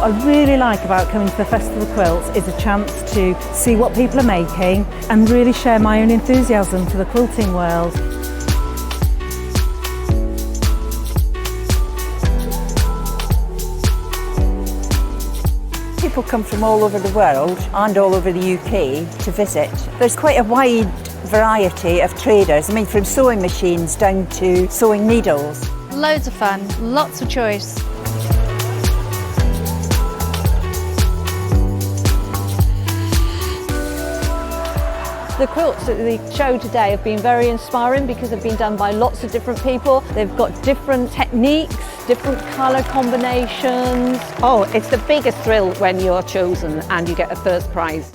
What I really like about coming to the Festival of Quilts is a chance to see what people are making and really share my own enthusiasm for the quilting world. People come from all over the world and all over the UK to visit. There's quite a wide variety of traders, I mean from sewing machines down to sewing needles. Loads of fun, lots of choice. The quilts at the show today have been very inspiring because they've been done by lots of different people. They've got different techniques, different colour combinations. Oh, it's the biggest thrill when you're chosen and you get a first prize.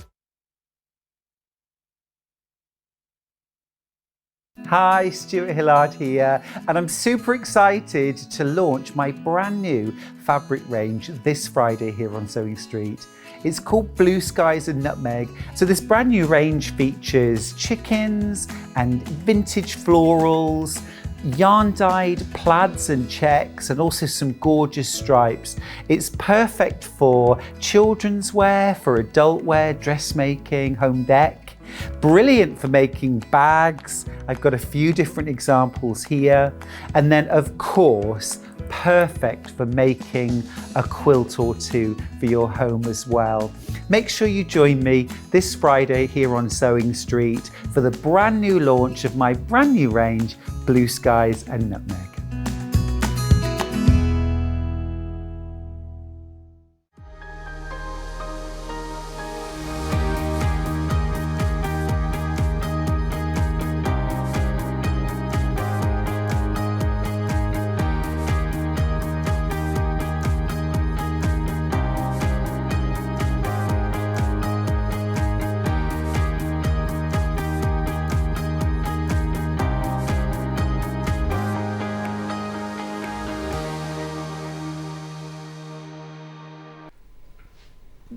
Hi, Stuart Hillard here, and I'm super excited to launch my brand new fabric range this Friday here on Sewing Street. It's called Blue Skies and Nutmeg. So this brand new range features chickens and vintage florals, yarn-dyed plaids and checks, and also some gorgeous stripes. It's perfect for children's wear, for adult wear, dressmaking, home dec. Brilliant for making bags. I've got a few different examples here. And then of course, perfect for making a quilt or two for your home as well. Make sure you join me this Friday here on Sewing Street for the brand new launch of my brand new range, Blue Skies and Nutmeg.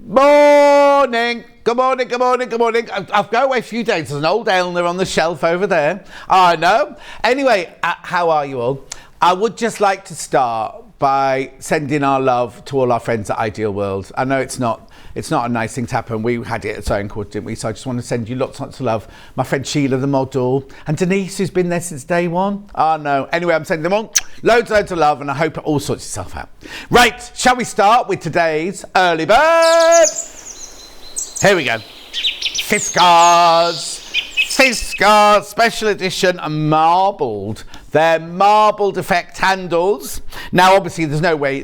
Morning! Good morning, good morning, good morning. I've got away a few days. There's an old Aylner on the shelf over there. I know. Anyway, how are you all? I would just like to start by sending our love to all our friends at Ideal World. I know it's not a nice thing to happen. We had it at Sewing Court, didn't we? So I just want to send you lots of love. My friend Sheila, the model, and Denise, who's been there since day one. Oh no. Anyway, I'm sending them all loads of love, and I hope it all sorts itself out. Right, shall we start with today's Early Bird? Here we go. Fiskars Special Edition marbled. They're marbled effect handles. Now, obviously, there's no way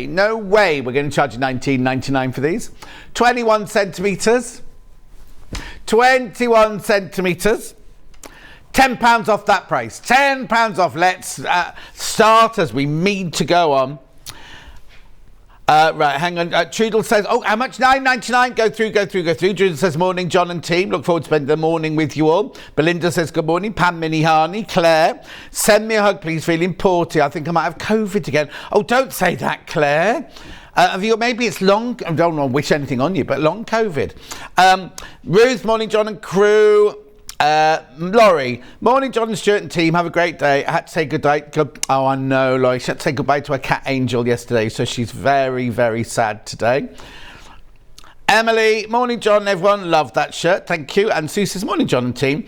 we're going to charge you $19.99 for these. 21 centimetres. 21 centimetres. £10 off that price. £10 off. Let's start as we mean to go on. Right, hang on. Trudel says, oh, how much? $9.99. Go through. Trudel says, morning, John and team. Look forward to spending the morning with you all. Belinda says, good morning. Pam Minihani. Claire, send me a hug, please. Feeling porty. I think I might have COVID again. Oh, don't say that, Claire. Have you, maybe it's long, I don't want to wish anything on you, but long COVID. Ruth, morning, John and crew. Laurie, morning, John and Stuart and team. Have a great day. I had to say goodbye. Oh, I know, Laurie. She had to say goodbye to her cat Angel yesterday, so she's very, very sad today. Emily, morning, John. Everyone, love that shirt. Thank you. And Sue says, morning, John and team.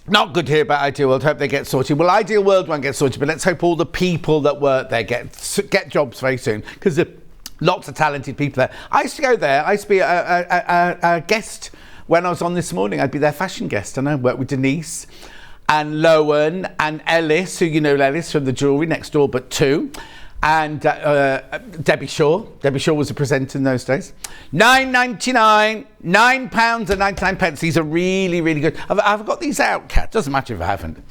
Not good to hear about Ideal World. Hope they get sorted. Well, Ideal World won't get sorted, but let's hope all the people that work there get jobs very soon, because there are lots of talented people there. I used to go there. I used to be a guest. When I was on this morning, I'd be their fashion guest, and I worked with Denise and Lowen and Ellis, who you know Ellis from the jewellery next door but two, and Debbie Shaw. Debbie Shaw was a presenter in those days. £9.99, £9.99. These are really, really good. I've got these out, Kat. Doesn't matter if I haven't.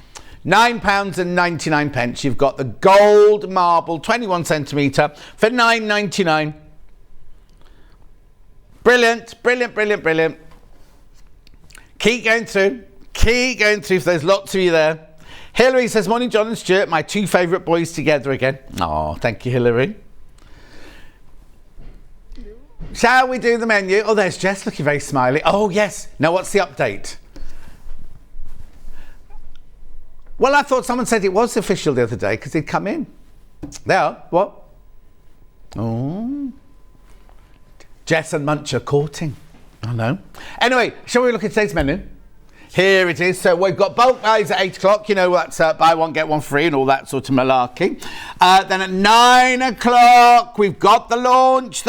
£9.99. You've got the gold marble 21 centimetre for £9.99. Brilliant, brilliant, brilliant, brilliant. Keep going through. There's lots of you there. Hilary says, morning, John and Stuart, my two favourite boys together again. Oh, thank you, Hilary. Shall we do the menu? Oh, there's Jess looking very smiley. Oh, yes. Now, what's the update? Well, I thought someone said it was official the other day because he'd come in. They are. What? Oh. Jess and Muncher courting. I know. Anyway, shall we look at today's menu? Here it is. So we've got bulk buys at 8 o'clock. You know, that's buy one, get one free and all that sort of malarkey. Then at 9 o'clock, we've got the launch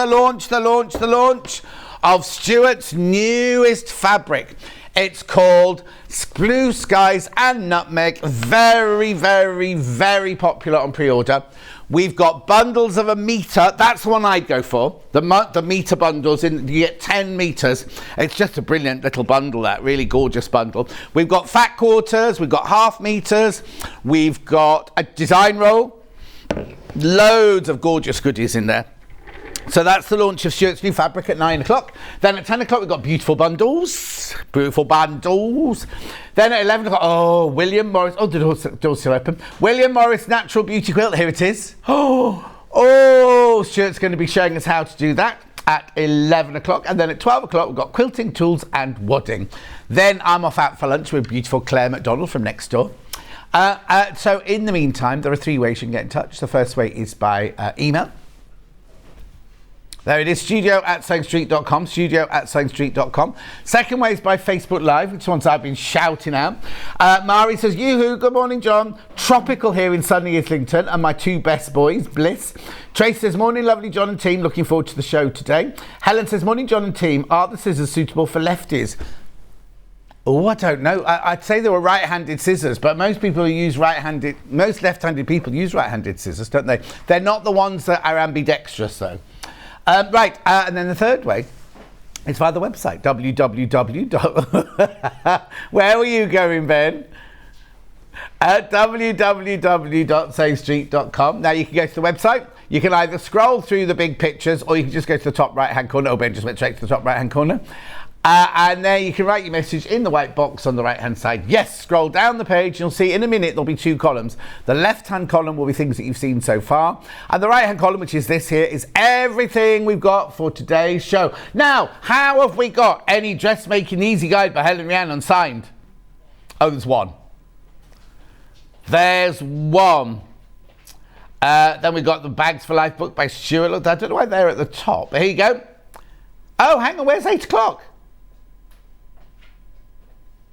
of Stuart's newest fabric. It's called Blue Skies and Nutmeg. Very, very, very popular on pre-order. We've got bundles of 1 metre. That's the one I'd go for. The metre bundles. You get 10 metres. It's just a brilliant little bundle, that. Really gorgeous bundle. We've got fat quarters. We've got half metres. We've got a design roll. Loads of gorgeous goodies in there. So that's the launch of Stuart's new fabric at 9 o'clock. Then at 10 o'clock, we've got beautiful bundles. Beautiful bundles. Then at 11 o'clock, William Morris. Oh, the door's still open. William Morris Natural Beauty Quilt. Here it is. Stuart's going to be showing us how to do that at 11 o'clock. And then at 12 o'clock, we've got quilting tools and wadding. Then I'm off out for lunch with beautiful Claire McDonald from next door. So in the meantime, there are 3 ways you can get in touch. The first way is by email. There it is, studio@sewingstreet.com, studio@sewingstreet.com. Second way is by Facebook Live, which ones I've been shouting out. Mari says, yoo-hoo, good morning, John. Tropical here in sunny Islington, and my 2 best boys, Bliss. Trace says, morning, lovely John and team, looking forward to the show today. Helen says, morning, John and team, are the scissors suitable for lefties? Oh, I don't know. I'd say they were right-handed scissors, but most left-handed people use right-handed scissors, don't they? They're not the ones that are ambidextrous, though. And then the third way is via the website, Where were you going, Ben? At www.sewingstreet.com. Now you can go to the website. You can either scroll through the big pictures or you can just go to the top right-hand corner. Oh, Ben just went straight to the top right-hand corner. And there you can write your message in the white box on the right-hand side. Yes, scroll down the page. You'll see in a minute there'll be 2 columns. The left-hand column will be things that you've seen so far. And the right-hand column, which is this here, is everything we've got for today's show. Now, how have we got any Dressmaking Easy Guide by Helen Rhiannon signed? Oh, there's one. There's one. Then we've got the Bags for Life book by Stuart. Look, I don't know why they're at the top. Here you go. Oh, hang on, where's 8 o'clock?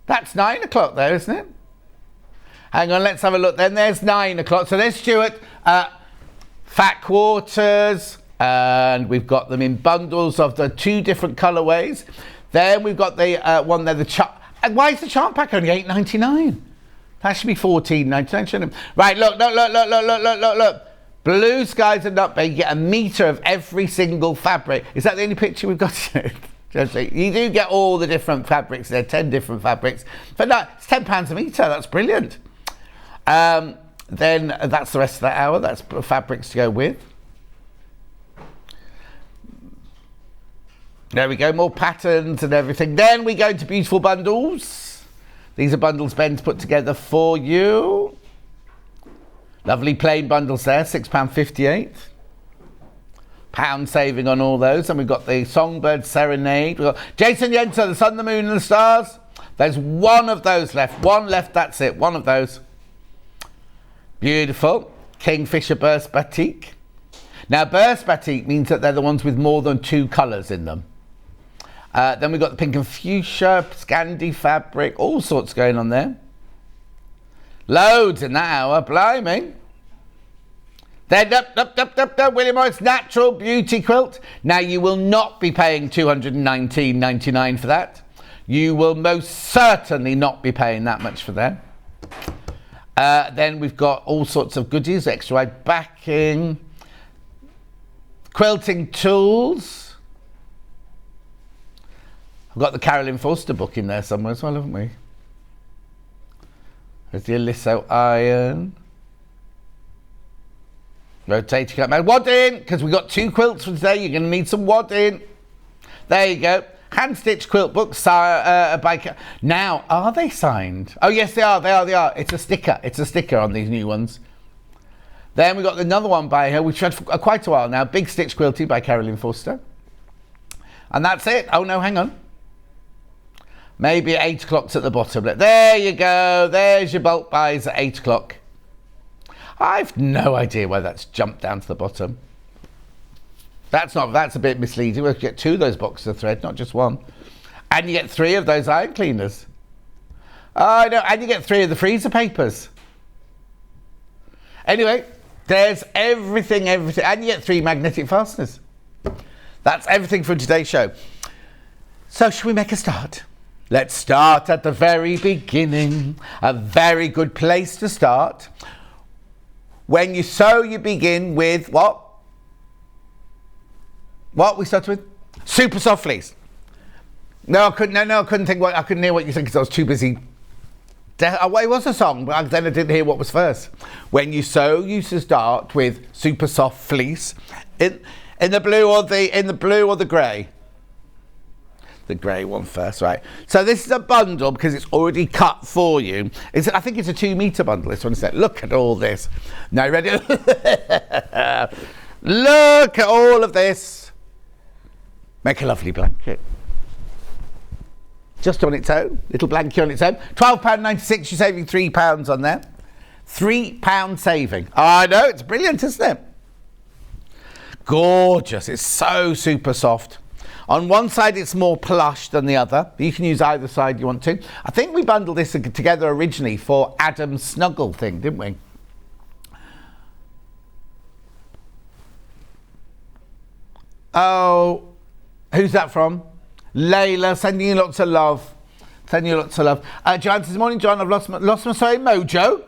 That's 9 o'clock there, isn't it? Hang on, let's have a look then. There's 9 o'clock. So there's Stuart. Fat quarters. And we've got them in bundles of the 2 different colourways. Then we've got the one there, the chart. Why is the chart pack only $8.99? That should be $14.99, shouldn't it? Right, look. Blue Skies and Nutmeg. You get 1 metre of every single fabric. Is that the only picture we've got? You do get all the different fabrics. There are 10 different fabrics. But no, it's £10 a metre. That's brilliant. Then that's the rest of that hour. That's fabrics to go with. There we go. More patterns and everything. Then we go into beautiful bundles. These are bundles Ben's put together for you. Lovely plain bundles there. £6.58. Pound saving on all those. And we've got the Songbird Serenade. We've got Jason Yenter, The Sun, the Moon and the Stars. There's one of those left. One left, that's it. One of those. Beautiful. Kingfisher Burst Batik. Now, Burst Batik means that they're the ones with more than 2 colours in them. Then we've got the pink and fuchsia, Scandi fabric, all sorts going on there. Loads in that hour, blimey. Then William Morris Natural Beauty Quilt. Now you will not be paying $219.99 for that. You will most certainly not be paying that much for that. Then we've got all sorts of goodies, extra wide backing, quilting tools. I've got the Carolyn Forster book in there somewhere as well, haven't we? There's the Aliso iron. Rotating cut man. Wadding, because we've got 2 quilts for today. You're going to need some wadding. There you go. Hand stitched quilt books by. Now, are they signed? Oh yes, they are. They are. It's a sticker. It's a sticker on these new ones. Then we've got another one by her, which we've had for quite a while now. Big Stitch Quilting by Carolyn Forster. And that's it. Oh no, hang on. Maybe at 8 o'clock's at the bottom. There you go. There's your bulk buys at 8 o'clock. I've no idea why that's jumped down to the bottom. That's a bit misleading. We'll get 2 of those boxes of thread, not just 1. And you get 3 of those iron cleaners. Oh, no, and you get 3 of the freezer papers. Anyway, there's everything. And you get 3 magnetic fasteners. That's everything for today's show. So, shall we make a start? Let's start at the very beginning. A very good place to start. When you sew, you begin with what? What we start with? Super soft fleece. No, I couldn't hear what you said because I was too busy. It was a song, but then I didn't hear what was first. When you sew, you should start with super soft fleece in the blue or the grey. The grey one first, right? So this is a bundle because it's already cut for you. I think it's a 2 metre bundle. This one said, look at all this. Now you ready? Look at all of this. Make a lovely blanket. Just on its own, little blanket on its own. £12.96, you're saving £3 on there. £3 saving. I know, it's brilliant, isn't it? Gorgeous, it's so super soft. On one side, it's more plush than the other. You can use either side you want to. I think we bundled this together originally for Adam's Snuggle thing, didn't we? Oh, who's that from? Layla, sending you lots of love. Joanne says, morning, John. I've lost my sewing mojo,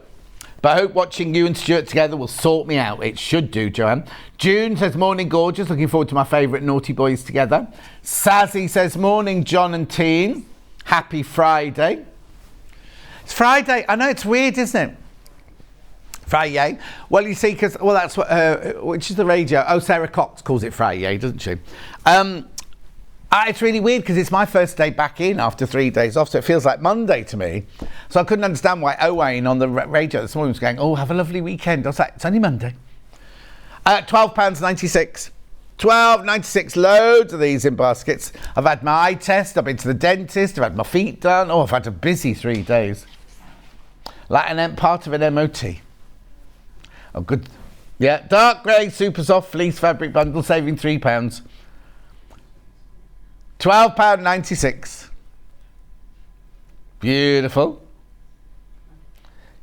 but I hope watching you and Stuart together will sort me out. It should do, Joanne. June says, morning, gorgeous. Looking forward to my favourite naughty boys together. Sazzy says, morning, John and team. Happy Friday. It's Friday. I know, it's weird, isn't it? Friday. Well, you see, because, well, that's what, which is the radio? Oh, Sarah Cox calls it Friday, doesn't she? It's really weird because it's my first day back in after 3 days off, so it feels like Monday to me. So I couldn't understand why Owain on the radio this morning was going, oh, have a lovely weekend. I was like, it's only Monday. £12.96. £12.96, loads of these in baskets. I've had my eye test, I've been to the dentist, I've had my feet done. Oh, I've had a busy 3 days. Like part of an MOT. Oh, good. Yeah, dark grey, super soft fleece fabric bundle, saving £3. £12.96. Beautiful.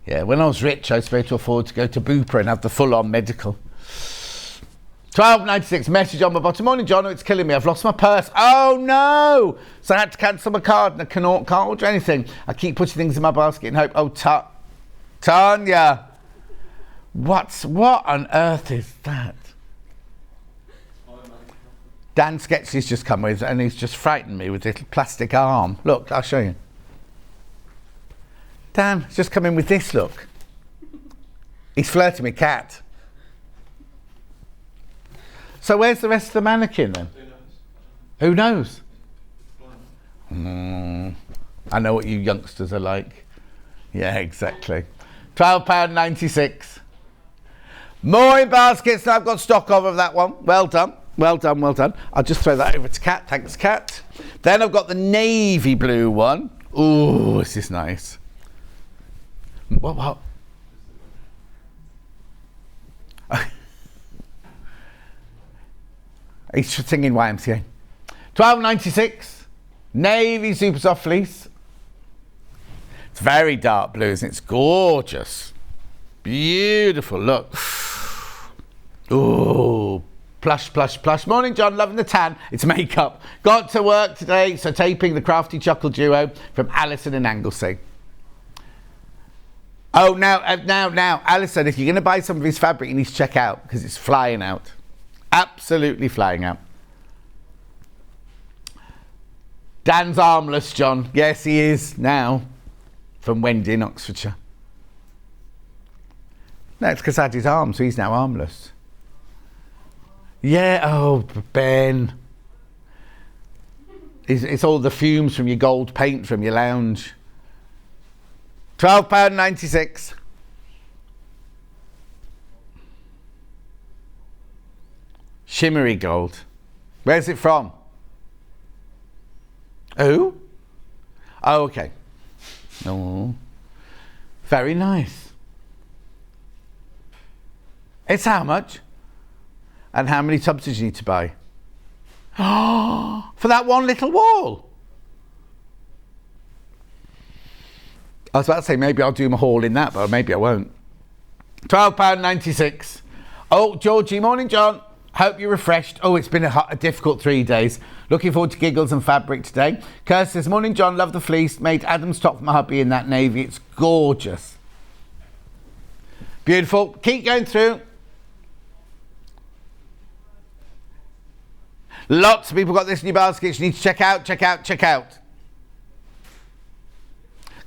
Yeah, when I was rich, I was able to afford to go to Bupa and have the full-on medical. £12.96. Message on my bottom. Morning, John. It's killing me. I've lost my purse. Oh, no. So I had to cancel my card and I can't order anything. I keep putting things in my basket and hope. Oh, Tanya. What on earth is that? Dan Sketchy's just come with and he's just frightened me with this little plastic arm. Look, I'll show you. Dan, he's just come in with this, look. He's flirting with Cat. So where's the rest of the mannequin then? Who knows? I know what you youngsters are like. Yeah, exactly. £12.96. More in baskets, and I've got stock of that one. Well done. Well done, well done. I'll just throw that over to Kat. Thanks, Kat. Then I've got the navy blue one. Ooh, this is nice. What? He's singing YMCA. £12.96. Navy super soft fleece. It's very dark blue, isn't it? It's gorgeous. Beautiful, look. Ooh. Plush, plush, plush. Morning, John. Loving the tan. It's makeup. Got to work today, so taping the Crafty Chuckle duo from Alison in Anglesey. Oh, now, Alison, if you're going to buy some of his fabric, you need to check out because it's flying out. Absolutely flying out. Dan's armless, John. Yes, he is now. From Wendy in Oxfordshire. No, it's because I had his arm, so he's now armless. Yeah, oh, Ben. It's all the fumes from your gold paint from your lounge. £12.96. Shimmery gold. Where's it from? Who? Oh, okay. Oh, very nice. It's how much? And how many tubs did you need to buy? For that one little wall. I was about to say maybe I'll do my haul in that, but maybe I won't. £12.96. Oh, Georgie, morning, John. Hope you're refreshed. Oh, it's been a difficult 3 days. Looking forward to giggles and fabric today. Kirsty says, morning, John. Love the fleece. Made Adam's top for my hubby in that navy. It's gorgeous. Beautiful. Keep going through. Lots of people got this new baskets. You need to check out, check out, check out.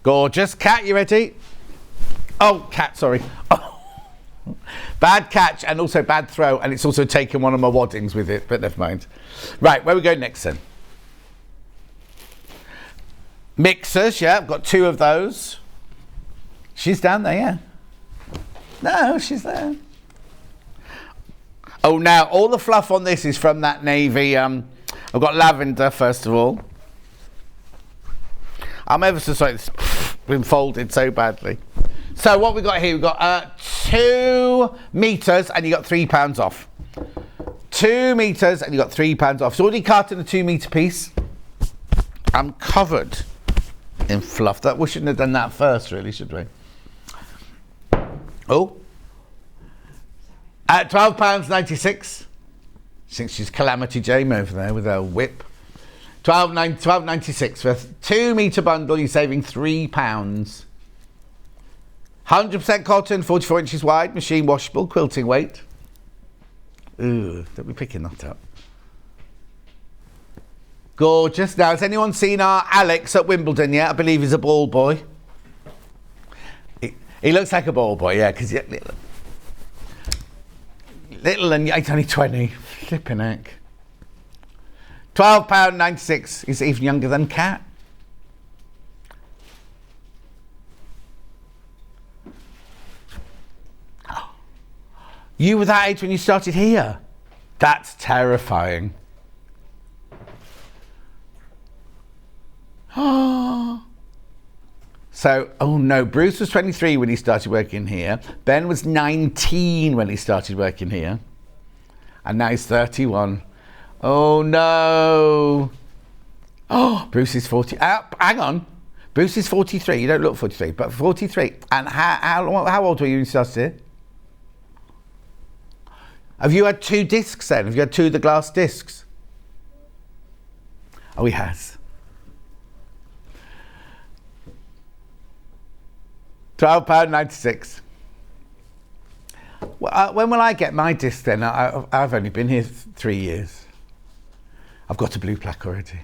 Gorgeous. Cat, you ready? Oh, Cat, sorry. Oh. Bad catch and also bad throw, and it's also taken one of my waddings with it, but never mind. Right, where we go next then? Mixers, yeah, I've got 2 of those. She's down there, yeah. No, she's there. Oh, now, all the fluff on this is from that navy. I've got lavender, first of all. I'm ever so sorry, it's been folded so badly. So what we got here, we've got 2 meters and you got £3 off. 2 meters and you got £3 off. So already cut in a 2 meter piece. I'm covered in fluff. We shouldn't have done that first, really, should we? Oh. At £12.96. I think she's Calamity Jane over there with her whip. £12.96 for a 2 meter bundle. You're saving £3. 100% cotton, 44 inches wide, machine washable, quilting weight. Ooh, don't be picking that up. Gorgeous. Now, has anyone seen our Alex at Wimbledon yet? I believe he's a ball boy. He looks like a ball boy, yeah, because he's little and he's only 20. Flipping heck. £12.96. He's even younger than Cat. You were that age when you started here? That's terrifying. So, oh no, Bruce was 23 when he started working here. Ben was 19 when he started working here. And now he's 31. Oh no. Oh, Bruce is 40. Hang on. Bruce is 43. You don't look 43, but 43. And how old were you when you started here? Have you had 2 discs then? Have you had 2 of the glass discs? Oh, he has. £12.96. Well, when will I get my disc then? I've only been here 3 years. I've got a blue plaque already.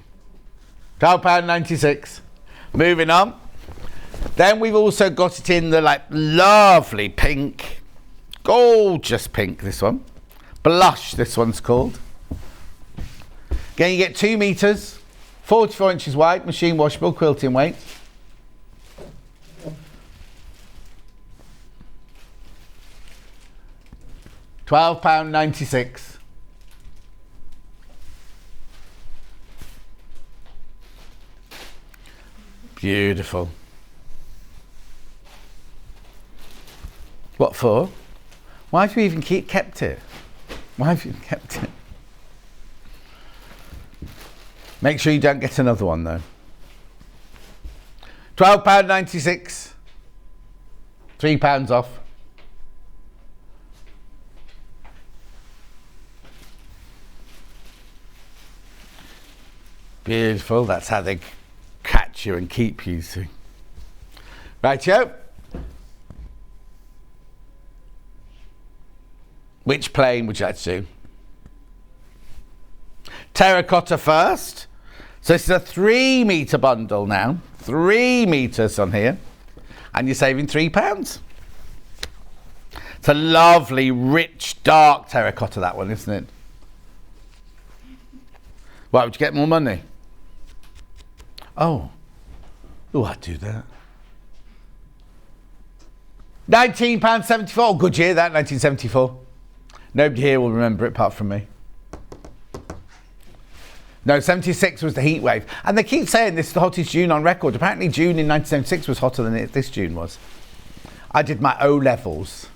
£12.96. Moving on. Then we've also got it in the lovely pink. Gorgeous pink, this one. Blush, this one's called. Again, you get 2 meters, 44 inches wide, machine washable, quilting weight. £12.96. Beautiful. What for? Why have you even kept it? Why have you kept it? Make sure you don't get another one though. £12.96. £3 off. Beautiful. That's how they catch you and keep you. See. Rightio. Which plane would you like to do? Terracotta first. So this is a 3 meter bundle now. 3 meters on here. And you're saving £3. It's a lovely, rich, dark terracotta, that one, isn't it? Why would you get more money? Oh. Oh, I'd do that. £19.74. Oh, good year, that, 1974. Nobody here will remember it apart from me. No, 76 was the heat wave. And they keep saying this is the hottest June on record. Apparently June in 1976 was hotter than this June was. I did my O-levels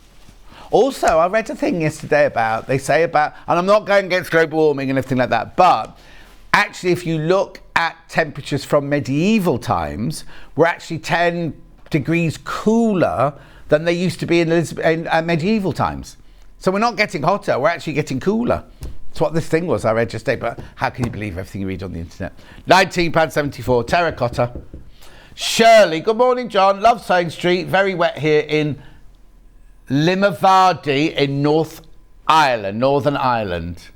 Also, I read a thing yesterday about, they say about, and I'm not going against global warming and everything like that, but actually if you look at temperatures from medieval times, we're actually 10 degrees cooler than they used to be in medieval times. So we're not getting hotter, we're actually getting cooler. That's what this thing was I read yesterday, but how can you believe everything you read on the internet? £19.74, terracotta. Shirley, good morning, John. Love Sewing Street. Very wet here in Limavady in Northern Ireland.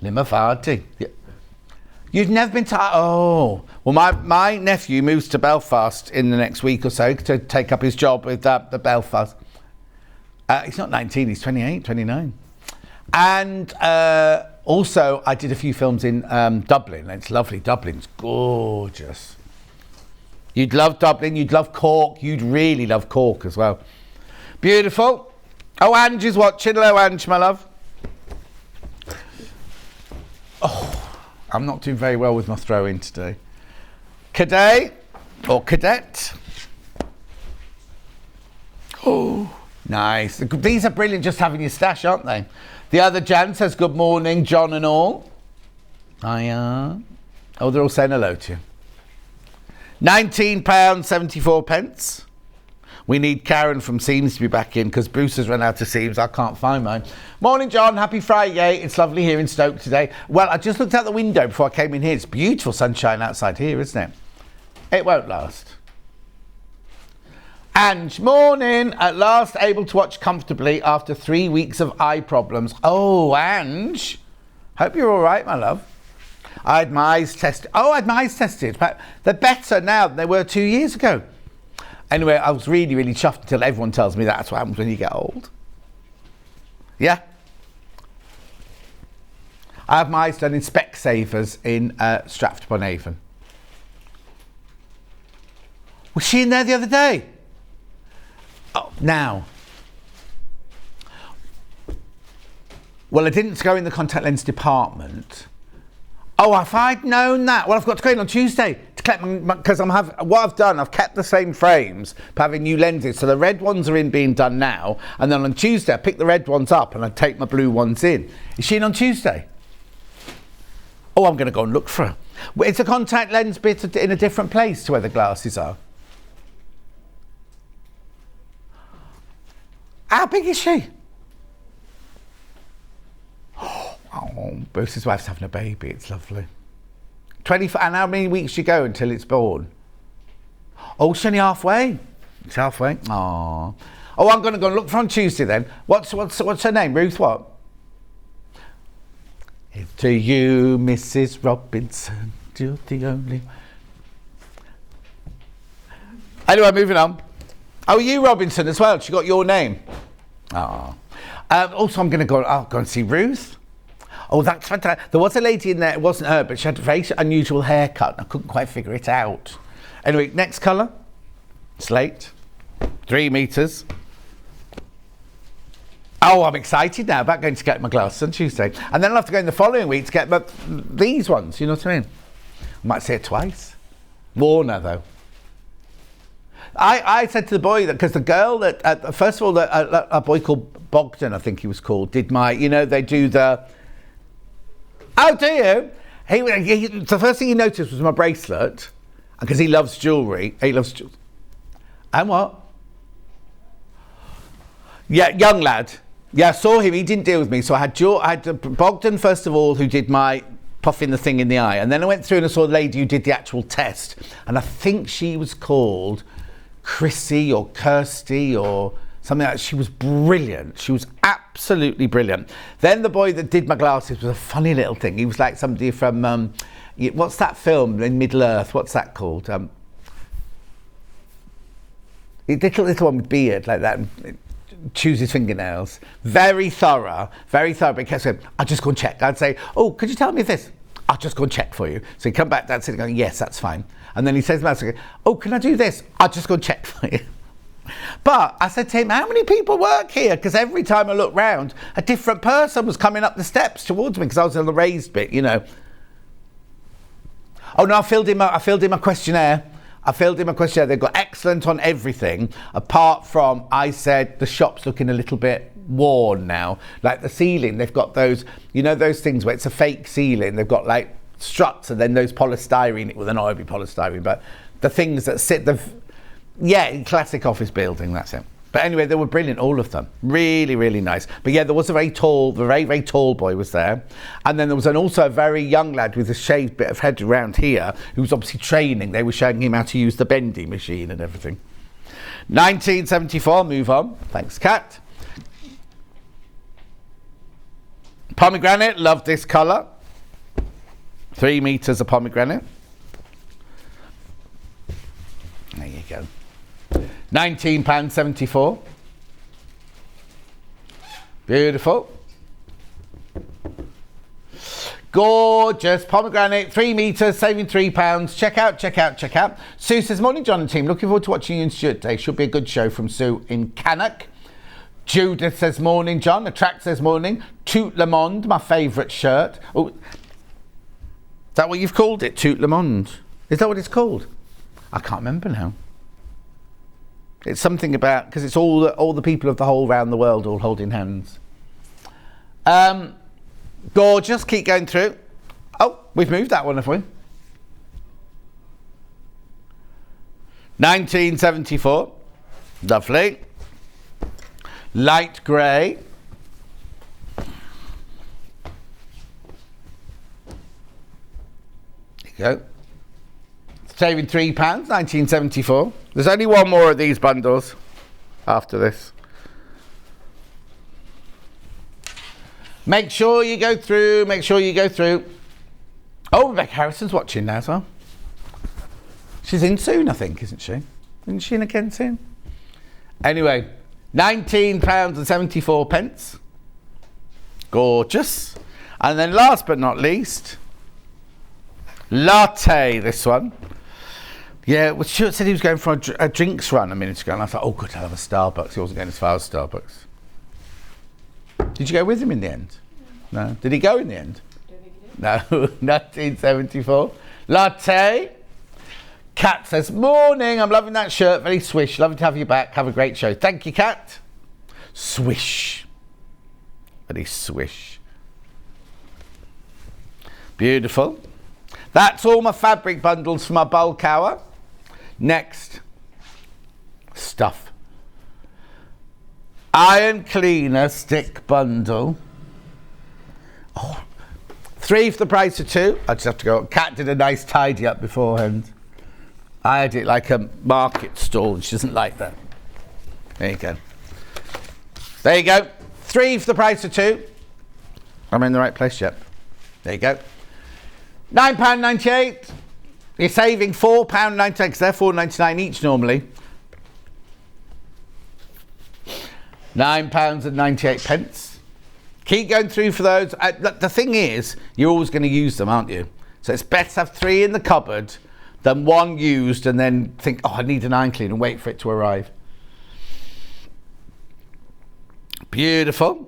Limavady. Yeah. You've never been to... Oh. Well, my nephew moves to Belfast in the next week or so to take up his job with the Belfast. He's not 19, he's 28, 29. And also, I did a few films in Dublin. It's lovely. Dublin's gorgeous. You'd love Dublin. You'd love Cork. You'd really love Cork as well. Beautiful. Oh, Ange is watching. Hello, Ange, my love. Oh, I'm not doing very well with my throw-in today. Cadet or cadet. Oh, nice. These are brilliant just having your stash, aren't they? The other Jan says, good morning, John and all. Hiya. Oh, they're all saying hello to you. £19.74. We need Karen from Seams to be back in because Bruce has run out of seams. I can't find mine. Morning, John. Happy Friday. It's lovely here in Stoke today. Well, I just looked out the window before I came in here. It's beautiful sunshine outside here, isn't it? It won't last. Ange, morning. At last able to watch comfortably after 3 weeks of eye problems. Oh, Ange. Hope you're all right, my love. I had my eyes tested. Oh, I had my eyes tested. But they're better now than they were 2 years ago. Anyway, I was really, really chuffed until everyone tells me that's what happens when you get old. Yeah? I have my eyes done in Specsavers in Stratford-upon-Avon. Was she in there the other day? Oh, now. Well, I didn't go in the contact lens department. Oh, if I'd known that. Well, I've got to go in on Tuesday to collect because what I've done, I've kept the same frames but having new lenses. So the red ones are being done now, and then on Tuesday I pick the red ones up and I take my blue ones in. Is she in on Tuesday? Oh, I'm going to go and look for her. It's a contact lens bit in a different place to where the glasses are. How big is she? Oh, Bruce's wife's having a baby. It's lovely. 24. And how many weeks do you go until it's born? Oh, she's only halfway. It's halfway. Oh. Oh, I'm going to go and look for on Tuesday then. What's her name? Ruth what? It's to you, Mrs. Robinson. You're the only. Anyway, moving on. Oh, you Robinson as well. She got your name. Oh. Also, I'm going to go. I'll go and see Ruth. Oh, that's fantastic. There was a lady in there. It wasn't her, but she had a very unusual haircut. I couldn't quite figure it out. Anyway, next colour. Slate. 3 metres. Oh, I'm excited now about going to get my glasses on Tuesday. And then I'll have to go in the following week to get these ones. You know what I mean? I might say it twice. Warner, though. I said to the boy that because the girl that first of all a boy called Bogdan, I think he was called, did my they do the. Oh, do you? He the first thing he noticed was my bracelet, because he loves jewellery. He loves jewellery. And what? Yeah, young lad. Yeah, I saw him. He didn't deal with me, so I had Bogdan first of all, who did my puffing the thing in the eye, and then I went through and I saw the lady who did the actual test, and I think she was called Chrissy or Kirsty or something like that. She was brilliant. She was absolutely brilliant. Then the boy that did my glasses was a funny little thing. He was like somebody from what's that film in Middle Earth? What's that called? Little one with beard like that. Choose his fingernails. Very thorough. But he kept saying, I'll just go and check. I'd say, oh, could you tell me this? I'll just go and check for you. So he'd come back down sitting going, yes, that's fine. And then he says to me, oh, can I do this? I'll just go and check for you. But I said to him, how many people work here? Because every time I looked round, a different person was coming up the steps towards me because I was on the raised bit, Oh no, I filled in my questionnaire. They've got excellent on everything, apart from I said the shop's looking a little bit worn now. Like the ceiling, they've got those, you know, those things where it's a fake ceiling. They've got like struts and then those polystyrene, well, they're not only polystyrene, but the things that sit, classic office building, that's it. But anyway, they were brilliant, all of them. Really, really nice. But yeah, there was a very tall boy was there. And then there was also a very young lad with a shaved bit of head around here who was obviously training. They were showing him how to use the bendy machine and everything. 1974, move on. Thanks, Kat. Pomegranate, love this colour. 3 metres of pomegranate. There you go. £19.74. Beautiful. Gorgeous pomegranate, 3 metres, saving £3. Check out, check out, check out. Sue says, morning, John and team. Looking forward to watching you and Stuart today. Should be a good show from Sue in Cannock. Judith says, morning, John. Attract says, morning. Tout le monde, my favourite shirt. Oh, is that what you've called it? Tout le monde? Is that what it's called? I can't remember now. It's something about, because it's all the people of the whole round the world all holding hands. Gorgeous, keep going through. Oh, we've moved that one, have we? 1974. Lovely. Light grey. There you go. Saving £3, 1974. There's only one more of these bundles after this. Make sure you go through, make sure you go through. Oh, Rebecca Harrison's watching now as well. She's in soon, I think, isn't she? Isn't she in again soon? Anyway, £19.74. Gorgeous. And then last but not least, latte, this one. Yeah, well, Stuart said he was going for a drinks run a minute ago, and I thought, oh, good, I'll have a Starbucks. He wasn't going as far as Starbucks. Did you go with him in the end? No. Did he go in the end? No. 1974. Latte. Kat says, morning, I'm loving that shirt. Very swish. Lovely to have you back. Have a great show. Thank you, Kat. Swish. Very swish. Beautiful. That's all my fabric bundles for my bulk hour. Next, stuff. Iron cleaner stick bundle. Oh, 3 for the price of 2. I just have to go. Kat did a nice tidy up beforehand. I had it like a market stall, and she doesn't like that. There you go. There you go. 3 for the price of 2. I'm in the right place yet. There you go. £9.98. You're saving £4.98 because they're £4.99 each normally. £9.98. Keep going through for those. The thing is, you're always going to use them, aren't you? So it's better to have 3 in the cupboard than 1 used and then think, oh, I need an iron cleaner and wait for it to arrive. Beautiful.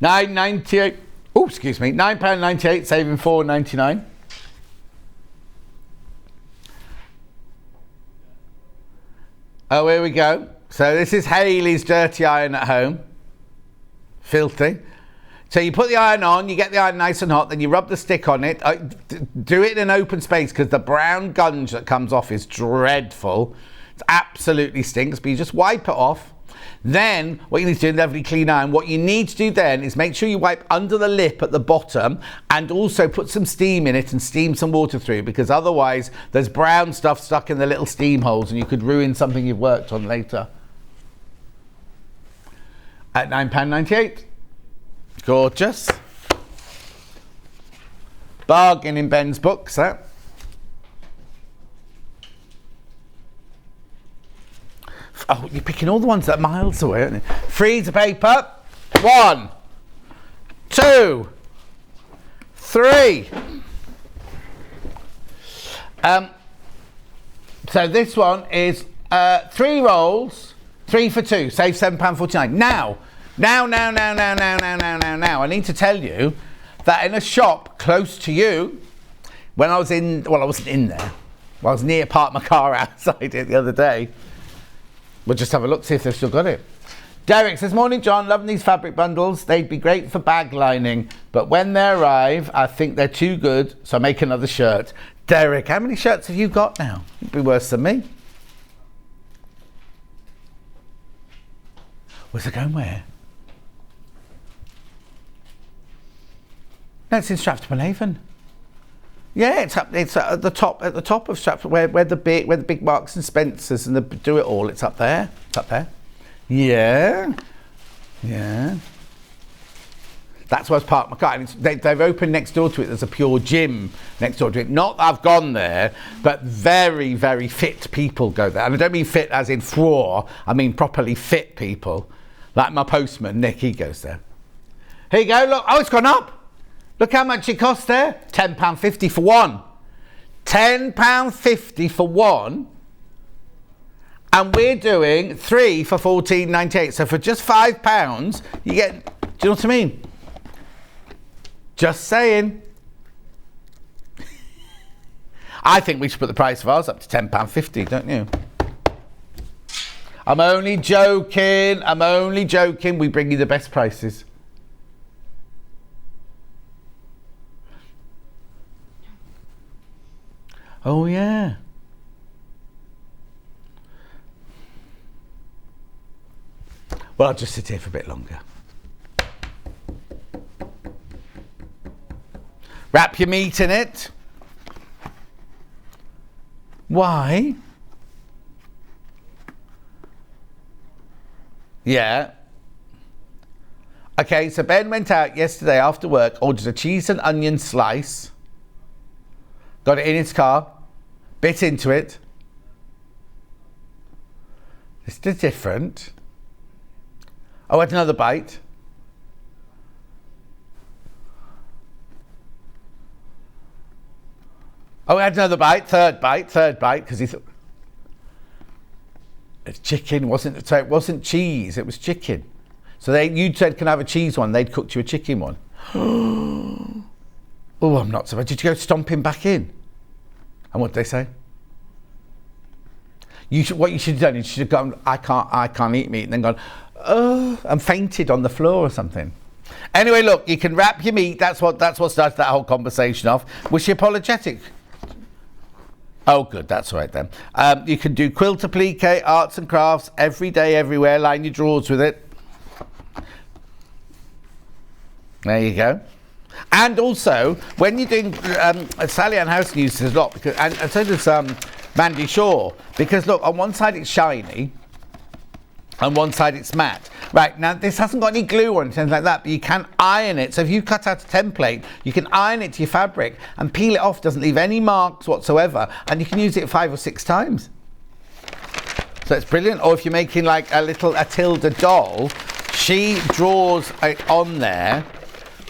£9.98. Oh, excuse me. £9.98, saving £4.99. Oh, here we go. So this is Hayley's dirty iron at home. Filthy. So you put the iron on, you get the iron nice and hot, then you rub the stick on it. Do it in an open space because the brown gunge that comes off is dreadful. It absolutely stinks, but you just wipe it off. Then what you need to do in lovely clean iron, what you need to do then is make sure you wipe under the lip at the bottom and also put some steam in it and steam some water through, because otherwise there's brown stuff stuck in the little steam holes and you could ruin something you've worked on later. At £9.98. Gorgeous. Bargain in Ben's books, that. Oh, you're picking all the ones that are miles away, aren't you? Freezer paper. 1, 2, 3. So this one is 3 rolls, 3 for 2, save £7.49. Now, I need to tell you that in a shop close to you, When I was in, well, I wasn't in there. I was near, parked my car outside it the other day. We'll just have a look, see if they've still got it. Derek says, morning John, loving these fabric bundles. They'd be great for bag lining, but when they arrive, I think they're too good, so I make another shirt. Derek, how many shirts have you got now? It'd be worse than me. Where's it going where? No, it's in Stratford-upon-Avon. Yeah, it's up. It's at the top of Stratford, where the big Marks and Spencers and the Do It All. It's up there. It's up there. Yeah, yeah. That's where I was parked my car. And they've opened next door to it. There's a Pure Gym next door to it. Not that I've gone there, but very, very fit people go there. And I don't mean fit as in floor. I mean properly fit people. Like my postman, Nick, he goes there. Here you go, look. Oh, it's gone up. Look how much it costs there. £10.50 for one. £10.50 for one. And we're doing 3 for £14.98. So for just £5, you get, do you know what I mean? Just saying. I think we should put the price of ours up to £10.50, don't you? I'm only joking. I'm only joking. We bring you the best prices. Oh, yeah. Well, I'll just sit here for a bit longer. Wrap your meat in it. Why? Yeah. Okay, so Ben went out yesterday after work, ordered a cheese and onion slice, got it in his car, bit into it. It's still different. Oh, had another bite. Oh, we had another bite, third bite, because he thought it's chicken, wasn't it? So it wasn't cheese, it was chicken. So you said, can I have a cheese one? They'd cooked you a chicken one. Oh, I'm not so bad. Did you go stomping back in? And what did they say? What you should have done, you should have gone, I can't eat meat, and then gone, oh, and fainted on the floor or something. Anyway, look, you can wrap your meat. That's what started that whole conversation off. Was she apologetic? Oh, good. That's all right then. You can do quilt applique, arts and crafts, every day, everywhere. Line your drawers with it. There you go. And also, when you're doing, Sally Ann House uses this a lot, because, and so does Mandy Shaw, because look, on one side it's shiny, on one side it's matte. Right, now this hasn't got any glue or anything like that, but you can iron it. So if you cut out a template, you can iron it to your fabric and peel it off, doesn't leave any marks whatsoever, and you can use it 5 or 6 times. So it's brilliant. Or if you're making like a Tilda doll, she draws it on there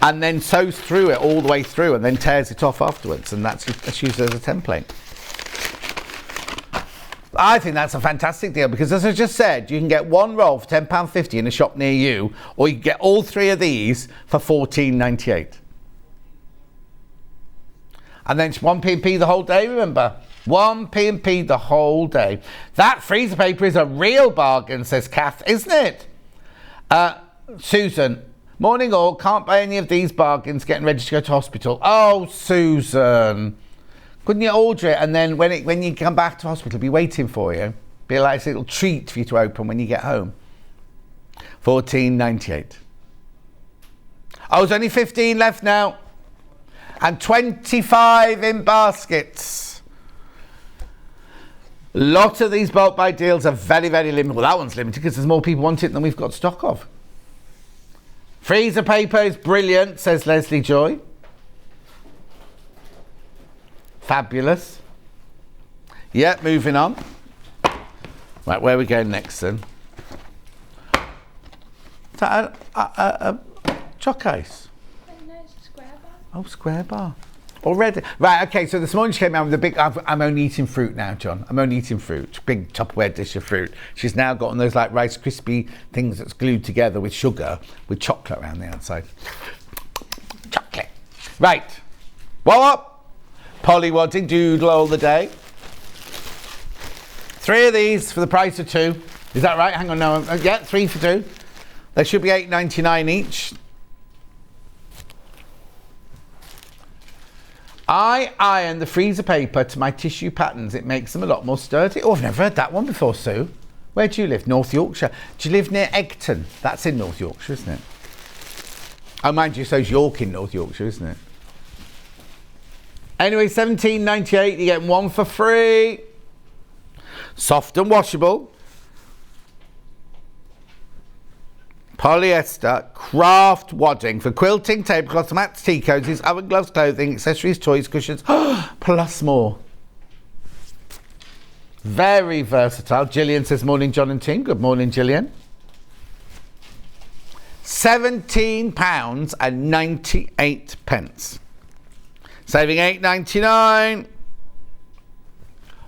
and then sews through it all the way through and then tears it off afterwards, and that's used as a template. I think that's a fantastic deal, because as I just said, you can get one roll for £10.50 in a shop near you, or you can get all 3 of these for £14.98. And then 1p&p the whole day, remember? 1p&p the whole day. That freezer paper is a real bargain, says Kath, isn't it? Susan, morning all, can't buy any of these bargains, getting ready to go to hospital. Oh, Susan. Couldn't you order it, and then when you come back to hospital, be waiting for you? Be like a little treat for you to open when you get home. £14.98. Oh, there's only 15 left now. And 25 in baskets. A lot of these bulk buy deals are very, very limited. Well, that one's limited because there's more people want it than we've got stock of. Freezer paper is brilliant, says Leslie Joy. Fabulous. Yeah, moving on. Right, where are we going next then? Is that a chalk ice? No, it's a square bar. Oh, square bar. Already. Right, okay, so this morning she came out with a big, I'm only eating fruit now, John. I'm only eating fruit. Big Tupperware dish of fruit. She's now got one of those like Rice Krispie things that's glued together with sugar, with chocolate around the outside. Chocolate. Right. What? Polly Wadding, doodle all the day. 3 of these for the price of 2. Is that right? Hang on, no. Yeah, 3 for 2. They should be $8.99 each. I iron the freezer paper to my tissue patterns. It makes them a lot more sturdy. Oh, I've never heard that one before, Sue. Where do you live? North Yorkshire. Do you live near Egton? That's in North Yorkshire, isn't it? Oh, mind you, so's York in North Yorkshire, isn't it? Anyway, $17.98. You get 1 for free. Soft and washable. Polyester craft wadding for quilting, tablecloths, mats, tea cozies, oven gloves, clothing, accessories, toys, cushions, plus more. Very versatile. Gillian says, morning, John and team. Good morning, Gillian. £17.98. Saving $8.99.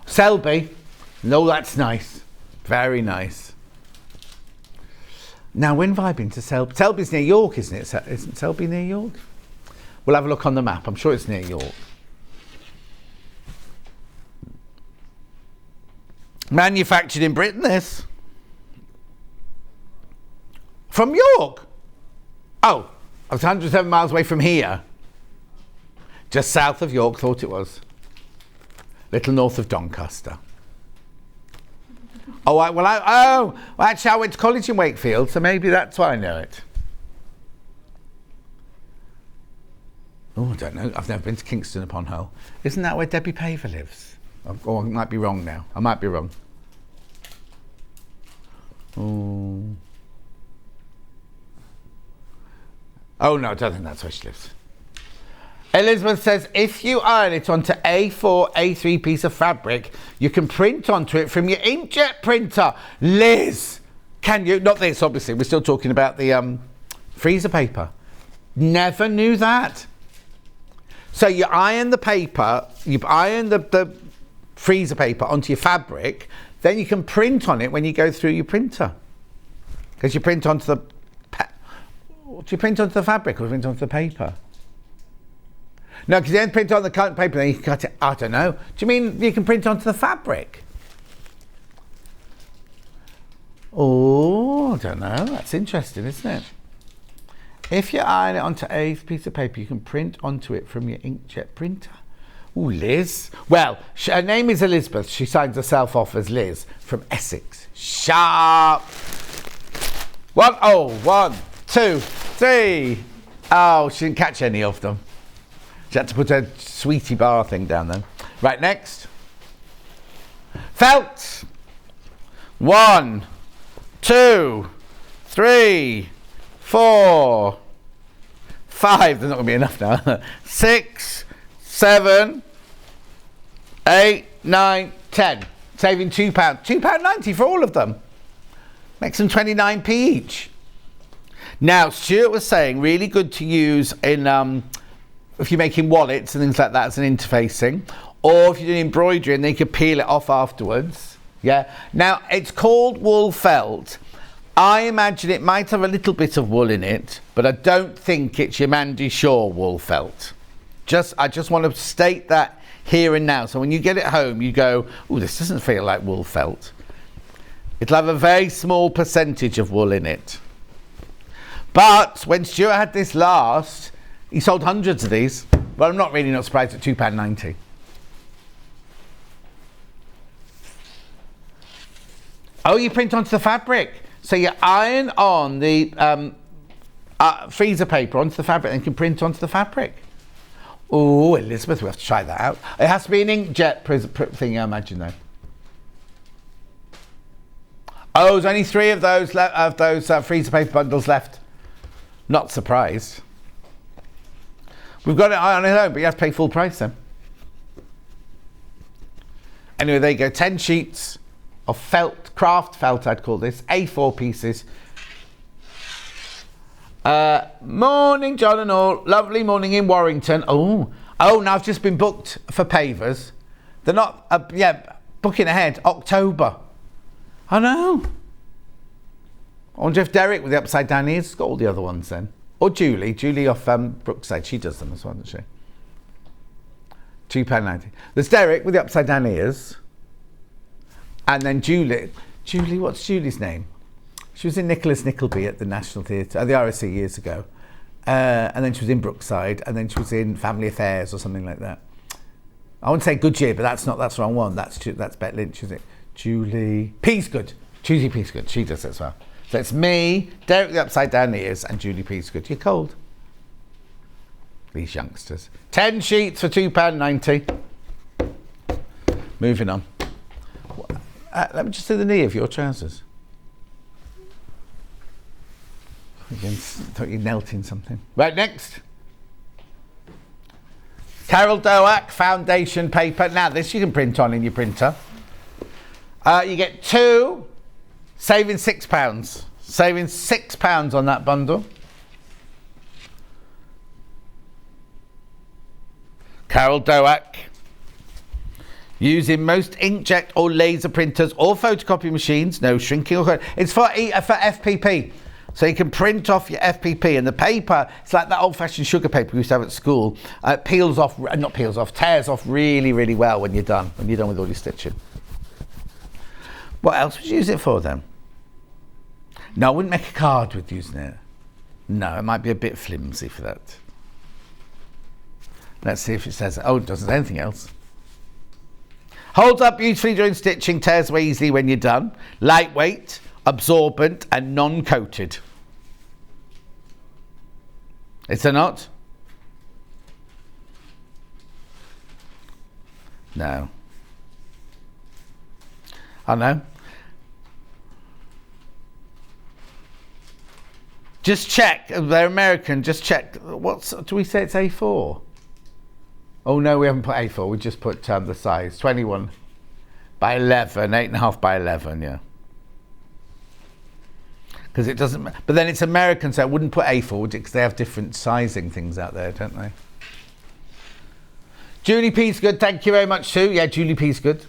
Selby. No, that's nice. Very nice. Now, when vibing to Selby, Selby's near York, isn't it? Isn't Selby near York? We'll have a look on the map. I'm sure it's near York. Manufactured in Britain, this. From York? Oh, I was 107 miles away from here. Just south of York, thought it was. Little north of Doncaster. Oh, actually, I went to college in Wakefield, so maybe that's why I know it. Oh, I don't know. I've never been to Kingston upon Hull. Isn't that where Debbie Paver lives? Oh, I might be wrong now. I might be wrong. Oh, no, I don't think that's where she lives. Elizabeth says, if you iron it onto A4, A3 piece of fabric, you can print onto it from your inkjet printer. Liz, can you? Not this, obviously. We're still talking about the freezer paper. Never knew that. So you iron the paper, you iron the freezer paper onto your fabric, then you can print on it when you go through your printer. Because you print onto the... Do you print onto the fabric or print onto the paper? No, because you don't print on the paper, then you can cut it. I don't know. Do you mean you can print onto the fabric? Oh, I don't know. That's interesting, isn't it? If you iron it onto a piece of paper, you can print onto it from your inkjet printer. Ooh, Liz. Well, her name is Elizabeth. She signs herself off as Liz from Essex. Sharp. 1, 2, 3. Oh, she didn't catch any of them. She had to put a sweetie bar thing down then. Right, next. Felt. 1, 2, 3, 4, 5. There's not going to be enough now. 6, 7, 8, 9, 10. Saving £2. £2.90 for all of them. Makes them 29p each. Now, Stuart was saying really good to use in... if you're making wallets and things like that as an interfacing, or if you're doing embroidery and then you can peel it off afterwards. Yeah. Now, it's called wool felt. I imagine it might have a little bit of wool in it, but I don't think it's your Mandy Shaw wool felt. I just want to state that here and now. So when you get it home, you go, oh, this doesn't feel like wool felt. It'll have a very small percentage of wool in it. But when Stuart had this last, he sold hundreds of these. Well, I'm not surprised at £2.90. Oh, you print onto the fabric. So you iron on the freezer paper onto the fabric and you can print onto the fabric. Oh, Elizabeth, we have to try that out. It has to be an inkjet thing, I imagine, though. Oh, there's only 3 of those freezer paper bundles left. Not surprised. We've got it on its own, but you have to pay full price then. Anyway, there you go. 10 sheets of felt, craft felt, I'd call this. A4 pieces. Morning, John and all. Lovely morning in Warrington. Oh, now I've just been booked for pavers. They're not, booking ahead. October. I know. I wonder if Derek with the upside down ears has got all the other ones then. Or Julie off Brookside, she does them as well, doesn't she? £2.90. There's Derek with the upside down ears. And then Julie, what's Julie's name? She was in Nicholas Nickleby at the National Theatre, at the RSC years ago. And then she was in Brookside, and then she was in Family Affairs or something like that. I wouldn't say Goodyear, but that's the wrong one. That's Bette Lynch, is it? Julie Peasgood. Julie Peasgood, she does it as well. So it's me, Derek with the upside down ears, and Julie Peasgood. You're cold. These youngsters. 10 sheets for £2.90. Moving on. Let me just do the knee of your trousers. I thought you knelt in something. Right, next. Carol Doak foundation paper. Now this you can print on in your printer. You get 2, saving £6. Saving £6 on that bundle. Carol Doak. Using most inkjet or laser printers or photocopy machines. No shrinking or... It's for FPP. So you can print off your FPP, and the paper, it's like that old-fashioned sugar paper we used to have at school. Tears off really, really well when you're done with all your stitching. What else would you use it for then? No, I wouldn't make a card with using it. No, it might be a bit flimsy for that. Let's see if it says, oh, it doesn't say anything else. Holds up beautifully during stitching, tears away easily when you're done. Lightweight, absorbent and non-coated. Is there not? No. I know. Just check. They're American. Just check. Do we say it's A4? Oh no, we haven't put A4. We just put the size 21 by 11, 8.5 by 11. Yeah. Because it doesn't. But then it's American, so I wouldn't put A4, would it? Because they have different sizing things out there, don't they? Julie Peasgood, thank you very much too. Yeah, Julie Peasgood.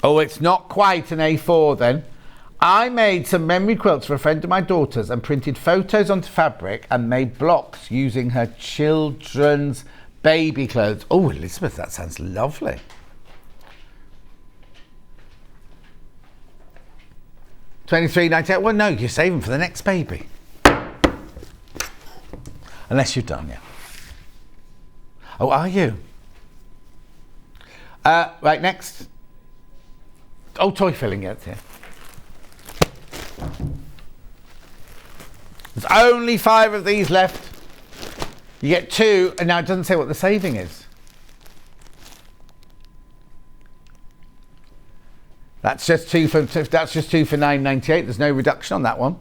Oh, it's not quite an A4 then. I made some memory quilts for a friend of my daughter's and printed photos onto fabric and made blocks using her children's baby clothes. Oh, Elizabeth, that sounds lovely. $23.98. Well, no, you're saving for the next baby. Unless you're done, yeah. Oh, are you? Right, next. Oh, toy filling, yeah, it's here. There's only 5 of these left. You get 2, and now it doesn't say what the saving is. That's just 2 for $9.98. There's no reduction on that one.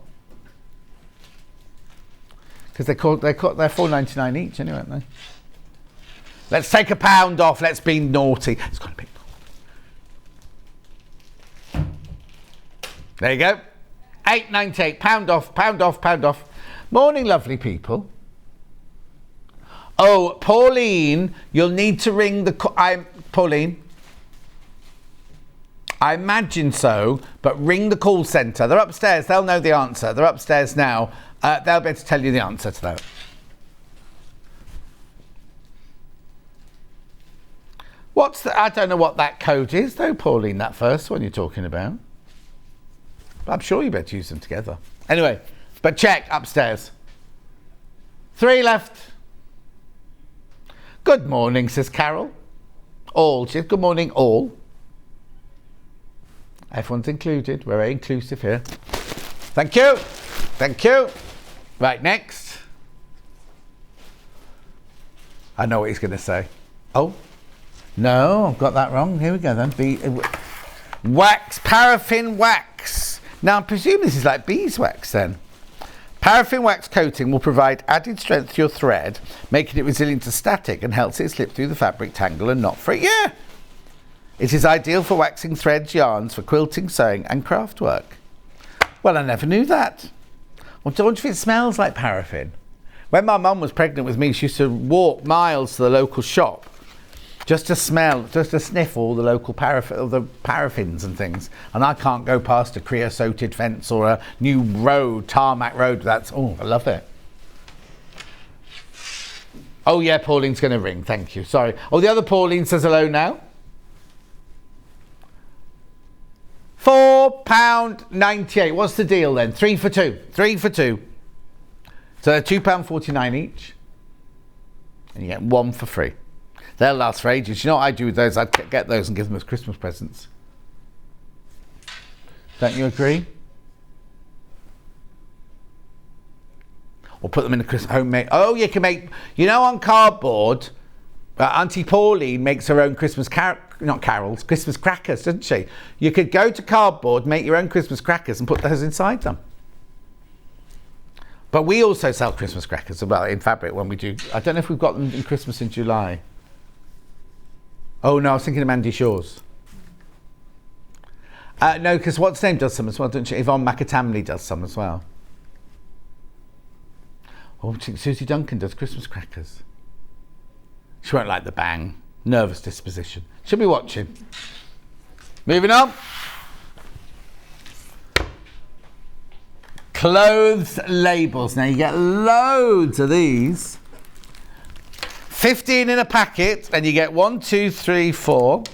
Because they're $4.99 each anyway, aren't they? Let's take £1 off. Let's be naughty. It's got a bit. There you go. £8.98. £1 off. £1 off. £1 off. Morning, lovely people. Oh, Pauline, you'll need to ring the. Pauline. I imagine so, but ring the call centre. They're upstairs. They'll know the answer. They're upstairs now. They'll be able to tell you the answer to that. I don't know what that code is, though, Pauline, that first one you're talking about. But I'm sure you better use them together. Anyway, but check upstairs. 3 left. Good morning, says Carol. All. She says, good morning, all. Everyone's included. We're very inclusive here. Thank you. Thank you. Right, next. I know what he's going to say. Oh, no, I've got that wrong. Here we go then. Wax, paraffin wax. Now, I presume this is like beeswax then. Paraffin wax coating will provide added strength to your thread, making it resilient to static and helps it slip through the fabric tangle and not free. Yeah! It is ideal for waxing threads, yarns, for quilting, sewing and craft work. Well, I never knew that. I wonder if it smells like paraffin. When my mum was pregnant with me, she used to walk miles to the local shop just to sniff all the local paraffins and things. And I can't go past a creosoted fence or a new road, tarmac road. I love it. Oh yeah, Pauline's going to ring. Thank you. Sorry. Oh, the other Pauline says hello now. £4.98. What's the deal then? 3 for 2. 3 for 2. So they're £2.49 each. And you get 1 for free. They'll last for ages. You know what I do with those? I'd get those and give them as Christmas presents. Don't you agree? Or put them in a Christmas homemade. Oh, you can make, you know, on cardboard, Auntie Pauline makes her own Christmas Christmas crackers, doesn't she? You could go to cardboard, make your own Christmas crackers and put those inside them. But we also sell Christmas crackers in fabric when we do. I don't know if we've got them in Christmas in July. Oh no, I was thinking of Mandy Shaw's. No, because what's name does some as well, doesn't she? Yvonne McAtamley does some as well. Oh, I think Susie Duncan does Christmas crackers. She won't like the bang. Nervous disposition. She'll be watching. Moving on. Clothes labels. Now you get loads of these. 15 in a packet, and you get 1, 2, 3, 4,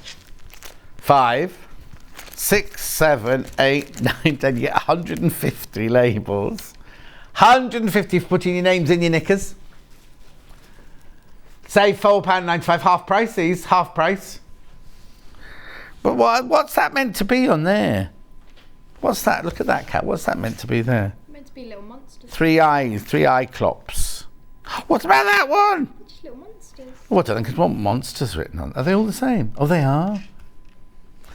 5, 6, 7, 8, 9, 10. You get 150 labels. 150 for putting your names in your knickers. Save £4.95, half price these, half price. But what's that meant to be on there? What's that? Look at that cat. What's that meant to be there? Meant to be little monsters. 3 eyes, 3 eye clops. What about that one? Just little monsters. Oh, I don't think it's what monsters written on. Are they all the same? Oh, they are.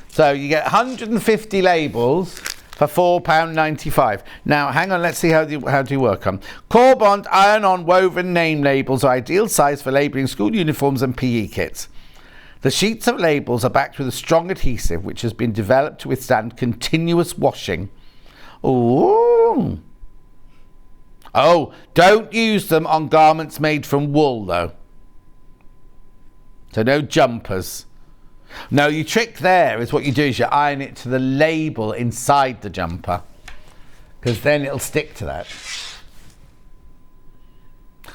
So you get 150 labels for £4.95. Now, hang on, let's see how do you work on. Core bond iron-on woven name labels are ideal size for labelling school uniforms and PE kits. The sheets of labels are backed with a strong adhesive which has been developed to withstand continuous washing. Ooh. Oh, don't use them on garments made from wool, though. So no jumpers. No, your trick there is what you do is you iron it to the label inside the jumper, because then it'll stick to that.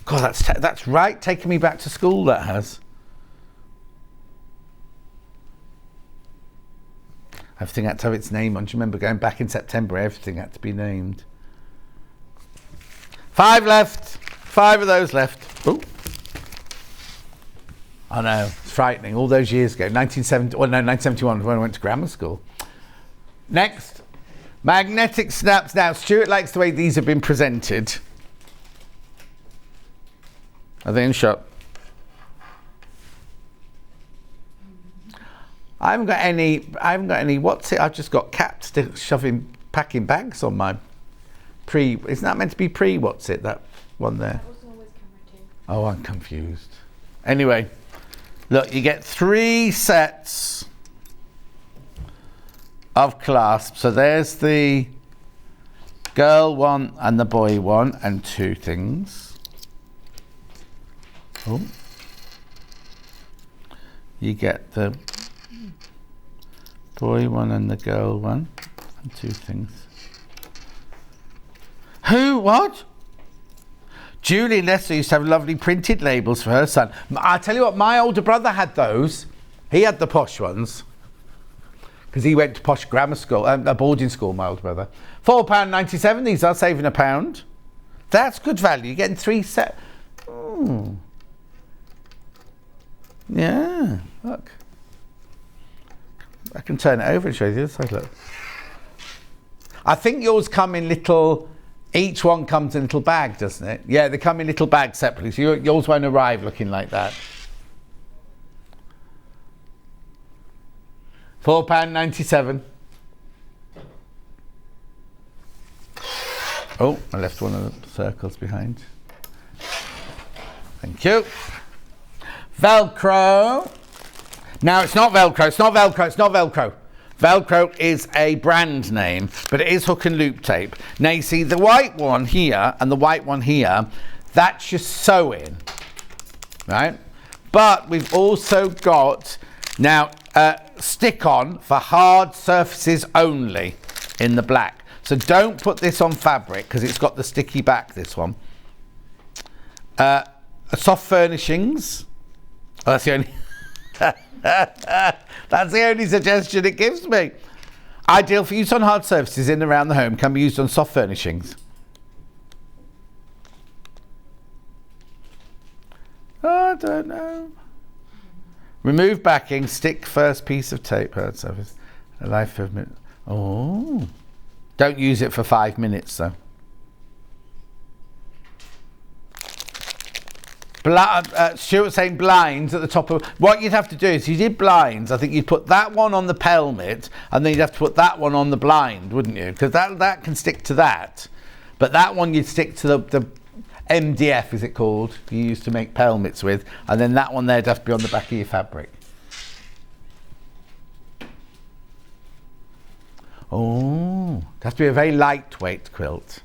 God, that's right, taking me back to school, that has. Everything had to have its name on. Do you remember going back in September, everything had to be named. 5 left. 5 of those left. Ooh. I know, it's frightening. All those years ago, 1971, when I went to grammar school. Next, magnetic snaps. Now, Stuart likes the way these have been presented. Are they in shot? I haven't got any. What's it? I've just got cats packing bags on my Isn't that meant to be what's it? That one there. That was always camera 2. Oh, I'm confused. Anyway. Look, you get 3 sets of clasps. So there's the girl one and the boy one, and 2 things. Oh. You get the boy one and the girl one, and 2 things. Who? What? Julie Lester used to have lovely printed labels for her son. I tell you what, my older brother had those. He had the posh ones because he went to posh grammar school, a boarding school, my older brother. £4.97. These are saving £1. That's good value. You're getting 3 sets. Yeah, look. I can turn it over and show you the other side. Look. I think yours come in little. Each one comes in a little bag, doesn't it? Yeah, they come in little bags separately, so yours won't arrive looking like that. £4.97. Oh, I left one of the circles behind. Thank you. Velcro. Now, it's not Velcro, it's not Velcro, it's not Velcro. Velcro is a brand name, but it is hook and loop tape. Now you see the white one here and the white one here, that's your sewing, right? But we've also got now stick-on for hard surfaces only in the black. So don't put this on fabric because it's got the sticky back, this one. Soft furnishings. Oh, that's the only that's the only suggestion it gives me. Ideal for use on hard surfaces in and around the home, can be used on soft furnishings. I don't know. Remove backing, stick first piece of tape, hard surface. A life of minute. Oh. Don't use it for 5 minutes though. Stuart saying blinds at the top of... What you'd have to do is, if you did blinds, I think you'd put that one on the pelmet and then you'd have to put that one on the blind, wouldn't you? Because that can stick to that. But that one you'd stick to the MDF, is it called, you used to make pelmets with, and then that one there'd have to be on the back of your fabric. Oh, it has to be a very lightweight quilt.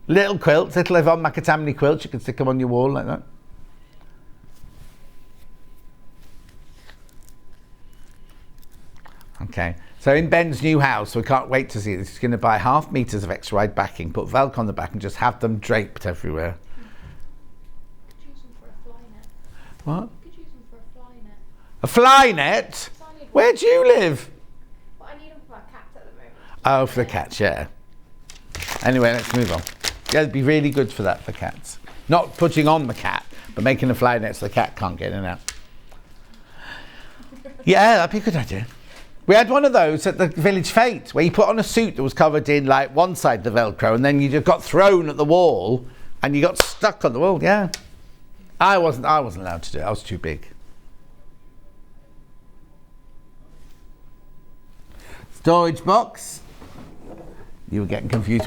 Little quilts, little Yvonne Macadamny quilts, you can stick them on your wall like that. Okay, so in Ben's new house, we can't wait to see this. He's going to buy 0.5 meters of extra wide backing, put Velcro on the back and just have them draped everywhere. Could use them for a fly net. What? Could use them for a fly net. A fly net? Where do you live? But I need them for my cats at the moment. Oh, for the cats, yeah. Anyway, let's move on. Yeah, it'd be really good for that for cats. Not putting on the cat, but making a fly net so the cat can't get in and out. Yeah, that'd be a good idea. We had one of those at the Village Fete where you put on a suit that was covered in like one side the Velcro and then you just got thrown at the wall and you got stuck on the wall. Yeah, I wasn't allowed to do it. I was too big. Storage box. You were getting confused.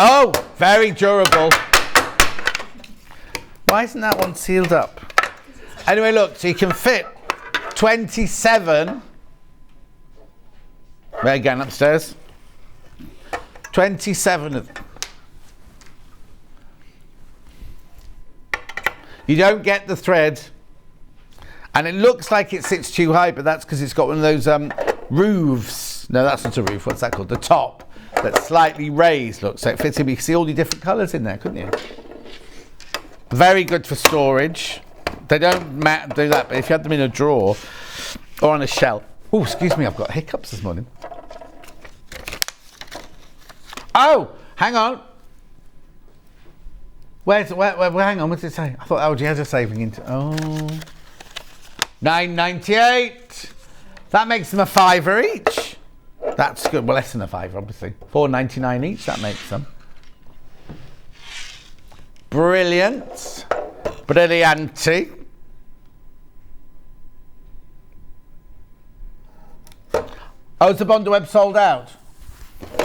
Oh, very durable. Why isn't that one sealed up? Anyway, look, so you can fit 27. We're going upstairs. 27 of them. You don't get the thread. And it looks like it sits too high, but that's because it's got one of those roofs. No, that's not a roof. What's that called? The top. That's slightly raised, look. So it fits in. You can see all the different colours in there, couldn't you? Very good for storage. They don't do that, but if you had them in a drawer or on a shelf. Oh, excuse me, I've got hiccups this morning. Oh, hang on. Where, hang on, what did it say? I thought LG was saving into... Oh. £9.98. That makes them a £5 each. That's good. Well, less than a £5, obviously. £4.99 each, that makes them. Brilliant. Brillianti. Oh, is the Bondo Web sold out?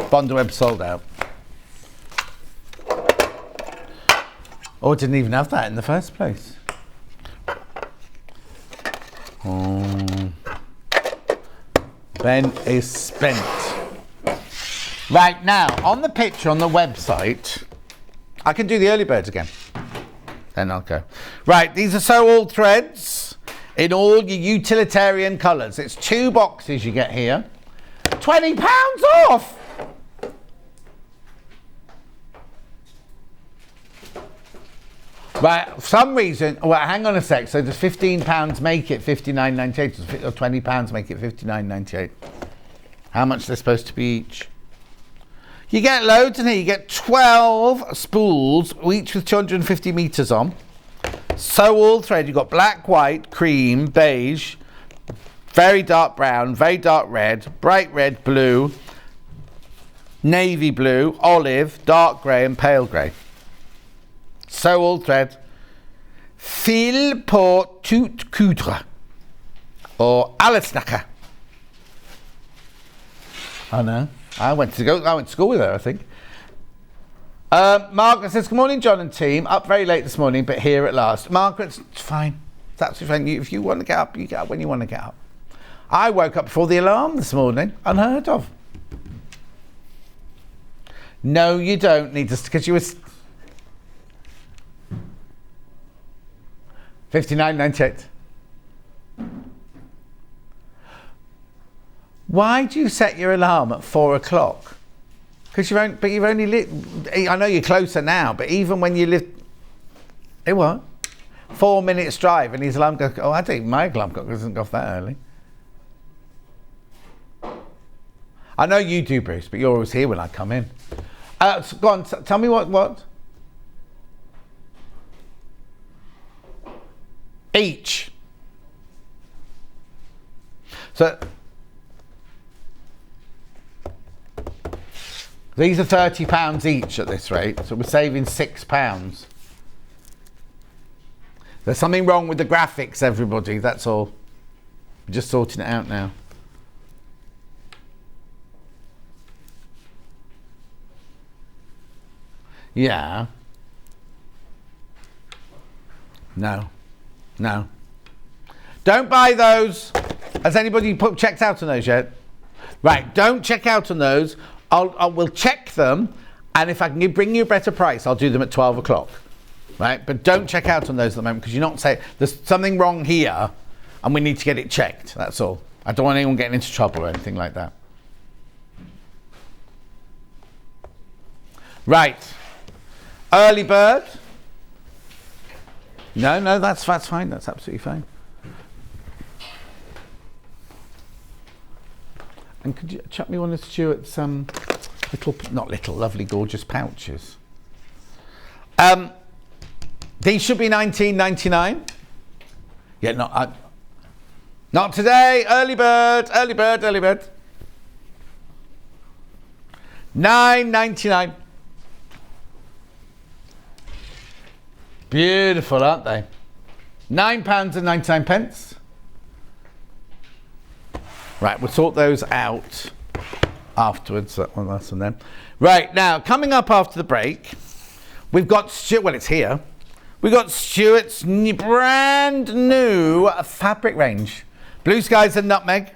Bondo Web sold out. Oh, I didn't even have that in the first place. Oh. Ben is spent. Right, now, on the picture on the website, I can do the early birds again. Then I'll go. Right, these are sew all threads in all your utilitarian colours. It's 2 boxes you get here. £20 off! Right, for some reason, well, hang on a sec. So does £15 make it £59.98 or £20 make it £59.98? How much they're supposed to be each? You get loads in here. You get 12 spools, each with 250 metres on. Sew all thread. You've got black, white, cream, beige, very dark brown, very dark red, bright red, blue, navy blue, olive, dark grey and pale grey. Sew all thread. Fil pour tout coudre. Or allesnacker. I know. I went to school with her, I think. Margaret says, good morning, John and team. Up very late this morning, but here at last. Margaret's fine. It's absolutely fine. If you want to get up, you get up when you want to get up. I woke up before the alarm this morning. Unheard of. No, you don't need to, because you were... £59.98. Why do you set your alarm at 4 o'clock? Because you've only lit. I know you're closer now, but even when you live, It won't. 4 minutes drive and his alarm goes, oh, I think my alarm clock doesn't go off that early. I know you do, Bruce, but you're always here when I come in. So go on, tell me what? Each. So these are £30 each at this rate, so we're saving £6. There's something wrong with the graphics, everybody, that's all. We're just sorting it out now. Yeah. No. Don't buy those. Has anybody checked out on those yet? Right, don't check out on those. We'll check them, and if I can bring you a better price, I'll do them at 12 o'clock. Right, but don't check out on those at the moment because you're not saying there's something wrong here and we need to get it checked. That's all. I don't want anyone getting into trouble or anything like that. Right. Early bird. No, that's fine. That's absolutely fine. And could you chuck me one of Stuart's lovely, gorgeous pouches? These should be $19.99. Yeah, not today. Early bird. $9.99. Beautiful, aren't they? £9.99. Right, we'll sort those out afterwards. That's one then. Right, now, coming up after the break, we've got it's here. We've got Stuart's brand new fabric range. Blue Skies and Nutmeg.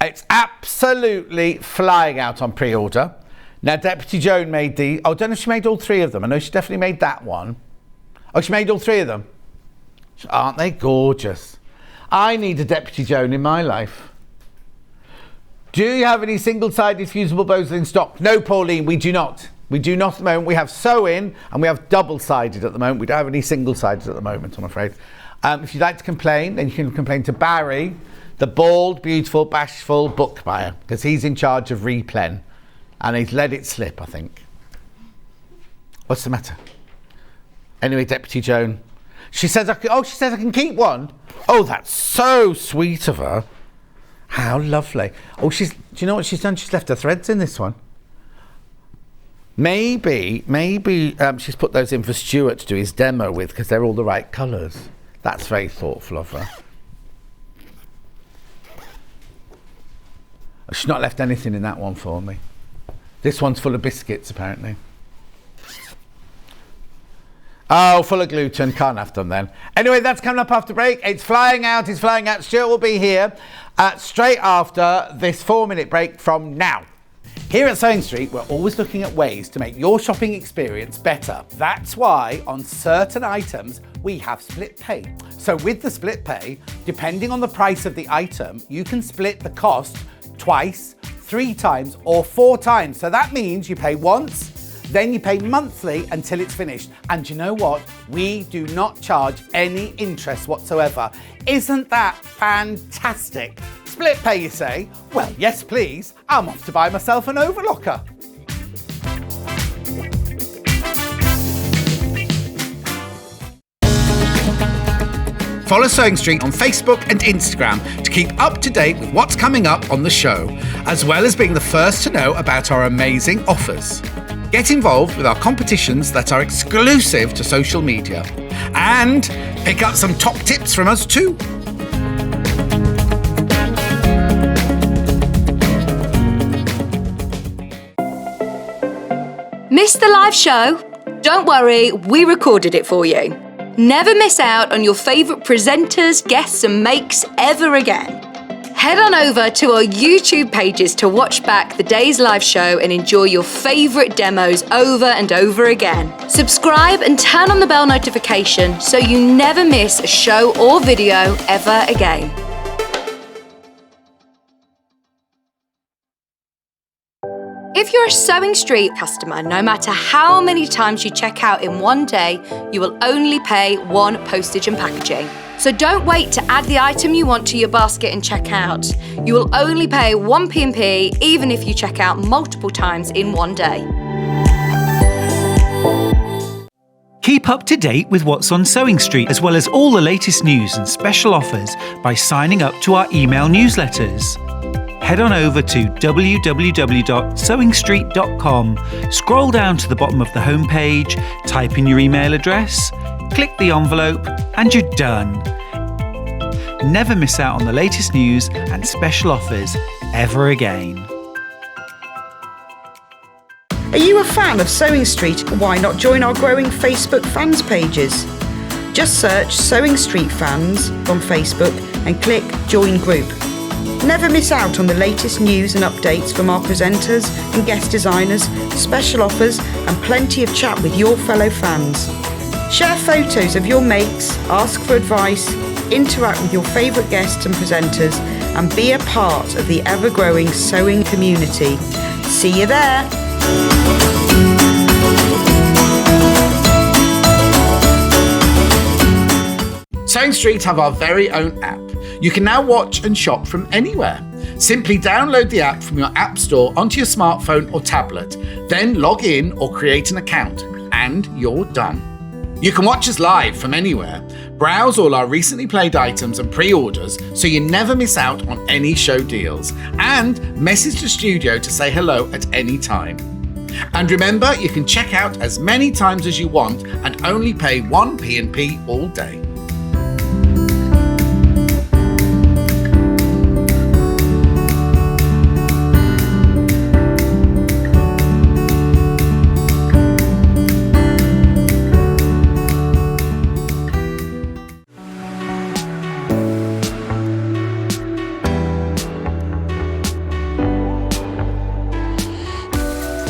It's absolutely flying out on pre-order. Now, Deputy Joan made I don't know if she made all three of them. I know she definitely made that one. Oh, she made all three of them. Aren't they gorgeous? I need a Deputy Joan in my life. Do you have any single-sided fusible bows in stock? No, Pauline, we do not. We do not at the moment. We have sew-in and we have double-sided at the moment. We don't have any single-sided at the moment, I'm afraid. If you'd like to complain, then you can complain to Barry, the bald, beautiful, bashful book buyer, because he's in charge of replen. And he's let it slip, I think. What's the matter? Anyway, Deputy Joan. She says I can keep one. Oh, that's so sweet of her. How lovely. Oh, do you know what she's done? She's left her threads in this one. Maybe she's put those in for Stuart to do his demo with because they're all the right colours. That's very thoughtful of her. She's not left anything in that one for me. This one's full of biscuits, apparently. Oh, full of gluten. Can't have them then. Anyway, that's coming up after break. It's flying out. Stuart will be here straight after this 4-minute break from now. Here at Sewing Street, we're always looking at ways to make your shopping experience better. That's why on certain items, we have split pay. So with the split pay, depending on the price of the item, you can split the cost twice, 3 times or 4 times. So that means you pay once, then you pay monthly until it's finished. And you know what? We do not charge any interest whatsoever. Isn't that fantastic? Split pay, you say? Well, yes, please. I'm off to buy myself an overlocker. Follow Sewing Street on Facebook and Instagram to keep up to date with what's coming up on the show, as well as being the first to know about our amazing offers. Get involved with our competitions that are exclusive to social media. And pick up some top tips from us too. Missed the live show? Don't worry, we recorded it for you. Never miss out on your favourite presenters, guests and makes ever again. Head on over to our YouTube pages to watch back the day's live show and enjoy your favourite demos over and over again. Subscribe and turn on the bell notification so you never miss a show or video ever again. If you're a Sewing Street customer, no matter how many times you check out in one day, you will only pay one postage and packaging. So don't wait to add the item you want to your basket and check out. You will only pay one P&P even if you check out multiple times in one day. Keep up to date with what's on Sewing Street, as well as all the latest news and special offers by signing up to our email newsletters. Head on over to www.sewingstreet.com, scroll down to the bottom of the homepage, type in your email address, click the envelope, and you're done. Never miss out on the latest news and special offers ever again. Are you a fan of Sewing Street? Why not join our growing Facebook fans pages? Just search Sewing Street Fans on Facebook and click Join Group. Never miss out on the latest news and updates from our presenters and guest designers, special offers and plenty of chat with your fellow fans. Share photos of your makes, ask for advice, interact with your favourite guests and presenters and be a part of the ever-growing sewing community. See you there! Sewing Street have our very own app. You can now watch and shop from anywhere. Simply download the app from your app store onto your smartphone or tablet, then log in or create an account, and you're done. You can watch us live from anywhere, browse all our recently played items and pre-orders so you never miss out on any show deals, and message the studio to say hello at any time. And remember, you can check out as many times as you want and only pay one P&P all day.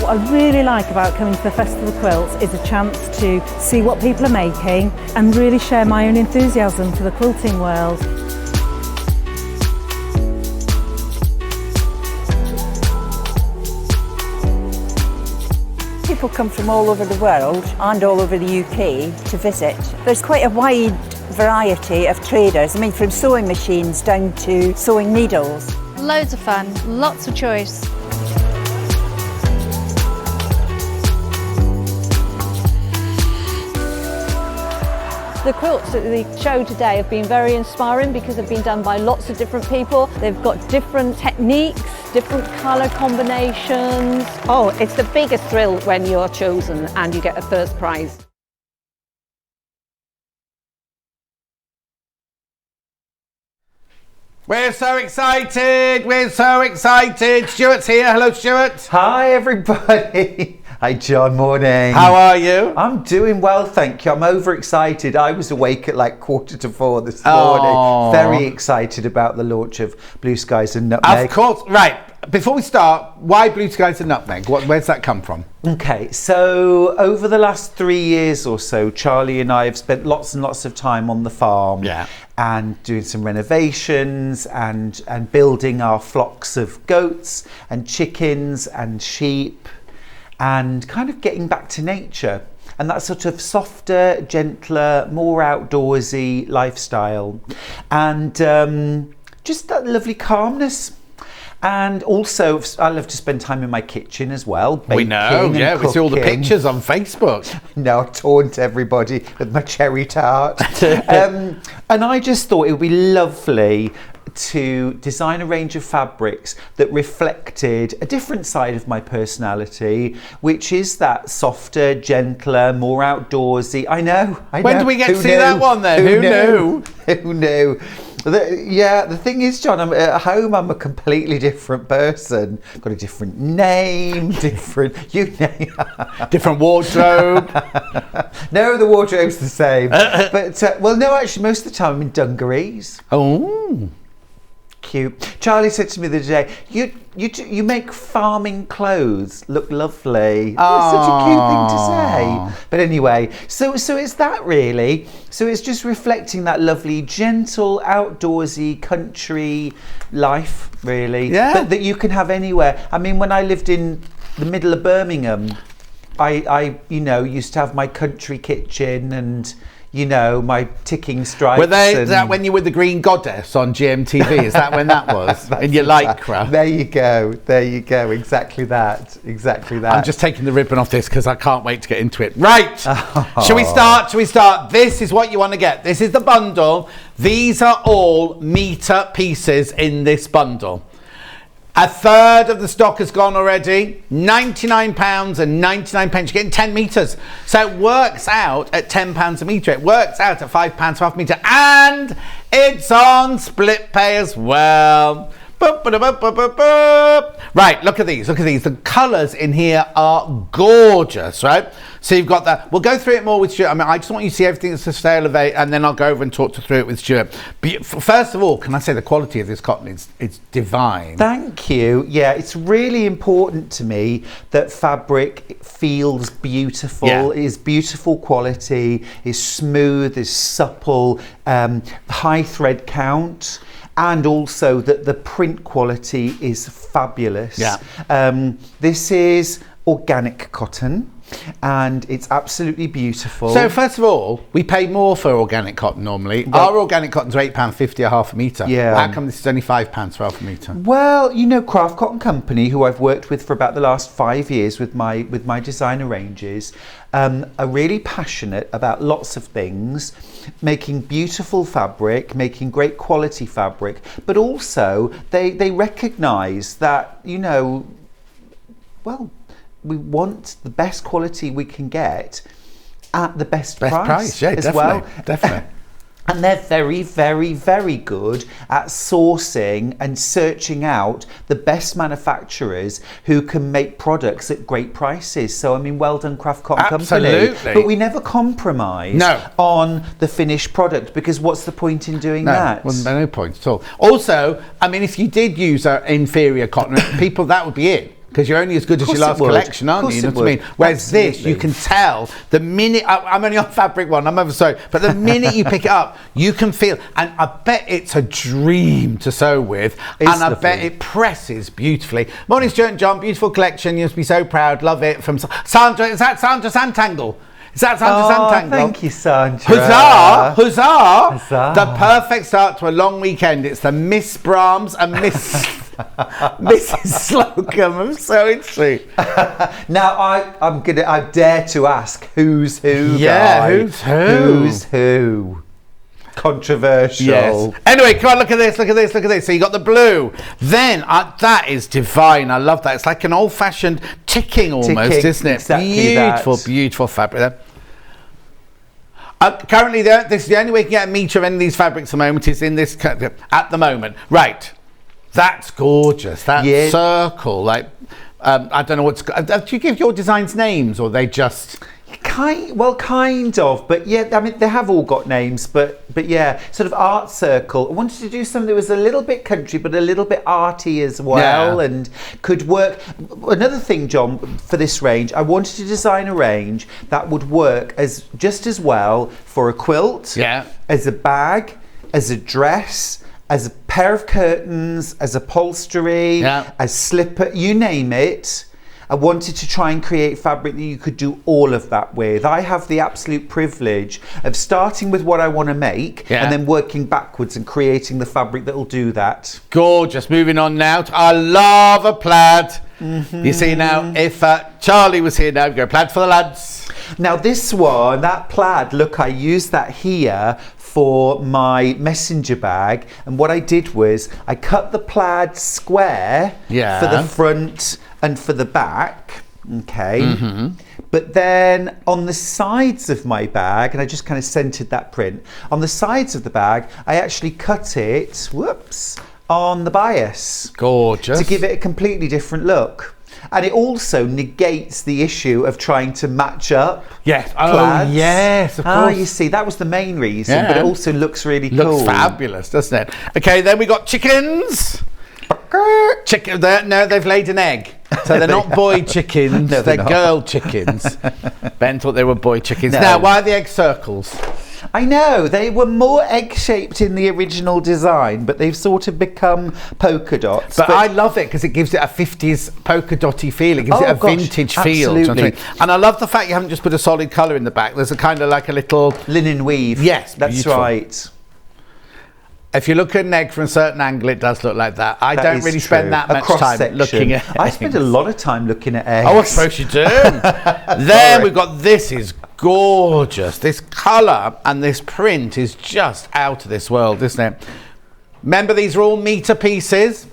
What I really like about coming to the Festival of Quilts is a chance to see what people are making and really share my own enthusiasm for the quilting world. People come from all over the world and all over the UK to visit. There's quite a wide variety of traders, from sewing machines down to sewing needles. Loads of fun, lots of choice. The quilts at the show today have been very inspiring because they've been done by lots of different people. They've got different techniques, different colour combinations. Oh, it's the biggest thrill when you're chosen and you get a first prize. We're so excited! We're so excited! Stuart's here. Hello, Stuart. Hi, everybody. Hi, John. Morning. How are you? I'm doing well, thank you. I'm overexcited. I was awake at like 3:45 this morning. Very excited about the launch of Blue Skies and Nutmeg. Of course. Right. Before we start, why Blue Skies and Nutmeg? Where's that come from? Okay, so over the last 3 years or so, Charlie and I have spent lots and lots of time on the farm. Yeah. And doing some renovations and building our flocks of goats and chickens and sheep and kind of getting back to nature and that sort of softer, gentler, more outdoorsy lifestyle and just that lovely calmness. And also, I love to spend time in my kitchen as well. We know, yeah, we see all the pictures on Facebook. No, I taunt everybody with my cherry tart. And I just thought it would be lovely to design a range of fabrics that reflected a different side of my personality, which is that softer, gentler, more outdoorsy. I know. When do we get to see that one then? Who knew? Who knew? The thing is, John, I'm at home, I'm a completely different person. I've got a different name, different wardrobe. No, the wardrobe's the same. But, well, no, actually, most of the time I'm in dungarees. Oh. Cute. Charlie said to me the other day, you make farming clothes look lovely. That's such a cute thing to say. But anyway, so it's that really. So it's just reflecting that lovely, gentle, outdoorsy country life, really. Yeah. That you can have anywhere. I mean, when I lived in the middle of Birmingham. I used to have my country kitchen and, my ticking stripes. Is that when you were the Green Goddess on GMTV? Is that when that was? In your lycra? There you go. Exactly that. I'm just taking the ribbon off this because I can't wait to get into it. Right. Shall we start? This is what you want to get. This is the bundle. These are all metre pieces in this bundle. A third of the stock has gone already. £99 and 99 pence. You're getting 10 metres. So it works out at £10 a metre. It works out at £5 half metre. And it's on split pay as well. Right, look at these. The colours in here are gorgeous, right? So you've got that. We'll go through it more with Stuart. I just want you to see everything that's for sale of it, and then I'll go over and talk through it with Stuart. But first of all, can I say the quality of this cotton is divine. Thank you. Yeah, it's really important to me that fabric feels beautiful, is beautiful quality, is smooth, is supple, high thread count. And also that the print quality is fabulous. This is organic cotton and it's absolutely beautiful. So first of all, we pay more for organic cotton normally. Our organic cotton's £8.50 a half a metre. How come this is only £5 for half a metre? Well, Craft Cotton Company, who I've worked with for about the last 5 years with my designer ranges, are really passionate about lots of things, making beautiful fabric, making great quality fabric, but also they recognise that, we want the best quality we can get at the best price as well. Definitely. And they're very, very, very good at sourcing and searching out the best manufacturers who can make products at great prices. So, well done, Craft Cotton Company. But we never compromise on the finished product, because what's the point in doing that? Well, no point at all. Also, if you did use an inferior cotton, people, that would be it. Because you're only as good as your last collection, aren't you? You know what I mean? Whereas this, you can tell the minute, I'm only on fabric one, I'm ever sorry, but the minute you pick it up, you can feel, and I bet it's a dream to sew with, I bet it presses beautifully. Morning, Stuart and John, beautiful collection, you must be so proud, love it. From Sandra, is that Sandra Santangle? Is that Sandra Santangle? Thank you, Sandra. Huzzah! Huzzah! Huzzah! The perfect start to a long weekend. It's the Miss Brahms and Mrs. Slocum. I'm so intrigued. Now I dare to ask who's who. Yeah, who's who? Who's who? Controversial. Yes. Anyway, come on, look at this. So you got the blue. Then that is divine. I love that. It's like an old-fashioned ticking almost, isn't it? Exactly. Beautiful fabric there. Currently, this is the only way you can get a metre of any of these fabrics at the moment is in this at the moment. Right. That's gorgeous. That circle, I don't know what's. Do you give your designs names, or they just? Kind of, but they have all got names, but yeah, sort of art circle. I wanted to do something that was a little bit country, but a little bit arty as well, and could work. Another thing, John, for this range, I wanted to design a range that would work just as well for a quilt, as a bag, as a dress, as a pair of curtains, as upholstery, as slipper, you name it. I wanted to try and create fabric that you could do all of that with. I have the absolute privilege of starting with what I want to make and then working backwards and creating the fabric that will do that. Gorgeous. Moving on now. I love a plaid. You see now, if Charlie was here now, we'd go plaid for the lads. Now this one, that plaid, look, I used that here for my messenger bag, and what I did was I cut the plaid square for the front and for the back, but then on the sides of my bag, and I just kind of centered that print, on the sides of the bag I actually cut it, on the bias. Gorgeous. To give it a completely different look. And it also negates the issue of trying to match up. Yes. Plaids. Oh, yes, of course. You see, that was the main reason, but it also looks really cool. Looks fabulous, doesn't it? Okay, then we got chickens. No, they've laid an egg. So they're not boy chickens, they're girl chickens. Ben thought they were boy chickens. No. Now, why are the egg circles? I know, they were more egg-shaped in the original design, but they've sort of become polka dots. But I love it because it gives it a 50s polka dotty feel. It gives it a vintage feel. Absolutely. And I love the fact you haven't just put a solid colour in the back. There's a kind of like a little... linen weave. Yes, that's beautiful. right. If you look at an egg from a certain angle, it does look like that. I don't really spend that much time looking at eggs. I spend a lot of time looking at eggs. Oh, I suppose you do. Then we've got, this is gorgeous. This colour and this print is just out of this world, isn't it? Remember, these are all metre pieces.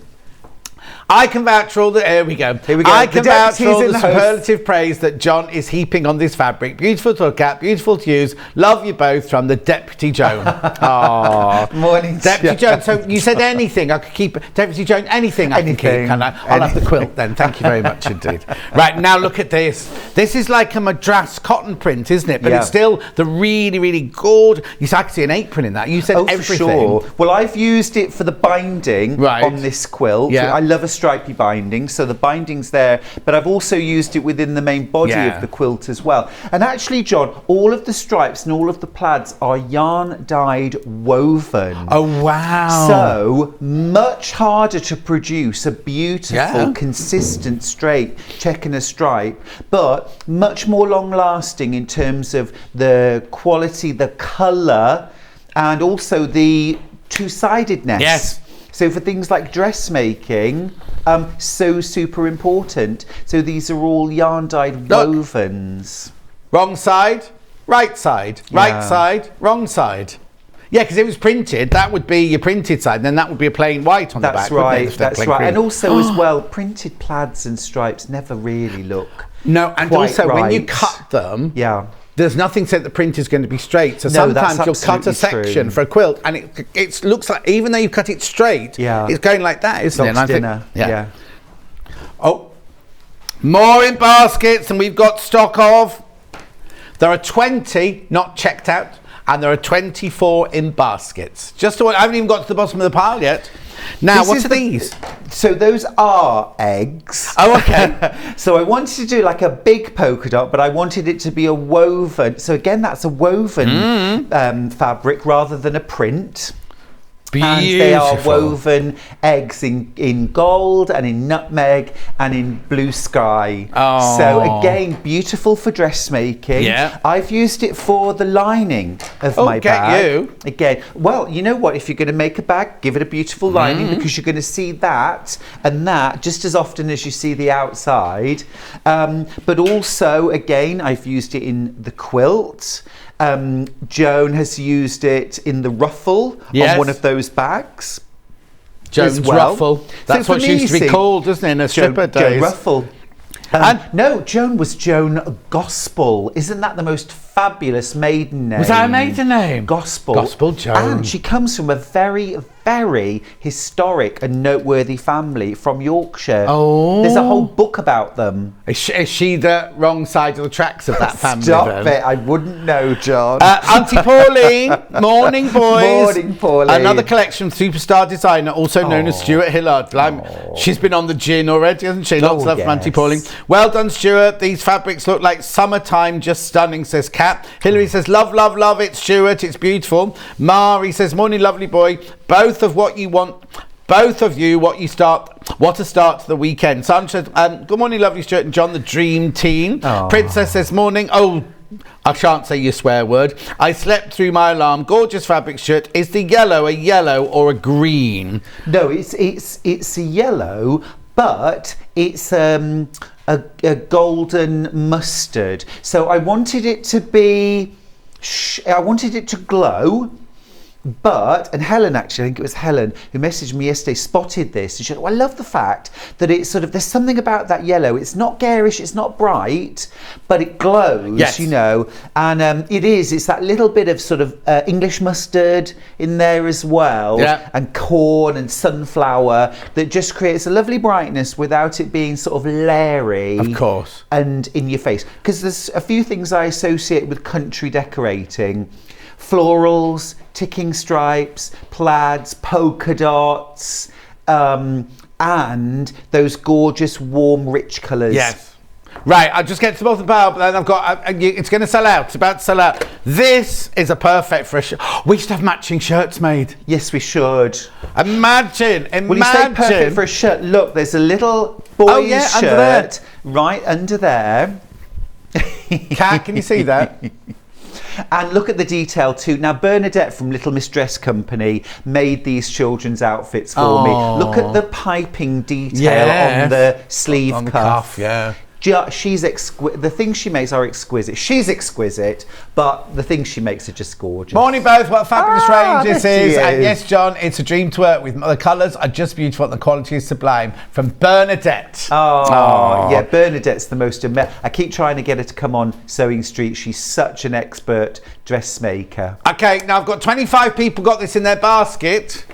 I can vouch for all the... Here we go. I can vouch for all the superlative praise that John is heaping on this fabric. Beautiful to look at, beautiful to use. Love you both, from the Deputy Joan. Oh, morning, Deputy Joan. So you said anything. I could keep Deputy Joan. Anything. I can keep. I'll have the quilt then. Thank you very much indeed. Right, now look at this. This is like a madras cotton print, isn't it? But it's still the really, really gorgeous. I can see an apron in that. You said everything. For sure. Well, I've used it for the binding on this quilt. Yeah. I love a stripy binding, so the binding's there, but I've also used it within the main body of the quilt as well. And actually, John, all of the stripes and all of the plaids are yarn dyed woven. Oh wow. So much harder to produce a beautiful consistent straight check and a stripe, but much more long lasting in terms of the quality, the colour, and also the two-sidedness. Yes. So for things like dressmaking, so super important. So these are all yarn dyed wovens. Wrong side, right side, right side, wrong side. Yeah, because it was printed, that would be your printed side, and then that would be a plain white on the back. That's right, that's right. And also as well, printed plaids and stripes never really look and also when you cut them, there's nothing said the print is going to be straight. So sometimes you'll cut a section for a quilt and it looks like, even though you cut it straight, it's going like that, isn't it? Yeah. Oh, more in baskets than we've got stock of. There are 20 not checked out, and there are 24 in baskets. I haven't even got to the bottom of the pile yet. Now, what are these? So those are eggs. Oh, okay. So I wanted to do like a big polka dot, but I wanted it to be a woven. So again, that's a woven fabric rather than a print. Beautiful. And they are woven eggs in gold and in nutmeg and in blue sky. Oh. So again, beautiful for dressmaking. Yeah. I've used it for the lining of my bag. Again, well, you know what? If you're going to make a bag, give it a beautiful lining, because you're going to see that and that just as often as you see the outside. But also, again, I've used it in the quilt. Joan has used it in the ruffle on one of those bags. Joan's ruffle. That's what she used to be called, isn't it, in a stripper days? Joan Ruffle. No, Joan was Joan Gospel. Isn't that the most fabulous maiden name? Was that a maiden name? Gospel. Gospel Joan. And she comes from a very, very historic and noteworthy family from Yorkshire. Oh. There's a whole book about them. Is she the wrong side of the tracks of that family? Stop it, I wouldn't know, John. Auntie Pauline, morning boys. Morning, Pauline. Another collection, superstar designer, also known as Stuart Hillard. She's been on the gin already, hasn't she? Lots of love from Auntie Pauline. Well done, Stuart. These fabrics look like summertime, just stunning, says Kat. Hilary says, love, love, love it, Stuart. It's beautiful. Mari says, morning, lovely boy. Both of what you want. Both of you, what a start to the weekend. Sam says, good morning, lovely Stuart and John, the dream team. Princess says, morning. Oh, I shan't say your swear word. I slept through my alarm. Gorgeous fabric, Stuart. Is the yellow a yellow or a green? No, it's a yellow, but it's a golden mustard. So I wanted it to be, I wanted it to glow. But, and Helen actually, I think it was Helen who messaged me yesterday, spotted this. And she said, oh, I love the fact that it's sort of, there's something about that yellow. It's not garish, it's not bright, but it glows, you know. And it's that little bit of sort of English mustard in there as well. And corn and sunflower that just creates a lovely brightness without it being sort of leery. Of course. And in your face. Because there's a few things I associate with country decorating. Florals, ticking stripes, plaids, polka dots, and those gorgeous, warm, rich colours. Yes. Right, I'll just get to the bottom part, but then I've got, it's going to sell out. It's about to sell out. This is a perfect for a shirt. We should have matching shirts made. Yes, we should. Imagine. Well, you say perfect for a shirt. Look, there's a little boy's shirt right under there. Kat, can you see that? And look at the detail too. Now, Bernadette from Little Miss Dress Company made these children's outfits for me. Look at the piping detail on the sleeve on the cuff. Yeah. She's exquisite. The things she makes are exquisite. She's exquisite, but the things she makes are just gorgeous. Morning both, what a fabulous range this is. Yes, And yes, John, it's a dream to work with. The colours are just beautiful and the quality is sublime. From Bernadette. Yeah, Bernadette's the most I keep trying to get her to come on Sewing Street. She's such an expert dressmaker. Okay, now I've got 25 people got this in their basket.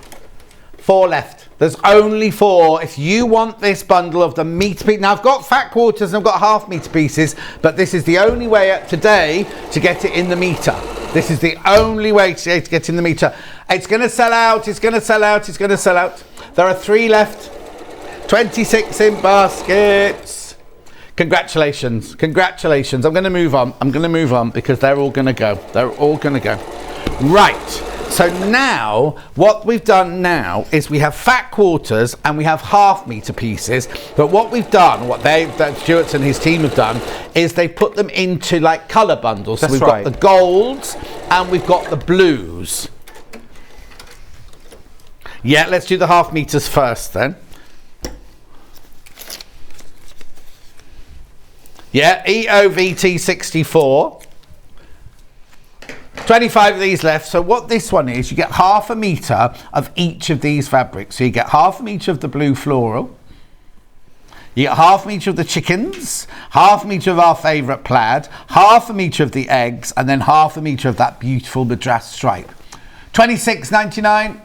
4 left. There's only 4. If you want this bundle of the meter piece, now I've got fat quarters and I've got half meter pieces, but this is the only way today to get it in the meter. This is the only way to get in the meter. It's going to sell out. It's going to sell out. It's going to sell out. There are 3 left. 26 in baskets. Congratulations. Congratulations. I'm going to move on. I'm going to move on because they're all going to go. They're all going to go. Right. So now, what we've done now is we have fat quarters and we have half meter pieces. But what we've done, that Stuart and his team have done, is they've put them into like colour bundles. So we've got the golds and we've got the blues. Yeah, let's do the half meters first then. Yeah, EOVT 64. 25 of these left. So what this one is, you get half a metre of each of these fabrics. So you get half a metre of the blue floral, you get half a metre of the chickens, half a metre of our favourite plaid, half a metre of the eggs, and then half a metre of that beautiful Madras stripe. $26.99.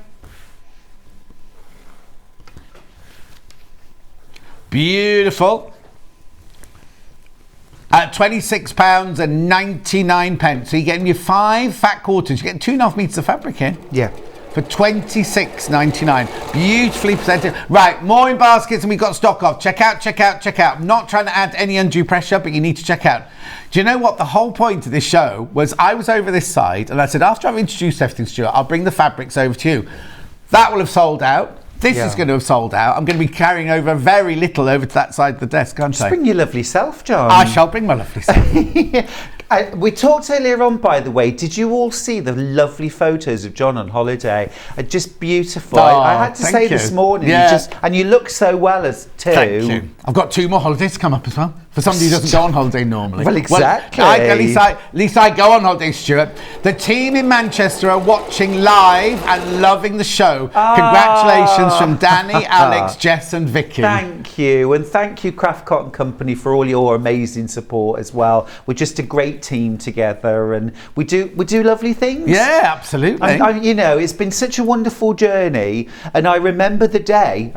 Beautiful. At £26.99. So you're getting your 5 fat quarters. You're getting 2.5 metres of fabric here. Yeah. For $26.99. Beautifully presented. Right, more in baskets and we've got stock of. Check out, check out, check out. I'm not trying to add any undue pressure, but you need to check out. Do you know what? The whole point of this show was I was over this side and I said, after I've introduced everything, Stuart, I'll bring the fabrics over to you. That will have sold out. This is going to have sold out. I'm going to be carrying over very little over to that side of the desk, aren't I? Just bring your lovely self, John. I shall bring my lovely self. We talked earlier on, by the way. Did you all see the lovely photos of John on holiday? Just beautiful. I had to say this morning. Yeah. And you look so well as too. Thank you. I've got 2 more holidays to come up as well. For somebody who doesn't go on holiday normally. Well, exactly. At least I go on holiday, Stuart. The team in Manchester are watching live and loving the show. Congratulations from Danny, Alex, Jess and Vicky. Thank you. And thank you, Craft Cotton Company, for all your amazing support as well. We're just a great team together and we do lovely things. Yeah, absolutely. You know, it's been such a wonderful journey. And I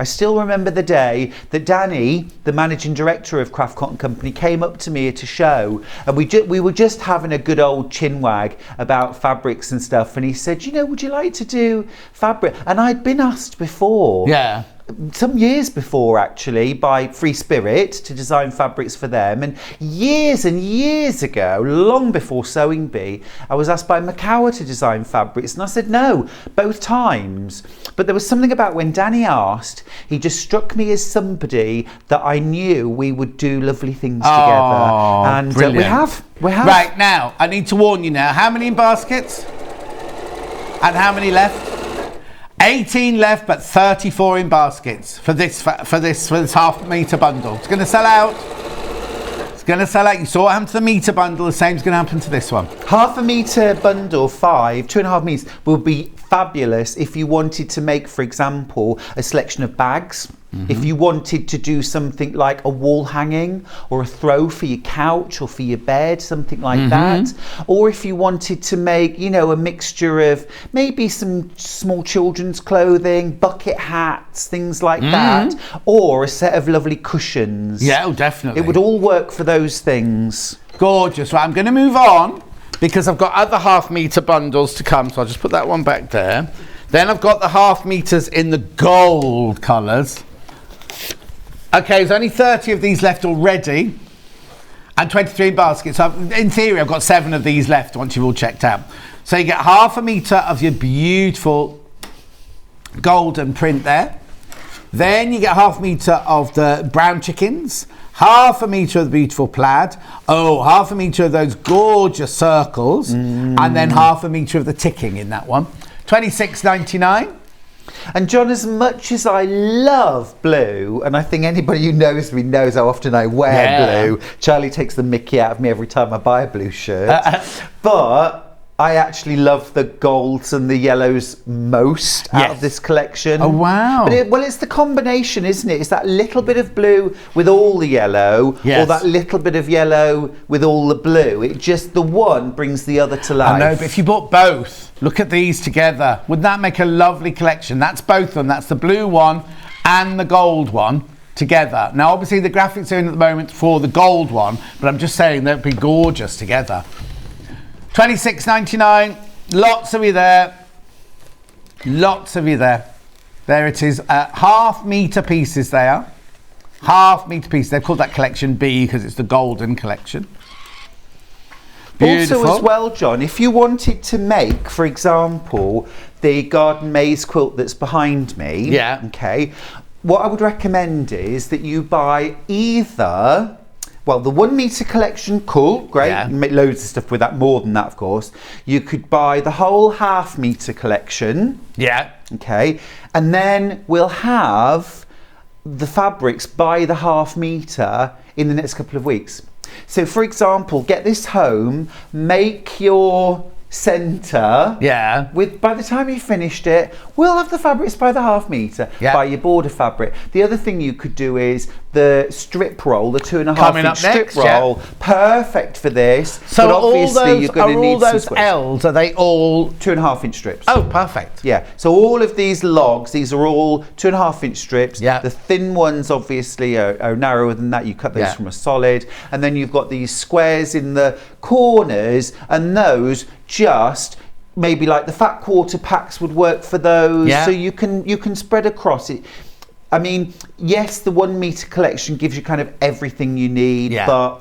still remember the day that Danny, the managing director of Craft Cotton Company, came up to me at a show and we were just having a good old chinwag about fabrics and stuff, and he said, you know, would you like to do fabric? And I'd been asked before, some years before actually, by Free Spirit to design fabrics for them, and years ago, long before Sewing Bee, I was asked by Macawa to design fabrics and I said no, both times. But there was something about when Danny asked, he just struck me as somebody that I knew we would do lovely things together. And we have. Right, now, I need to warn you now, how many in baskets? And how many left? 18 left, but 34 in baskets for this half metre bundle. It's going to sell out. It's going to sell out. You saw what happened to the metre bundle. The same's going to happen to this one. Half a metre bundle, 2.5 metres, will be fabulous if you wanted to make, for example, a selection of bags. If you wanted to do something like a wall hanging or a throw for your couch or for your bed, something like that. Or if you wanted to make, you know, a mixture of maybe some small children's clothing, bucket hats, things like that, or a set of lovely cushions. Yeah, definitely. It would all work for those things. Gorgeous. Right, I'm going to move on because I've got other half metre bundles to come. So I'll just put that one back there. Then I've got the half metres in the gold colours. Okay, there's only 30 of these left already. And 23 in baskets. So in theory, I've got 7 of these left once you've all checked out. So you get half a metre of your beautiful golden print there. Then you get half a metre of the brown chickens, half a metre of the beautiful plaid, half a metre of those gorgeous circles, and then half a metre of the ticking in that one. $26.99. And John, as much as I love blue, and I think anybody who knows me knows how often I wear blue, Charlie takes the mickey out of me every time I buy a blue shirt, but I actually love the golds and the yellows most out of this collection. Oh, wow. But it's the combination, isn't it? It's that little bit of blue with all the yellow, or that little bit of yellow with all the blue. It just, the one brings the other to life. I know, but if you bought both, look at these together. Wouldn't that make a lovely collection? That's both of them. That's the blue one and the gold one together. Now, obviously, the graphics are in at the moment for the gold one, but I'm just saying they'd be gorgeous together. $26.99. Lots of you there. Lots of you there. There it is. Half metre pieces they are. Half metre pieces. They've called that collection B because it's the golden collection. Beautiful. Also as well, John, if you wanted to make, for example, the garden maze quilt that's behind me, okay, what I would recommend is that you buy either, well, the 1 metre collection, cool, great, you can make loads of stuff with that, more than that, of course. You could buy the whole half metre collection, okay, and then we'll have the fabrics by the half metre in the next couple of weeks. So, for example, get this home, make your centre. With, by the time you finished it, we'll have the fabrics by the half metre. Buy your border fabric. The other thing you could do is the strip roll, the 2.5 inch strip roll. Perfect for this. So but obviously you're going to need all those L's, are they all 2.5 inch strips? Oh, perfect. Yeah. So all of these logs, these are all 2.5 inch strips. The thin ones obviously are narrower than that. You cut those from a solid, and then you've got these squares in the corners, and those just maybe like the fat quarter packs would work for those. So you can spread across it. I mean, yes, the 1 metre collection gives you kind of everything you need, but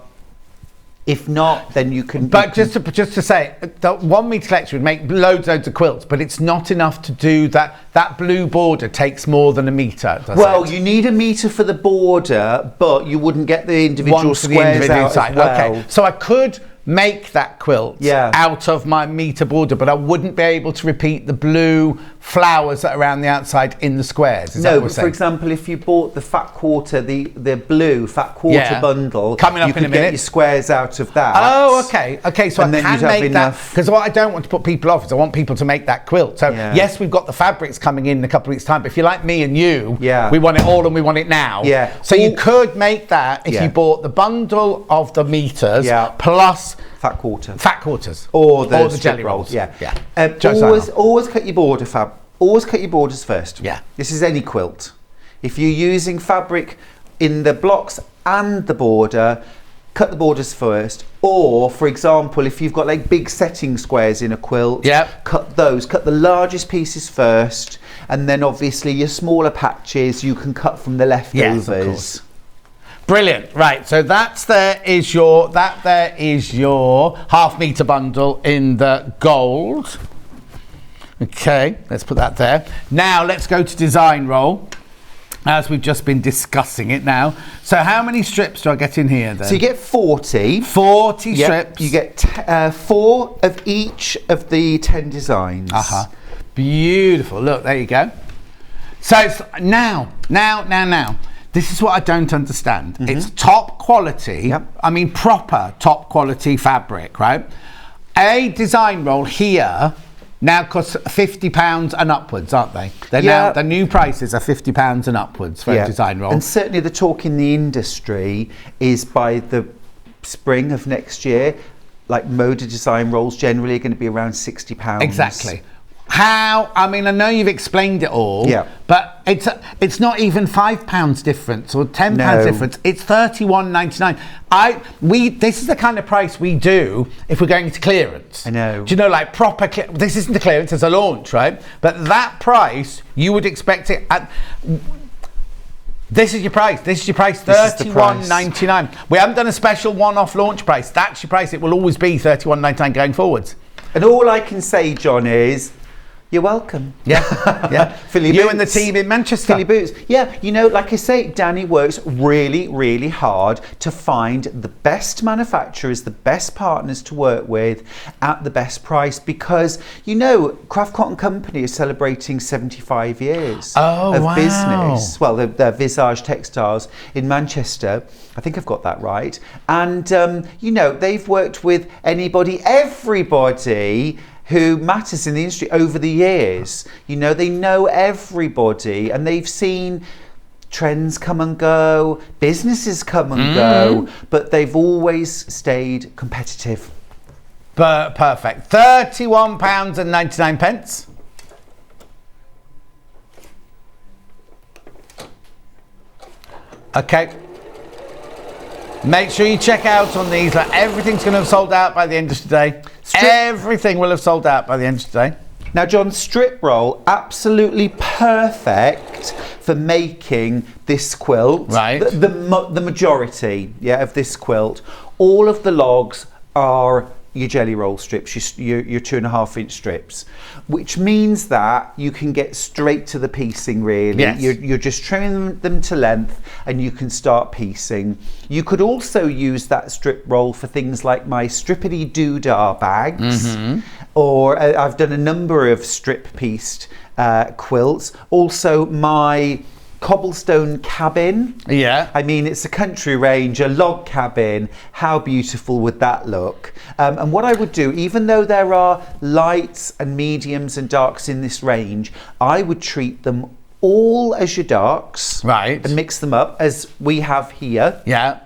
if not, then you can. But just to say, the 1 metre collection would make loads of quilts, but it's not enough to do that. That blue border takes more than a metre. Well, you need a metre for the border, but you wouldn't get the individual squares out as well. Okay, so I could make that quilt out of my metre border, but I wouldn't be able to repeat the blue flowers that are around the outside in the squares. Is that what we're saying? For example, if you bought the fat quarter, the blue fat quarter bundle, coming up you in a could minute, get your squares out of that. Oh, okay. So and I then can make that, because what I don't want to put people off is I want people to make that quilt. So yes, we've got the fabrics coming in a couple of weeks' time, but if you're like me and you, we want it all and we want it now. So you could make that if you bought the bundle of the meters plus fat quarters, or the jelly rolls. Always cut your border Always cut your borders first. This is any quilt. If you're using fabric in the blocks and the border, cut the borders first. Or, for example, if you've got like big setting squares in a quilt, cut those. Cut the largest pieces first, and then obviously your smaller patches you can cut from the leftovers. Yes, of course. Brilliant. Right, so there is your half metre bundle in the gold. Okay, let's put that there. Now let's go to design roll, as we've just been discussing it now. So how many strips do I get in here then? So you get 40. 40 strips. You get 4 of each of the 10 designs. Beautiful. Look, there you go. So it's now. This is what I don't understand. It's top quality, I mean proper top quality fabric, right? A design roll here now costs £50 and upwards, aren't they? Now, the new prices are £50 and upwards for a design roll. And certainly the talk in the industry is by the spring of next year, like motor design rolls generally are going to be around £60. Exactly. How? I mean, I know you've explained it all, but it's not even £5 difference or £10 difference. It's £31.99. This is the kind of price we do if we're going to clearance. I know. Do you know, like proper? This isn't a clearance; it's a launch, right? But that price, you would expect it at. This is your price. This is your price. This is the price. $31.99. We haven't done a special one-off launch price. That's your price. It will always be $31.99 going forwards. And all I can say, John, is you're welcome. Yeah, yeah. Philly You Boots. and the team in Manchester. Philly Boots. Yeah, you know, like I say, Danny works really, really hard to find the best manufacturers, the best partners to work with at the best price, because, you know, Craft Cotton Company is celebrating 75 years of business. Well, they're Visage Textiles in Manchester. I think I've got that right. And, you know, they've worked with everybody who matters in the industry over the years. You know, they know everybody, and they've seen trends come and go, businesses come and go, but they've always stayed competitive. Perfect. £31.99. Okay. Make sure you check out on these. Like, everything's going to have sold out by the end of today. Everything will have sold out by the end of today. Now, John, strip roll, absolutely perfect for making this quilt. Right. The majority, of this quilt. All of the logs are your jelly roll strips, your 2.5 inch strips, which means that you can get straight to the piecing, really. Yes. You're just trimming them to length and you can start piecing. You could also use that strip roll for things like my strippity doodah bags, or I've done a number of strip pieced quilts. Also my cobblestone cabin. Yeah. I mean, it's a country range, a log cabin. How beautiful would that look? And what I would do, even though there are lights and mediums and darks in this range, I would treat them all as your darks. Right. And mix them up as we have here. Yeah.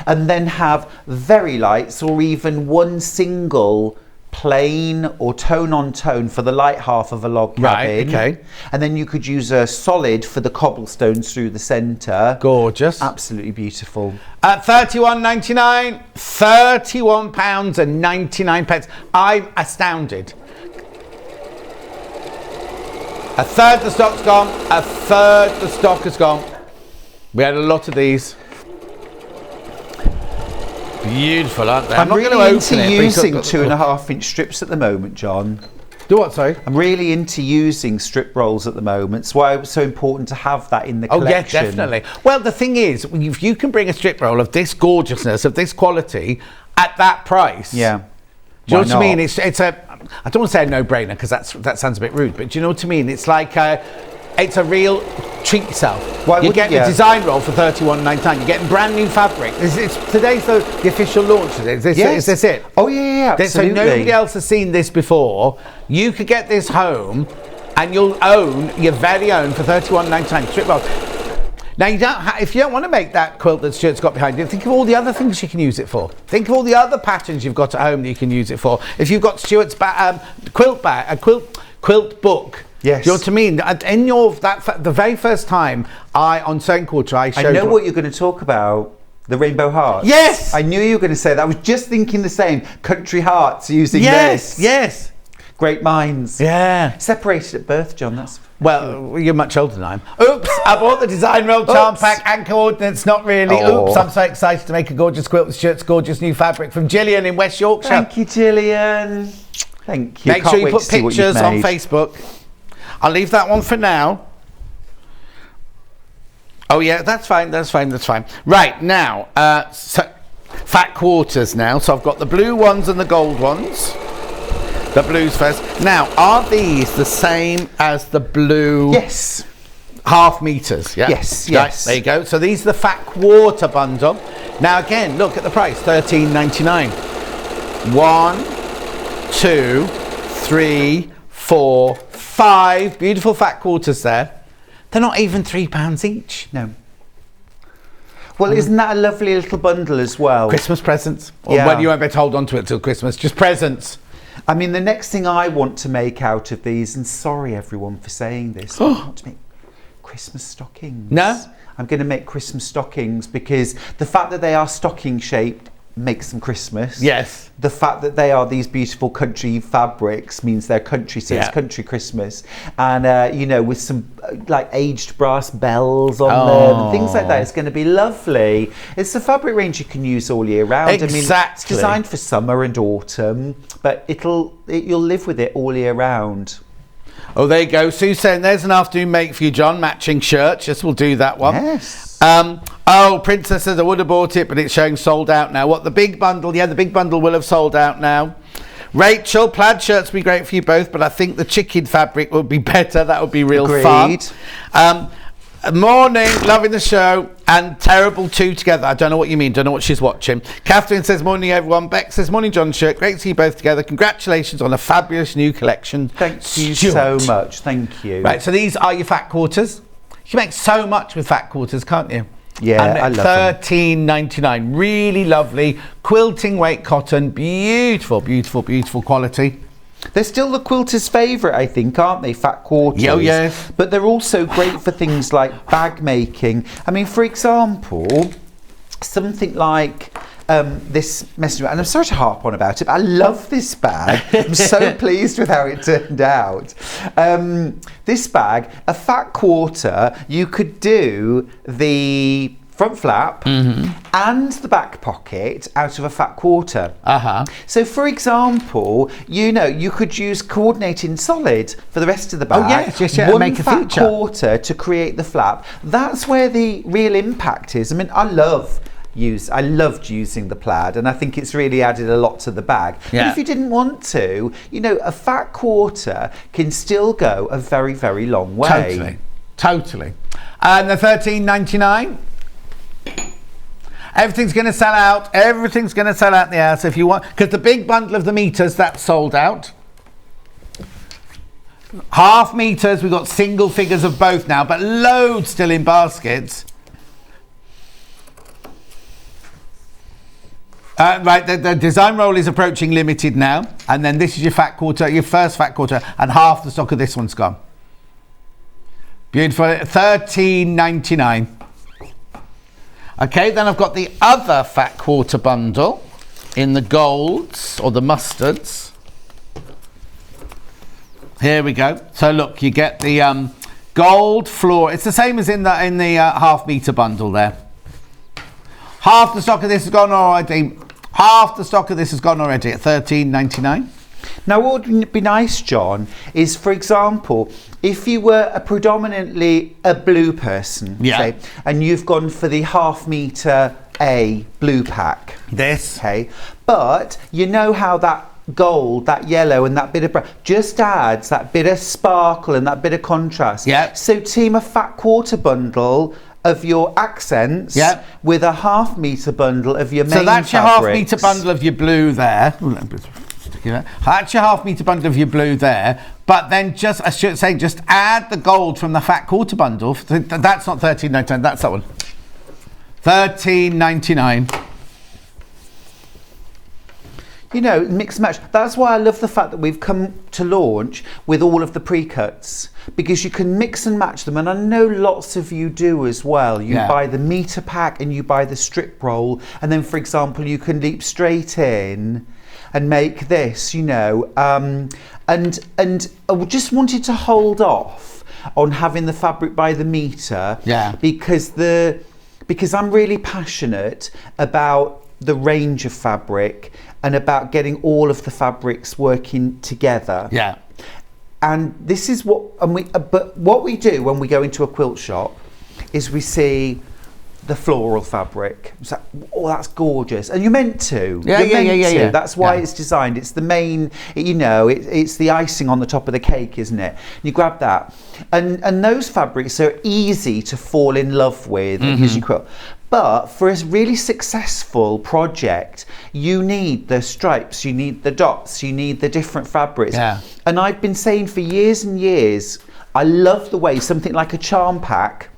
And then have very lights, or even one single plain or tone on tone for the light half of a log cabin. Right, okay. And then you could use a solid for the cobblestones through the centre. Gorgeous. Absolutely beautiful. At £31.99, £31.99. I'm astounded. A third the stock's gone. A third the stock has gone. We had a lot of these. Beautiful, aren't they? I'm not really going to into open using it, 2.5 inch strips at the moment, John. Do what, sorry? I'm really into using strip rolls at the moment. That's why it's so important to have that in the collection. Oh, yeah, definitely. Well, the thing is, if you can bring a strip roll of this gorgeousness, of this quality, at that price. Yeah. Do you know what I mean? It's a, I don't want to say a no-brainer, because that sounds a bit rude, but do you know what I mean? It's like it's a real treat yourself. You get the design roll for £31.99. You're getting brand new fabric. Today's the official launch. Is this it? Oh yeah, absolutely. So nobody else has seen this before. You could get this home, and you'll own your very own for £31.99 strip roll. Now, if you don't want to make that quilt that Stuart's got behind you, think of all the other things you can use it for. Think of all the other patterns you've got at home that you can use it for. If you've got Stuart's quilt book. Yes. Do you know what I mean? In the very first time on Sewing Quarter, I showed. I know what you're going to talk about. The rainbow hearts. Yes. I knew you were going to say that. I was just thinking the same. Country hearts using this. Yes. Great minds. Yeah. Separated at birth, John. That's. Well, you're much older than I am. Oops, I bought the design roll, charm pack and coordinates. Not really. Oh. Oops, I'm so excited to make a gorgeous quilt with Stuart's gorgeous new fabric from Gillian in West Yorkshire. Thank you, Gillian. Thank you. Make sure you put pictures on Facebook. I'll leave that one for now. Oh yeah, that's fine. Right, now, fat quarters now. So I've got the blue ones and the gold ones. The blues first. Now, are these the same as the blue? Yes. Half meters, yeah? Yes. Right, there you go. So these are the fat quarter bundle. Now again, look at the price, £13.99. 1, 2, 3, 4, 5 beautiful fat quarters there. They're not even £3 each. No. Well, isn't that a lovely little bundle as well? Christmas presents. Or whether you won't be able to hold on to it till Christmas, just presents. I mean, the next thing I want to make out of these, and sorry everyone for saying this, I want to make Christmas stockings. No? I'm going to make Christmas stockings, because the fact that they are stocking shaped makes them Christmas. Yes. The fact that they are these beautiful country fabrics means they're country, so it's country Christmas. And, you know, with some like aged brass bells on them and things like that, it's going to be lovely. It's a fabric range you can use all year round. Exactly. I mean, it's designed for summer and autumn, but you'll live with it all year round. Oh, there you go. Sue saying there's an afternoon make for you, John. Matching shirt. Just we'll do that one. Yes. Oh, Princess says I would have bought it, but it's showing sold out now. What, the big bundle? Yeah, the big bundle will have sold out now. Rachel, plaid shirts would be great for you both, but I think the chicken fabric would be better. That would be real fun. Morning, loving the show, and terrible two together. I don't know what you mean, don't know what she's watching. Catherine says, morning everyone. Beck says, morning John Shirt, great to see you both together. Congratulations on a fabulous new collection. Thank you so much, thank you. Right, so these are your fat quarters. You can make so much with fat quarters, can't you? Yeah, and I love $13.99, really lovely quilting weight cotton, beautiful, beautiful, beautiful quality. They're still the quilter's favourite, I think, aren't they, fat quarters? Oh, yes. But they're also great for things like bag making. I mean, for example, something like this message, and I'm sorry to harp on about it, but I love this bag. I'm so pleased with how it turned out. This bag, a fat quarter, you could do the front flap and the back pocket out of a fat quarter. So for example, you know, you could use coordinating solid for the rest of the bag. Oh yes, yes, yeah, one make a fat feature. quarter to create the flap. That's where the real impact is. I mean, I loved using the plaid, and I think it's really added a lot to the bag. Yeah. But if you didn't want to, you know, a fat quarter can still go a very, very long way. Totally, totally. And the $13.99. Everything's going to sell out. Everything's going to sell out in the hour. So if you want, because the big bundle of the meters, that's sold out. Half meters, we've got single figures of both now, but loads still in baskets. Right, the design roll is approaching limited now, and then this is your fat quarter, your first fat quarter, and half the stock of this one's gone. Beautiful. $13.99. Okay, then I've got the other fat quarter bundle in the golds or the mustards. Here we go. So look, you get the gold floor. It's the same as in the half meter bundle there. Half the stock of this has gone already. Half the stock of this has gone already at $13.99. Now, what would be nice, John, is, for example, if you were predominantly a blue person, say, and you've gone for the half meter A blue pack. This. Okay, but you know how that gold, that yellow and that bit of brown just adds that bit of sparkle and that bit of contrast. Yeah. So team a fat quarter bundle of your accents with a half meter bundle of your main So that's fabrics. your half meter bundle of your blue there. That's your half meter bundle of your blue there. But then just, I should say, just add the gold from the fat quarter bundle. That's not $13.99, that's that one. $13.99. You know, mix and match. That's why I love the fact that we've come to launch with all of the pre-cuts, because you can mix and match them, and I know lots of you do as well. You buy the meter pack and you buy the strip roll, and then, for example, you can leap straight in and make this, you know, and I just wanted to hold off on having the fabric by the meter, because I'm really passionate about the range of fabric and about getting all of the fabrics working together. Yeah. And this is what, but what we do when we go into a quilt shop is we see the floral fabric. It's like, oh, that's gorgeous. And you're meant to. Yeah. That's why it's designed. It's the main, you know, it's the icing on the top of the cake, isn't it? You grab that. And those fabrics are easy to fall in love with as you quilt. But for a really successful project, you need the stripes, you need the dots, you need the different fabrics. Yeah. And I've been saying for years and years, I love the way something like a charm pack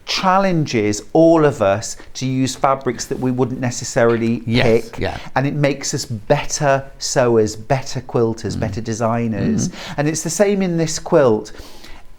challenges all of us to use fabrics that we wouldn't necessarily pick. And it makes us better sewers, better quilters, better designers. And it's the same in this quilt.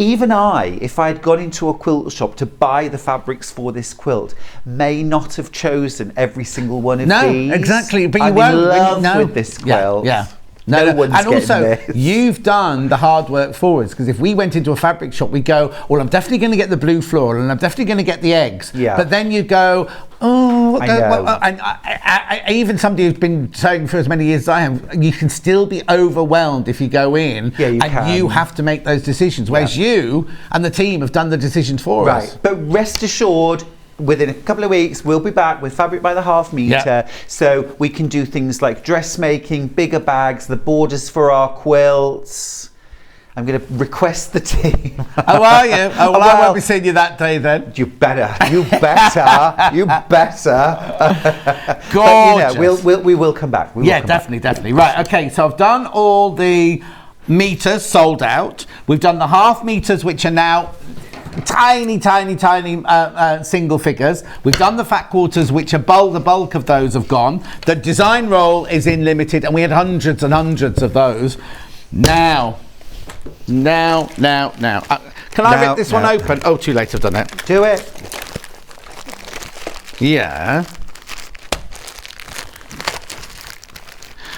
even I, if I had gone into a quilt shop to buy the fabrics for this quilt, may not have chosen every single one of these. No, exactly. But I'm you won't. in love with this quilt. Yeah. No one's and getting also, this. you've done the hard work for us, because if we went into a fabric shop, we'd go, well, I'm definitely going to get the blue floral and I'm definitely going to get the eggs. Yeah. But then you go, oh, I know. and I, even somebody who's been sewing for as many years as I have, you can still be overwhelmed if you go in you have to make those decisions. Whereas you and the team have done the decisions for us. But rest assured, within a couple of weeks, we'll be back with Fabric by the Half Metre, so we can do things like dressmaking, bigger bags, the borders for our quilts. I'm going to request the team. Oh, are you? Oh, well, I won't be seeing you that day then. You better. You better. You better. Gorgeous. But, we will come back. Definitely. Right, okay, so I've done all the meters sold out. We've done the half meters, which are now tiny single figures. We've done the fat quarters, which are the bulk of those have gone. The design roll is in limited, and we had hundreds and hundreds of those. Now. Can I rip this one open? Oh, too late, I've done it. Do it. Yeah.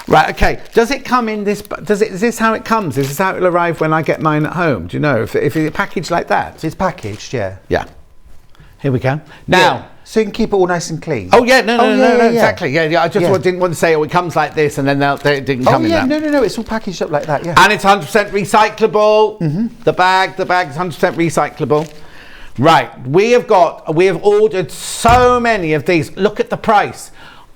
Right, okay. Does it come in this? Is this how it comes? Is this how it'll arrive when I get mine at home? Do you know if it's packaged like that? It's packaged, yeah. Yeah. Here we go. Now, so you can keep it all nice and clean. Oh yeah, no, exactly. Yeah. I just didn't want to say, oh, it comes like this, and then it didn't come in that. No. It's all packaged up like that. Yeah. And it's 100% recyclable. Mm-hmm. The bag's 100% recyclable. Right. We have ordered so many of these. Look at the price.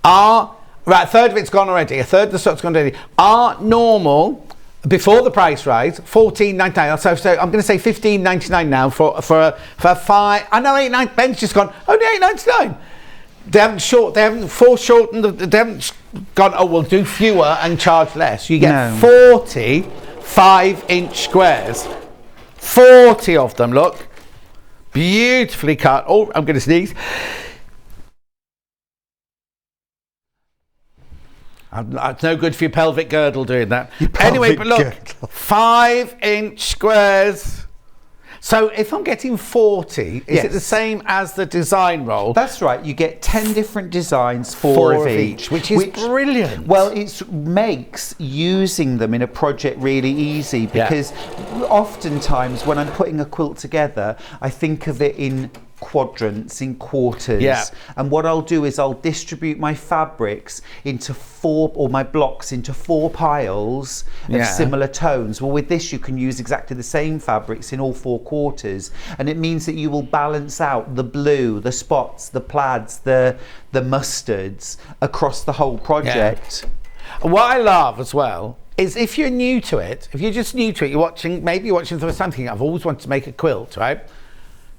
Right, a third of it's gone already. A third of the stock's gone already. Our normal, before the price rise, $14.99. So I'm going to say $15.99 now for 5. I know 8.9. Ben's just gone. Only $8.99. They haven't foreshortened. They haven't gone. Oh, we'll do fewer and charge less. You get 40 5-inch squares. 40 of them. Look, beautifully cut. Oh, I'm going to sneeze. It's no good for your pelvic girdle doing that. Anyway, but look, 5-inch squares. So if I'm getting 40, is it the same as the design roll? That's right. You get 10 different designs, 4 of each, which is brilliant. Well, it makes using them in a project really easy, because oftentimes when I'm putting a quilt together, I think of it in quadrants, in quarters, and what I'll do is I'll distribute my fabrics into 4, or my blocks into 4 piles of similar tones. Well, with this you can use exactly the same fabrics in all 4 quarters, and it means that you will balance out the blue, the spots, the plaids, the mustards across the whole project. What I love as well is if you're new to it, you're watching the first time thinking, I've always wanted to make a quilt, right?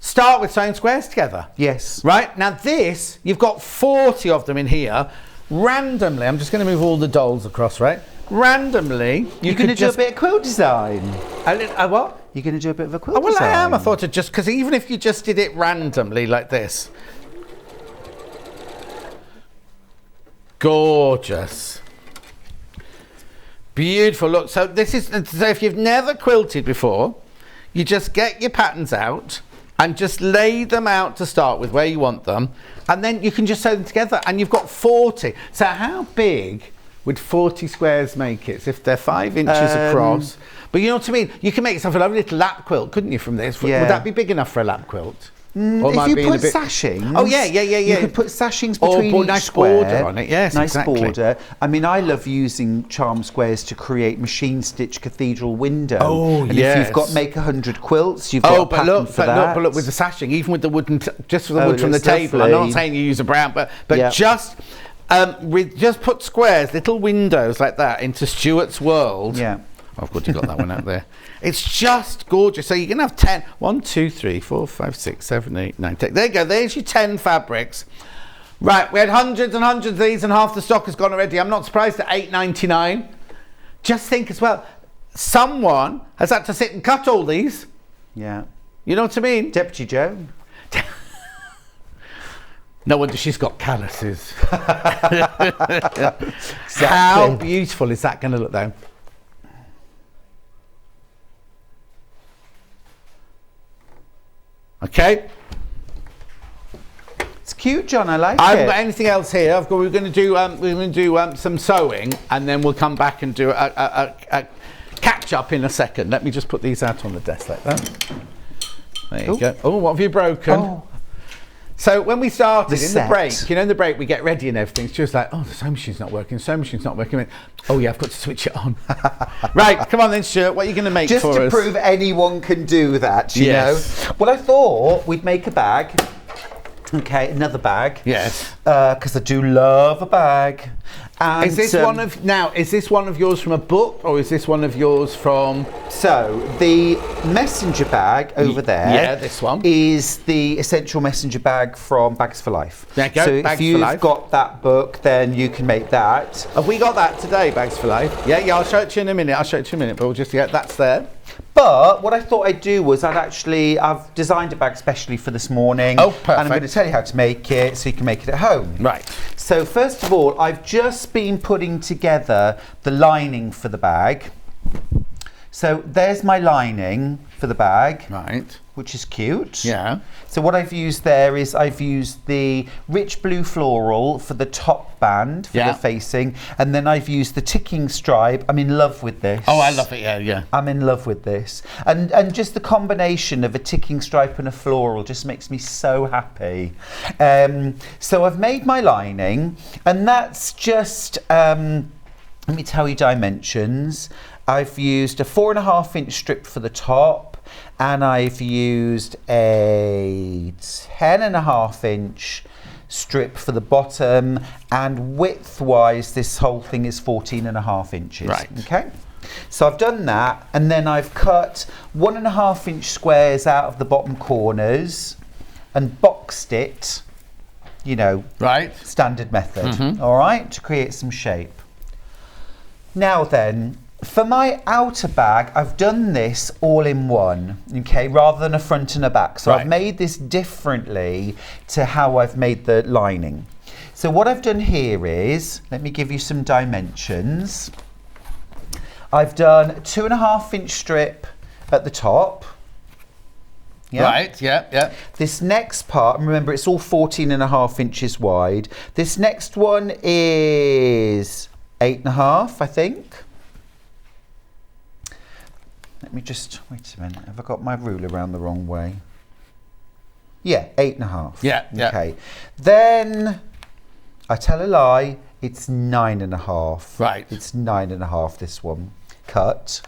Start with sewing squares together. Yes. Right? Now this, you've got 40 of them in here. Randomly, I'm just going to move all the dolls across, right? Randomly, you're going to do a bit of quilt design. What? You're going to do a bit of a quilt design. Well, I am. I thought because even if you just did it randomly like this. Gorgeous. Beautiful. Look, so if you've never quilted before, you just get your patterns out and just lay them out to start with where you want them, and then you can just sew them together, and you've got 40. So how big would 40 squares make it? So if they're 5 inches across, but you know what I mean? You can make yourself a lovely little lap quilt, couldn't you, from this? Would that be big enough for a lap quilt? If you put sashings, you could put sashings between each nice square. Border on it, yes, nice exactly. border. I mean, I love using charm squares to create machine stitch cathedral window. Oh, and if you've got make 100 quilts, you've got a pattern for that. But look, with the sashing, even with the wooden, just for the wood from the table. I'm not saying you use a brown, but just put squares, little windows like that into Stuart's world. Yeah. Oh, good, you got that one out there. It's just gorgeous. So you can have 10. 1, 2, 3, 4, 5, 6, 7, 8, 9, 10. There you go. There's your 10 fabrics. Right, we had hundreds and hundreds of these, and half the stock has gone already. I'm not surprised at $8.99. Just think as well, someone has had to sit and cut all these. Yeah. You know what I mean? Deputy Joan. No wonder she's got calluses. Exactly. How beautiful is that going to look, though? Okay. It's cute, John. I like I haven't it. got anything else here. We're going to do some sewing, and then we'll come back and do a catch up in a second. Let me just put these out on the desk like that. There you go. Oh, what have you broken? Oh. So when we started in the set. break, in the break we get ready and everything. She was like, "Oh, the sewing machine's not working. Sewing machine's not working." I went, "Oh yeah, I've got to switch it on." Right, come on then, Stuart. What are you going to make Just for to us? prove anyone can do that, you Yes. know. Well, I thought we'd make a bag. Okay, another bag. Yes. Because I do love a bag. And, Is this is this one of yours from a book, or is this one of yours from? So the messenger bag over there. Yeah, this one is the essential messenger bag from Bags for Life. There you go. So Bags if for Life. you've got that book, then you can make that. Have we got that today, Bags for Life? Yeah, I'll show it to you in a minute. But we'll just get that's there. But what I thought I'd do was I've designed a bag specially for this morning. Oh, perfect. And I'm going to tell you how to make it so you can make it at home. Right. So first of all, I've just been putting together the lining for the bag. So there's my lining for the bag. Right. Which is cute. Yeah. So what I've used there is I've used the rich blue floral for the top band for the facing, and then I've used the ticking stripe. I'm in love with this. Oh, I love it. Yeah. I'm in love with this, and just the combination of a ticking stripe and a floral just makes me so happy. So I've made my lining, and that's just let me tell you dimensions. I've used a 4.5 inch strip for the top, and I've used a 10.5 inch strip for the bottom, and width wise this whole thing is 14.5 inches. Right. Okay, so I've done that, and then I've cut 1.5 inch squares out of the bottom corners and boxed it, you know, right, standard method. All right, to create some shape. Now then, for my outer bag, I've done this all in one, okay, rather than a front and a back. So I've made this differently to how I've made the lining. So what I've done here is, let me give you some dimensions. I've done a 2.5 inch strip at the top. Yeah. Right, yeah. This next part, remember it's all 14.5 inches wide. This next one is 8.5, I think. Let me just, wait a minute, have I got my ruler around the wrong way? Yeah, 8.5. Yeah. Okay. Then, I tell a lie, it's 9.5. Right. It's 9.5, this one. Cut.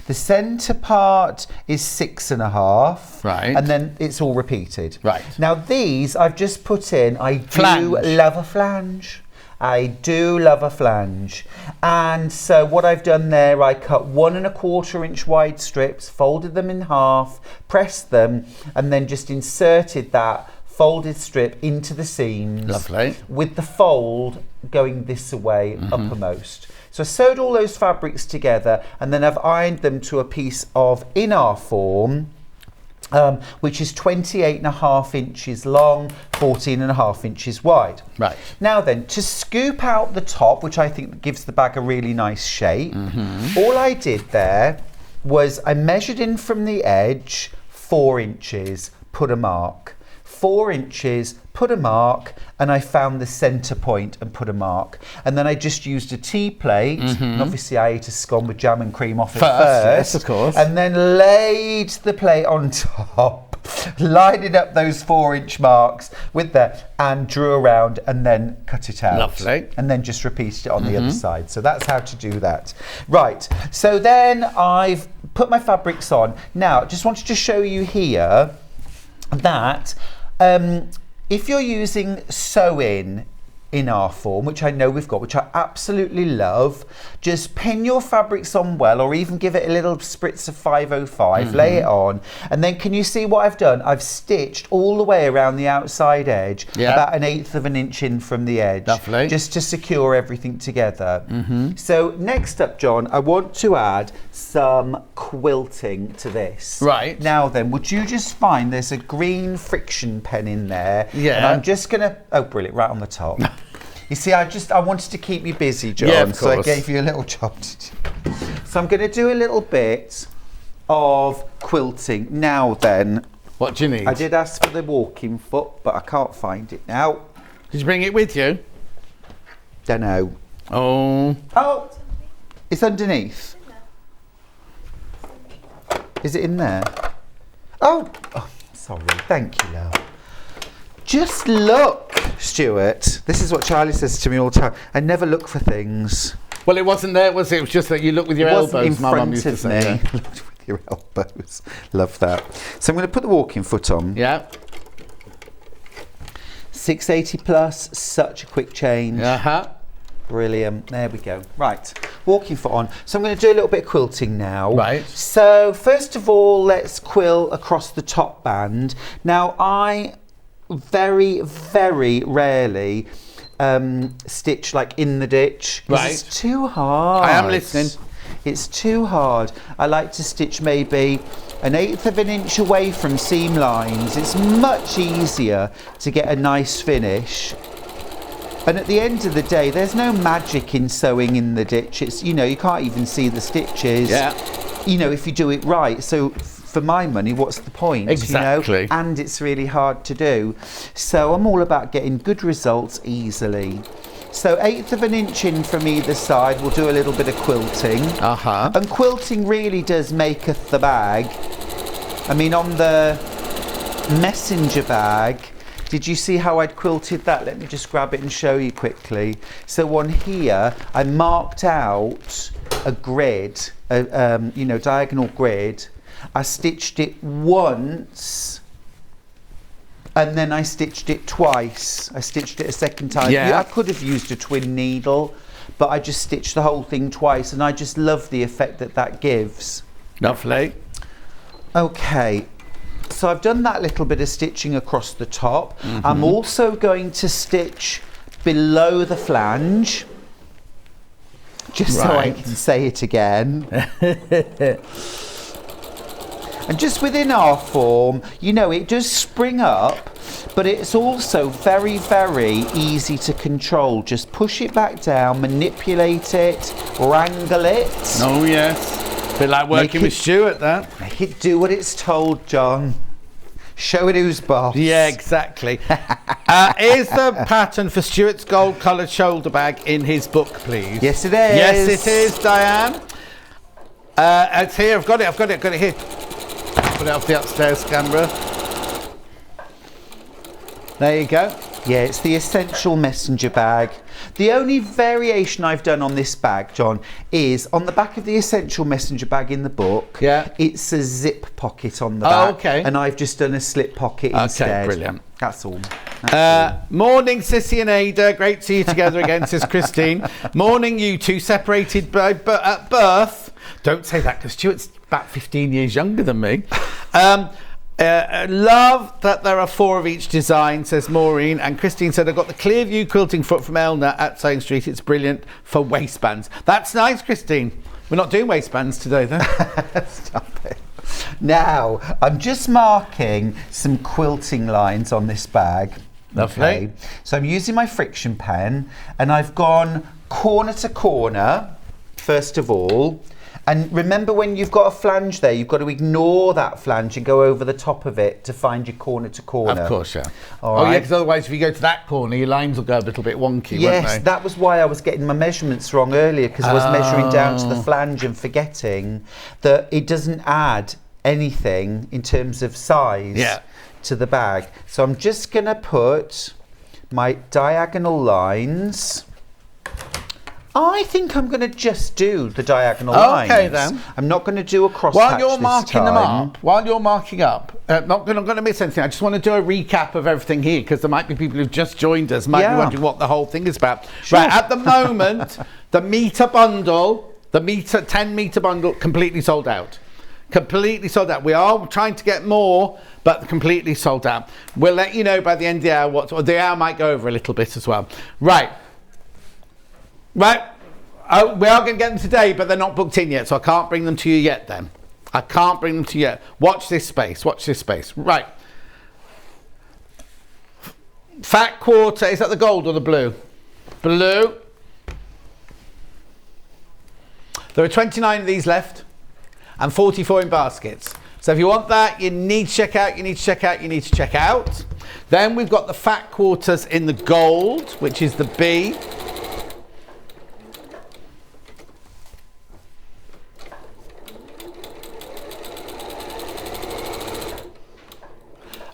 The centre part is 6.5. Right. And then it's all repeated. Right. Now these I've just put in, I Flange. do love a flange. I do love a flange. And so what I've done there, I cut 1.25 inch wide strips, folded them in half, pressed them, and then just inserted that folded strip into the seams. Lovely. With the fold going this way uppermost. So I sewed all those fabrics together, and then I've ironed them to a piece of in-our form, which is 28.5 inches long, 14.5 inches wide. Right. Now then, to scoop out the top, which I think gives the bag a really nice shape, all I did there was I measured in from the edge 4 inches, put a mark. 4 inches, put a mark, and I found the centre point and put a mark. And then I just used a tea plate, and obviously I ate a scone with jam and cream off it first. Yes, of course. And then laid the plate on top, lined up those 4 inch marks with that, and drew around and then cut it out. Lovely. And then just repeated it on the other side. So that's how to do that. Right, so then I've put my fabrics on. Now, just wanted to show you here that if you're using sew-in our form, which I know we've got, which I absolutely love, just pin your fabrics on well, or even give it a little spritz of 505, lay it on, and then can you see what I've done? I've stitched all the way around the outside edge, about 1/8 of an inch in from the edge. Lovely. Just to secure everything together. So next up, John, I want to add some quilting to this. Right. Now then, would you just find there's a green friction pen in there? Yeah. And I'm just gonna, oh brilliant, right on the top. You see, I wanted to keep you busy, John, Yeah, of so I course. gave you a little job to do. So I'm going to do a little bit of quilting. Now then, What do you need? I did ask for the walking foot, but I can't find it now. Did you bring it with you? Don't know. Oh. Oh, it's underneath. Is it in there? Oh, sorry. Thank you, love. Just look, Stuart. This is what Charlie says to me all the time. I never look for things. Well, it wasn't there, was it? It was just that you look with your elbows. In My mum front used to of say, me. yeah. Look with your elbows. Love that. So I'm going to put the walking foot on. Yeah. 680 plus. Such a quick change. Uh-huh. Brilliant. There we go. Right. Walking foot on. So I'm going to do a little bit of quilting now. Right. So first of all, let's quill across the top band. Now I very, very rarely stitch like in the ditch. Right. It's too hard. I am listening. It's too hard. I like to stitch maybe 1/8 of an inch away from seam lines. It's much easier to get a nice finish. And at the end of the day, there's no magic in sewing in the ditch. It's, you know, you can't even see the stitches. Yeah. You know, if you do it right. So for my money, what's the point? Exactly. You know? And it's really hard to do. So I'm all about getting good results easily. So 1/8 of an inch in from either side. We'll do a little bit of quilting. Uh-huh. And quilting really does maketh the bag. I mean, on the messenger bag, did you see how I'd quilted that? Let me just grab it and show you quickly. So on here, I marked out a grid, you know, diagonal grid. I stitched it once, and then I stitched it twice. I stitched it a second time. Yeah. I could have used a twin needle, but I just stitched the whole thing twice, and I just love the effect that that gives. Lovely. Okay. So I've done that little bit of stitching across the top. I'm also going to stitch below the flange, just so I can say it again. And just within our form, you know, it does spring up, but it's also very, very easy to control. Just push it back down, manipulate it, wrangle it. Oh, yes. Bit like working with Stuart, that. Make it do what it's told, John. Show it who's boss. Yeah, exactly. Is the pattern for Stuart's gold coloured shoulder bag in his book, please? Yes, it is. Yes, it is, Diane. It's here. I've got it here. Put it off the upstairs camera. There you go. Yeah, it's the essential messenger bag. The only variation I've done on this bag, John, is on the back of the essential messenger bag in the book. Yeah. It's a zip pocket on the back. Oh, okay. And I've just done a slip pocket instead. Okay, brilliant. That's all. Morning, Sissy and Ada. Great to see you together again, says Christine. Morning, you two, separated at birth. Don't say that, because Stuart's about 15 years younger than me. Love that there are 4 of each design, says Maureen. And Christine said, I've got the clear view quilting foot from Elna at Sewing Street. It's brilliant for waistbands. That's nice, Christine. We're not doing waistbands today, though. Stop it. Now, I'm just marking some quilting lines on this bag. Lovely. Okay. So I'm using my friction pen, and I've gone corner to corner, first of all. And remember, when you've got a flange there, you've got to ignore that flange and go over the top of it to find your corner to corner. Of course, yeah. All Oh, right. yeah, because otherwise if you go to that corner, your lines will go a little bit wonky, won't Yes, they? that was why I was getting my measurements wrong earlier, because I was measuring down to the flange and forgetting that it doesn't add anything in terms of size to the bag. So I'm just going to put my diagonal lines. I think I'm going to just do the diagonal lines. Okay, then. I'm not going to do a cross While hatch you're this marking them time. up, while you're marking up, not going to miss anything. I just want to do a recap of everything here, because there might be people who've just joined us, might be wondering what the whole thing is about. Sure. Right, at the moment, the metre bundle, the 10 metre bundle, completely sold out. Completely sold out. We are trying to get more, but completely sold out. We'll let you know by the end of the hour or the hour might go over a little bit as well. Right. Right. Oh, we are going to get them today, but they're not booked in yet, so I can't bring them to you yet then. I can't bring them to you yet. Watch this space. Watch this space. Right. Fat quarter. Is that the gold or the blue? Blue. There are 29 of these left and 44 in baskets. So if you want that, you need to check out, you need to check out, you need to check out. Then we've got the fat quarters in the gold, which is the B.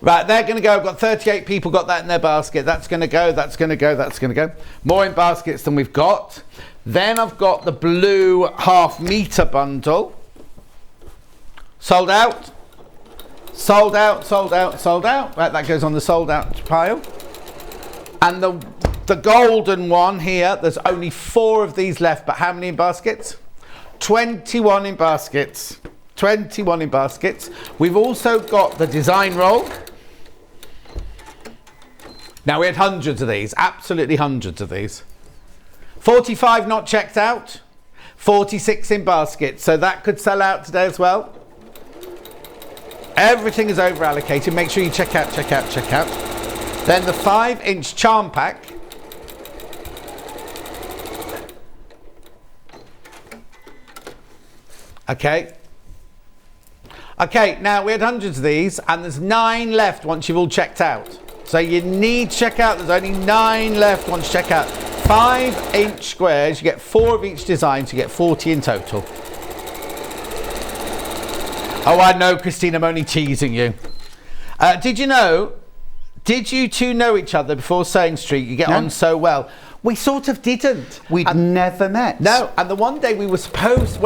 Right, they're going to go. I've got 38 people got that in their basket. That's going to go, that's going to go, that's going to go. More in baskets than we've got. Then I've got the blue half-metre bundle. Sold out. Sold out, sold out, sold out. Right, that goes on the sold out pile. And the golden one here, there's only 4 of these left, but how many in baskets? 21 in baskets. 21 in baskets. We've also got the design roll. Now, we had hundreds of these, absolutely hundreds of these. 45 not checked out, 46 in baskets, so that could sell out today as well. Everything is over allocated. Make sure you check out, check out, check out. Then the 5-inch charm pack. Okay. Okay, now we had hundreds of these, and there's 9 left once you've all checked out. So you need to check out. There's only 9 left once you check out. 5-inch squares. You get 4 of each design, so you get 40 in total. Oh, I know, Christine, I'm only teasing you. Did you two know each other before Sewing Street? You get on so well. We sort of didn't. We'd never met. No, and the one day we were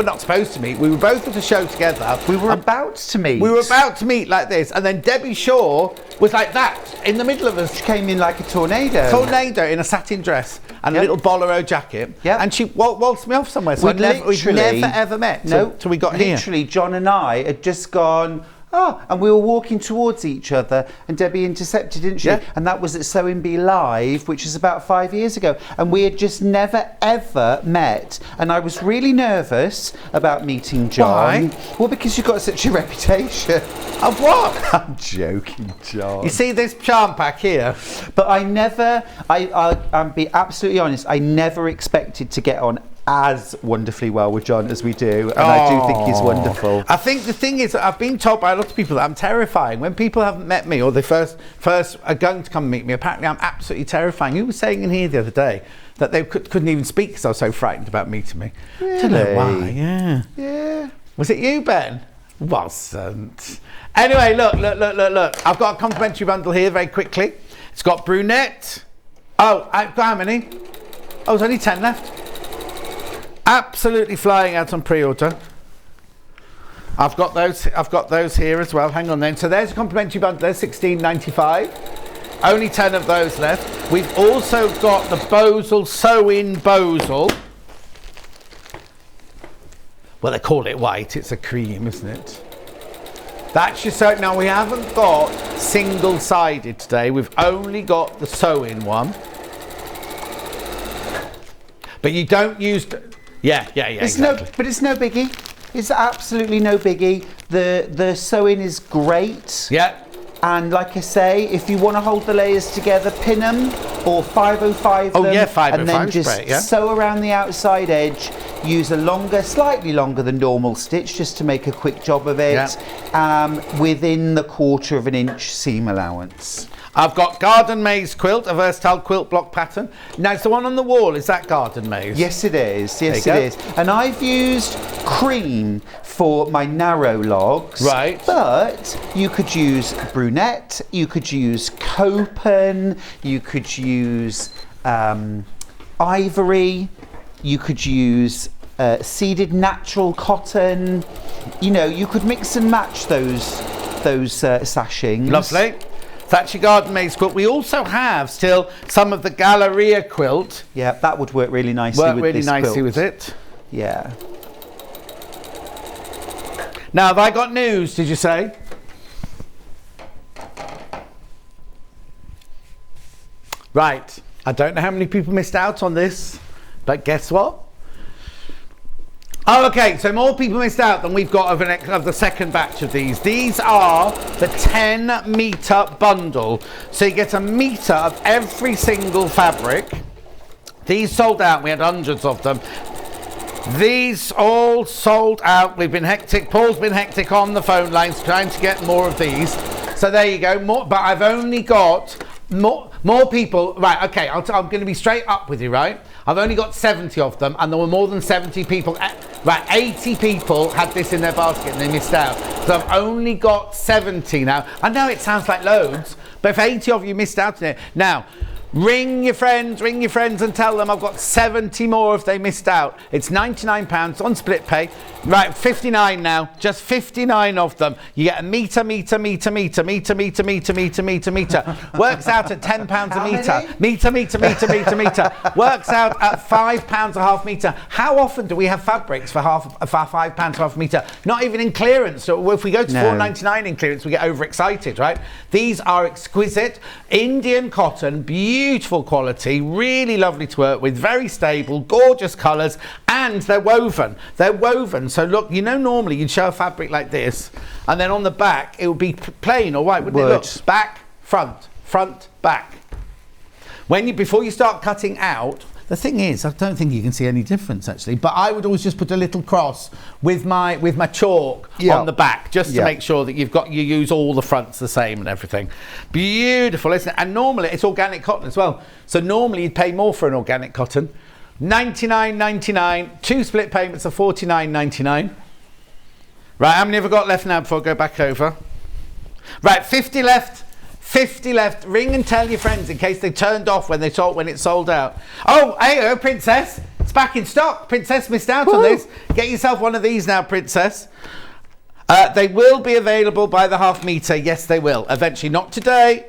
not supposed to meet. We were both at a show together. We were about to meet. We were about to meet like this, and then Debbie Shaw was like that, in the middle of us. She came in like a tornado. Tornado, in a satin dress and a little bolero jacket. Yep. And she waltzed me off somewhere. So we'd never ever met till we got here. Literally, John and I had just gone... Oh, and we were walking towards each other, and Debbie intercepted, didn't she? Yeah. And that was at Sewing Bee Live, which was about 5 years ago. And we had just never, ever met. And I was really nervous about meeting John. Why? Well, because you've got such a reputation. Of what? I'm joking, John. You see this charm pack here? But I'll be absolutely honest, I never expected to get on as wonderfully well with John as we do, and I do think he's wonderful. I think the thing is, I've been told by a lot of people that I'm terrifying. When people haven't met me, or they first are going to come and meet me, apparently I'm absolutely terrifying. Who was saying in here the other day that they couldn't even speak because I was so frightened about meeting me? Really? I don't know why. Yeah. Was it you, Ben? Wasn't. Anyway, look. I've got a complimentary bundle here very quickly. It's got brunette. Oh, I've got how many? Oh, there's only 10 left. Absolutely flying out on pre-order. I've got those here as well. Hang on then. So there's a complimentary bundle. There's $16.95. Only 10 of those left. We've also got the Bosel sew-in Bosel. Well, they call it white. It's a cream, isn't it? That's your sew. Now we haven't got single-sided today. We've only got the sew-in one. But you don't use. Yeah, exactly. But it's no biggie. It's absolutely no biggie. The sewing is great. Yeah. And like I say, if you want to hold the layers together, pin them or 505 them. Oh yeah, 505 and then just great, yeah. sew around the outside edge. Use a slightly longer than normal stitch just to make a quick job of it. Yeah. Within the 1/4 of an inch seam allowance. I've got Garden Maze Quilt, a versatile quilt block pattern. Now, it's the one on the wall. Is that Garden Maze? Yes, it is. Yes, it is. And I've used cream for my narrow logs. Right. But you could use brunette, you could use copen, you could use ivory, you could use seeded natural cotton. You know, you could mix and match those sashings. Lovely. That's your Garden Maze quilt. We also have still some of the Galleria quilt. Yeah, that would work really nicely with this quilt. with it. Yeah. Now, have I got news, did you say? Right. I don't know how many people missed out on this, but guess what? Oh, okay, so more people missed out than we've got of the second batch of these. These are the 10-metre bundle. So you get a metre of every single fabric. These sold out, we had hundreds of them. These all sold out. We've been hectic. Paul's been hectic on the phone lines trying to get more of these. So there you go. More, but I've only got more people. Right, okay, I'm going to be straight up with you, right? I've only got 70 of them, and there were more than 70 people. Right, 80 people had this in their basket and they missed out. So I've only got 70 now. I know it sounds like loads, but if 80 of you missed out on it. Now, ring your friends and tell them I've got 70 more if they missed out. It's £99 on split pay. Right, 59 now, just 59 of them. You get a metre. Works out at £10 a metre. Metre. Works out at £5 a half metre. How often do we have fabrics for £5 a half metre? Not even in clearance. So if we go to £4.99 in clearance, we get overexcited, right? These are exquisite Indian cotton, beautiful quality, really lovely to work with, very stable, gorgeous colours, and they're woven. So look, you know, normally you'd show a fabric like this, and then on the back it would be plain or white, wouldn't it? Look, back, front, back. Before you start cutting out, the thing is, I don't think you can see any difference actually, but I would always just put a little cross with my chalk on the back, just to make sure that you use all the fronts the same and everything. Beautiful, isn't it? And normally it's organic cotton as well. So normally you'd pay more for an organic cotton. £99.99, 2 split payments of £49.99. Right, how many have I got left now before I go back over? Right, 50 left. 50 left. Ring and tell your friends in case they turned off when it sold out. Oh, hey, Princess. It's back in stock. Princess missed out on this. Get yourself one of these now, Princess. They will be available by the half metre. Yes, they will. Eventually. Not today.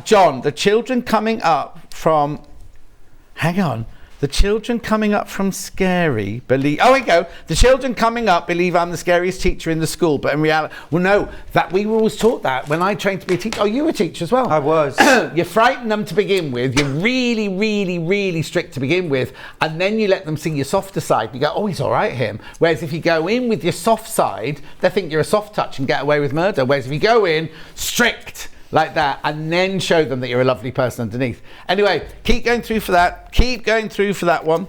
John, the children coming up from... Hang on. The children coming up from Scary believe... Oh, here we go. The children coming up believe I'm the scariest teacher in the school, but in reality... Well, no, that we were always taught that when I trained to be a teacher. Oh, you were a teacher as well. I was. You frighten them to begin with. You're really, really, really strict to begin with, and then you let them see your softer side. You go, oh, he's all right, him. Whereas if you go in with your soft side, they think you're a soft touch and get away with murder. Whereas if you go in strict... like that, and then show them that you're a lovely person underneath. Anyway, keep going through for that. Keep going through for that one.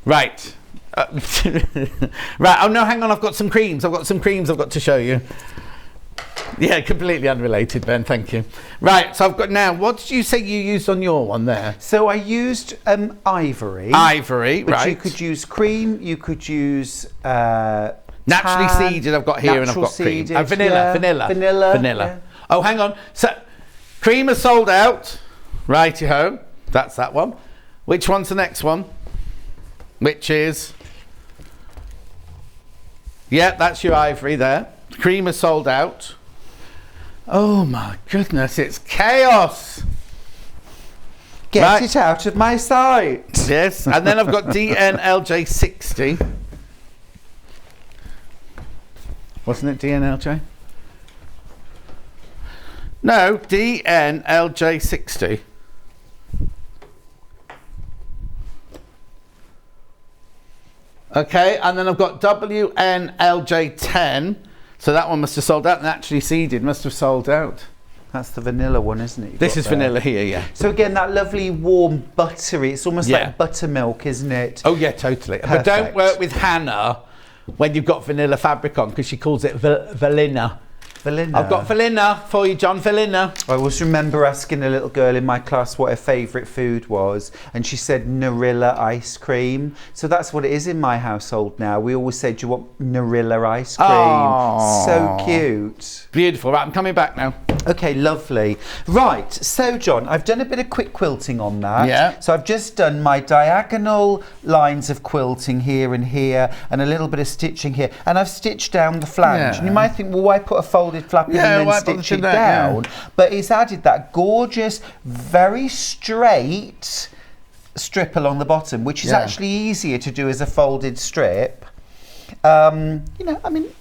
Right. Right. Oh no, hang on. I've got some creams. I've got to show you. Yeah, completely unrelated, Ben. Thank you. Right. So I've got now. What did you say you used on your one there? So I used ivory. Ivory. But right. You could use cream. You could use. Naturally seeded. I've got here, and I've got cream. Vanilla. Yeah. Oh, hang on. So, cream is sold out. Righty-ho. That's that one. Which one's the next one? Which is... Yeah, that's your ivory there. Cream is sold out. Oh, my goodness. It's chaos. Get it out of my sight. Yes. And then I've got DNLJ60. Wasn't it DNLJ? No, DNLJ60. Okay, and then I've got WNLJ10. So that one must have sold out. Naturally seeded must have sold out. That's the vanilla one, isn't it? This is vanilla here, yeah. So again, that lovely warm buttery, it's almost like buttermilk, isn't it? Oh yeah, totally. Perfect. But don't work with Hannah when you've got vanilla fabric on, because she calls it Valina. Valina. I've got Valina for you, John. Valina. I always remember asking a little girl in my class what her favourite food was, and she said Narilla ice cream. So that's what it is in my household now. We always say, do you want Narilla ice cream? Aww. So cute. Beautiful. Right, I'm coming back now. Okay, lovely. Right, so John, I've done a bit of quick quilting on that. Yeah. So I've just done my diagonal lines of quilting here and here, and a little bit of stitching here, and I've stitched down the flange. Yeah. And you might think, well, why put a folded flap in and then stitch it down? But it's added that gorgeous, very straight strip along the bottom, which is actually easier to do as a folded strip. You know, I mean,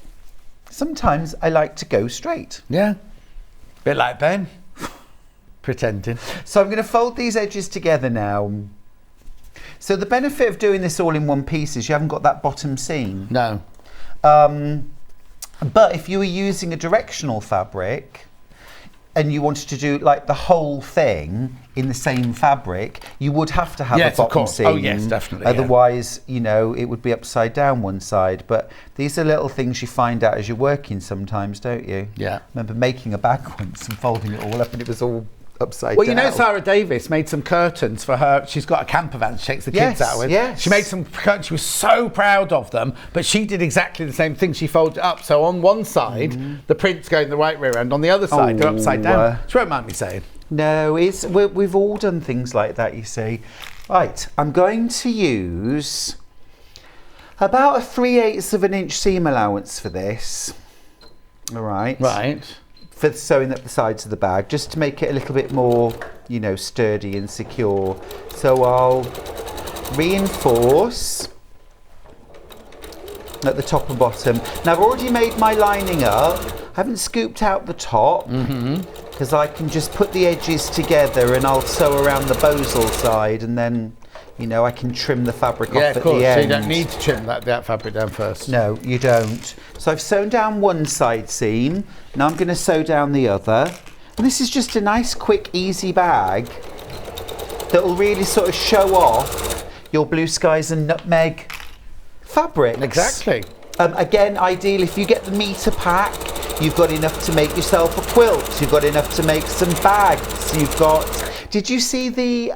sometimes I like to go straight. Yeah. Bit like Ben. Pretending. So I'm going to fold these edges together now. So the benefit of doing this all in one piece is you haven't got that bottom seam. No. But if you were using a directional fabric, and you wanted to do like the whole thing in the same fabric, you would have to have Yes, a of bottom course. seam. Oh, yes, definitely, yeah. Otherwise, you know, it would be upside down one side. But these are little things you find out as you're working sometimes, don't you? Yeah. I remember making a bag once and folding it all up, and it was all upside Well, down. you know, Sarah Davis made some curtains for her. She's got a camper van she takes the kids out with. Yes. She made some curtains. She was so proud of them, but she did exactly the same thing. She folded it up. So on one side, the prints go in the right way around. On the other side, they're upside down. She won't mind me saying. No, we've all done things like that, you see. Right, I'm going to use about a 3/8 of an inch seam allowance for this. All right. Right. For sewing up the sides of the bag, just to make it a little bit more, you know, sturdy and secure. So I'll reinforce at the top and bottom. Now I've already made my lining up. I haven't scooped out the top because I can just put the edges together and I'll sew around the bosal side, and then, you know, I can trim the fabric off at the end. So you don't need to trim that fabric down first. No, you don't. So I've sewn down one side seam. Now I'm going to sew down the other. And this is just a nice, quick, easy bag that will really sort of show off your Blue Skies and Nutmeg fabrics. Exactly. Again, ideal if you get the meter pack, you've got enough to make yourself a quilt. You've got enough to make some bags. You've got... Did you see the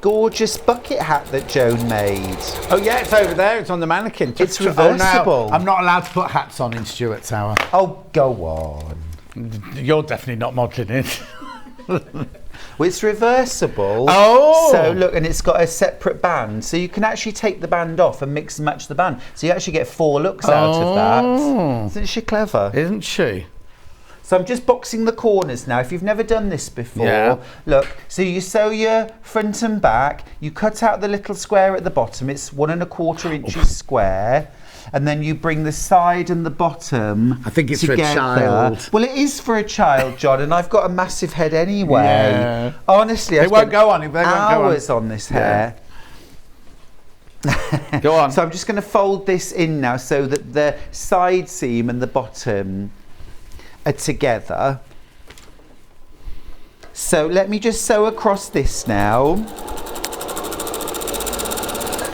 gorgeous bucket hat that Joan made? Oh yeah, it's over there. It's on the mannequin. It's reversible. Oh, no, I'm not allowed to put hats on in Stuart's hour. Oh, go on. You're definitely not modelling it. Well, it's reversible. Oh! So look, and it's got a separate band, so you can actually take the band off and mix and match the band. So you actually get 4 looks out of that. Isn't she clever? Isn't she? So I'm just boxing the corners now. If you've never done this before, look, so you sew your front and back, you cut out the little square at the bottom, it's 1 1/4 inches square, and then you bring the side and the bottom I think it's together. for a child. Well, it is for a child, John, and I've got a massive head anyway. Yeah. Honestly, I They won't spent go on it, they won't go on. hours on this hair. Go on. So I'm just going to fold this in now so that the side seam and the bottom are together. So let me just sew across this now.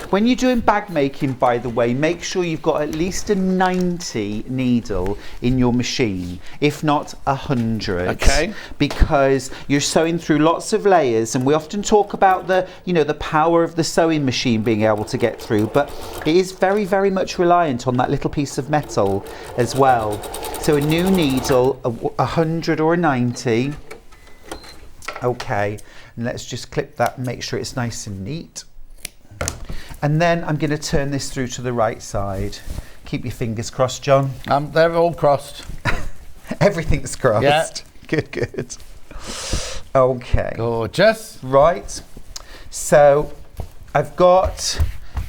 When you're doing bag making, by the way, make sure you've got at least a 90 needle in your machine, if not 100. Okay. Because you're sewing through lots of layers, and we often talk about the, you know, the power of the sewing machine being able to get through, but it is very, very much reliant on that little piece of metal as well. So a new needle, a 100 or a 90. Okay, and let's just clip that and make sure it's nice and neat. And then I'm going to turn this through to the right side. Keep your fingers crossed, John. They're all crossed. Everything's crossed. Yeah. Good, good. Okay. Gorgeous. Right. So I've got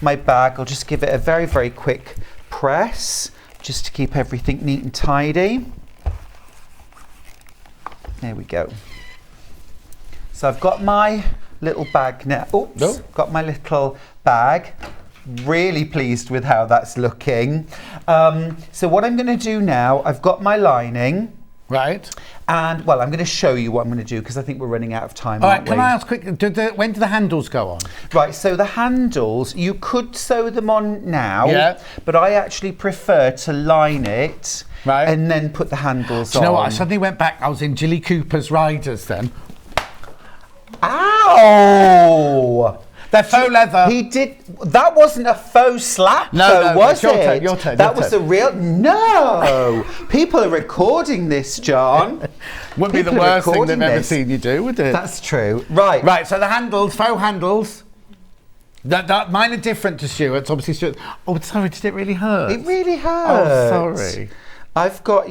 my bag. I'll just give it a very, very quick press just to keep everything neat and tidy. There we go. So I've got my little bag now. Oops, No. got my little bag. Really pleased with how that's looking. So what I'm going to do now, I've got my lining. Right. And, well, I'm going to show you what I'm going to do because I think we're running out of time, All right, aren't can we? I ask quickly, when do the handles go on? Right, so the handles, you could sew them on now, Yeah. but I actually prefer to line it and then put the handles Do on. you know what? I suddenly went back. I was in Jilly Cooper's Riders then. Ow! They're faux leather. He did. That wasn't a faux slap, No, was your it? turn, your turn, That your was turn. a real. No! People are recording this, John. Wouldn't be the People are worst thing recording they've ever this. seen you do, would it? That's true. Right. Right, so the handles, faux handles. Mine are different to Stuart's. Obviously, Stuart. Oh, sorry, did it really hurt? It really hurts. Oh, sorry. I've got,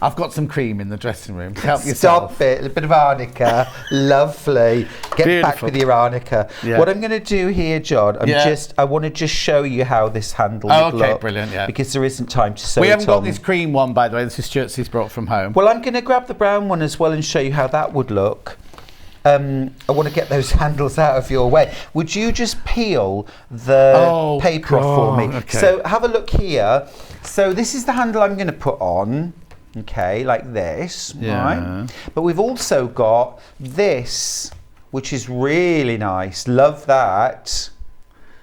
I've got some cream in the dressing room. Help yourself. Stop it. A bit of arnica. Lovely. Get back Beautiful. with your arnica. Yeah. What I'm going to do here, John, I want to just show you how this handle would look. Brilliant, yeah. Because there isn't time to sew We it haven't got on. this cream one, by the way. This is Stuart's he's brought from home. Well, I'm going to grab the brown one as well and show you how that would look. I want to get those handles out of your way. Would you just peel the paper off for me? Okay. So have a look here. So this is the handle I'm going to put on. Okay, like this, Yeah. right? But we've also got this, which is really nice. Love that.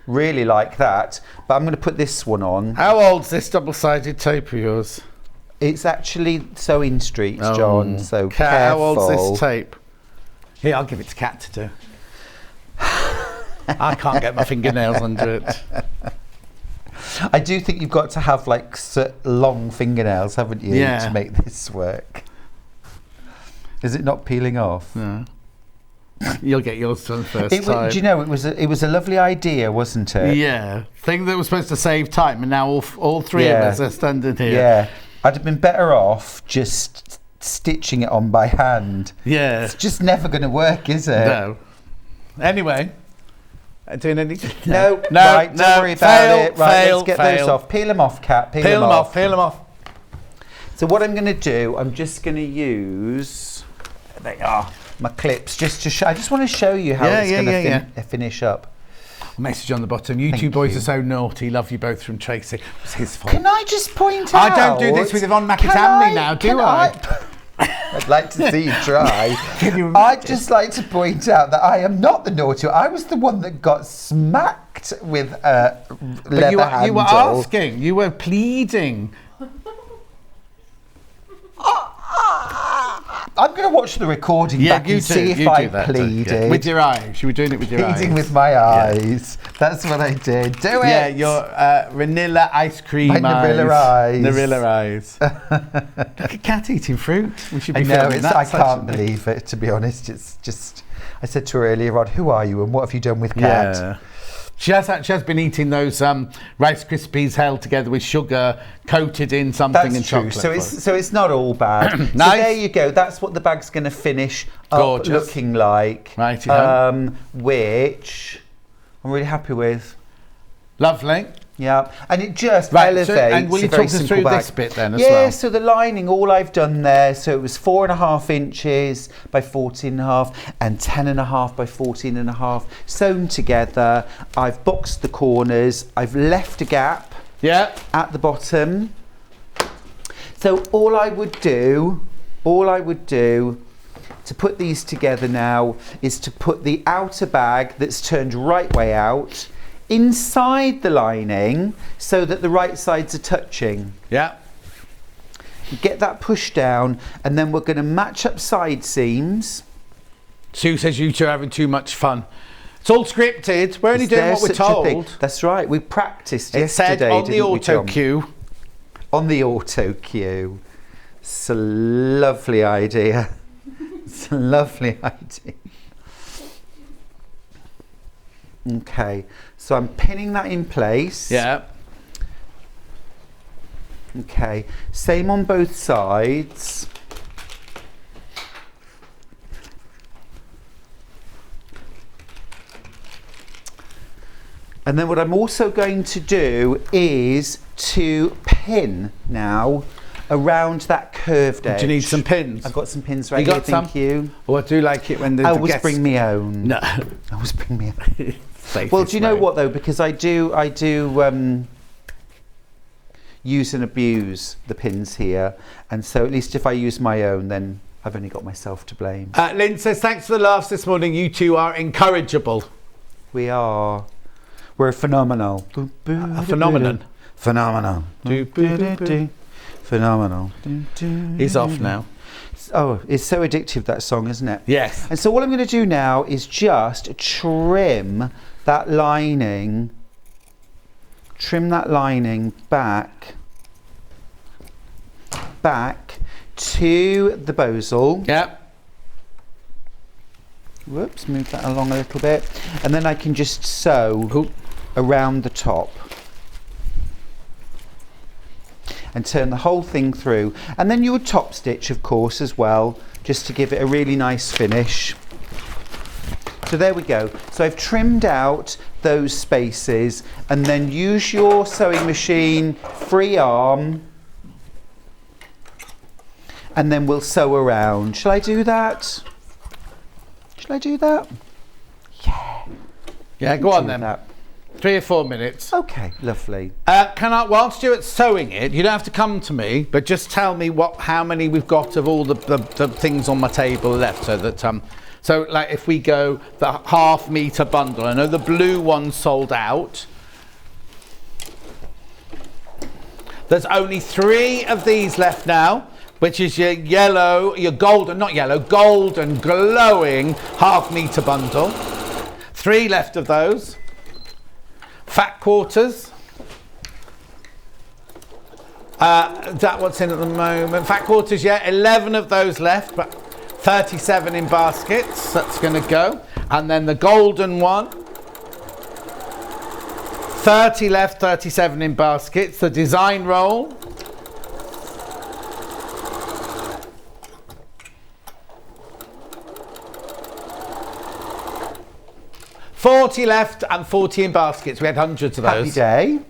Really like that. But I'm going to put this one on. How old's this double-sided tape of yours? It's actually Sewing Street, John, so Kat, careful. how old's this tape? Here, I'll give it to Kat to do. I can't get my fingernails under it. I do think you've got to have like long fingernails, haven't you, Yeah. to make this work. Is it not peeling off? No. You'll get yours done first time. Do you know, it was a lovely idea, wasn't it? Yeah. Thing that was supposed to save time, and now all three of us are standing here. Yeah. I'd have been better off just stitching it on by hand. Yeah. It's just never going to work, is it? No. Anyway. Doing anything? No, right, don't worry about it. Right, let's get those off. Peel them off, Kat. Peel them off. Peel them off. So what I'm going to do, I'm just going to use, there they are, my clips, just to show. I just want to show you how it's going to finish up. Message on the bottom. You two boys are so naughty. Love you both from Tracy. It was his fault. Can I just point out? I don't do this with Yvonne McAtamney now, do I? I'd like to see you try. I'd just like to point out that I am not the naughty one. I was the one that got smacked with a leather handle. You were asking. You were pleading. I'm going to watch the recording back and see if I pleaded. With your eyes. You were doing it with your eyes. Pleading with my eyes. Yeah. That's what I did. Do it. Yeah, your vanilla ice cream my Narilla eyes. Narilla eyes. Look at Kat eating fruit. We should be filming that. I can't believe it, to be honest. It's just, I said to her earlier on, who are you and what have you done with Kat? Yeah. She has been eating those Rice Krispies held together with sugar, coated in something and chocolate. So it's not all bad. Nice. So there you go. That's what the bag's going to finish up looking like. Right. Which I'm really happy with. Lovely. Yeah, and it just elevates. And will you talk us through this bit then as well? Yeah, so the lining, all I've done there, so it was 4.5 inches by 14.5 and 10.5 by 14.5 sewn together. I've boxed the corners. I've left a gap at the bottom. So all I would do to put these together now is to put the outer bag that's turned right way out inside the lining so that the right sides are touching. Yeah. Get that pushed down, and then we're going to match up side seams. Sue says you two are having too much fun. It's all scripted. We're only doing what we're told. That's right. We practiced yesterday. It said on the auto cue. On the auto cue. It's a lovely idea. It's a lovely idea. Okay, so I'm pinning that in place. Yeah. Okay, same on both sides. And then what I'm also going to do is to pin now around that curved edge. Do you need some pins? I've got some pins right here, thank you. Oh, I do like it when the I always bring me own. No. I always bring me own. Well, do you know what though? Because I do use and abuse the pins here, and so at least if I use my own, then I've only got myself to blame. Lynn says, thanks for the laughs this morning. You two are encourageable. We are. We're phenomenal. A phenomenon. Phenomenal. Phenomenal. He's off now. Oh, it's so addictive, that song, isn't it? Yes. And so what I'm going to do now is just trim that lining back to the bozal. Yeah. Whoops, move that along a little bit. And then I can just sew around the top and turn the whole thing through. And then you would top stitch, of course, as well, just to give it a really nice finish. So there we go. So I've trimmed out those spaces, and then use your sewing machine free arm, and then we'll sew around. Shall I do that? Shall I do that? Yeah. Yeah, go on then. 3 or 4 minutes. Okay, lovely. While Stuart's sewing it, you don't have to come to me, but just tell me how many we've got of all the things on my table left, so that so like if we go the half-metre bundle, I know the blue one sold out. There's only 3 of these left now, which is your yellow, your golden, not yellow, golden glowing half-metre bundle. 3 left of those. Fat quarters. That what's in at the moment. Fat quarters, yeah, 11 of those left, but 37 in baskets. That's going to go. And then the golden one. 30 left, 37 in baskets. The design roll. $40 left and 40 in baskets. We had hundreds of those. Happy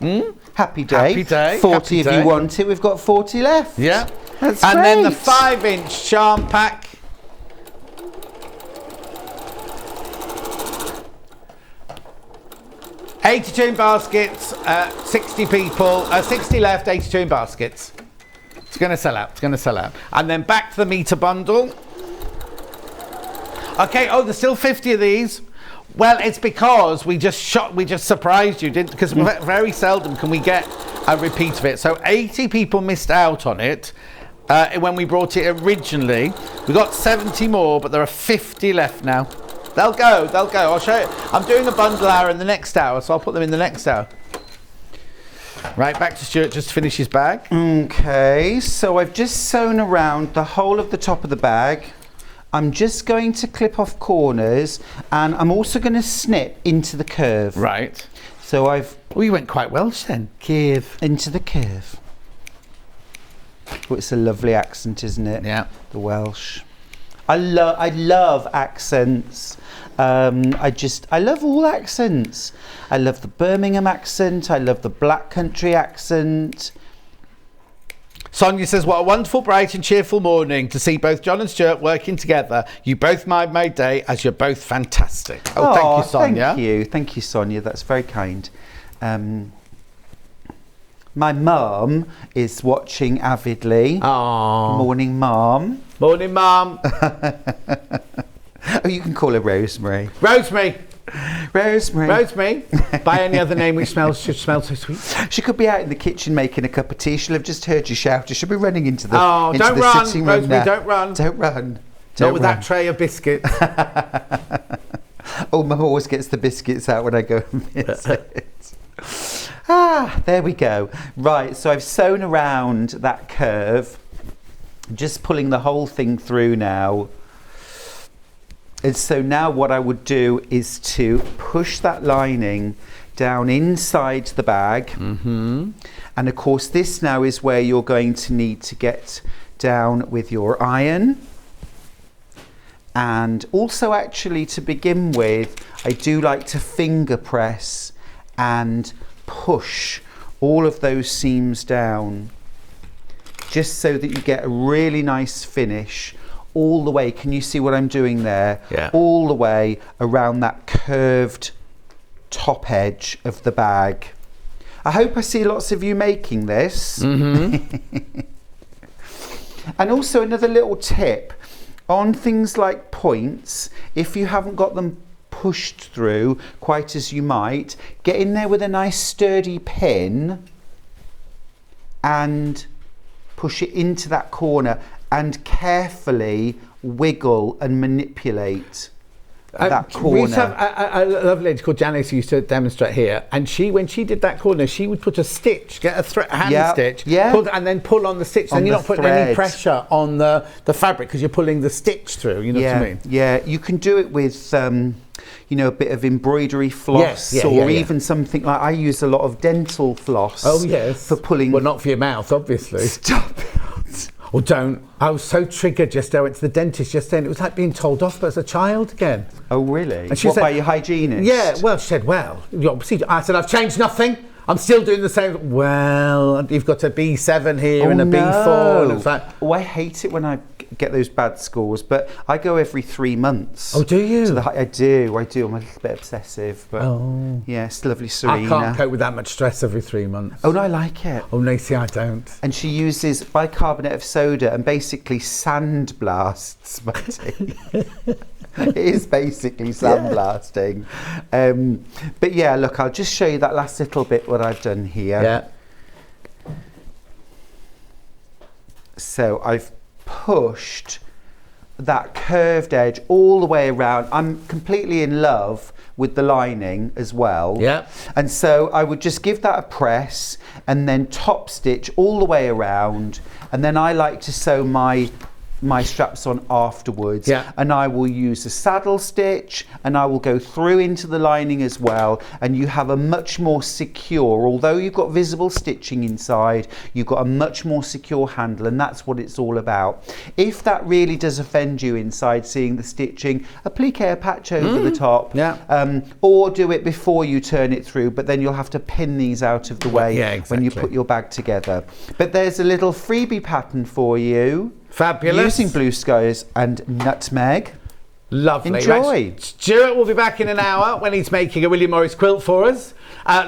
day. Happy day. Happy day. 40 Happy if day. you want it. We've got 40 left. Yeah. That's and great. then the 5-inch charm pack. $82 in baskets, 60 people, 60 left, 82 in baskets. It's going to sell out, it's going to sell out. And then back to the metre bundle. Okay, there's still 50 of these. Well, it's because we just surprised you, didn't? Because very seldom can we get a repeat of it. So 80 people missed out on it when we brought it originally. We got 70 more, but there are 50 left now. They'll go. I'll show you. I'm doing a bundle hour in the next hour, so I'll put them in the next hour. Right, back to Stuart just to finish his bag. Okay, so I've just sewn around the whole of the top of the bag. I'm just going to clip off corners, and I'm also going to snip into the curve. Right. So I've... Oh, you went quite Welsh then. Curve. Into the curve. Oh, it's a lovely accent, isn't it? Yeah. The Welsh. I love accents. I love all accents. I love the Birmingham accent. I love the Black Country accent. Sonia says, what a wonderful, bright and cheerful morning to see both John and Stuart working together. You both made my day, as you're both fantastic. Oh, thank you, Sonia. Thank you, Sonia. That's very kind. My mum is watching avidly. Aww. Morning, Mum. Morning, Mum. Oh, you can call her Rosemary. Rosemary. Rosemary. By any other name which should smell so sweet. She could be out in the kitchen making a cup of tea. She'll have just heard you shout. She'll be running into the, don't run, sitting room Rosemary, now. don't run. Don't run. Not with that tray of biscuits. Oh, Mum always gets the biscuits out when I go and visit. There we go. Right, so I've sewn around that curve. Just pulling the whole thing through now. And so now what I would do is to push that lining down inside the bag. Mm-hmm. And of course this now is where you're going to need to get down with your iron. And also actually to begin with, I do like to finger press and push all of those seams down, just so that you get a really nice finish all the way. Can you see what I'm doing there? Yeah. All the way around that curved top edge of the bag. I hope I see lots of you making this. Mm-hmm. And also another little tip on things like points, if you haven't got them pushed through quite as you might, get in there with a nice sturdy pin and push it into that corner and carefully wiggle and manipulate that corner. We used to have a lovely lady called Janice who used to demonstrate here, and when she did that corner, she would put a stitch, get a hand stitch, and then pull on the stitch, and you're not putting any pressure on the fabric because you're pulling the stitch through, you know what I mean? Yeah, you can do it with you know, a bit of embroidery floss, or even something like, I use a lot of dental floss. Oh yes. For pulling. Well, not for your mouth, obviously. Stop it. Or don't. I was so triggered yesterday. I went to the dentist yesterday, and it was like being told off as a child again. Oh really? And she what, said, by your hygienist? Yeah. Well, she said, well, your procedure. I said, I've changed nothing. I'm still doing the same. Well, you've got a B7 here and a B4. And it's like, oh, I hate it when I get those bad scores, but I go every 3 months. Oh, do you? I do. I'm a little bit obsessive, but yeah, it's lovely, Serena. I can't cope with that much stress every 3 months. Oh no, I like it. Oh no, see, I don't. And she uses bicarbonate of soda and basically sandblasts my tea. It is basically sandblasting. But yeah, look, I'll just show you that last little bit what I've done here. Yeah. So I've pushed that curved edge all the way around. I'm completely in love with the lining as well. Yeah. And so I would just give that a press and then top stitch all the way around. And then I like to sew my straps on afterwards. Yeah. And I will use a saddle stitch and I will go through into the lining as well, and you have a much more secure, although you've got visible stitching inside, you've got a much more secure handle, and that's what it's all about. If that really does offend you inside seeing the stitching, applique a patch over the top, or do it before you turn it through, but then you'll have to pin these out of the way when you put your bag together. But there's a little freebie pattern for you. Fabulous. Using Blue Skies and Nutmeg. Lovely. Enjoy. Right. Stuart will be back in an hour when he's making a William Morris quilt for us.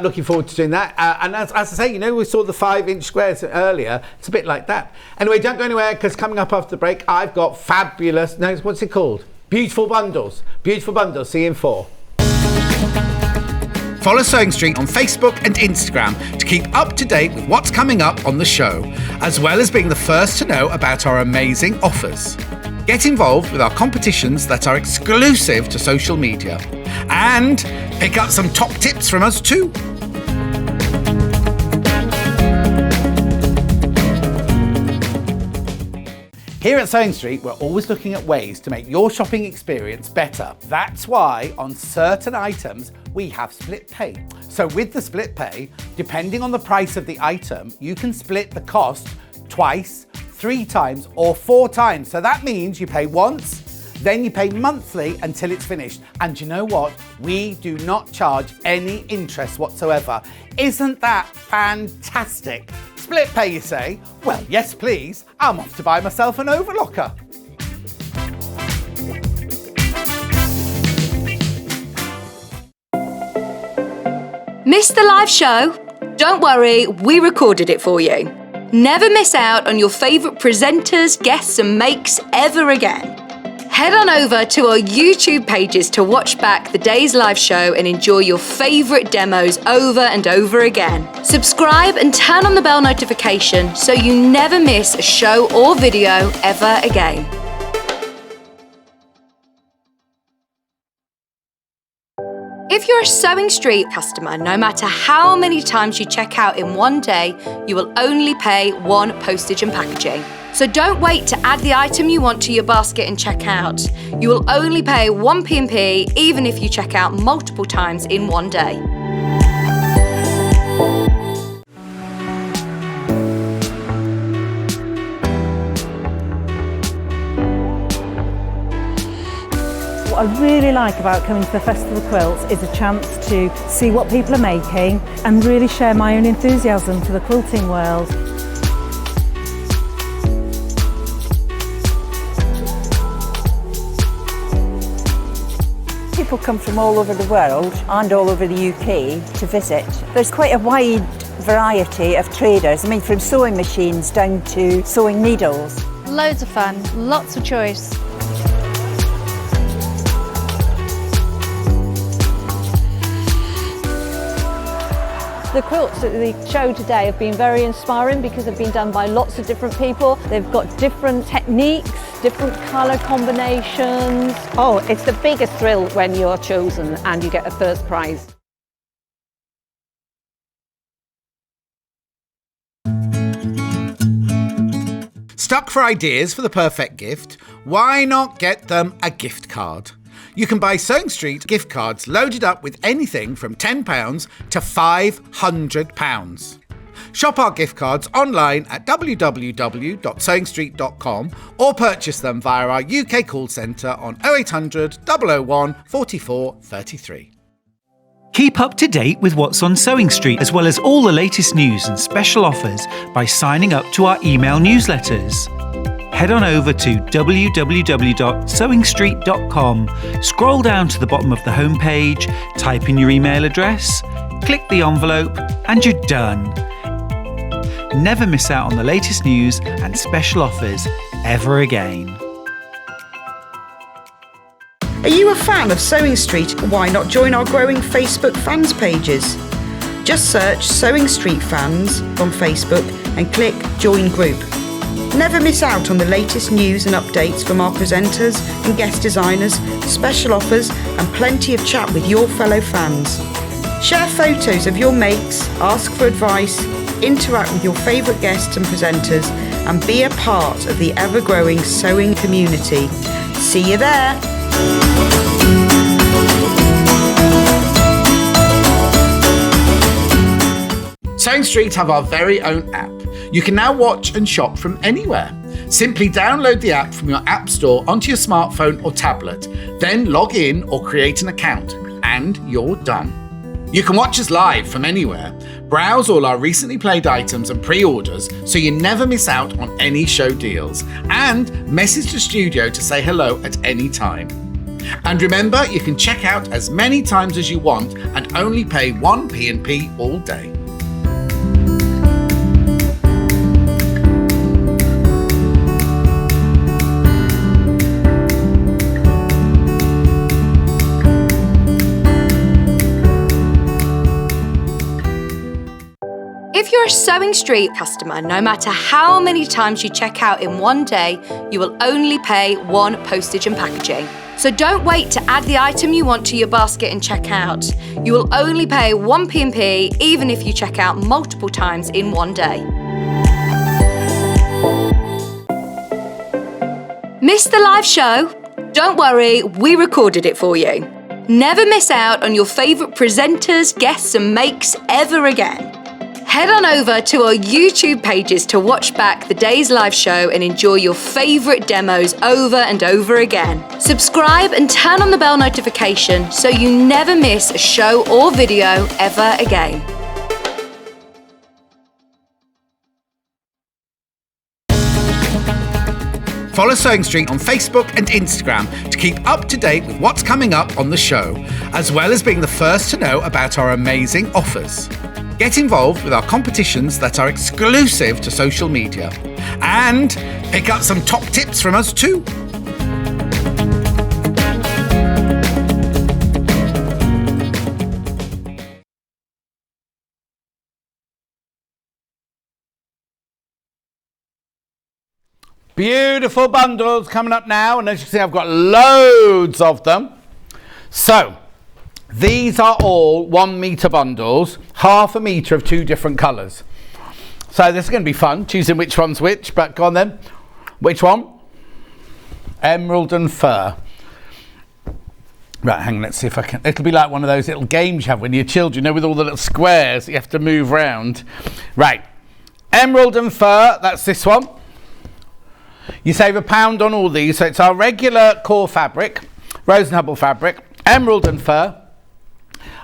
Looking forward to doing that. And as I say, you know, we saw the 5-inch squares earlier. It's a bit like that. Anyway, don't go anywhere, because coming up after the break, I've got fabulous, no, what's it called? Beautiful bundles. Beautiful bundles. See you in 4. Follow Sewing Street on Facebook and Instagram to keep up to date with what's coming up on the show, as well as being the first to know about our amazing offers. Get involved with our competitions that are exclusive to social media, and pick up some top tips from us too. Here at Sewing Street, we're always looking at ways to make your shopping experience better. That's why on certain items, we have split pay. So with the split pay, depending on the price of the item, you can split the cost twice, 3 times, or 4 times. So that means you pay once, then you pay monthly until it's finished. And you know what? We do not charge any interest whatsoever. Isn't that fantastic? Split pay, you say? Well, yes, please. I'm off to buy myself an overlocker. Missed the live show? Don't worry, we recorded it for you. Never miss out on your favourite presenters, guests and makes ever again. Head on over to our YouTube pages to watch back the day's live show and enjoy your favourite demos over and over again. Subscribe and turn on the bell notification so you never miss a show or video ever again. If you're a Sewing Street customer, no matter how many times you check out in one day, you will only pay 1 postage and packaging. So don't wait to add the item you want to your basket and check out. You will only pay 1 P&P even if you check out multiple times in one day. What I really like about coming to the Festival of Quilts is a chance to see what people are making and really share my own enthusiasm for the quilting world. People come from all over the world and all over the UK to visit. There's quite a wide variety of traders. I mean, from sewing machines down to sewing needles. Loads of fun, lots of choice. The quilts at the show today have been very inspiring because they've been done by lots of different people. They've got different techniques, different colour combinations. Oh, it's the biggest thrill when you're chosen and you get a first prize. Stuck for ideas for the perfect gift? Why not get them a gift card? You can buy Sewing Street gift cards loaded up with anything from £10 to £500. Shop our gift cards online at www.sewingstreet.com or purchase them via our UK call centre on 0800 001 44 33. Keep up to date with what's on Sewing Street, as well as all the latest news and special offers by signing up to our email newsletters. head on over to www.sewingstreet.com, scroll down to the bottom of the homepage, type in your email address, click the envelope, and you're done. Never miss out on the latest news and special offers ever again. Are you a fan of Sewing Street? Why not join our growing Facebook fans pages? Just search Sewing Street Fans on Facebook and click Join Group. Never miss out on the latest news and updates from our presenters and guest designers, special offers and plenty of chat with your fellow fans. Share photos of your makes, ask for advice, interact with your favourite guests and presenters and be a part of the ever-growing sewing community. See you there! Sewing Street have our very own app. You can now watch and shop from anywhere. Simply download the app from your app store onto your smartphone or tablet, then log in or create an account, and you're done. You can watch us live from anywhere, browse all our recently played items and pre-orders so you never miss out on any show deals, and message the studio to say hello at any time. And remember, you can check out as many times as you want and only pay 1 P&P all day. If you're a Sewing Street customer, no matter how many times you check out in one day, you will only pay 1 postage and packaging. So don't wait to add the item you want to your basket and check out. You will only pay 1 P&P even if you check out multiple times in one day. Missed the live show? Don't worry, we recorded it for you. Never miss out on your favourite presenters, guests and makes ever again. Head on over to our YouTube pages to watch back the day's live show and enjoy your favourite demos over and over again. Subscribe and turn on the bell notification so you never miss a show or video ever again. Follow Sewing Street on Facebook and Instagram to keep up to date with what's coming up on the show, as well as being the first to know about our amazing offers. Get involved with our competitions that are exclusive to social media. And pick up some top tips from us too. Beautiful bundles coming up now, and as you can see, I've got loads of them. So these are all 1 metre bundles, half a metre of 2 different colours. So this is going to be fun, choosing which one's which, but go on then. Which one? Emerald and fur. Right, hang on, let's see if I can. It'll be like one of those little games you have when you're children, you know, with all the little squares that you have to move round. Right, emerald and fur, that's this one. You save £1 on all these, so it's our regular core fabric, Rose and Hubble fabric, emerald and fur,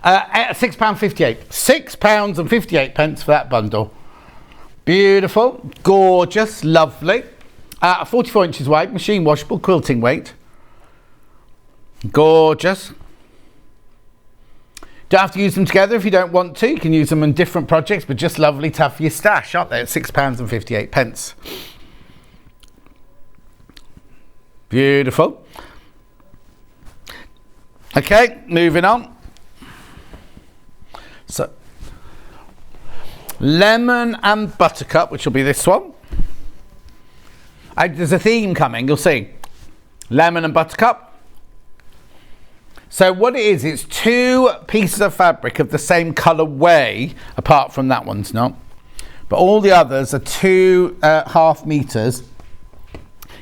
£6.58. £6.58 for that bundle. Beautiful, gorgeous, lovely. 44 inches wide, machine washable, quilting weight. Gorgeous. Don't have to use them together if you don't want to. You can use them on different projects, but just lovely to have for your stash, aren't they? At £6.58. Beautiful. Okay, moving on. So, lemon and buttercup, which will be this one. There's a theme coming, you'll see. Lemon and buttercup. So what it is, it's 2 pieces of fabric of the same colourway, apart from that one's not. But all the others are 2 half metres.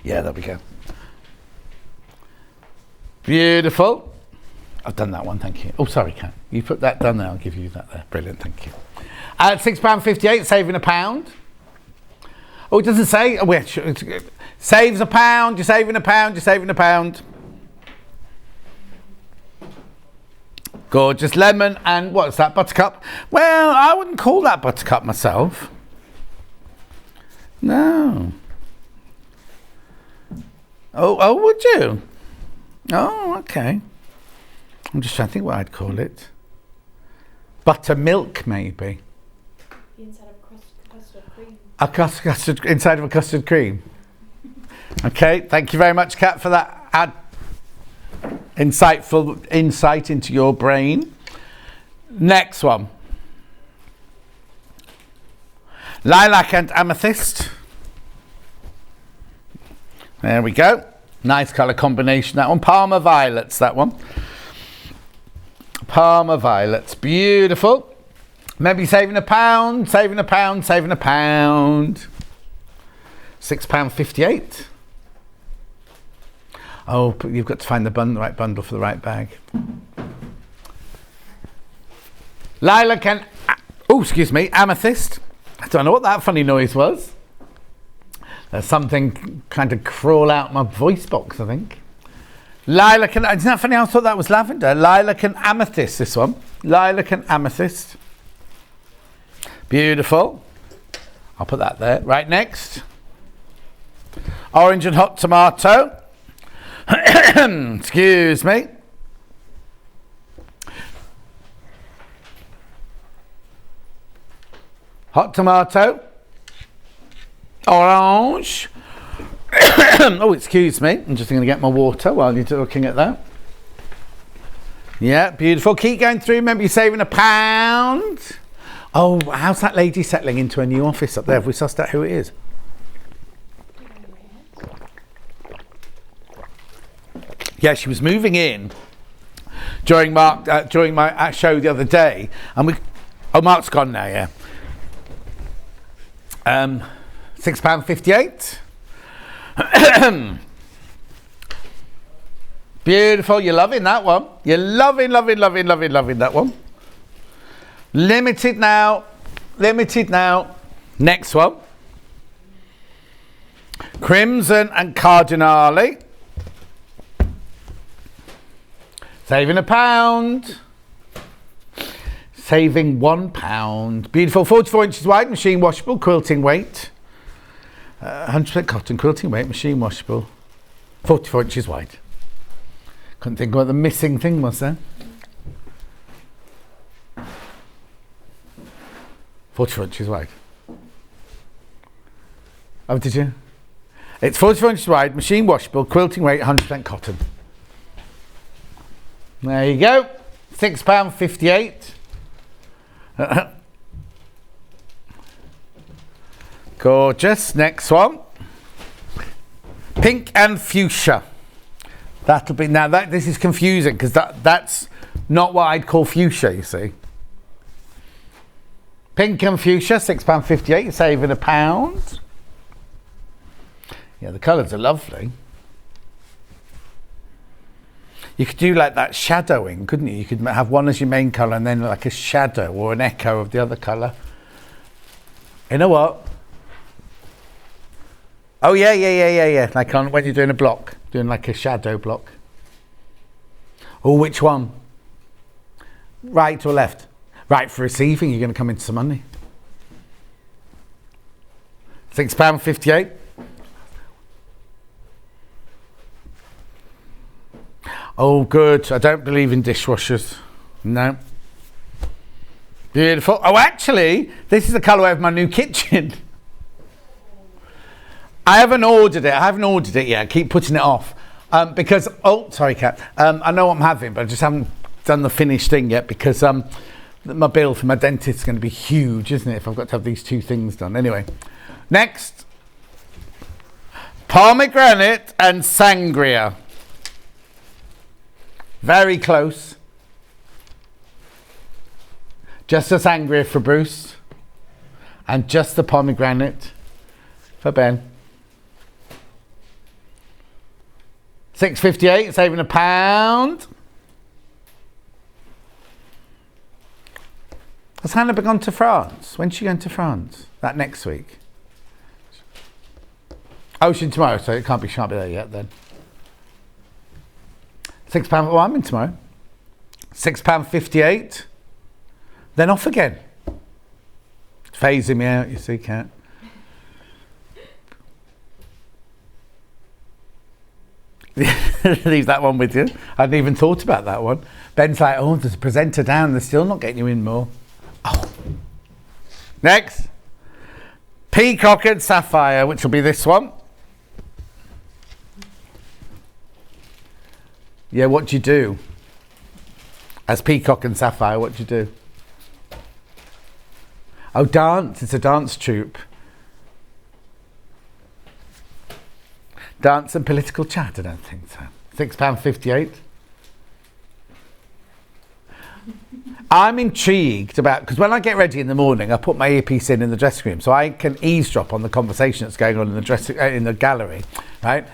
Yeah, there we go. Beautiful. I've done that one, thank you. Oh, sorry, Kat. You put that down there, I'll give you that there. Brilliant, thank you. £6.58, saving £1. Oh, it doesn't say. Oh, wait, saves £1, you're saving £1, you're saving £1. Gorgeous lemon and what's that, buttercup? Well, I wouldn't call that buttercup myself. No. Oh, would you? Oh, okay. I'm just trying to think what I'd call it. Buttermilk, maybe. Inside of custard cream. Inside of a custard cream. Okay, thank you very much, Kat, for that insightful insight into your brain. Next one. Lilac and amethyst. There we go. Nice colour combination, that one. Parma violets, that one. Parma violets, beautiful. Maybe saving £1, saving £1, saving £1. £6.58. Oh, but you've got to find the right bundle for the right bag. Lilac and, amethyst. I don't know what that funny noise was. There's something trying to crawl out my voice box, I think. Lilac and, isn't that funny? I thought that was lavender. Lilac and amethyst, this one. Lilac and amethyst. Beautiful. I'll put that there. Right, next. Orange and hot tomato. Excuse me. Hot tomato. Orange. Oh, excuse me. I'm just going to get my water while you're looking at that. Yeah, beautiful. Keep going through. Remember, you're saving £1. Oh, how's that lady settling into a new office up there? Have we sussed out who it is? Yeah, she was moving in during my show the other day, and Mark's gone now. Yeah. £6.58. Beautiful. You're loving that one. You're loving that one. Limited now. Next one. Crimson and Cardinale. Saving £1. Saving £1. Beautiful. 44 inches wide, machine washable, quilting weight. 100% cotton, quilting weight, machine washable. 44 inches wide. Couldn't think what the missing thing was there. 44 inches wide. Oh, did you? It's 44 inches wide, machine washable, quilting weight, 100% cotton. There you go. £6.58. Gorgeous. Next one. Pink and fuchsia. That'll be, now this is confusing because that's not what I'd call fuchsia, you see. Pink and fuchsia, £6.58, you're saving £1. Yeah, the colours are lovely. You could do like that shadowing, couldn't you? You could have one as your main colour and then like a shadow or an echo of the other colour. You know what? Oh yeah. Like on when you're doing a block, doing like a shadow block. Oh, which one? Right or left? Right, for receiving, you're going to come into some money. £6.58. Oh, good. I don't believe in dishwashers. No. Beautiful. Oh, actually, this is the colourway of my new kitchen. I haven't ordered it yet. I keep putting it off. Because, oh, sorry, Kat. I know what I'm having, but I just haven't done the finished thing yet because my bill for my dentist is going to be huge, isn't it, if I've got to have these two things done. Anyway, next. Pomegranate and sangria. Very close. Just the sangria for Bruce. And just the pomegranate for Ben. £6.58, saving £1. Has Hannah gone to France? When's she going to France? That next week? Oh, she's tomorrow, so it can't be there yet then. £6, well, I'm in tomorrow. £6.58. Then off again. Phasing me out, you see, Kat. Leave that one with you. I hadn't even thought about that one. Ben's like, oh, there's a presenter down. They're still not getting you in more. Oh. Next. Peacock and Sapphire, which will be this one. Yeah, what do you do? As Peacock and Sapphire, what do you do? Oh, dance. It's a dance troupe. Dance and political chat, I don't think so. £6.58. I'm intrigued about, because when I get ready in the morning, I put my earpiece in the dressing room so I can eavesdrop on the conversation that's going on in the in the gallery, right?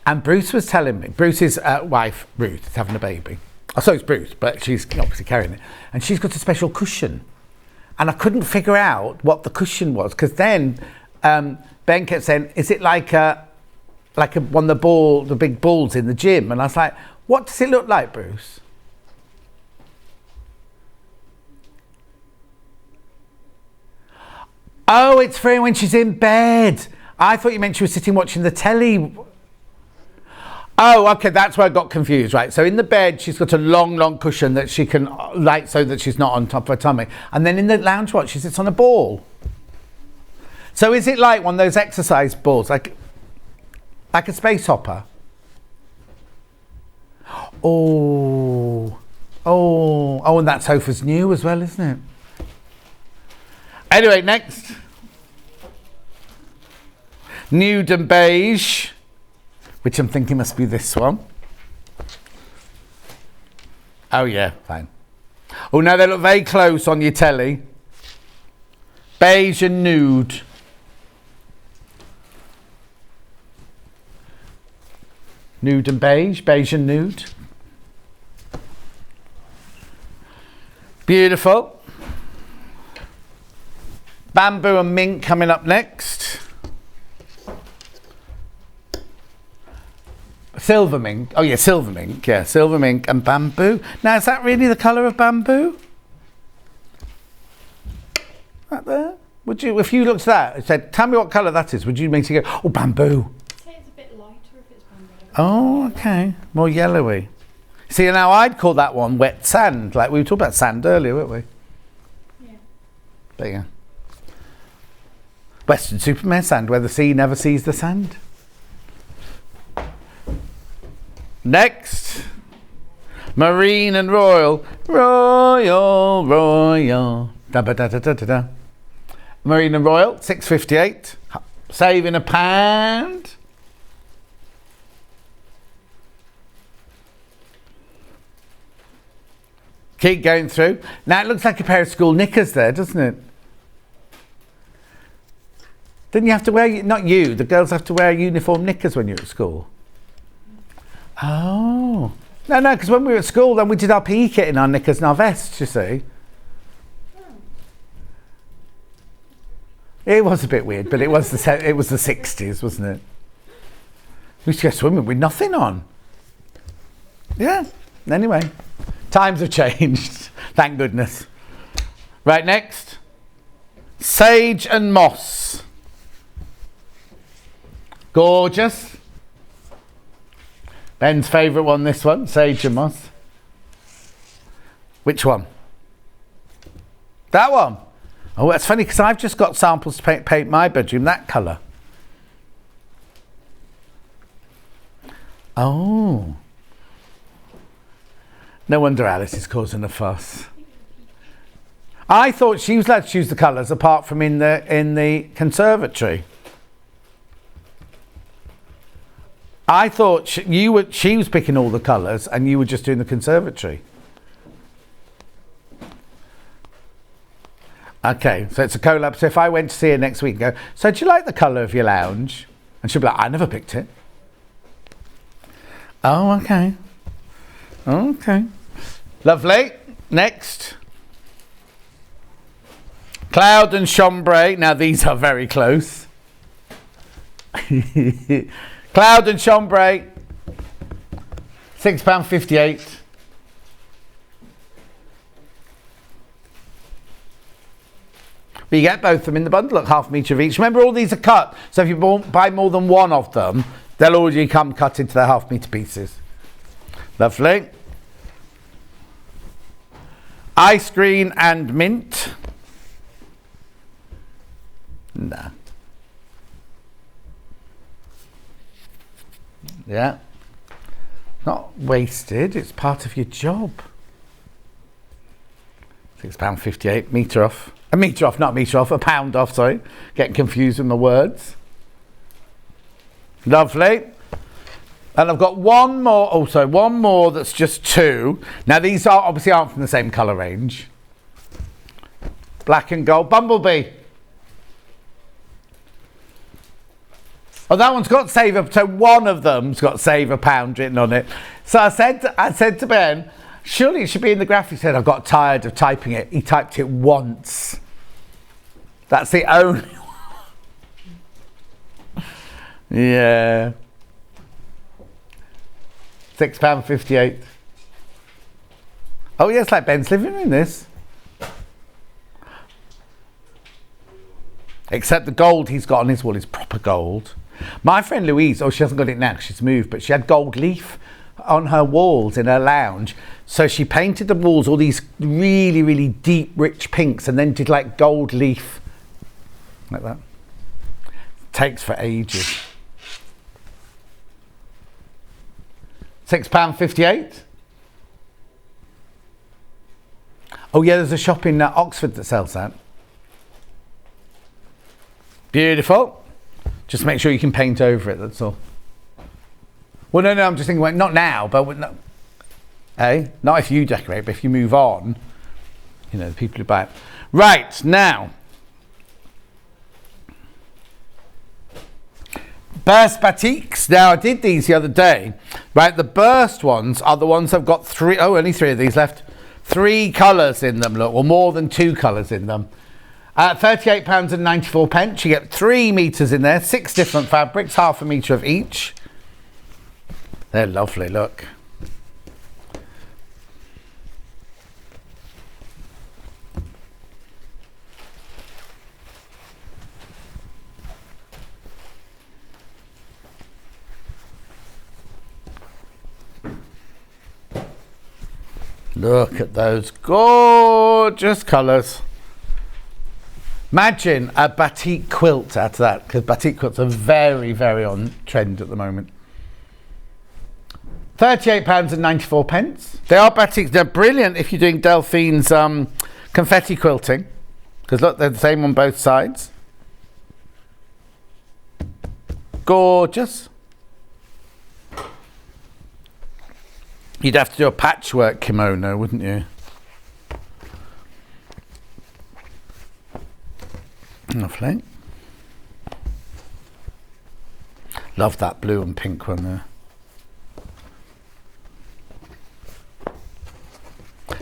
And Bruce was telling me, Bruce's wife, Ruth, is having a baby. Oh, so it's Bruce, but she's obviously carrying it. And she's got a special cushion. And I couldn't figure out what the cushion was, because then Ben kept saying, is it like one of the big balls in the gym? And I was like, what does it look like, Bruce? Oh, it's for when she's in bed. I thought you meant she was sitting watching the telly. Oh, okay, that's where I got confused, right? So in the bed, she's got a long cushion that she can, like, so that she's not on top of her tummy. And then in the lounge watch, she sits on a ball. So is it like one of those exercise balls, like a space hopper? Oh, and that sofa's new as well, isn't it? Anyway, next. Nude and beige, which I'm thinking must be this one. Oh yeah, fine. Oh no, they look very close on your telly. Beige and nude. Nude and beige, beige and nude. Beautiful. Bamboo and mink coming up next. Silver mink. Oh yeah, silver mink. Yeah, silver mink and bamboo. Now, is that really the colour of bamboo? That there? Would you, if you looked at that and said, tell me what colour that is, would you make it go, oh, bamboo? I'd say it's a bit lighter if it's bamboo. Oh, okay. More yellowy. See, now I'd call that one wet sand. Like we were talking about sand earlier, weren't we? Yeah. There you go. Western Superman sand, where the sea never sees the sand. Next. Marine and royal. Royal. Da ba da da da da da. Marine and royal, £6.58. Saving £1. Keep going through. Now it looks like a pair of school knickers there, doesn't it? Didn't you have to wear, not you, the girls have to wear uniform knickers when you're at school? Oh. No, because when we were at school, then we did our PE kit in our knickers and our vests, you see. It was a bit weird, but it was the 60s, wasn't it? We used to go swimming with nothing on. Yeah, anyway. Times have changed, thank goodness. Right, next. Sage and moss. Gorgeous. Ben's favourite one, this one, sage and moss. Which one? That one. Oh, that's funny because I've just got samples to paint my bedroom that colour. Oh. No wonder Alice is causing a fuss. I thought she was allowed to choose the colours apart from in the conservatory. I thought she was picking all the colours and you were just doing the conservatory. Okay, so it's a collab. So if I went to see her next week and go, so do you like the colour of your lounge? And she'll be like, I never picked it. Oh, okay. Okay. Lovely. Next. Cloud and chambray. Now these are very close. Cloud and chambray. £6.58. But you get both of them in the bundle at half metre of each. Remember, all these are cut. So if you buy more than one of them, they'll already come cut into their half metre pieces. Lovely. Ice cream and mint. Nah. Yeah. Not wasted, it's part of your job. £6.58, metre off. A metre off, not a metre off, a pound off, sorry. Getting confused with my words. Lovely. And I've got one more that's just 2. Now these are obviously aren't from the same colour range. Black and gold. Bumblebee. Oh, that one's got save a, so one of them's got save a £1 written on it. So I said to Ben, surely it should be in the graph. He said, I got tired of typing it. He typed it once. That's the only one. Yeah. £6.58. Oh, yes, like Ben's living room, this. Except the gold he's got on his wall is proper gold. My friend Louise, oh, she hasn't got it now because she's moved, but she had gold leaf on her walls in her lounge. So she painted the walls all these really, really deep, rich pinks and then did like gold leaf. Like that. Takes for ages. £6.58. Oh yeah, there's a shop in Oxford that sells that. Beautiful. Just make sure you can paint over it, that's all. Well, no, I'm just thinking, well, not now, but no, not if you decorate, but if you move on, you know, the people who buy it. Right, now. Burst batiks. Now, I did these the other day. Right, the burst ones are the ones I've got only 3 of these left. 3 colours in them, look, or more than 2 colours in them. £38.94. You get 3 metres in there, 6 different fabrics, half a metre of each. They're lovely, look. Look at those gorgeous colours. Imagine a batik quilt out of that, because batik quilts are very, very on trend at the moment. £38.94. They are batiks. They're brilliant if you're doing Delphine's confetti quilting, because look, they're the same on both sides. Gorgeous. You'd have to do a patchwork kimono, wouldn't you? Lovely. Love that blue and pink one there.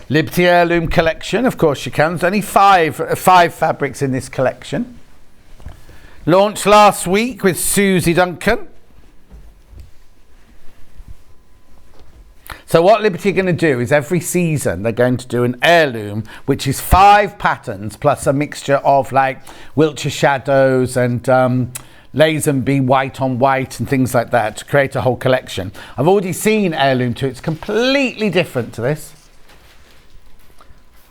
Liberty Heirloom collection, of course you can. There's only five fabrics in this collection. Launched last week with Susie Duncan. So what Liberty are going to do is every season they're going to do an heirloom, which is 5 patterns plus a mixture of like Wiltshire shadows and Lazenby white on white and things like that to create a whole collection. I've already seen heirloom 2. It's completely different to this.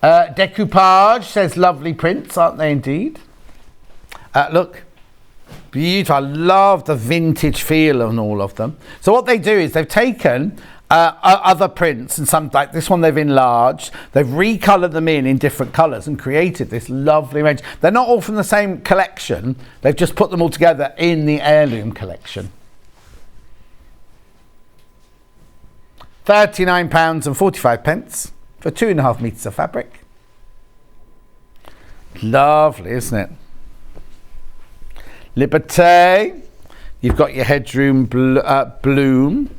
Decoupage says lovely prints, aren't they indeed? Look, beautiful. I love the vintage feel on all of them. So what they do is they've taken other prints, and some like this one they've enlarged, they've recolored them in different colors and created this lovely range. They're not all from the same collection, they've just put them all together in the heirloom collection. £39.45 for 2.5 metres of fabric. Lovely, isn't it? Liberté, you've got your headroom bloom.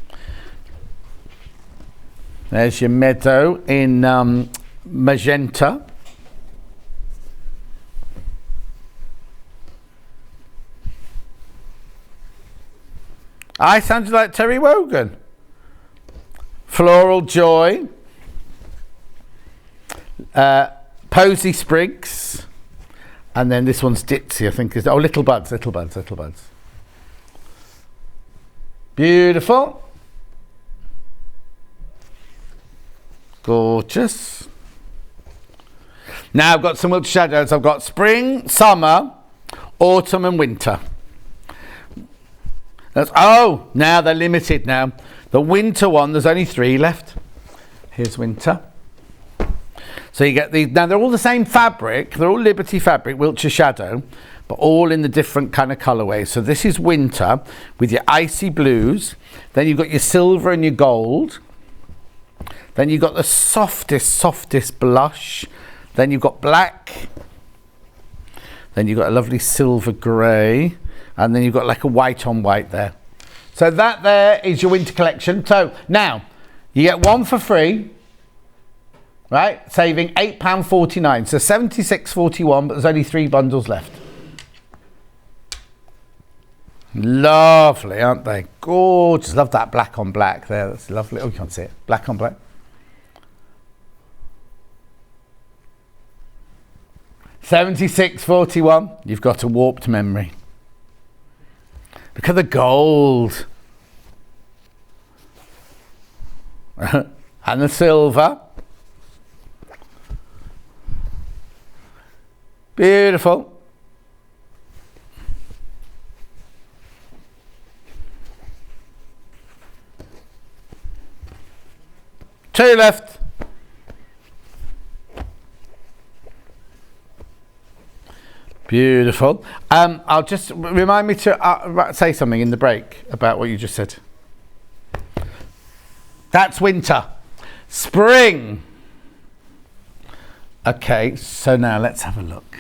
There's your meadow in magenta. I sounded like Terry Wogan. Floral Joy. Posy Sprigs. And then this one's Ditzy, I think. Oh, Little Buds, Little Buds, Little Buds. Gorgeous. Now I've got some Wiltshire shadows. I've got spring, summer, autumn and winter. Now they're limited now. The winter one, there's only 3 left. Here's winter. So you get these. Now they're all the same fabric. They're all Liberty fabric, Wiltshire shadow, but all in the different kind of colourways. So this is winter with your icy blues. Then you've got your silver and your gold. Then you've got the softest blush. Then you've got black. Then you've got a lovely silver grey. And then you've got like a white on white there. So that there is your winter collection. So now you get 1 for free, right? Saving £8.49. So £76.41, but there's only 3 bundles left. Lovely, aren't they? Gorgeous. Love that black on black there. That's lovely. Oh, you can't see it. Black on black. £76.41. You've got a warped memory. Look at the gold. And the silver. Beautiful. Two left. Beautiful. I'll just remind me to say something in the break about what you just said. That's winter. Spring. Okay, so now let's have a look.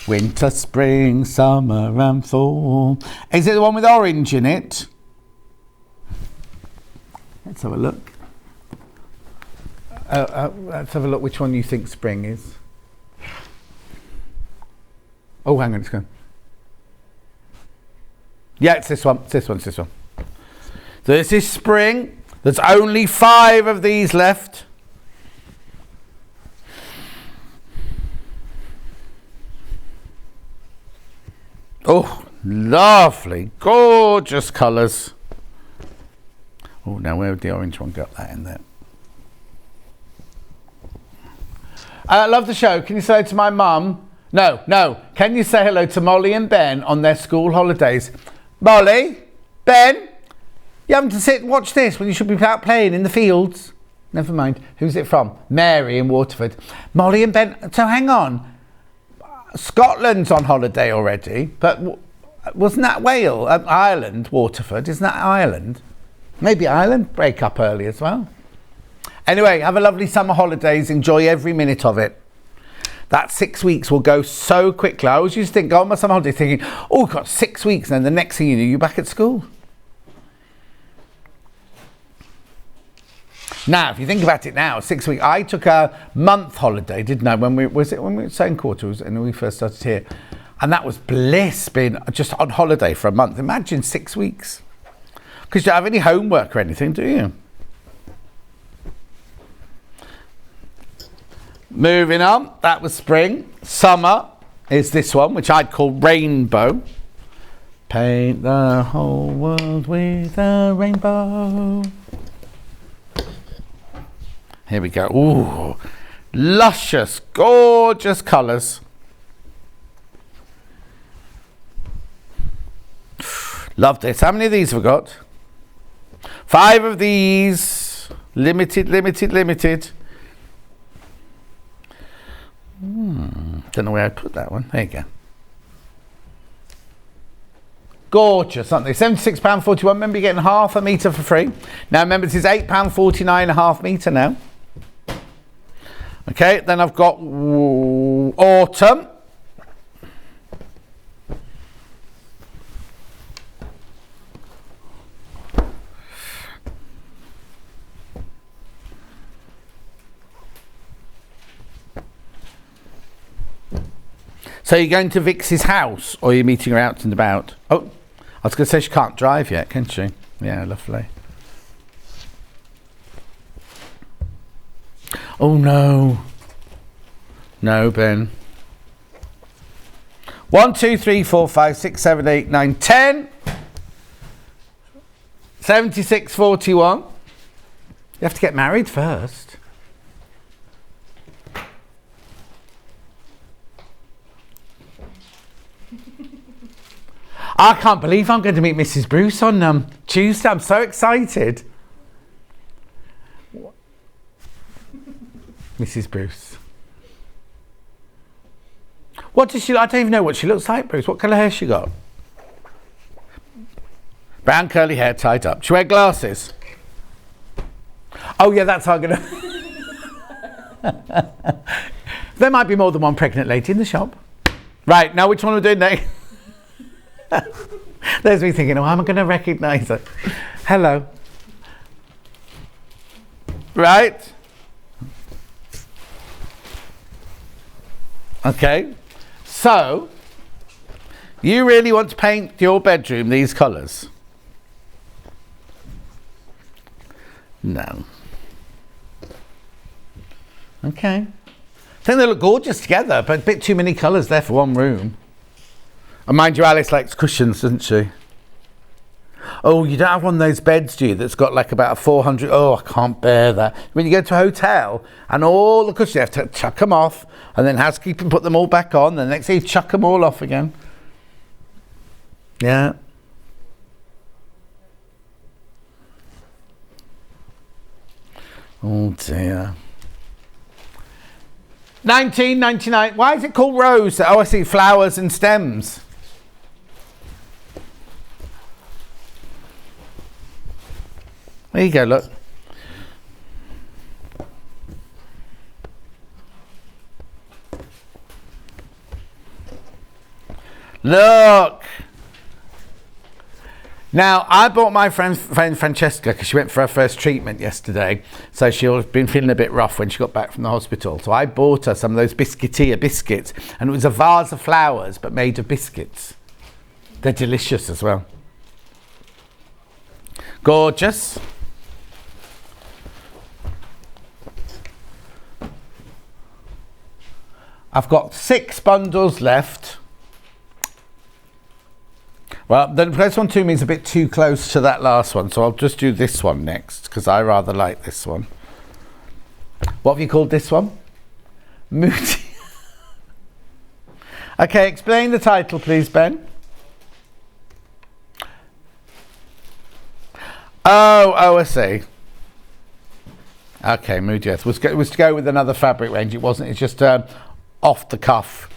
Winter, spring, summer and fall. Is it the one with orange in it? Let's have a look. Let's have a look which one you think spring is. Oh, hang on, it's going. Yeah, it's this one. It's this one. It's this one. So this is spring. There's only 5 of these left. Oh, lovely, gorgeous colours. Oh, now where would the orange one go? That in there. I love the show. Can you say to my mum? No. Can you say hello to Molly and Ben on their school holidays? Molly, Ben, you having to sit and watch this when you should be out playing in the fields? Never mind. Who's it from? Mary in Waterford. Molly and Ben. So hang on. Scotland's on holiday already, but wasn't that Wales? Ireland, Waterford. Isn't that Ireland? Maybe Ireland break up early as well. Anyway, have a lovely summer holidays. Enjoy every minute of it. That 6 weeks will go so quickly. I always used to think, go on my summer holiday thinking, oh, I've got 6 weeks, and then the next thing you know, you're back at school. Now, if you think about it now, 6 weeks, I took a month holiday, didn't I? When we were second quarter, when we first started here. And that was bliss, being just on holiday for a month. Imagine 6 weeks. Because you don't have any homework or anything, do you? Moving on, that was spring. Summer is this one, which I'd call rainbow. Paint the whole world with a rainbow. Here we go. Ooh, luscious, gorgeous colours. Love this. How many of these have we got? 5 of these. Limited. Don't know where I'd put that one. There you go. Gorgeous, aren't they? £76.41. Remember, you're getting half a metre for free. Now, remember, this is £8.49 a half metre now. Okay, then I've got autumn. So you're going to Vix's house, or you're meeting her out and about? Oh, I was going to say she can't drive yet, can she? Yeah, lovely. Oh no. No, Ben. 1, 2, 3, 4, 5, 6, 7, 8, 9, 10. 76.41. You have to get married first. I can't believe I'm going to meet Mrs. Bruce on Tuesday. I'm so excited. Mrs. Bruce. What does she like? I don't even know what she looks like, Bruce. What colour hair she got? Brown curly hair tied up. She wear glasses. Oh yeah, that's how I'm gonna. There might be more than one pregnant lady in the shop. Right, now which one we're doing next? There's me thinking, oh, am I going to recognise her? Hello. Right. Okay. So, you really want to paint your bedroom these colours? No. Okay. I think they look gorgeous together, but a bit too many colours there for one room. And mind you, Alice likes cushions, doesn't she? Oh, you don't have one of those beds, do you, that's got like about a 400... Oh, I can't bear that. When you go to a hotel and all the cushions, you have to chuck them off, and then housekeeping put them all back on, and the next day you chuck them all off again. Yeah. Oh dear. 19.99. Why is it called rose? Oh, I see, flowers and stems. There you go, look. Look. Now, I bought my friend Francesca because she went for her first treatment yesterday. So she's been feeling a bit rough when she got back from the hospital. So I bought her some of those biscuiteer biscuits. And it was a vase of flowers, but made of biscuits. They're delicious as well. Gorgeous. I've got 6 bundles left. Well, the first one to me is a bit too close to that last one, so I'll just do this one next, because I rather like this one. What have you called this one? Moody. Okay, explain the title, please, Ben. Oh, I see. Okay, Moody Earth. Was to go with another fabric range. It wasn't. It's just off the cuff.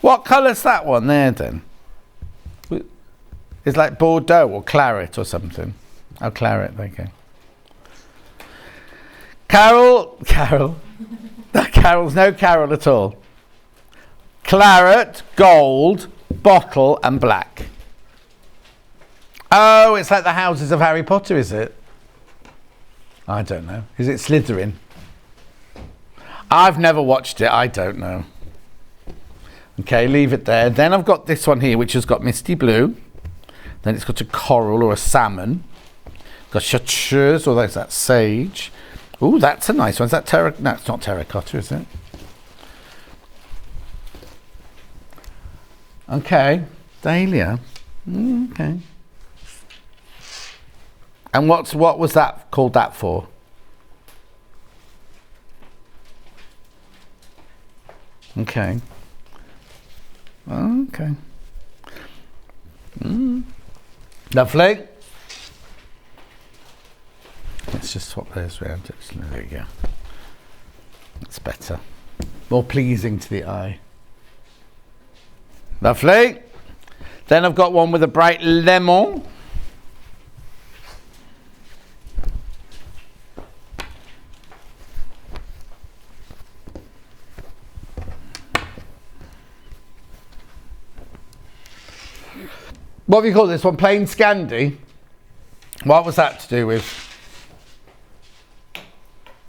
What colour's that one there then? It's like Bordeaux or claret or something. Oh, claret, okay. Carol. Carol's no Carol at all. Claret, gold, bottle and black. Oh, it's like the houses of Harry Potter, is it? I don't know. Is it Slytherin? I've never watched it. I don't know. Okay, leave it there. Then I've got this one here, which has got misty blue. Then it's got a coral or a salmon. Got chartreuse, or there's that sage. Ooh, that's a nice one. Is that terracotta? No, it's not terracotta, is it? Okay, dahlia. Okay. And what was that called that for? Okay. Okay. Lovely. Let's just swap those around. There you go. That's better. More pleasing to the eye. Lovely. Then I've got one with a bright lemon. What have you called this one? Plain Scandi? What was that to do with?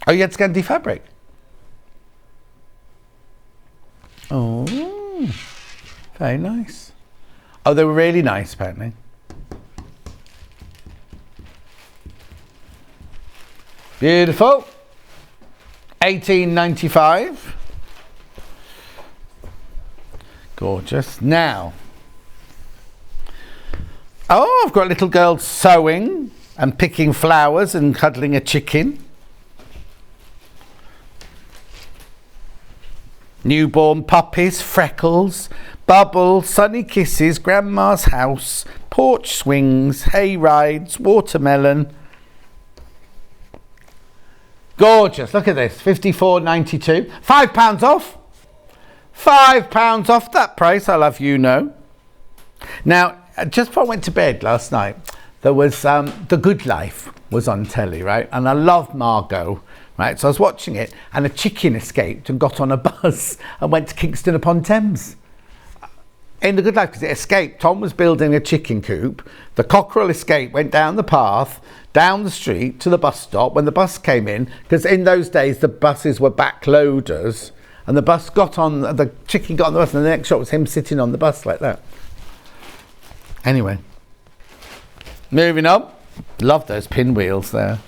Oh, you had Scandi fabric? Oh, very nice. Oh, they were really nice, apparently. Beautiful. $18.95. Gorgeous. Now, oh, I've got a little girl sewing and picking flowers and cuddling a chicken. Newborn puppies, freckles, bubbles, sunny kisses, grandma's house, porch swings, hay rides, watermelon. Gorgeous. Look at this. £54.92. £5 off. £5 off that price. I love you know. Now, just before I went to bed last night, there was The Good Life was on telly, right? And I love Margot, right? So I was watching it, and a chicken escaped and got on a bus and went to Kingston upon Thames. In The Good Life, because it escaped. Tom was building a chicken coop. The cockerel escaped, went down the path, down the street to the bus stop. When the bus came in, because in those days the buses were backloaders, and the bus got on, the chicken got on the bus, and the next shot was him sitting on the bus like that. Anyway, moving on. Love those pinwheels there.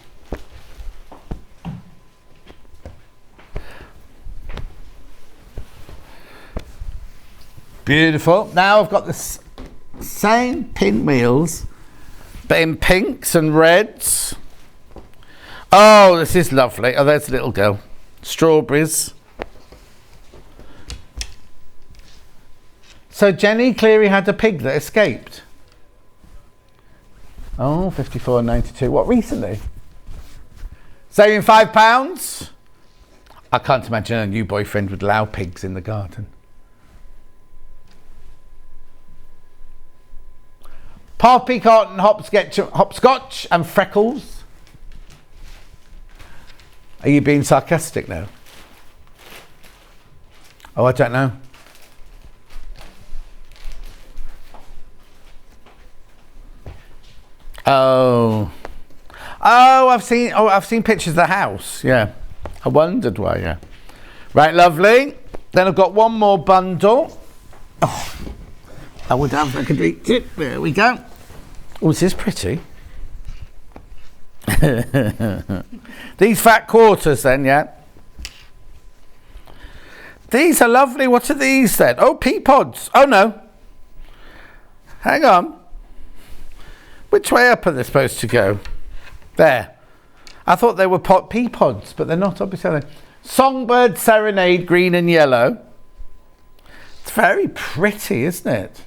Beautiful. Now I've got the same pinwheels, but in pinks and reds. Oh, this is lovely. Oh, there's a little girl. Strawberries. So Jenny Cleary had a pig that escaped. Oh, £54.92. What, recently? Saving £5? I can't imagine a new boyfriend would allow pigs in the garden. Poppycotton, hopscotch and freckles. Are you being sarcastic now? Oh, I don't know. Oh, I've seen pictures of the house. Yeah, I wondered why. Yeah, right, lovely. Then I've got one more bundle. Oh, I would have. I could reach it. There we go. Oh, is this pretty? These fat quarters, then, yeah. These are lovely. What are these then? Oh, pea pods. Oh no. Hang on. Which way up are they supposed to go? There. I thought they were pea pods, but they're not, obviously. Songbird Serenade, green and yellow. It's very pretty, isn't it?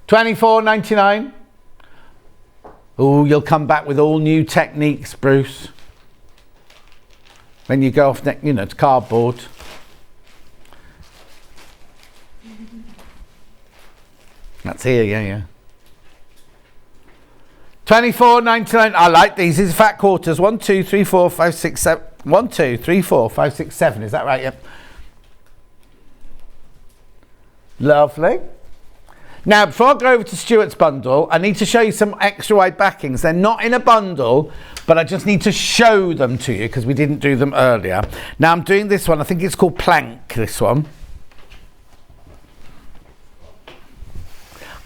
£24.99. Oh, you'll come back with all new techniques, Bruce. When you go off, to cardboard. That's here, yeah. £24.99. I like these. These are fat quarters. 1, 2, 3, 4, 5, 6, 7. 1, 2, 3, 4, 5, 6, 7. Is that right? Yep. Lovely. Now, before I go over to Stuart's bundle, I need to show you some extra wide backings. They're not in a bundle, but I just need to show them to you because we didn't do them earlier. Now, I'm doing this one. I think it's called Plank, this one.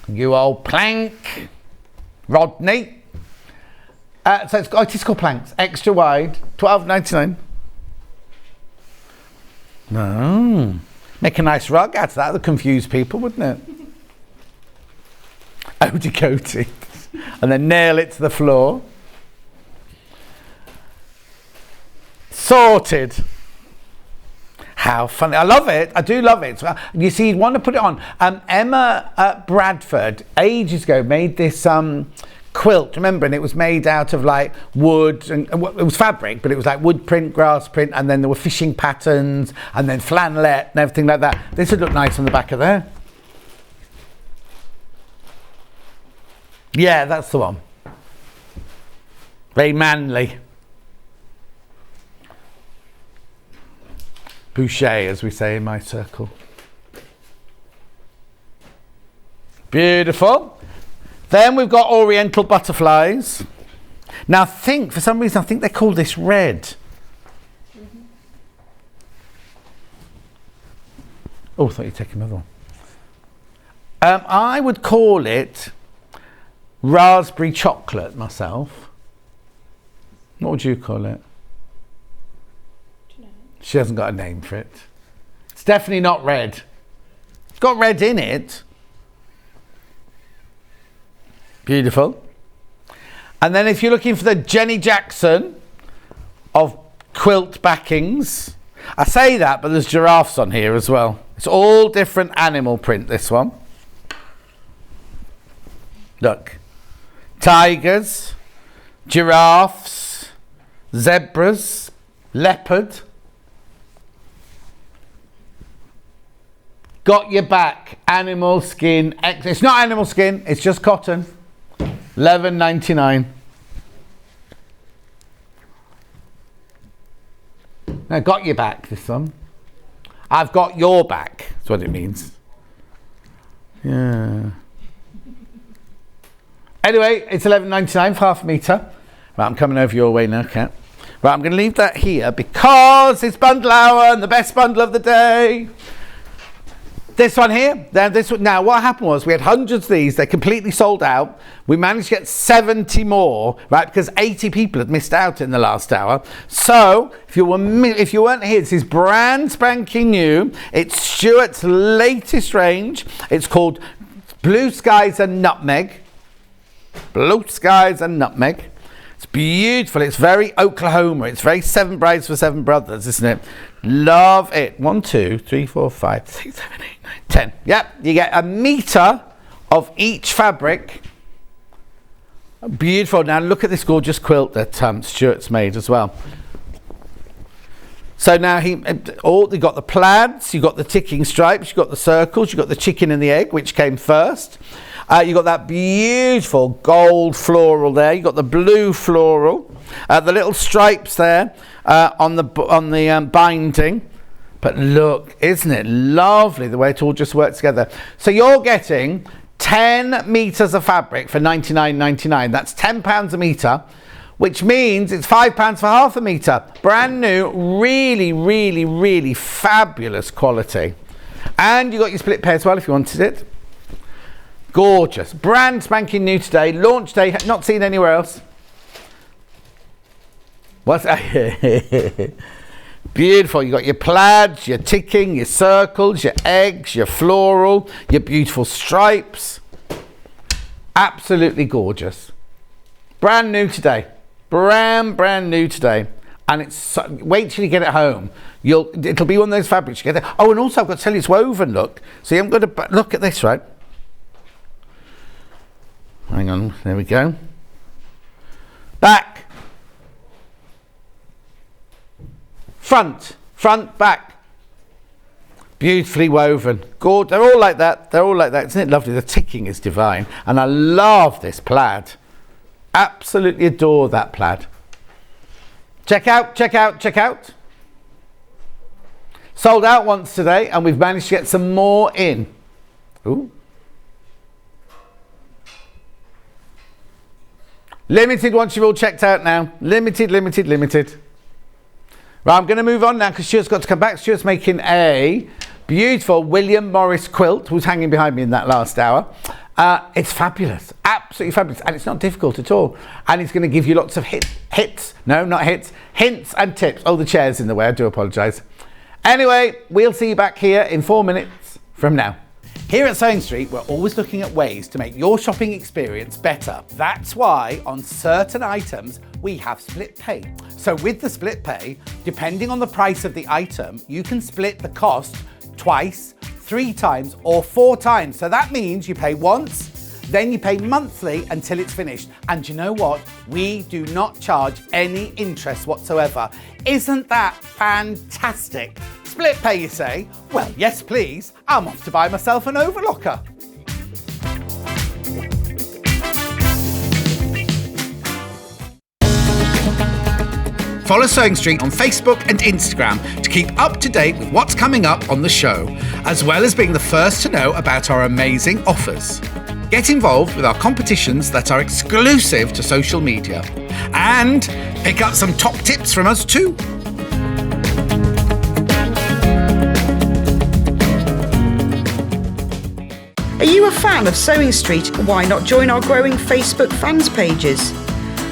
You old plank, Rodney. So it's called Planks, extra wide, £12.99. No, make a nice rug out of that. Would confuse people, wouldn't it? Oldie coating, and then nail it to the floor. Sorted. How funny. I love it. I do love it. You see, you'd want to put it on. Emma Bradford, ages ago, made this quilt, remember? And it was made out of like wood, and it was fabric, but it was like wood print, grass print, and then there were fishing patterns, and then flannelette and everything like that. This would look nice on the back of there. Yeah, that's the one. Very manly. Boucher, as we say in my circle. Beautiful. Then we've got Oriental butterflies. Now for some reason, I think they call this red. Oh, I thought you'd take another one. I would call it raspberry chocolate myself. What would you call it? She hasn't got a name for it. It's definitely not red. It's got red in it. Beautiful. And then if you're looking for the Jenny Jackson, of quilt backings. I say that, but there's giraffes on here as well. It's all different animal print, this one. Look. Tigers, giraffes, zebras, leopard. Got your back, animal skin. It's not animal skin, it's just cotton. $11.99. No, got your back, this one. I've got your back, that's what it means. Yeah. Anyway, it's $11.99 for half a metre. Right, I'm coming over your way now, Kat. Right, I'm going to leave that here because it's bundle hour and the best bundle of the day. This one here. Now, what happened was we had hundreds of these. They completely sold out. We managed to get 70 more, right, because 80 people had missed out in the last hour. So, if you weren't here, this is brand spanking new. It's Stuart's latest range. It's called Blue Skies and Nutmeg. Blue Skies and Nutmeg. It's beautiful. It's very Oklahoma. It's very Seven Brides for Seven Brothers, isn't it? Love it. 1, 2, 3, 4, 5, 6, 7, 8, 9, 10. Yep, you get a metre of each fabric. Beautiful. Now look at this gorgeous quilt that Stuart's made as well. So now you got the plaids, you got the ticking stripes, you got the circles, you got the chicken and the egg, which came first. You got that beautiful gold floral there. You got the blue floral, the little stripes there on the binding. But look, isn't it lovely the way it all just works together? So you're getting 10 metres of fabric for $99.99. That's £10 a metre, which means it's £5 for half a metre. Brand new, really, really, really fabulous quality. And you got your split pay as well if you wanted it. Gorgeous. Brand spanking new today. Launch day, not seen anywhere else. What's that? Beautiful. You got your plaids, your ticking, your circles, your eggs, your floral, your beautiful stripes. Absolutely gorgeous. Brand new today. Brand new today. And it's wait till you get it home. It'll be one of those fabrics you get there. Oh, and also I've got to tell you it's woven. Look. So I'm going to look at this, right? Hang on, there we go. Back. Front, back. Beautifully woven. Good. They're all like that. Isn't it lovely? The ticking is divine. And I love this plaid. Absolutely adore that plaid. Check out. Sold out once today, and we've managed to get some more in. Ooh. Limited once you've all checked out now. Limited. Right, I'm going to move on now because Stuart's got to come back. Stuart's making a beautiful William Morris quilt, who's hanging behind me in that last hour. It's fabulous, absolutely fabulous, and it's not difficult at all. And he's going to give you lots of hints and tips. Oh, the chair's in the way, I do apologise. Anyway, we'll see you back here in 4 minutes from now. Here at Sewing Street, we're always looking at ways to make your shopping experience better. That's why on certain items, we have split pay. So with the split pay, depending on the price of the item, you can split the cost twice, 3 times, or 4 times. So that means you pay once, then you pay monthly until it's finished. And you know what? We do not charge any interest whatsoever. Isn't that fantastic? Split pay, you say? Well, yes, please. I'm off to buy myself an overlocker. Follow Sewing Street on Facebook and Instagram to keep up to date with what's coming up on the show, as well as being the first to know about our amazing offers. Get involved with our competitions that are exclusive to social media, and pick up some top tips from us too. Are you a fan of Sewing Street? Why not join our growing Facebook fans pages?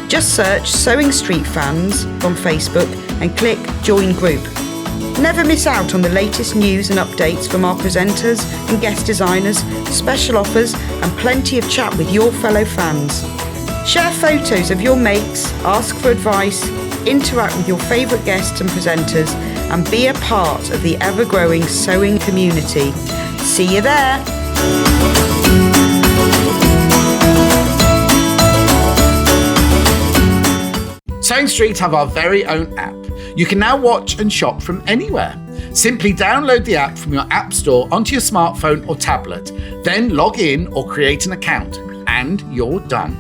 Just search Sewing Street Fans on Facebook and click Join Group. Never miss out on the latest news and updates from our presenters and guest designers, special offers and plenty of chat with your fellow fans. Share photos of your makes, ask for advice interact with your favourite guests and presenters, and be a part of the ever-growing sewing community. See you there! Sewing Street have our very own app. You can now watch and shop from anywhere. Simply download the app from your app store onto your smartphone or tablet, then log in or create an account, and you're done.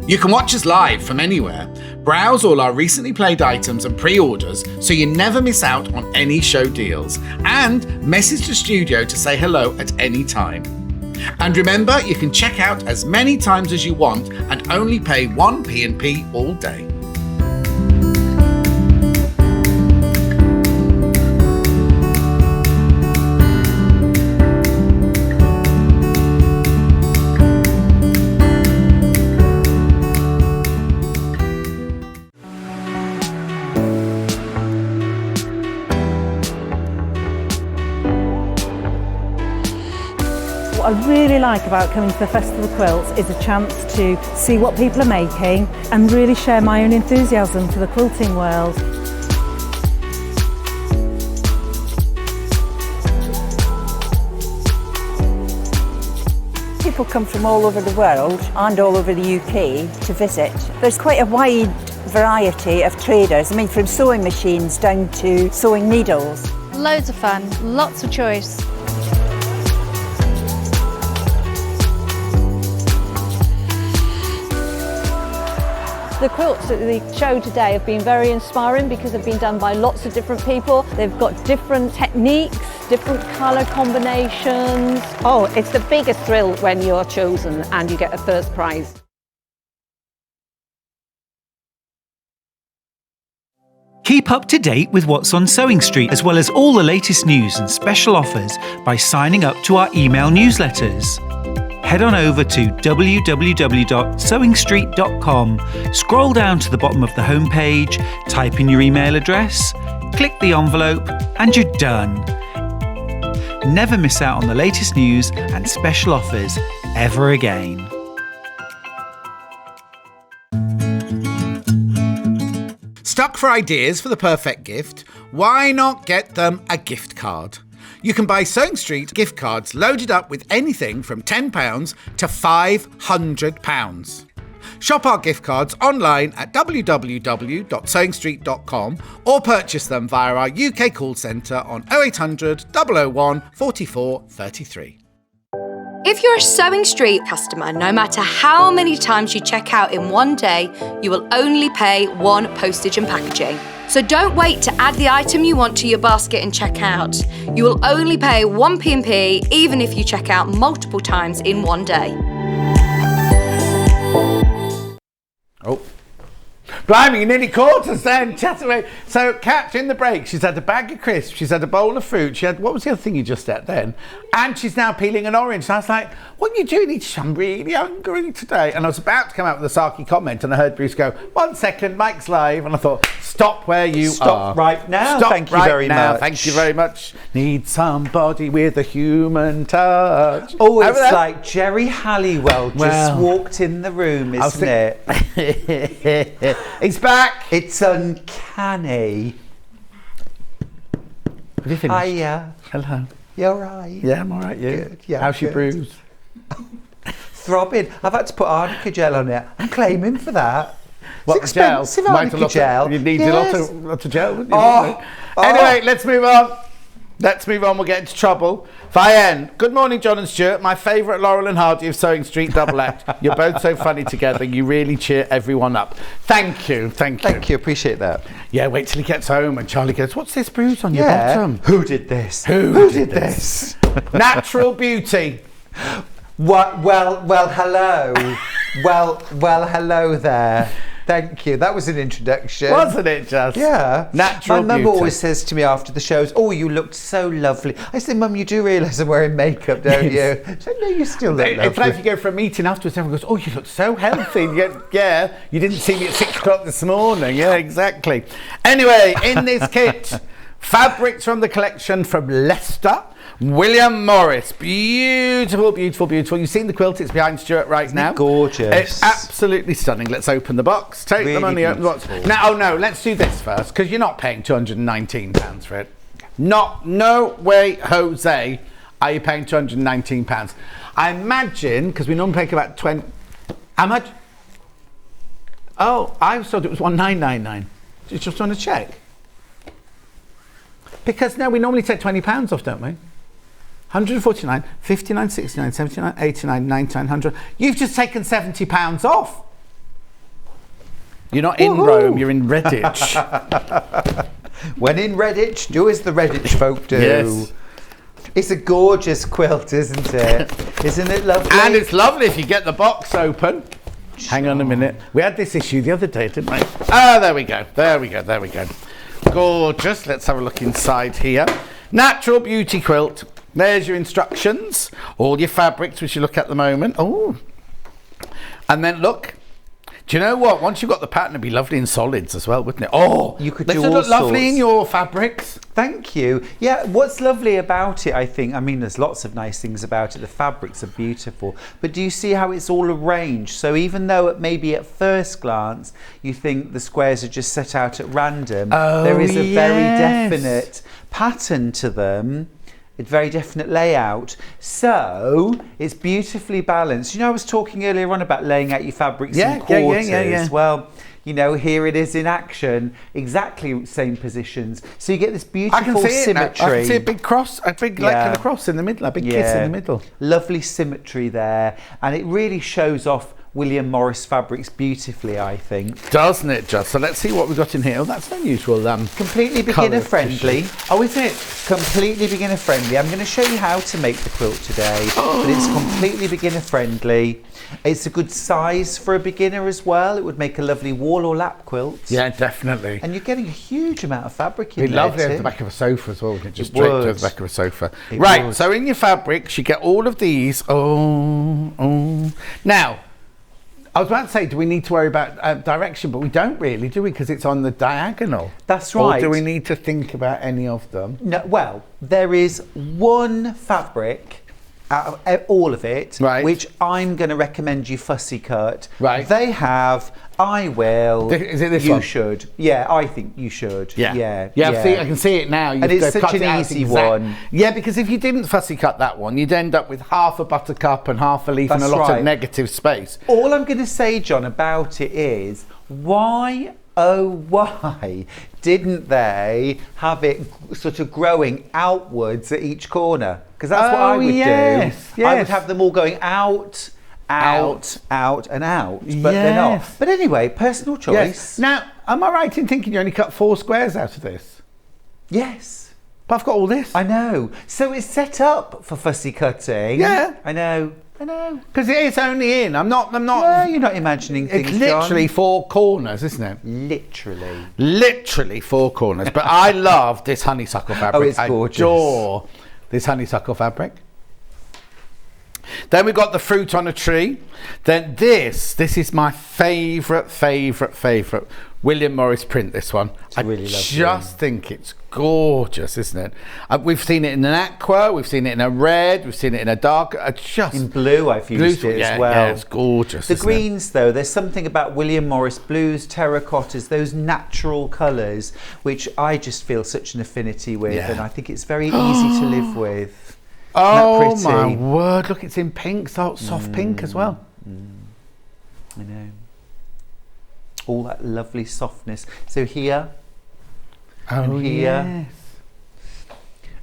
You can watch us live from anywhere, browse all our recently played items and pre-orders so you never miss out on any show deals, and message the studio to say hello at any time. And remember, you can check out as many times as you want and only pay one P&P all day. What I really like about coming to the Festival of Quilts is a chance to see what people are making and really share my own enthusiasm for the quilting world. People come from all over the world and all over the UK to visit. There's quite a wide variety of traders, from sewing machines down to sewing needles. Loads of fun, lots of choice. The quilts at the show today have been very inspiring because they've been done by lots of different people. They've got different techniques, different colour combinations. Oh, it's the biggest thrill when you're chosen and you get a first prize. Keep up to date with what's on Sewing Street, as well as all the latest news and special offers by signing up to our email newsletters. Head on over to www.sewingstreet.com, scroll down to the bottom of the homepage, type in your email address, click the envelope, and you're done. Never miss out on the latest news and special offers ever again. Stuck for ideas for the perfect gift? Why not get them a gift card? You can buy Sewing Street gift cards loaded up with anything from £10 to £500. Shop our gift cards online at www.sewingstreet.com or purchase them via our UK call centre on 0800 001 44 33. If you're a Sewing Street customer, no matter how many times you check out in one day, you will only pay one postage and packaging. So don't wait to add the item you want to your basket and check out. You will only pay one P&P even if you check out multiple times in one day. Oh. Blimey, you nearly caught us then, chat away. So, Kat, in the break, she's had a bag of crisps, she's had a bowl of fruit, she had, what was the other thing you just ate then? And she's now peeling an orange. And I was like, what are you doing? I'm really hungry today. And I was about to come out with a sarky comment and I heard Bruce go, 1 second, Mike's live. And I thought, stop where you are. Stop right now. Stop Thank you right very now. much. Thank you very much. Need somebody with a human touch. Oh, it's like Jerry Halliwell just walked in the room, isn't it? He's back. It's uncanny. Have you finished? Hiya. Hello. You're right. Yeah, I'm all right. You? Good. Yeah, how's your good. bruise? Throbbing. I've had to put arnica gel on it. I'm claiming for that. What, it's gel? expensive arnica gel. You need a lot of gel, wouldn't you? Oh. Anyway, let's move on. We'll get into trouble. Vienne, good morning, John and Stuart. My favourite Laurel and Hardy of Sewing Street double act. You're both so funny together. You really cheer everyone up. Thank you. Thank you, appreciate that. Yeah, wait till he gets home and Charlie goes, what's this bruise on your bottom? Who did this? Who did this? Natural beauty. Well, hello. well, hello there. Thank you. That was an introduction. Wasn't it just? Yeah. Natural My mum beauty. always says to me after the shows, oh, you looked so lovely. I said, Mum, you do realise I'm wearing makeup, don't you? She said, no, you still look lovely. It's like if you go for a meeting afterwards, everyone goes, oh, you look so healthy. Yeah, you didn't see me at 6 o'clock this morning. Yeah, exactly. Anyway, in this kit, Fabrics from the collection from Leicester. William Morris. Beautiful, beautiful, beautiful. You've seen the quilt. It's behind Stuart right now. Gorgeous. It's absolutely stunning. Let's open the box. Take the money, open the box. Now, oh no, let's do this first, because you're not paying £219 for it. No way, Jose, are you paying £219. I imagine, because we normally pay about 20... How much? Oh, I thought it was 1999. Just want to check. Because now we normally take £20 off, don't we? 149, 59, 69, 79, 89, 99, 100. You've just taken £70 off. You're not in Rome, you're in Redditch. When in Redditch, do as the Redditch folk do. Yes. It's a gorgeous quilt, isn't it? Isn't it lovely? And it's lovely if you get the box open. Hang on a minute. We had this issue the other day, didn't we? Ah, there we go. There we go. There we go. Gorgeous. Let's have a look inside here. Natural Beauty Quilt. There's your instructions. All your fabrics, which you look at the moment. Oh. And then look. Do you know what? Once you've got the pattern, it'd be lovely in solids as well, wouldn't it? Oh, you could do all look lovely in your fabrics. Thank you. Yeah, what's lovely about it, I think, I mean, there's lots of nice things about it. The fabrics are beautiful. But do you see how it's all arranged? So even though maybe at first glance you think the squares are just set out at random, there is a very definite pattern to them. A very definite layout, so it's beautifully balanced. You know, I was talking earlier on about laying out your fabrics in quarters. Well, you know, here it is in action, exactly same positions. So you get this beautiful symmetry. I can see a big cross, a big like a cross in the middle, a big kiss in the middle. Lovely symmetry there, and it really shows off William Morris fabrics beautifully, I think. Doesn't it just? So let's see what we've got in here. Oh, that's unusual. Completely beginner friendly. Oh, is it? Completely beginner friendly. I'm going to show you how to make the quilt today, but it's completely beginner friendly. It's a good size for a beginner as well. It would make a lovely wall or lap quilt. Yeah, definitely. And you're getting a huge amount of fabric in there. It'd be lovely at the back of a sofa as well, wouldn't it? Just draped over the back of a sofa. Right, so in your fabrics, you get all of these. Now, I was about to say, do we need to worry about direction? But we don't really, do we? Because it's on the diagonal. That's right. Or do we need to think about any of them? No, well, there is one fabric out of all of it, which I'm going to recommend you fussy cut. Right. They have, I will. Is it this you one? You should. Yeah, I think you should. Yeah. See, I can see it now. And it's such an easy one. Yeah, because if you didn't fussy cut that one, you'd end up with half a buttercup and half a leaf and a lot of negative space. All I'm going to say, John, about it is, why, oh why, didn't they have it sort of growing outwards at each corner? Because that's what I would do. Yes. I would have them all going out, and out, but they're not. But anyway, personal choice. Yes. Now, am I right in thinking you only cut 4 squares out of this? Yes. But I've got all this. I know. So it's set up for fussy cutting. Yeah. I know. Because it is only in. I'm not. Yeah, you're not imagining things, It's literally John. 4 corners, isn't it? Literally 4 corners. But I love this honeysuckle fabric. Oh, it's gorgeous. I adore this honeysuckle fabric. Then we've got the fruit on a tree. Then this is my favourite William Morris print, this one. I really just think it's gorgeous, isn't it? We've seen it in an aqua, we've seen it in a red, we've seen it in a dark, in blue I've used it as well. Yeah, it's gorgeous. The greens though, there's something about William Morris blues, terracottas, those natural colours, which I just feel such an affinity with, and I think it's very easy to live with. Oh my word, look, it's in pink, soft pink as well. I know. All that lovely softness. So here, and here. Yes.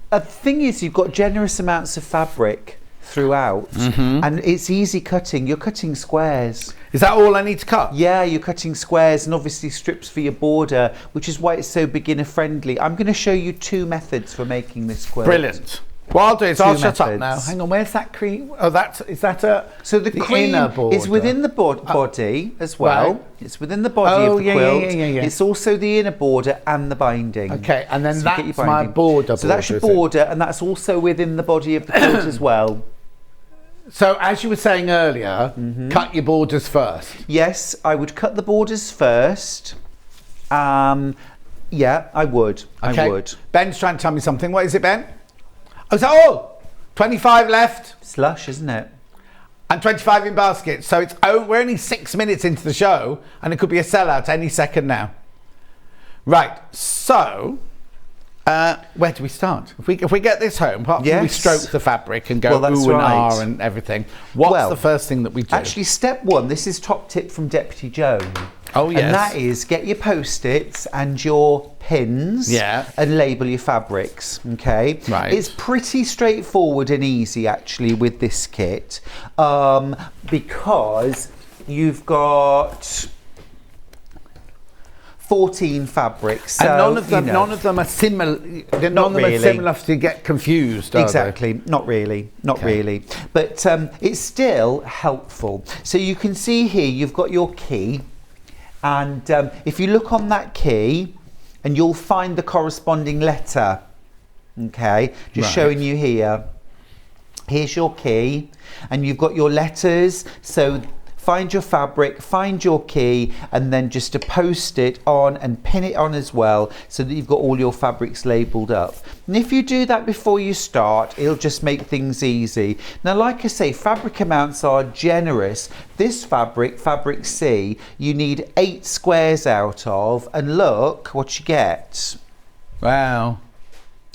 The thing is, you've got generous amounts of fabric throughout, and it's easy cutting. You're cutting squares. Is that all I need to cut? Yeah, you're cutting squares and obviously strips for your border, which is why it's so beginner friendly. I'm going to show you 2 methods for making this quilt. Brilliant. What I'll do is I'll shut up now. Hang on, where's that cream? Oh, is that a... So the cream inner border is within the body as well. Right. It's within the body of the quilt. Yeah. It's also the inner border and the binding. Okay, and then that's my border. So that's your border, and that's also within the body of the quilt as well. So as you were saying earlier, cut your borders first. Yes, I would cut the borders first. Yeah, I would. Okay. I would. Ben's trying to tell me something. What is it, Ben? Oh, is that all? 25 left. Slush, isn't it? And 25 in baskets. So we're only 6 minutes into the show, and it could be a sellout any second now. Right. So, where do we start? If we get this home, apart from we stroke the fabric and go ooh and ah and everything, what's the first thing that we do? Actually, step one, this is top tip from Deputy Joan. Oh, yes. And that is get your post-its and your pins and label your fabrics, okay? Right. It's pretty straightforward and easy, actually, with this kit because you've got 14 fabrics. So, and none of them are similar. None of them are similar enough to get confused. Exactly. Not really. Not really. But it's still helpful. So you can see here you've got your key, and if you look on that key, and you'll find the corresponding letter. Okay, just showing you here. Here's your key, and you've got your letters. So find your fabric, find your key, and then just to post it on and pin it on as well, so that you've got all your fabrics labelled up. And if you do that before you start, it'll just make things easy. Now, like I say, fabric amounts are generous. This fabric C, you need 8 squares out of, and look what you get. Wow.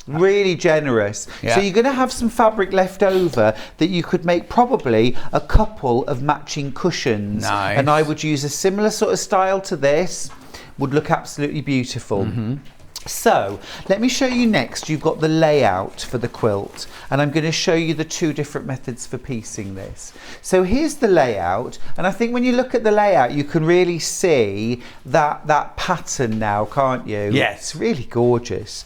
Really generous. So you're going to have some fabric left over that you could make probably a couple of matching cushions. Nice. And I would use a similar sort of style to this. Would look absolutely beautiful. So let me show you next. You've got the layout for the quilt, and I'm going to show you the 2 different methods for piecing this. So here's the layout, and I think when you look at the layout you can really see that pattern now, can't you? Yes. It's really gorgeous.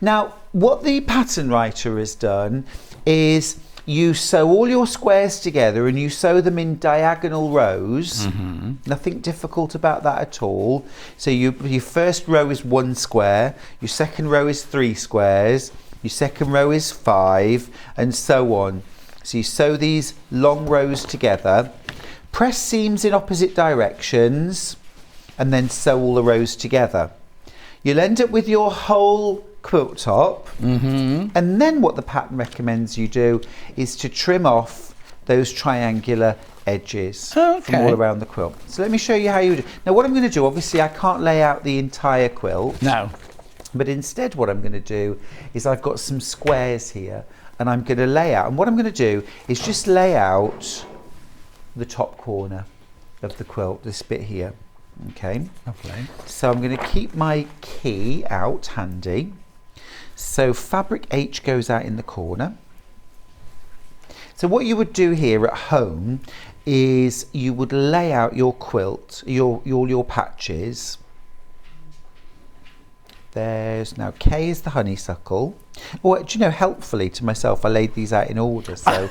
Now, what the pattern writer has done is you sew all your squares together and you sew them in diagonal rows. Nothing difficult about that at all. So your first row is 1 square, your second row is 3 squares, your second row is 5, and so on. So you sew these long rows together, press seams in opposite directions, and then sew all the rows together. You'll end up with your whole quilt top, and then what the pattern recommends you do is to trim off those triangular edges from all around the quilt. So let me show you how you do. Now what I'm going to do, obviously I can't lay out the entire quilt. No. But instead what I'm going to do is I've got some squares here, and I'm going to lay out, and what I'm going to do is just lay out the top corner of the quilt, this bit here. Okay. Lovely. So I'm going to keep my key out handy. So fabric H goes out in the corner. So what you would do here at home is you would lay out your quilt, your patches. There's now K is the honeysuckle. Well, do you know, helpfully to myself, I laid these out in order, so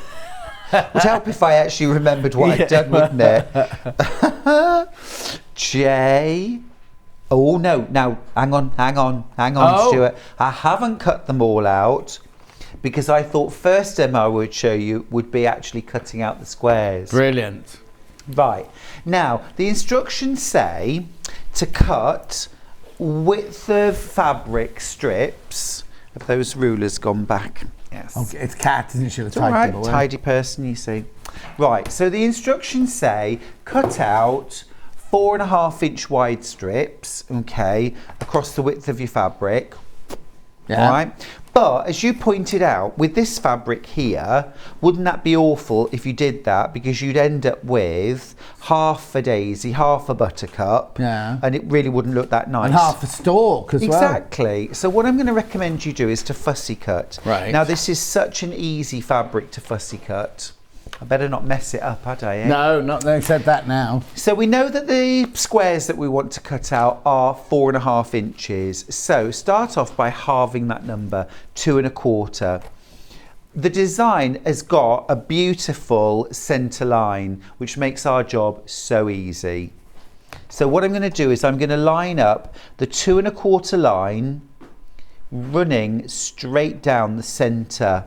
it would help if I actually remembered what I'd done, wouldn't it? J. Oh no, now hang on, Stuart. I haven't cut them all out because I thought first demo I would show you would be actually cutting out the squares. Brilliant. Right, now the instructions say to cut width of fabric strips. Have those rulers gone back? Yes. Okay, it's cat, isn't she? It's all right, tidy person, you see. Right, so the instructions say cut out 4.5 inch wide strips, okay, across the width of your fabric. All right. But as you pointed out, with this fabric here, wouldn't that be awful if you did that, because you'd end up with half a daisy, half a buttercup, and it really wouldn't look that nice. And half a stalk as well. Exactly. So what I'm going to recommend you do is to fussy cut. Right. Now this is such an easy fabric to fussy cut. I better not mess it up, had I? No, not they said that now. So we know that the squares that we want to cut out are 4.5 inches. So start off by halving that number, 2.25. The design has got a beautiful centre line, which makes our job so easy. So what I'm going to do is I'm going to line up the 2.25 line, running straight down the centre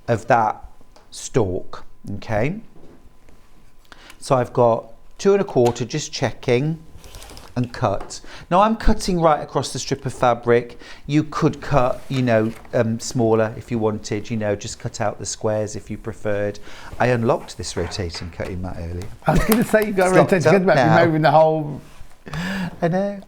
of that stalk. Okay, so I've got 2.25, just checking, and cut. Now I'm cutting right across the strip of fabric. You could cut, you know, smaller if you wanted, you know, just cut out the squares if you preferred. I unlocked this rotating cutting mat earlier. I was going to say, you've got a rotating cutting mat, you're moving the whole... I know.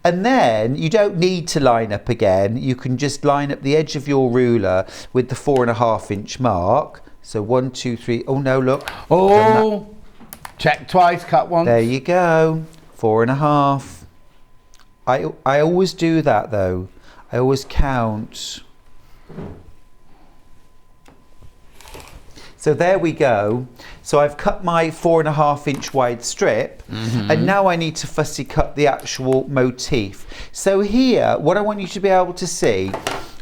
And then you don't need to line up again. You can just line up the edge of your ruler with the 4.5 inch mark. So 1, 2, 3. Oh no, look. Oh, check twice, cut once. There you go. 4.5. I always do that though. I always count. So there we go. So I've cut my 4.5 inch wide strip, and now I need to fussy cut the actual motif. So here, what I want you to be able to see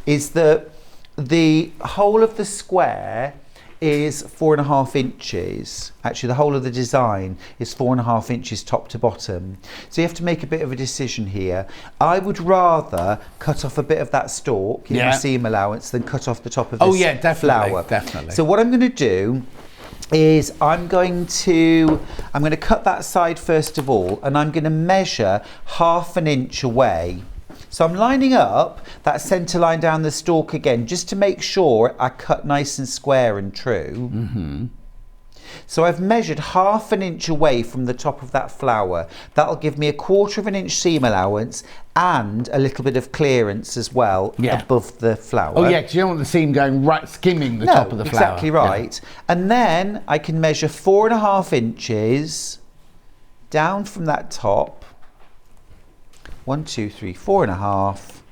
is that the whole of the square is 4.5 inches. Actually, the whole of the design is 4.5 inches top to bottom. So you have to make a bit of a decision here. I would rather cut off a bit of that stalk in the seam allowance than cut off the top of this flower. Definitely. So what I'm going to do is I'm going to cut that side first of all, and I'm going to measure 1/2 inch away. So I'm lining up that centre line down the stalk again, just to make sure I cut nice and square and true. So I've measured 1/2 inch away from the top of that flower. That'll give me a 1/4 inch seam allowance and a little bit of clearance as well above the flower. Oh yeah, because you don't want the seam going right, skimming the top of the flower. Exactly right. And then I can measure 4.5 inches down from that top. 1, 2, 3, 4.5.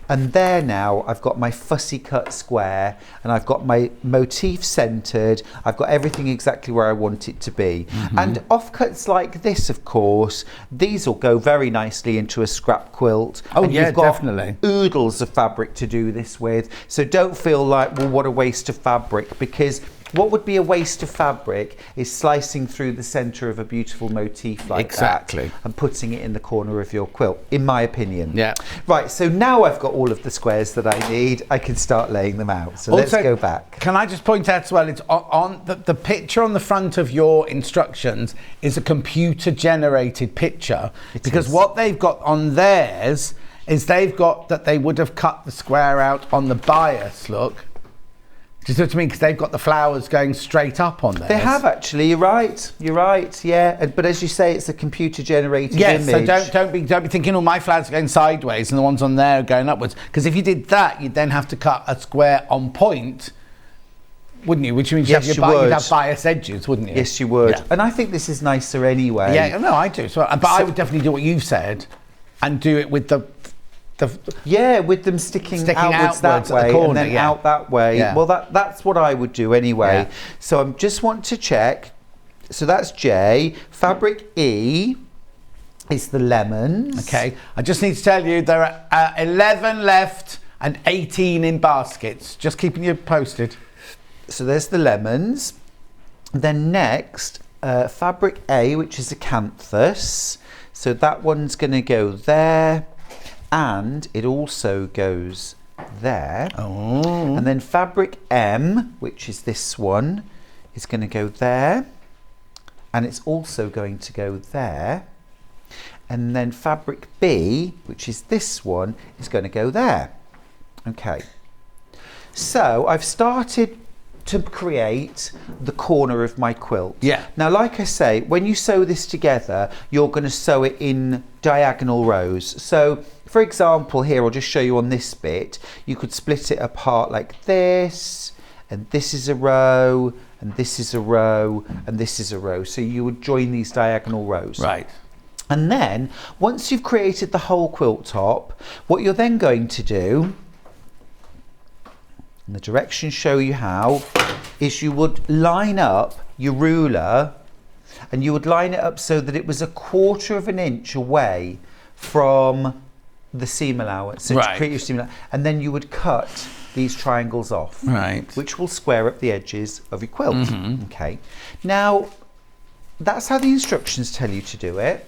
And there now I've got my fussy cut square, and I've got my motif centered. I've got everything exactly where I want it to be. And offcuts like this, of course, these will go very nicely into a scrap quilt. Oh and yeah, you've got definitely. Oodles of fabric to do this with. So don't feel like, well, what a waste of fabric, because what would be a waste of fabric is slicing through the centre of a beautiful motif like that and putting it in the corner of your quilt, in my opinion. Yeah. Right, so now I've got all of the squares that I need, I can start laying them out. So let's go back. Can I just point out as well, it's on the picture on the front of your instructions is a computer generated picture, because what they've got on theirs is they've got that they would have cut the square out on the bias, look. Do you see what I mean? Because they've got the flowers going straight up on there. They have actually. You're right. Yeah, but as you say, it's a computer-generated image. Yes, so don't be thinking, oh, my flowers are going sideways and the ones on there are going upwards. Because if you did that, you'd then have to cut a square on point, wouldn't you? Which means you'd have bias edges, wouldn't you? Yes, you would. Yeah. And I think this is nicer anyway. Yeah, no, I do. But I would definitely do what you've said, and do it with with them sticking outwards that way, corner, and then out that way. Well, that's what I would do anyway. So I just want to check. So that's J. Fabric E is the lemons. Okay. I just need to tell you there are 11 left and 18 in baskets. Just keeping you posted. So there's the lemons. Then next, fabric A, which is acanthus. So that one's going to go there. And it also goes there. And then fabric M, which is this one, is going to go there, and it's also going to go there. And then fabric B, which is this one, is going to go there. Okay, so I've started to create the corner of my quilt. Now, like I say, when you sew this together, you're going to sew it in diagonal rows. So for example, here I'll just show you on this bit, you could split it apart like this, and this is a row, and this is a row, and this is a row. So you would join these diagonal rows. Right. And then once you've created the whole quilt top, what you're then going to do, and the directions show you how, is you would line up your ruler, and you would line it up so that it was 1/4 inch away from the seam allowance. So to create your seam allowance, and then you would cut these triangles off, which will square up the edges of your quilt. Okay. Now, that's how the instructions tell you to do it.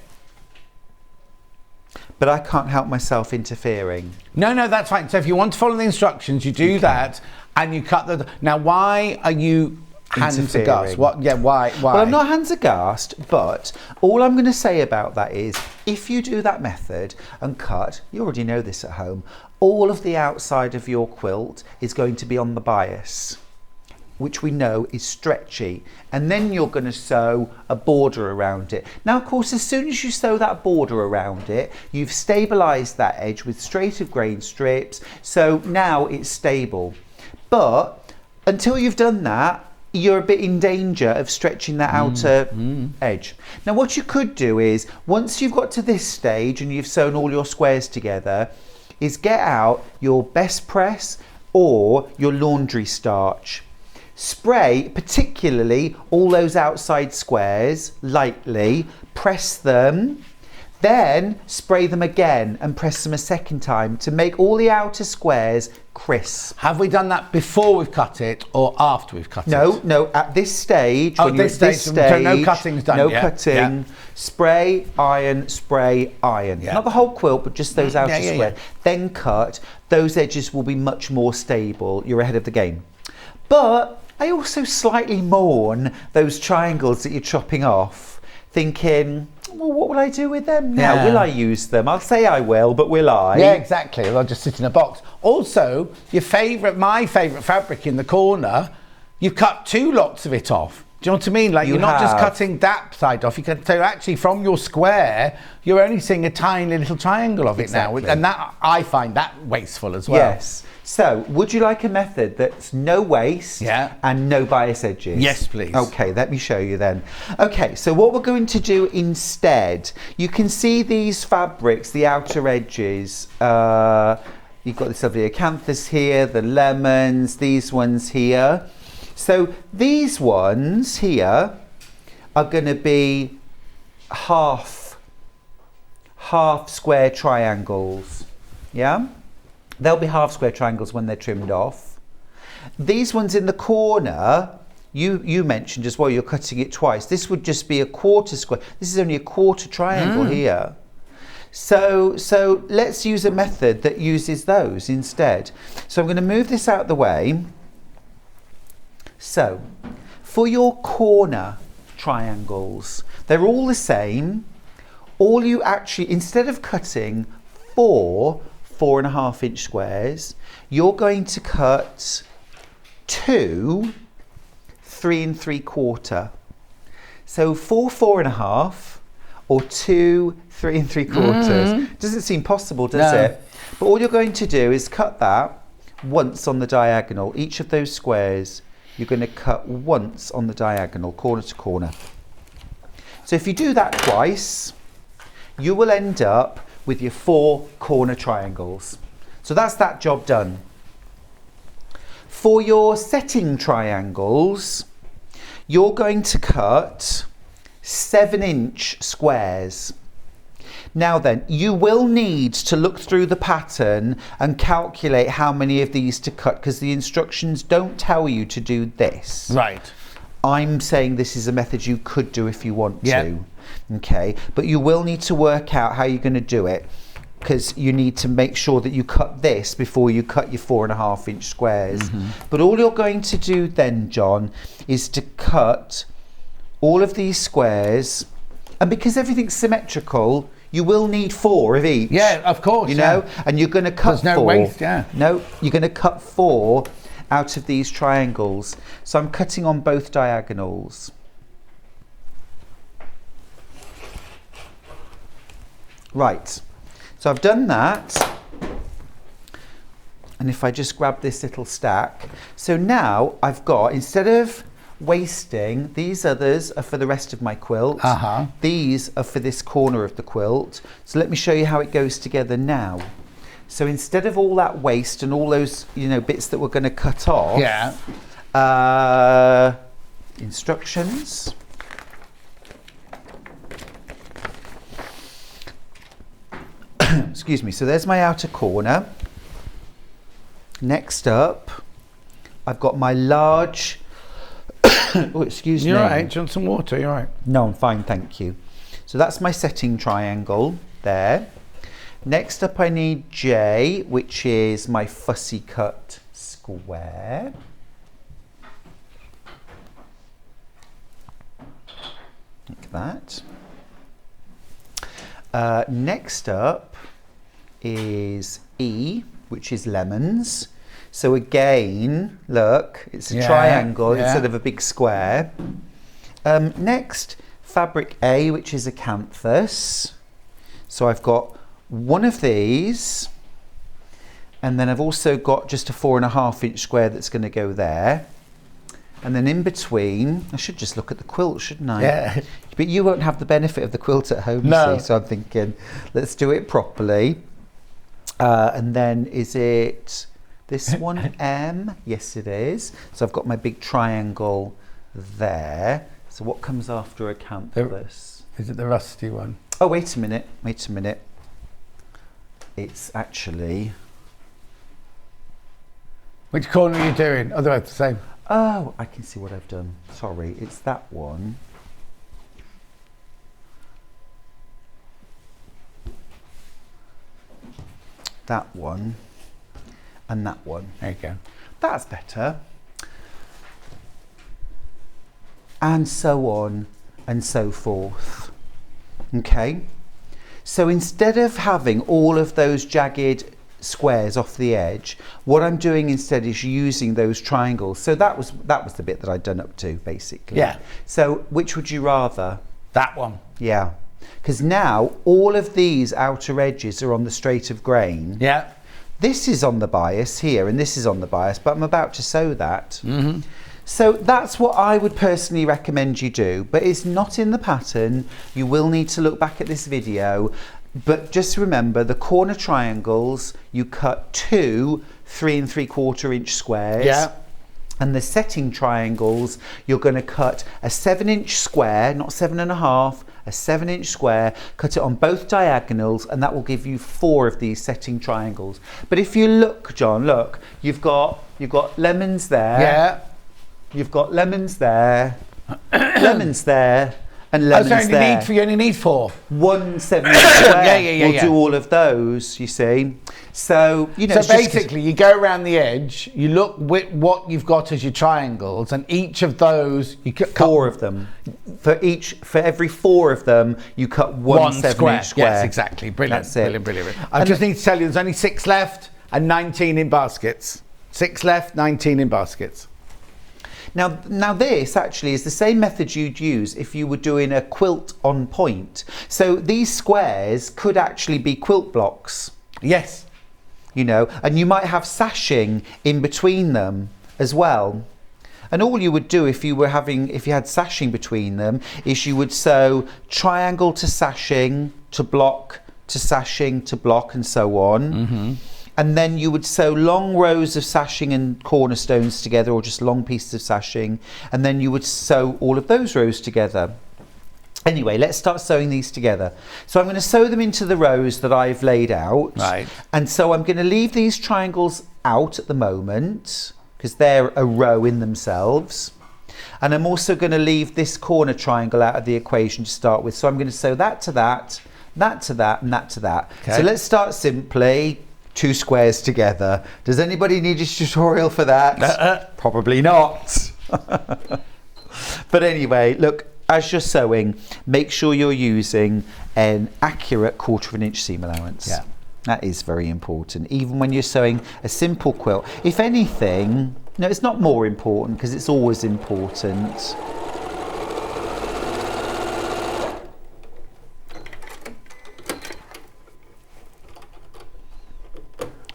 But I can't help myself interfering. No, that's fine. So if you want to follow the instructions, you do that, and you cut the... Now, why are you Hands interfering. aghast. What? Yeah, why? Well, I'm not hands aghast, but all I'm going to say about that is if you do that method and cut, you already know this at home, all of the outside of your quilt is going to be on the bias, which we know is stretchy, and then you're going to sew a border around it. Now, of course, as soon as you sew that border around it, you've stabilised that edge with straight of grain strips, so now it's stable. But until you've done that, you're a bit in danger of stretching that outer edge. Now, what you could do is, once you've got to this stage and you've sewn all your squares together, is get out your best press or your laundry starch. Spray particularly all those outside squares lightly, press them, then spray them again and press them a second time to make all the outer squares crisp. Have we done that before we've cut it or after we've cut it? No, at this stage, Oh, when you're this at this stage, stage, so no cutting's done no yet. cutting, Yeah. spray, iron, Yeah. not the whole quilt, but just those outer yeah, squares, then cut. Those edges will be much more stable. You're ahead of the game. But I also slightly mourn those triangles that you're chopping off, thinking, well, what will I do with them now? Yeah. Will I use them? I'll say I will, but will I? Yeah, exactly. They'll just sit in a box. Also, my favourite fabric in the corner, you've cut 2 lots of it off. Do you know what I mean? Like, you're not just cutting that side off. You can, so actually from your square, you're only seeing a tiny little triangle of it now. And that, I find that wasteful as well. Yes. So, would you like a method that's no waste and no bias edges? Yes, please. Okay, let me show you then. Okay, so what we're going to do instead, you can see these fabrics, the outer edges. You've got this lovely acanthus here, the lemons, these ones here. So these ones here are going to be half square triangles. Yeah? They'll be half square triangles when they're trimmed off. These ones in the corner, you mentioned as well, you're cutting it twice. This would just be a quarter square. This is only a quarter triangle here. So let's use a method that uses those instead. So I'm going to move this out the way. So for your corner triangles, they're all the same. All you actually, instead of cutting 4.5 inch squares, you're going to cut 2 3 3/4. So 4.5 or 2 3 3/4. Doesn't seem possible, does it? But all you're going to do is cut that once on the diagonal. Each of those squares you're going to cut once on the diagonal, corner to corner. So if you do that twice, you will end up with your 4 corner triangles. So that's that job done. For your setting triangles, you're going to cut 7-inch squares. Now then, you will need to look through the pattern and calculate how many of these to cut, because the instructions don't tell you to do this. Right. I'm saying this is a method you could do if you want to. Okay, but you will need to work out how you're going to do it, because you need to make sure that you cut this before you cut your 4.5 inch squares. But all you're going to do then, John, is to cut all of these squares, and because everything's symmetrical, you will need 4 of each. Yeah, of course. You know, and you're going to cut 4. There's no waste, No, you're going to cut 4 out of these triangles. So I'm cutting on both diagonals. Right, so I've done that. And if I just grab this little stack, so now I've got, instead of wasting, these others are for the rest of my quilt. These are for this corner of the quilt. So let me show you how it goes together now. So instead of all that waste and all those, you know, bits that we're going to cut off, instructions. Excuse me. So there's my outer corner. Next up, I've got my large. Oh, excuse me. You're all right. Do you want some water? You're all right. No, I'm fine, thank you. So that's my setting triangle there. Next up, I need J, which is my fussy cut square. like that. Next up is E, which is lemons. So again, look, it's a triangle instead of a big square. Next, fabric A, which is acanthus. So I've got one of these, and then I've also got just a 4.5 inch square that's going to go there. And then in between, I should just look at the quilt, shouldn't I? Yeah. But you won't have the benefit of the quilt at home, No. you see, so I'm thinking, let's do it properly. And then is it this one M? Yes, it is. So I've got my big triangle there. So what comes after acanthus? Is it the rusty one? Oh, wait a minute. It's actually... Which corner are you doing? Oh, they're both the same. Oh, I can see what I've done. Sorry, it's that one. That one. And that one. There you go. That's better. And so on and so forth. Okay. So instead of having all of those jagged squares off the edge, what I'm doing instead is using those triangles. So that was the bit that I'd done up to, basically. Yeah. So which would you rather? That one. Yeah. Because now all of these outer edges are on the straight of grain. Yeah. This is on the bias here, and this is on the bias, but I'm about to sew that. Mm-hmm. So that's what I would personally recommend you do, but it's not in the pattern. You will need to look back at this video. But just remember, the corner triangles, you cut 2 3 3/4 inch squares. Yeah. And the setting triangles, you're going to cut a 7-inch square, not 7.5, a 7-inch square, cut it on both diagonals, and that will give you 4 of these setting triangles. But if you look, John, look, you've got lemons there. Yeah. You've got lemons there, lemons there, and lemons there. You only need 4. 1 7-inch square will yeah. do all of those, you see. So, you know, So basically, you go around the edge, you look with what you've got as your triangles, and each of those, you cut 4 of them. For every 4 of them, you cut one 7-inch square. Yes, exactly. Brilliant. That's it. Brilliant. I just need to tell you, there's only 6 left and 19 in baskets. 6 left, 19 in baskets. Now this actually is the same method you'd use if you were doing a quilt on point. So these squares could actually be quilt blocks. Yes. You know, and you might have sashing in between them as well. And all you would do if you had sashing between them is you would sew triangle to sashing to block to sashing to block and so on. Mm-hmm. And then you would sew long rows of sashing and cornerstones together, or just long pieces of sashing, and then you would sew all of those rows together. Anyway, let's start sewing these together. So I'm going to sew them into the rows that I've laid out. Right. And so I'm going to leave these triangles out at the moment, because they're a row in themselves. And I'm also going to leave this corner triangle out of the equation to start with. So I'm going to sew that to that, that to that, and that to that. Okay. So let's start simply. 2 squares together. Does anybody need a tutorial for that? Probably not. But anyway, look, as you're sewing, make sure you're using an accurate 1/4 inch seam allowance. Yeah. That is very important, even when you're sewing a simple quilt. If anything, no, it's not more important, because it's always important.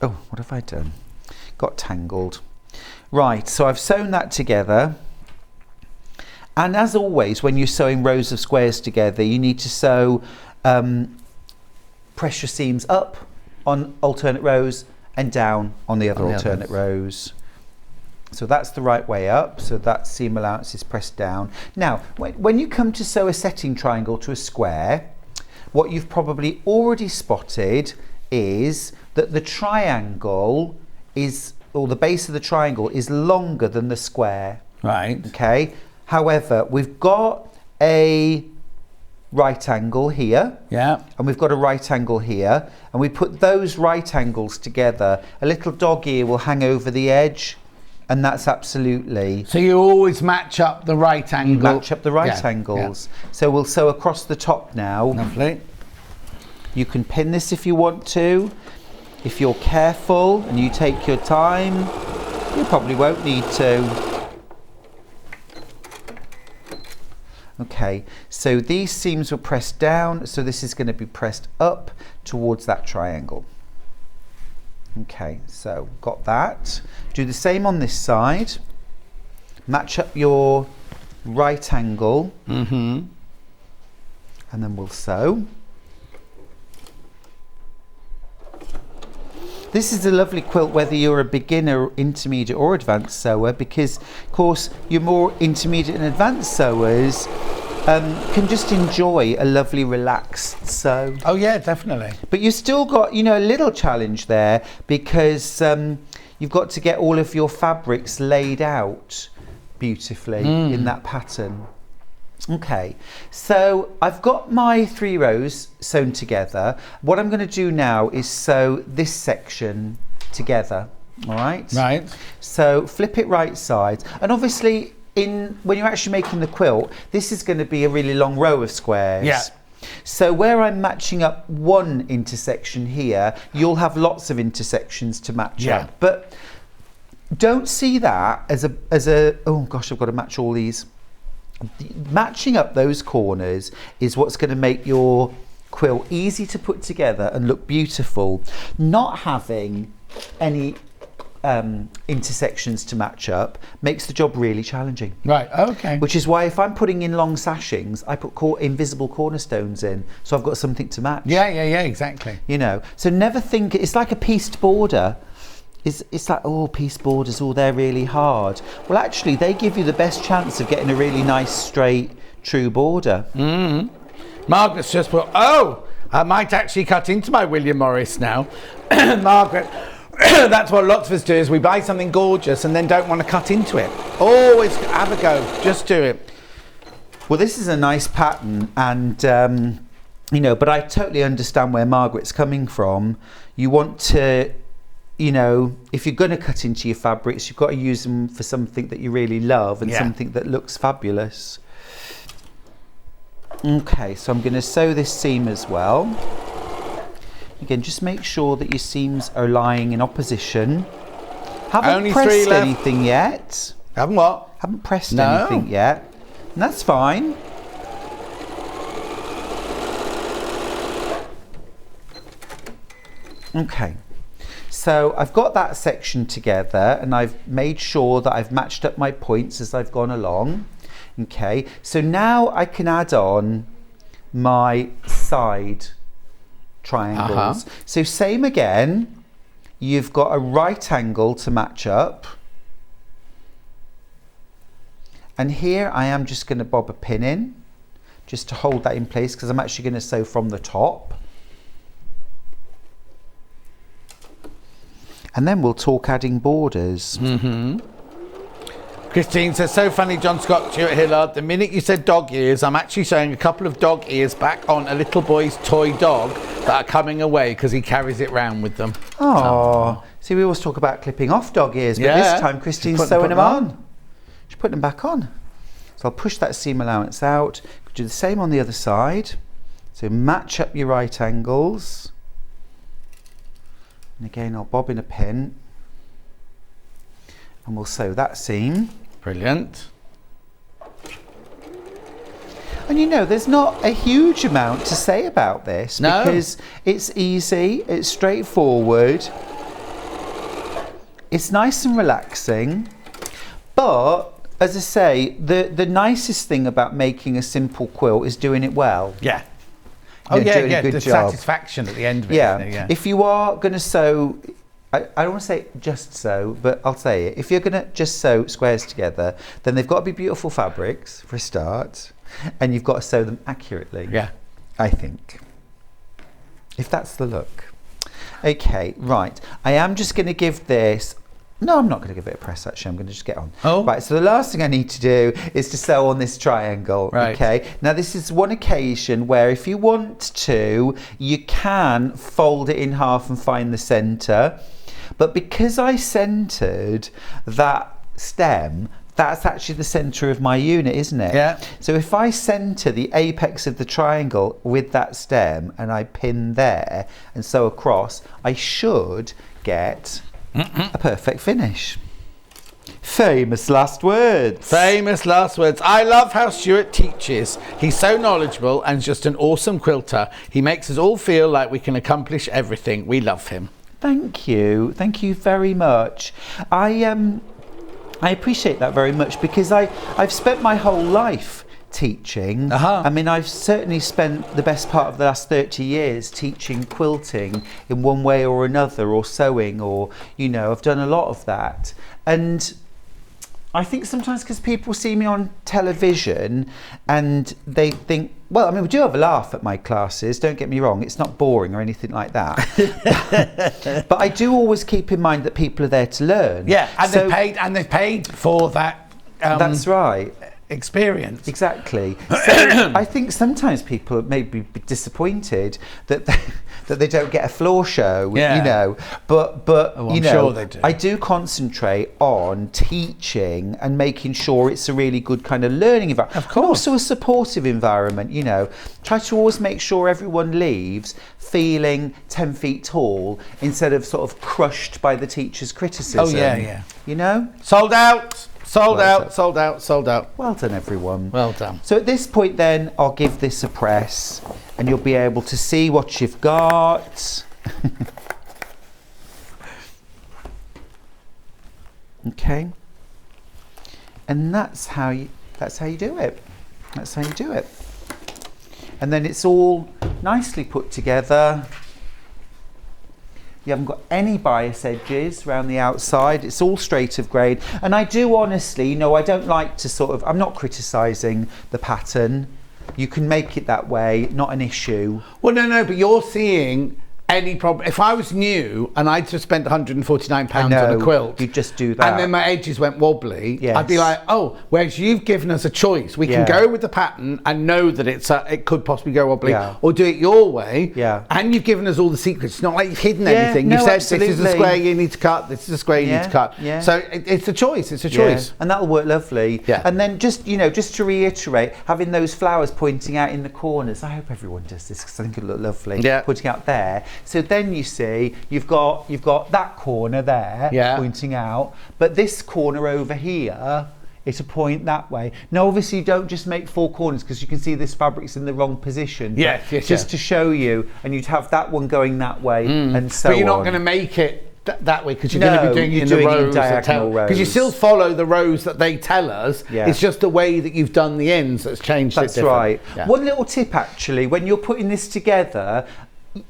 Oh, what have I done? Got tangled. Right, so I've sewn that together. And as always, when you're sewing rows of squares together, you need to sew pressure seams up on alternate rows and down on the other alternate rows. So that's the right way up. So that seam allowance is pressed down. Now, when you come to sew a setting triangle to a square, what you've probably already spotted is that the triangle is, or the base of the triangle is longer than the square. Right. Okay. However, we've got a right angle here. Yeah. And we've got a right angle here. And we put those right angles together. A little dog ear will hang over the edge. And that's absolutely... So you always match up the right angle. Match up the right angles. So we'll sew across the top now. Lovely. You can pin this if you want to. If you're careful and you take your time, you probably won't need to. Okay, so these seams were pressed down, so this is going to be pressed up towards that triangle. Okay, so got that. Do the same on this side. Match up your right angle. And then we'll sew. This is a lovely quilt whether you're a beginner, intermediate or advanced sewer, because of course your more intermediate and advanced sewers can just enjoy a lovely relaxed sew. Oh yeah, definitely. But you've still got, you know, a little challenge there because you've got to get all of your fabrics laid out beautifully in that pattern. Okay, so I've got my 3 rows sewn together. What I'm going to do now is sew this section together. All right. Right. So flip it right side, and obviously when you're actually making the quilt, this is going to be a really long row of squares. Yeah. So where I'm matching up one intersection here, you'll have lots of intersections to match up. But don't see that as a oh gosh, I've got to match all these. Matching up those corners is what's going to make your quilt easy to put together and look beautiful. Not having any intersections to match up makes the job really challenging. Right, okay. Which is why if I'm putting in long sashings, I put invisible cornerstones in, so I've got something to match. Yeah, exactly. You know, so never think it's like a pieced border. It's like, oh, piece borders, oh, they're really hard. Well, actually, they give you the best chance of getting a really nice, straight, true border. Margaret's just put, oh, I might actually cut into my William Morris now. Margaret, that's what lots of us do, is we buy something gorgeous and then don't want to cut into it. Always have a go, just do it. Well, this is a nice pattern, and, you know, but I totally understand where Margaret's coming from. You want to... You know, if you're going to cut into your fabrics, you've got to use them for something that you really love and something that looks fabulous. Okay, so I'm going to sew this seam as well. Again, just make sure that your seams are lying in opposition. Haven't Only pressed 3 left. anything yet. Haven't what? Haven't pressed anything yet. And that's fine. Okay. So I've got that section together and I've made sure that I've matched up my points as I've gone along. Okay, so now I can add on my side triangles. So same again, you've got a right angle to match up. And here I am just going to bob a pin in just to hold that in place because I'm actually going to sew from the top. And then we'll talk adding borders. Christine says, so funny, John Scott, Stuart Hillard. The minute you said dog ears, I'm actually sewing a couple of dog ears back on a little boy's toy dog that are coming away because he carries it round with them. Oh, see, we always talk about clipping off dog ears, but this time Christine's sewing them on. She's putting them back on. So I'll push that seam allowance out. Do the same on the other side. So match up your right angles. And again, I'll bob in a pin and we'll sew that seam. Brilliant. And you know, there's not a huge amount to say about this because it's easy, it's straightforward, it's nice and relaxing. But as I say, the nicest thing about making a simple quilt is doing it well. Yeah. Doing a good the job. Satisfaction at the end of it. Yeah. If you are going to sew, I don't want to say just sew, but I'll say it. If you're going to just sew squares together, then they've got to be beautiful fabrics for a start, and you've got to sew them accurately. Yeah. I think. If that's the look. Okay, right. I am just going to give this... No, I'm not going to give it a press, actually. I'm going to just get on. Oh. Right, so the last thing I need to do is to sew on this triangle. Right. Okay. Now, this is one occasion where if you want to, you can fold it in half and find the centre. But because I centred that stem, that's actually the centre of my unit, isn't it? Yeah. So if I centre the apex of the triangle with that stem and I pin there and sew across, I should get a perfect finish. Famous last words. Famous last words. I love how Stuart teaches. He's so knowledgeable and just an awesome quilter. He makes us all feel like we can accomplish everything. We love him. Thank you very much. I appreciate that very much because I've spent my whole life teaching. I mean, I've certainly spent the best part of the last 30 years teaching quilting in one way or another, or sewing, or, you know, I've done a lot of that. And I think sometimes because people see me on television and they think, well, I mean, we do have a laugh at my classes, don't get me wrong, it's not boring or anything like that. But I do always keep in mind that people are there to learn. Yeah, and they've paid for that. That's right. Experience. Exactly. So I think sometimes people may be disappointed that they don't get a floor show, you know. But you know, sure they do. I do concentrate on teaching and making sure it's a really good kind of learning environment. Of course. And also a supportive environment, you know. Try to always make sure everyone leaves feeling 10 feet tall instead of sort of crushed by the teacher's criticism. Oh, yeah. You know? Sold out. Sold Well out, done. sold out, sold out. Well done, everyone. Well done. So at this point then, I'll give this a press and you'll be able to see what you've got. Okay. And that's how you do it. That's how you do it. And then it's all nicely put together. You haven't got any bias edges around the outside. It's all straight of grade. And I do honestly, you know, I don't like to sort of, I'm not criticising the pattern. You can make it that way, not an issue. Well, no, but you're seeing any problem. If I was new and I'd just spent £149 on a quilt, you'd just do that. And then my edges went wobbly, Yes. I'd be like, oh, whereas you've given us a choice. We can go with the pattern and know that it could possibly go wobbly, or do it your way. Yeah. And you've given us all the secrets. It's not like you've hidden Yeah, anything. no, You've said absolutely. this is a square you need to cut, this is a square you need to cut. Yeah. So it's a choice, it's a choice. And that'll work lovely. Yeah. And then just, you know, just to reiterate, having those flowers pointing out in the corners, I hope everyone does this because I think it'll look lovely. Yeah. Putting out there. So then you see you've got that corner there pointing out, but this corner over here is a point that way. Now obviously you don't just make 4 corners because you can see this fabric's in the wrong position. Yes, just to show you, and you'd have that one going that way and so on. But you're not going to make it that way because you're going to be doing it in the rows diagonal rows. because you still follow the rows that they tell us. It's just the way that you've done the ends that's changed. That's right. One little tip actually, when you're putting this together,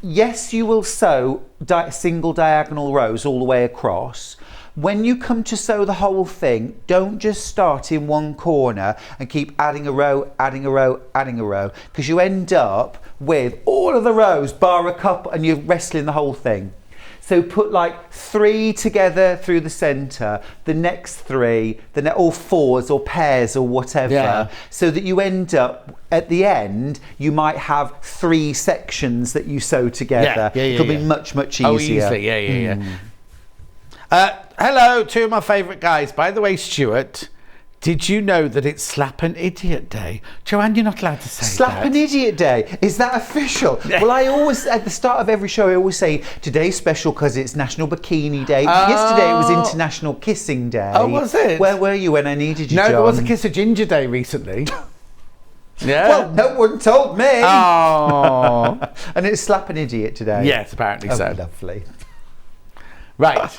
yes, you will sew single diagonal rows all the way across. When you come to sew the whole thing, don't just start in one corner and keep adding a row, adding a row, adding a row, because you end up with all of the rows bar a couple and you're wrestling the whole thing. So put like 3 together through the centre, the next 3, or 4s or pairs or whatever, so that you end up at the end, you might have 3 sections that you sew together. It'll be much, much easier. Oh, easy, hello, 2 of my favourite guys. By the way, Stuart, did you know that it's Slap an Idiot Day? Joanne, you're not allowed to say Slap an Idiot Day. Is that official? Well, I always, at the start of every show, I always say, today's special because it's National Bikini Day. Yesterday it was International Kissing Day. Oh, was it? Where were you when I needed you, No, John? there was a Kiss of Ginger Day recently. Well, no one told me. Oh. And it's Slap an Idiot today. Yes, apparently so. Lovely. Right,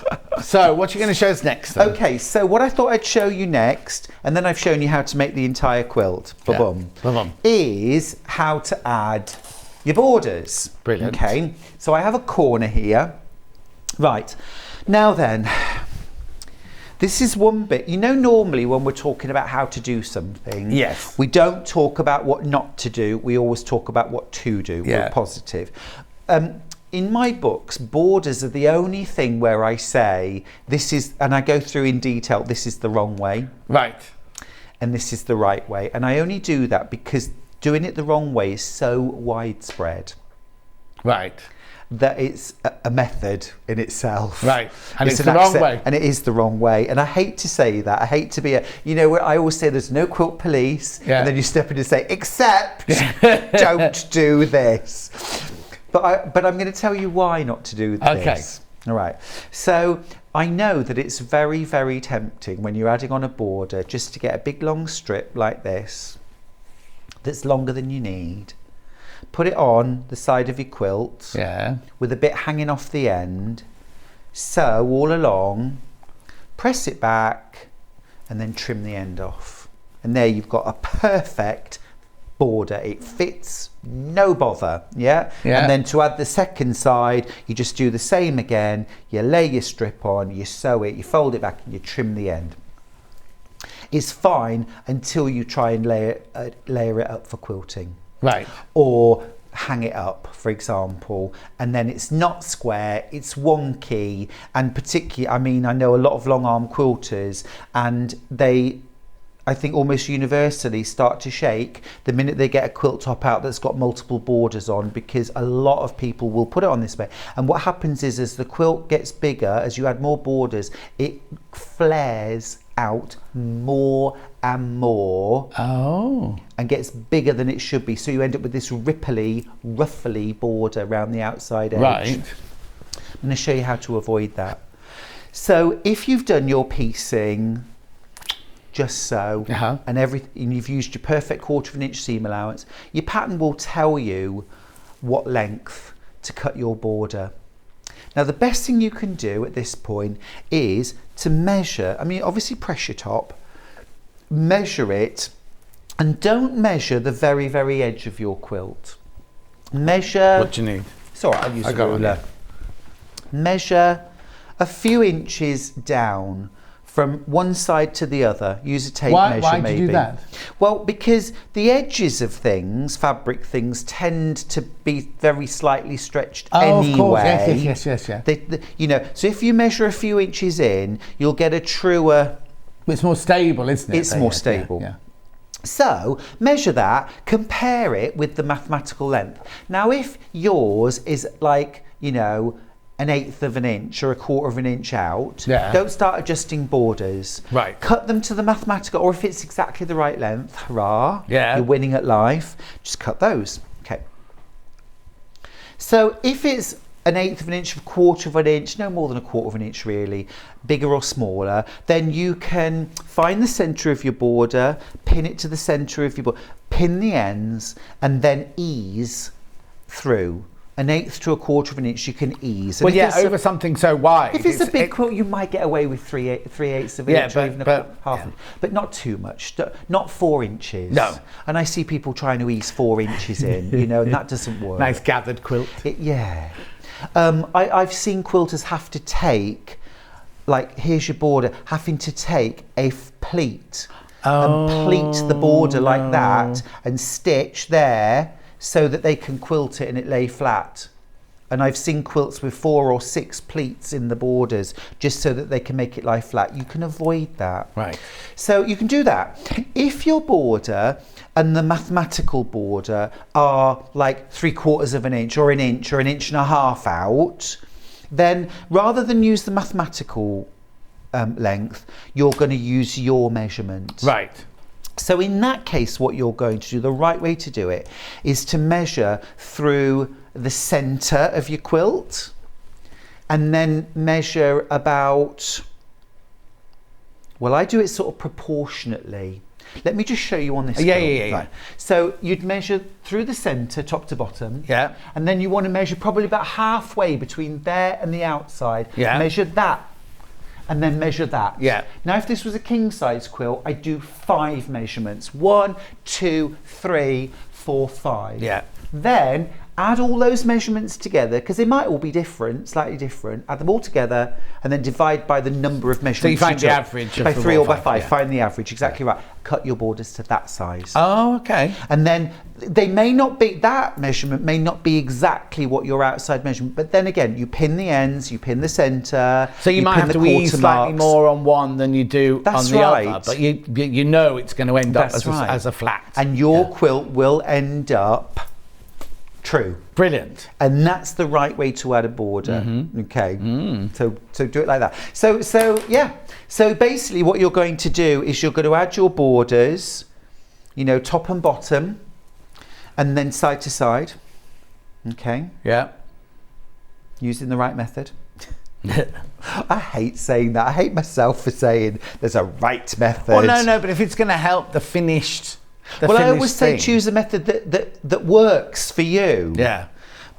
so what are you going to show us next then? Okay, so what I thought I'd show you next, and then I've shown you how to make the entire quilt, is how to add your borders. Brilliant. Okay, so I have a corner here. Right, now then, this is one bit, you know, normally when we're talking about how to do something, we don't talk about what not to do, we always talk about what to do. We're positive. In my books, borders are the only thing where I say this is, and I go through in detail, this is the wrong way. Right. And this is the right way. And I only do that because doing it the wrong way is so widespread. Right. that it's a method in itself. Right, and it's an the wrong accent, way. and it is the wrong way. And I hate to say that. I hate to be I always say there's no quilt police, Yeah. and then you step in and say, except don't do this. But I'm going to tell you why not to do this. Okay. All right. So I know that it's very, very tempting when you're adding on a border just to get a big long strip like this that's longer than you need. Put it on the side of your quilt with a bit hanging off the end. Sew all along, press it back, and then trim the end off. And there you've got a perfect border. It fits, no bother, yeah? And then to add the second side, you just do the same again. You lay your strip on, you sew it, you fold it back, and you trim the end. It's fine until you try and layer it up for quilting. Right. Or hang it up, for example, and then it's not square, it's wonky, and particularly, I know a lot of long arm quilters, and they, I think almost universally, start to shake the minute they get a quilt top out that's got multiple borders on, because a lot of people will put it on this way. And what happens is, as the quilt gets bigger, as you add more borders, it flares out more and more. Oh. And gets bigger than it should be. So you end up with this ruffly border around the outside edge. Right. I'm going to show you how to avoid that. So if you've done your piecing, just so, and you've used your perfect 1/4 inch seam allowance, your pattern will tell you what length to cut your border. Now the best thing you can do at this point is to measure, obviously press your top, measure it, and don't measure the very, very edge of your quilt. Measure... What do you need? It's all right, I'll use a ruler. Measure a few inches down from one side to the other. Use a tape measure, why maybe. do you do that? Well, because the edges of things, fabric things, tend to be very slightly stretched anyway. Of course, yes. So if you measure a few inches in, you'll get a truer... It's more stable, isn't it? It's more stable. Yeah. So measure that, compare it with the mathematical length. Now, if yours is like, 1/8 of an inch or 1/4 of an inch out, don't start adjusting borders. Right. Cut them to the mathematical, or if it's exactly the right length, hurrah, you're winning at life, just cut those. Okay. So if it's 1/8 of an inch, 1/4 of an inch, no more than 1/4 of an inch really, bigger or smaller, then you can find the centre of your border, pin it to the centre of your border, pin the ends, and then ease through. 1/8 to 1/4 of an inch you can ease. And over something so wide. If it's a big quilt, you might get away with 3/8 of an inch, or even half an inch, but not too much. Not 4 inches. No. And I see people trying to ease 4 inches in, and that doesn't work. Nice gathered quilt. I've seen quilters have to take, here's your border, having to take a pleat and pleat the border like that and stitch there so that they can quilt it and it lay flat. And I've seen quilts with 4 or 6 pleats in the borders just so that they can make it lie flat. You can avoid that. Right. So you can do that. If your border and the mathematical border are like 3/4 of an inch or an inch or 1.5 inches out, then rather than use the mathematical length, you're going to use your measurement. Right. So in that case, what you're going to do, the right way to do it, is to measure through the centre of your quilt and then measure about, I do it sort of proportionately. Let me just show you on this quilt. Right. So you'd measure through the centre, top to bottom. Yeah. And then you want to measure probably about halfway between there and the outside. Yeah. Measure that. And then measure that. Yeah. Now, if this was a king size quilt, I do 5 measurements. 1, 2, 3, 4, 5. Yeah. Then add all those measurements together, because they might all be different, slightly different. Add them all together and then divide by the number of measurements. So you find the took. average by of 3 or by 5. Yeah. Find the average, exactly right. Cut your borders to that size. Oh, okay. And then they may not be, that measurement may not be exactly what your outside measurement, but then again, you pin the ends, you pin the centre. So you might have to ease slightly more on one than you do on the other, but you know it's going to end up as a flat. And your quilt will end up True. Brilliant. And that's the right way to add a border. Okay. So do it like that. So yeah. So basically what you're going to do is you're going to add your borders, you know, top and bottom, and then side to side. Okay. Yeah. Using the right method. I hate saying that. I hate myself for saying there's a right method. Well, no, but if it's going to help the finished I always say choose a method that works for you. Yeah.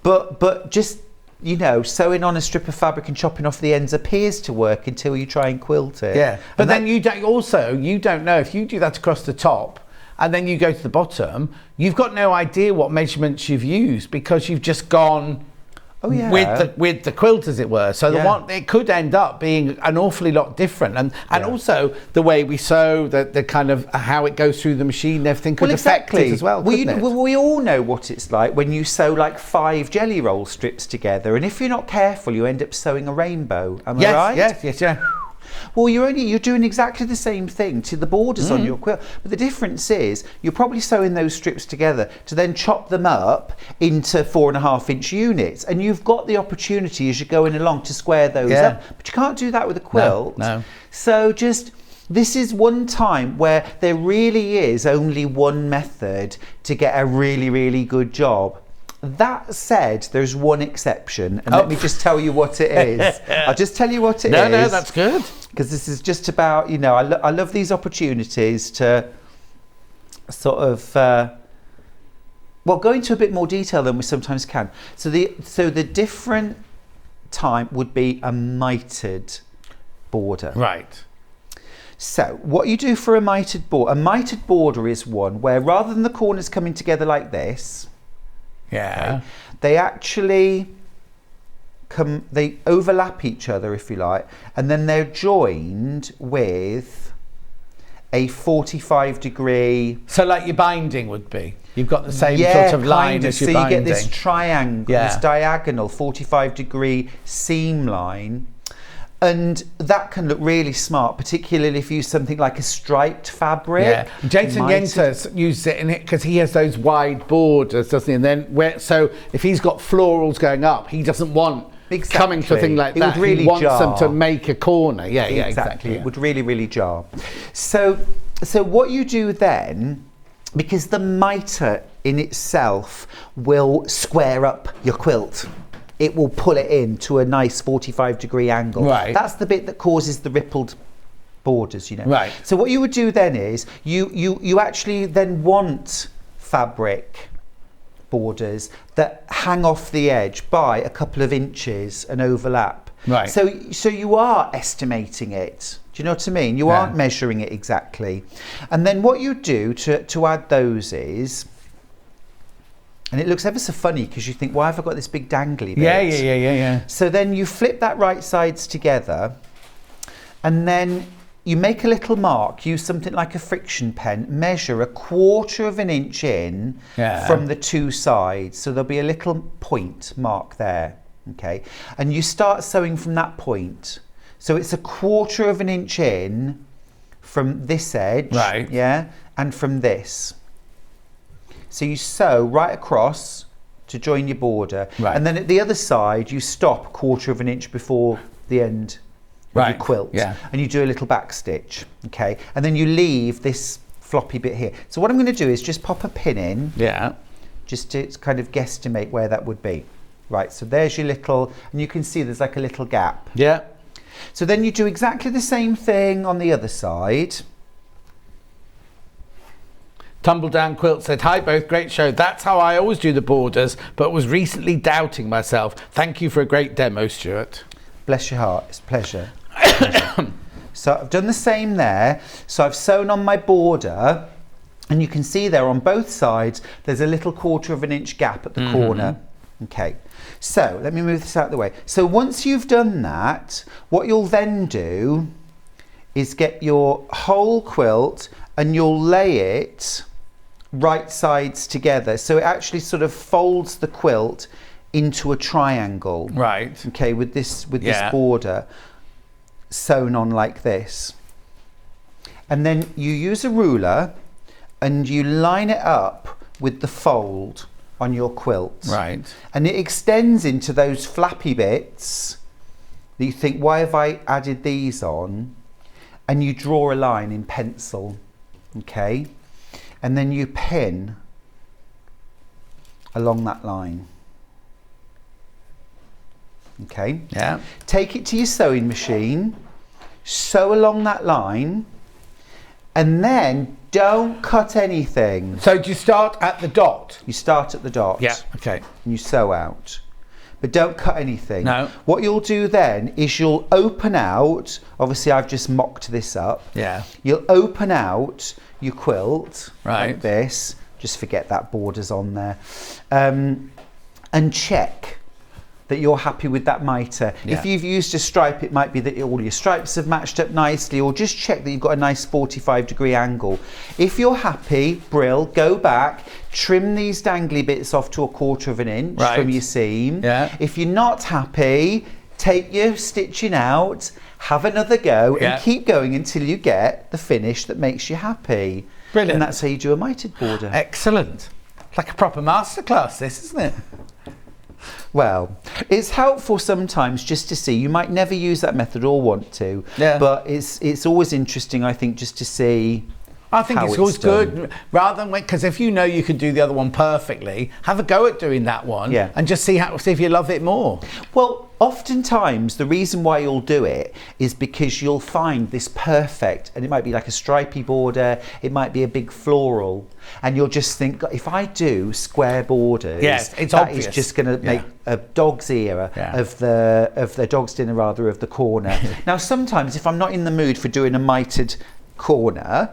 But just, you know, sewing on a strip of fabric and chopping off the ends appears to work until you try and quilt it. Yeah. But then you don't know if you do that across the top and then you go to the bottom, you've got no idea what measurements you've used because you've just gone with the quilt, as it were. So it could end up being an awfully lot different, and also the way we sew, the kind of how it goes through the machine, and everything could affect it as well. We all know what it's like when you sew like 5 jelly roll strips together, and if you're not careful, you end up sewing a rainbow. Am I right? Yes. Well, you're doing exactly the same thing to the borders on your quilt, but the difference is you're probably sewing those strips together to then chop them up into 4.5-inch units, and you've got the opportunity as you're going along to square those up, but you can't do that with a quilt. No. So this is one time where there really is only one method to get a really, really good job. That said, there's one exception, and let me just tell you what it is. I'll just tell you what it is. No, that's good. Because this is just about, you know, I love these opportunities to sort of, go into a bit more detail than we sometimes can. So the different time would be a mitered border. Right. So what you do for a mitered border is one where rather than the corners coming together like this, they actually they overlap each other, if you like, and then they're joined with a 45-degree. So like your binding would be. You've got the same sort of line as your binding. So you get this triangle, this diagonal 45-degree seam line. And that can look really smart, particularly if you use something like a striped fabric. Yeah, Jason Yenter uses it in it because he has those wide borders, doesn't he? And then so if he's got florals going up, he doesn't want coming to a thing like that. Really he wants them to make a corner. Yeah, exactly. It would really, really jar. So what you do then, because the mitre in itself will square up your quilt. It will pull it in to a nice 45-degree angle. Right. That's the bit that causes the rippled borders, you know. Right. So what you would do then is you actually then want fabric borders that hang off the edge by a couple of inches and overlap. Right. So you are estimating it. Do you know what I mean? You aren't measuring it exactly. And then what you do to add those is. And it looks ever so funny because you think, why have I got this big dangly bit? Yeah. So then you flip that right sides together and then you make a little mark, use something like a friction pen, measure 1/4 inch in from the two sides. So there'll be a little point mark there, okay? And you start sewing from that point. So it's 1/4 inch in from this edge, and from this. So you sew right across to join your border, and then at the other side you stop 1/4 inch before the end of your quilt, and you do a little back stitch, okay? And then you leave this floppy bit here. So what I'm going to do is just pop a pin in, just to kind of guesstimate where that would be. Right, so there's your little, and you can see there's like a little gap. Yeah. So then you do exactly the same thing on the other side. Tumbledown Quilt said, hi both, great show. That's how I always do the borders, but was recently doubting myself. Thank you for a great demo, Stuart. Bless your heart, it's a pleasure. So I've done the same there. So I've sewn on my border, and you can see there on both sides, there's a little 1/4 inch gap at the corner. Okay, so let me move this out of the way. So once you've done that, what you'll then do is get your whole quilt and you'll lay it right sides together, so it actually sort of folds the quilt into a triangle. Right. Okay, with this border sewn on like this, and then you use a ruler and you line it up with the fold on your quilt. Right. And it extends into those flappy bits that you think, why have I added these on? And you draw a line in pencil, okay? And then you pin along that line. Okay? Yeah. Take it to your sewing machine, sew along that line, and then don't cut anything. So do you start at the dot? You start at the dot. Yeah, okay. And you sew out. But don't cut anything. No. What you'll do then is you'll open out, obviously I've just mocked this up. Yeah. You'll open out your quilt Right. like this. Just forget that border's on there. And check that you're happy with that mitre. Yeah. If you've used a stripe, it might be that all your stripes have matched up nicely, or just check that you've got a nice 45-degree angle. If you're happy, brill, go back, trim these dangly bits off to 1/4 of an inch Right. from your seam. Yeah. If you're not happy, take your stitching out, have another go, Yeah. and keep going until you get the finish that makes you happy. Brilliant. And that's how you do a mitered border. Excellent. Like a proper masterclass, this, isn't it? Well, it's helpful sometimes just to see. You might never use that method or want to, Yeah. but it's always interesting, I think, just to see. I think how it's always done. good, rather than because if you know you can do the other one perfectly, have a go at doing that one, Yeah. and just see if you love it more. Well, oftentimes the reason why you'll do it is because you'll find this perfect, and it might be like a stripy border, it might be a big floral, and you'll just think, if I do square borders, Yes, it's that obvious. is just going to make a dog's ear Yeah. of the dog's dinner, rather, of the corner. Now, sometimes if I'm not in the mood for doing a mitered corner,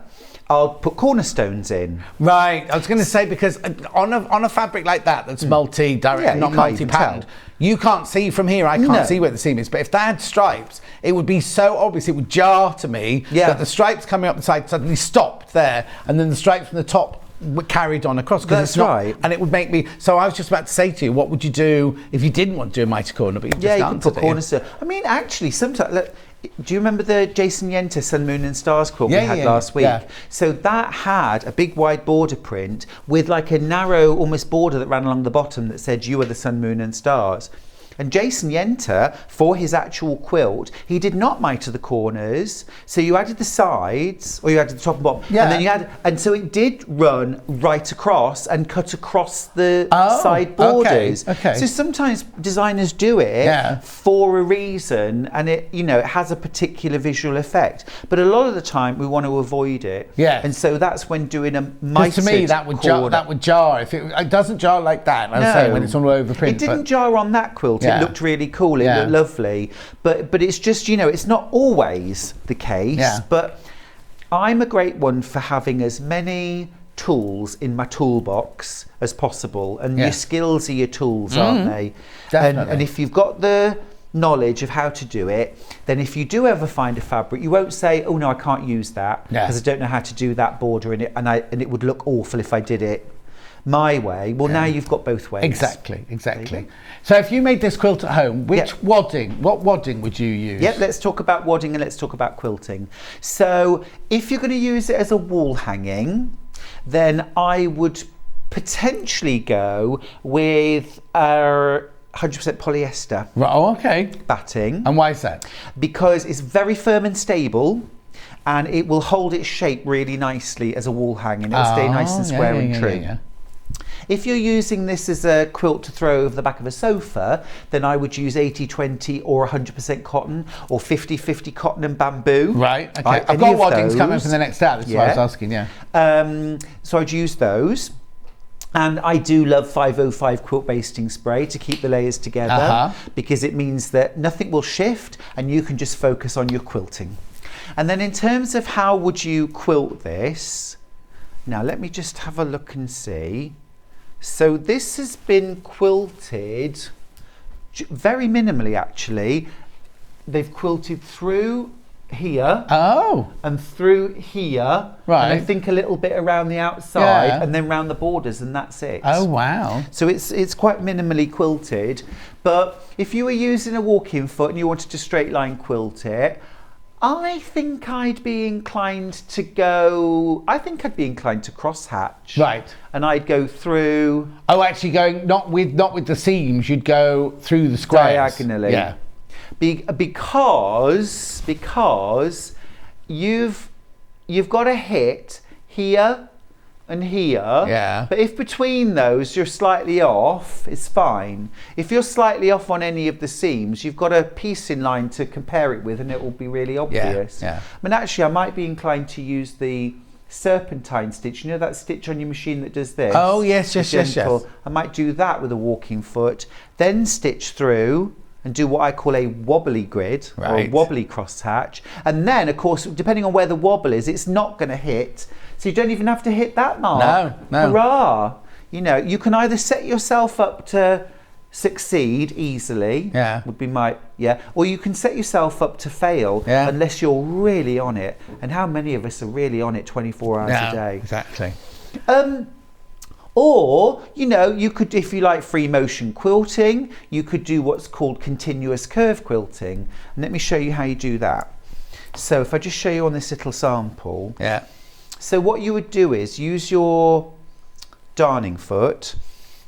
I'll put cornerstones in. Right, I was going to say, because on a fabric like that that's multi-direct, Yeah, not you can't even multi-patterned, tell. you can't see from here. I can't No. see where the seam is. But if they had stripes, it would be so obvious. It would jar to me that the stripes coming up the side suddenly stopped there, and then the stripes from the top were carried on across. That's it's not, right. And it would make me. So I was just about to say to you, what would you do if you didn't want to do a mitre corner? But Yeah, just you can answered put it. cornerstone. I mean, actually, sometimes. Look, do you remember the Jason Yenter Sun, Moon and Stars quilt we had last week? yeah. So that had a big wide border print with like a narrow almost border that ran along the bottom that said, "You are the Sun, Moon and Stars." And Jason Yenter, for his actual quilt, he did not mitre the corners. So you added the sides, or you added the top and bottom, Yeah. and then you had, and so it did run right across and cut across the side borders. okay. So sometimes designers do it for a reason, and it has a particular visual effect. But a lot of the time, we want to avoid it. Yeah. And so that's when doing a Because mitered to me, that would jar. corner. That would jar. If it doesn't jar like that, I was saying when it's all over print. It didn't jar on that quilt. Yeah. It looked really cool. It Yeah. looked lovely. But it's just, it's not always the case. Yeah. But I'm a great one for having as many tools in my toolbox as possible. And your Yes. skills are your tools, aren't they? Definitely. And if you've got the knowledge of how to do it, then if you do ever find a fabric, you won't say, "Oh no, I can't use that because I don't know how to do that border in it, and it would look awful if I did it my way." Well, now you've got both ways. Exactly. So if you made this quilt at home, what wadding would you use? Yep, let's talk about wadding and let's talk about quilting. So if you're going to use it as a wall hanging, then I would potentially go with 100% polyester. Right, oh, okay. Batting. And why is that? Because it's very firm and stable, and it will hold its shape really nicely as a wall hanging. It'll stay nice and square and true. Yeah. If you're using this as a quilt to throw over the back of a sofa, then I would use 80-20 or 100% cotton or 50-50 cotton and bamboo. Right, okay. I've got waddings coming for the next hour. That's what I was asking, So I'd use those. And I do love 505 quilt basting spray to keep the layers together because it means that nothing will shift and you can just focus on your quilting. And then in terms of how would you quilt this, now let me just have a look and see. So this has been quilted very minimally actually. They've quilted through here and through here, right, and I think a little bit around the outside and then around the borders, and that's it. Oh wow. So it's quite minimally quilted. But if you were using a walk-in foot and you wanted to straight line quilt it, I think I'd be inclined to go. I think I'd be inclined to crosshatch. Right. And I'd go through. Oh, actually going not with the seams. You'd go through the squares. Diagonally. Yeah. Because you've got to hit here and here. Yeah. But if between those you're slightly off, it's fine. If you're slightly off on any of the seams, you've got a piece in line to compare it with, and it will be really obvious. Yeah. I mean, actually, I might be inclined to use the serpentine stitch. You know that stitch on your machine that does this? Oh yes. Gentle. I might do that with a walking foot, then stitch through and do what I call a wobbly grid or a wobbly crosshatch. And then, of course, depending on where the wobble is, it's not going to hit. So you don't even have to hit that mark. No. Hurrah! You know, you can either set yourself up to succeed easily, would be my, or you can set yourself up to fail unless you're really on it. And how many of us are really on it 24 hours a day? Exactly. Or, you know, you could, if you like free motion quilting, you could do what's called continuous curve quilting. And let me show you how you do that. So if I just show you on this little sample. Yeah. So what you would do is use your darning foot,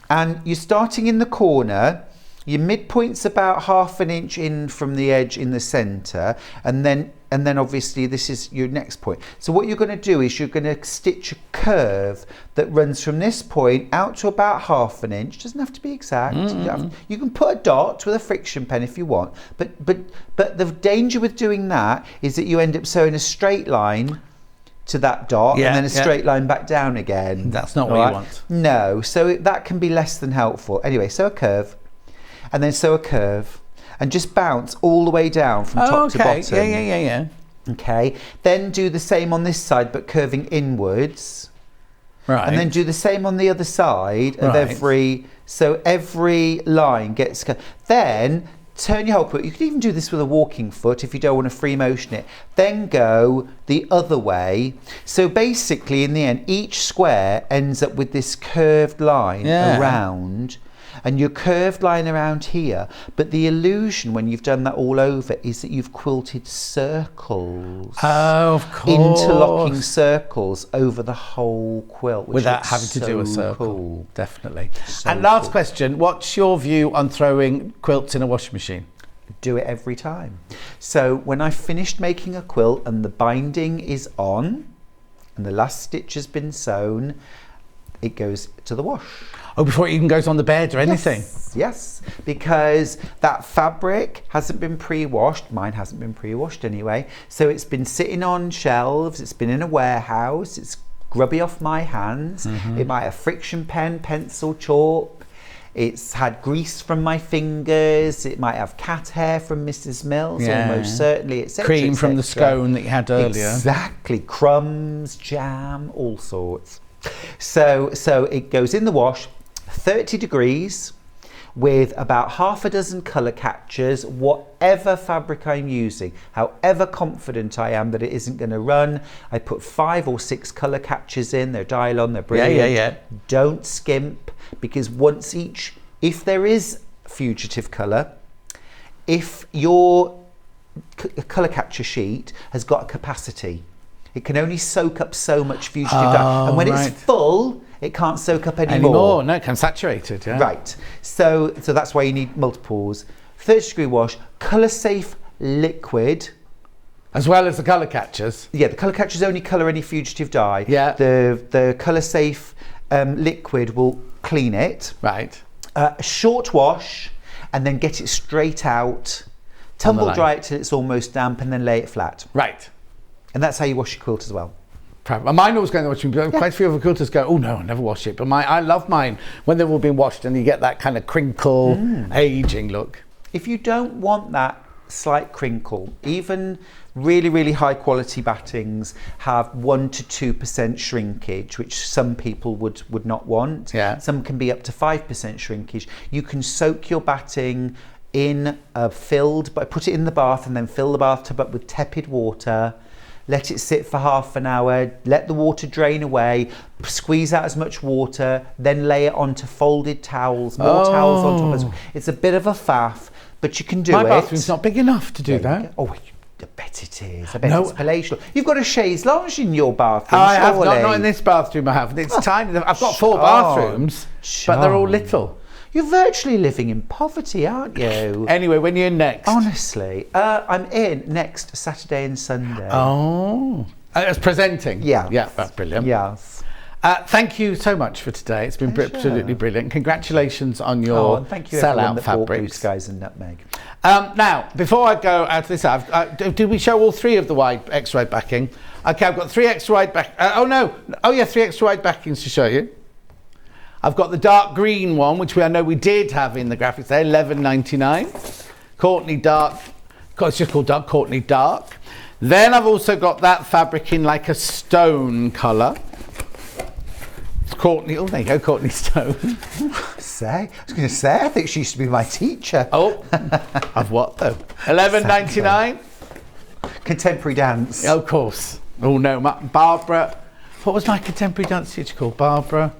and you're starting in the corner. Your midpoint's about 1/2 inch in from the edge in the center, and then obviously this is your next point. So what you're going to do is you're going to stitch a curve that runs from this point out to about 1/2 inch. Doesn't have to be exact. You can put a dot with a friction pen if you want, but the danger with doing that is that you end up sewing a straight line to that dot and then a straight line back down again. That's not what you want. No, so that can be less than helpful. Anyway, sew a curve, and then sew a curve, and just bounce all the way down from top to bottom. Yeah. Okay, then do the same on this side, but curving inwards. Right. And then do the same on the other side of so every line gets, then turn your whole quilt. You could even do this with a walking foot if you don't want to free motion it. Then go the other way. So basically, in the end, each square ends up with this curved line around, and your curved line around here. But the illusion when you've done that all over is that you've quilted circles. Oh, of course. Interlocking circles over the whole quilt. Without having to do a circle. Cool. Definitely. So and last cool. question, what's your view on throwing quilts in a washing machine? Do it every time. So when I've finished making a quilt and the binding is on and the last stitch has been sewn, it goes to the wash. Oh, before it even goes on the bed or anything? Yes, because that fabric hasn't been pre-washed. Mine hasn't been pre-washed anyway. So it's been sitting on shelves, it's been in a warehouse, it's grubby off my hands. It might have friction pen, pencil, chalk. It's had grease from my fingers. It might have cat hair from Mrs. Mills, almost certainly, etc. Cream from the scone that you had earlier. Exactly, crumbs, jam, all sorts. So it goes in the wash, 30 degrees, with about 6 colour catchers, whatever fabric I'm using, however confident I am that it isn't going to run. I put 5 or 6 colour catchers in, they're Dylon, they're brilliant. Don't skimp, because once each, if there is fugitive colour, if your colour catcher sheet has got a capacity, it can only soak up so much fugitive dye, and when it's full, it can't soak up anymore. No, it can saturate it, Right, so that's why you need multiples. 30 degree wash, colour safe liquid. As well as the colour catchers? Yeah, the colour catchers only colour any fugitive dye. Yeah. The colour safe liquid will clean it. Right. A short wash, and then get it straight out. Tumble dry it till it's almost damp, and then lay it flat. Right. And that's how you wash your quilt as well. Mine always go in the washing machine. Quite a few of the quilters go, oh no, I never wash it. But I love mine when they've all been washed and you get that kind of crinkle, aging look. If you don't want that slight crinkle, even really, really high quality battings have 1 to 2% shrinkage, which some people would not want. Yeah. Some can be up to 5% shrinkage. You can soak your batting in put it in the bath and then fill the bathtub up with tepid water. Let it sit for half an hour, let the water drain away, squeeze out as much water, then lay it onto folded towels, more towels on top. It's a bit of a faff, but you can do it. My bathroom's not big enough to do that. Oh, I bet it is. I bet it's palatial. You've got a chaise lounge in your bathroom, I have surely. not in this bathroom I have. It's tiny. I've got 4 bathrooms, but they're all little. You're virtually living in poverty, aren't you? Anyway, when are you in next? Honestly, I'm in next Saturday and Sunday. Oh. As presenting? Yeah. Yeah, that's brilliant. Yes. Thank you so much for today. It's been absolutely brilliant. Congratulations on your thank you everyone sellout that bought Blue fabrics. Skies and Nutmeg. Now, before I go out of this, did we show all 3 of the extra wide backing? Okay, I've got 3 extra wide 3 extra wide backings to show you. I've got the dark green one, which I know we did have in the graphics there, $11.99. Courtney Dark, it's just called Dark, Courtney Dark. Then I've also got that fabric in like a stone colour. Courtney, oh there you go, Courtney Stone. I was going to say, I think she used to be my teacher. Oh, of what though? $11.99. Contemporary dance. Of course. Oh no, Barbara. What was my contemporary dance teacher called? Barbara.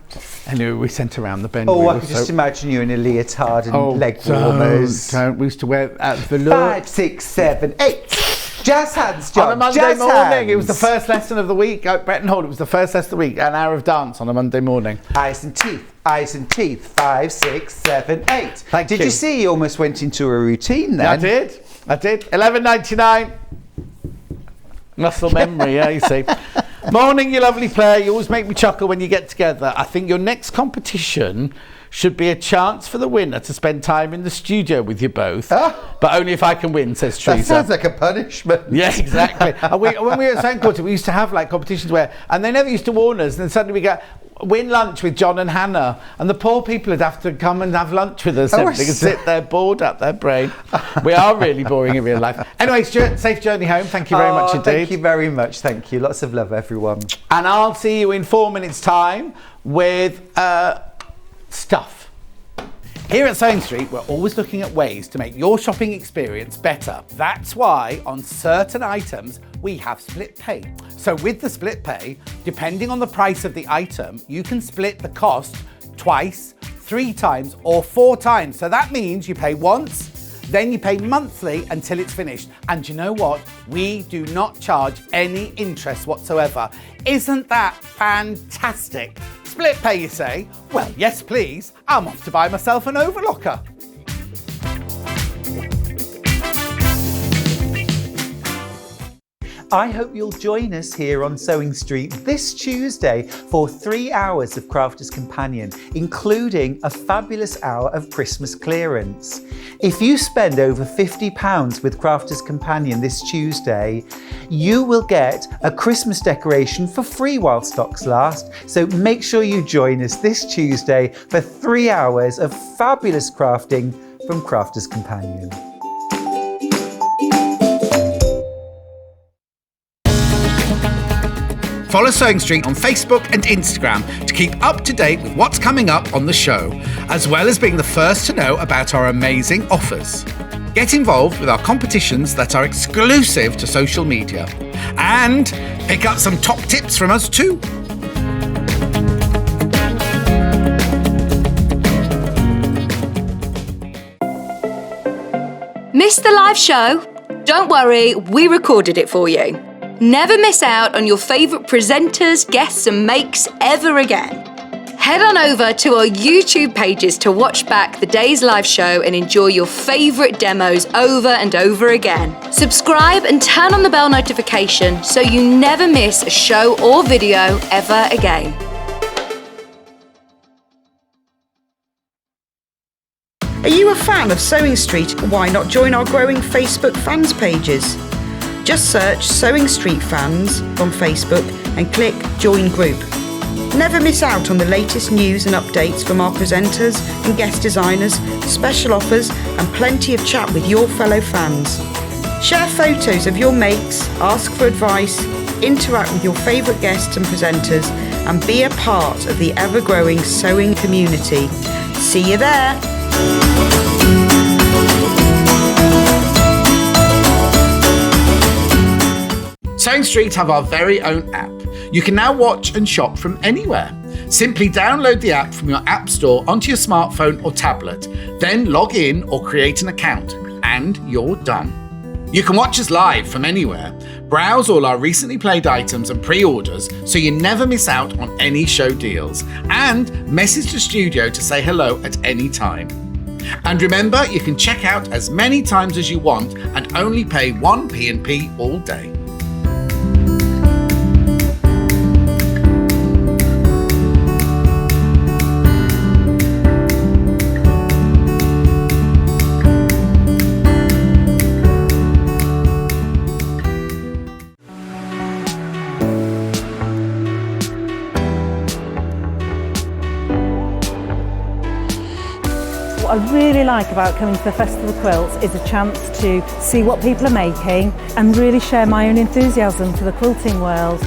Anyway, we sent around the bend. Oh, I could just imagine you in a leotard and leg warmers. Don't. We used to wear the look. 5, 6, 7, 8. Jazz hands, John. On a Monday Jazz morning. hands. It was the first lesson of the week at Bretton Hall. It was the first lesson of the week. An hour of dance on a Monday morning. Eyes and teeth. 5, 6, 7, 8. Did you see you almost went into a routine then? I did. $11.99. Muscle memory, yeah, you see. Morning, you lovely player. You always make me chuckle when you get together. I think your next competition should be a chance for the winner to spend time in the studio with you both. But only if I can win, says Teresa. That sounds like a punishment. Yeah, exactly. When we were at St. Quarter, we used to have like competitions where, and they never used to warn us, and then suddenly we get win lunch with John and Hannah, and the poor people would have to come and have lunch with us and sit there bored up their brain. We are really boring in real life. Anyway, Stuart, safe journey home. Thank you very much indeed. Thank you very much. Thank you. Lots of love, everyone. And I'll see you in 4 minutes' time with stuff. Here at Sewing Street, we're always looking at ways to make your shopping experience better. That's why on certain items, we have split pay. So with the split pay, depending on the price of the item, you can split the cost twice, 3 times, or 4 times. So that means you pay once, then you pay monthly until it's finished. And you know what? We do not charge any interest whatsoever. Isn't that fantastic? Split pay, you say? Well, yes, please. I'm off to buy myself an overlocker. I hope you'll join us here on Sewing Street this Tuesday for 3 hours of Crafters Companion, including a fabulous hour of Christmas clearance. If you spend over £50 with Crafters Companion this Tuesday, you will get a Christmas decoration for free while stocks last. So make sure you join us this Tuesday for 3 hours of fabulous crafting from Crafters Companion. Follow Sewing Street on Facebook and Instagram to keep up to date with what's coming up on the show, as well as being the first to know about our amazing offers. Get involved with our competitions that are exclusive to social media, and pick up some top tips from us too. Missed the live show? Don't worry, we recorded it for you. Never miss out on your favourite presenters, guests and makes ever again. Head on over to our YouTube pages to watch back the day's live show and enjoy your favourite demos over and over again. Subscribe and turn on the bell notification so you never miss a show or video ever again. Are you a fan of Sewing Street? Why not join our growing Facebook fans pages? Just search Sewing Street Fans on Facebook and click Join Group. Never miss out on the latest news and updates from our presenters and guest designers, special offers and plenty of chat with your fellow fans. Share photos of your makes, ask for advice, interact with your favourite guests and presenters and be a part of the ever-growing sewing community. See you there! Sewing Street have our very own app. You can now watch and shop from anywhere. Simply download the app from your app store onto your smartphone or tablet, then log in or create an account, and you're done. You can watch us live from anywhere, browse all our recently played items and pre-orders so you never miss out on any show deals, and message the studio to say hello at any time. And remember, you can check out as many times as you want and only pay 1 P&P all day. What I really like about coming to the Festival of Quilts is a chance to see what people are making and really share my own enthusiasm for the quilting world.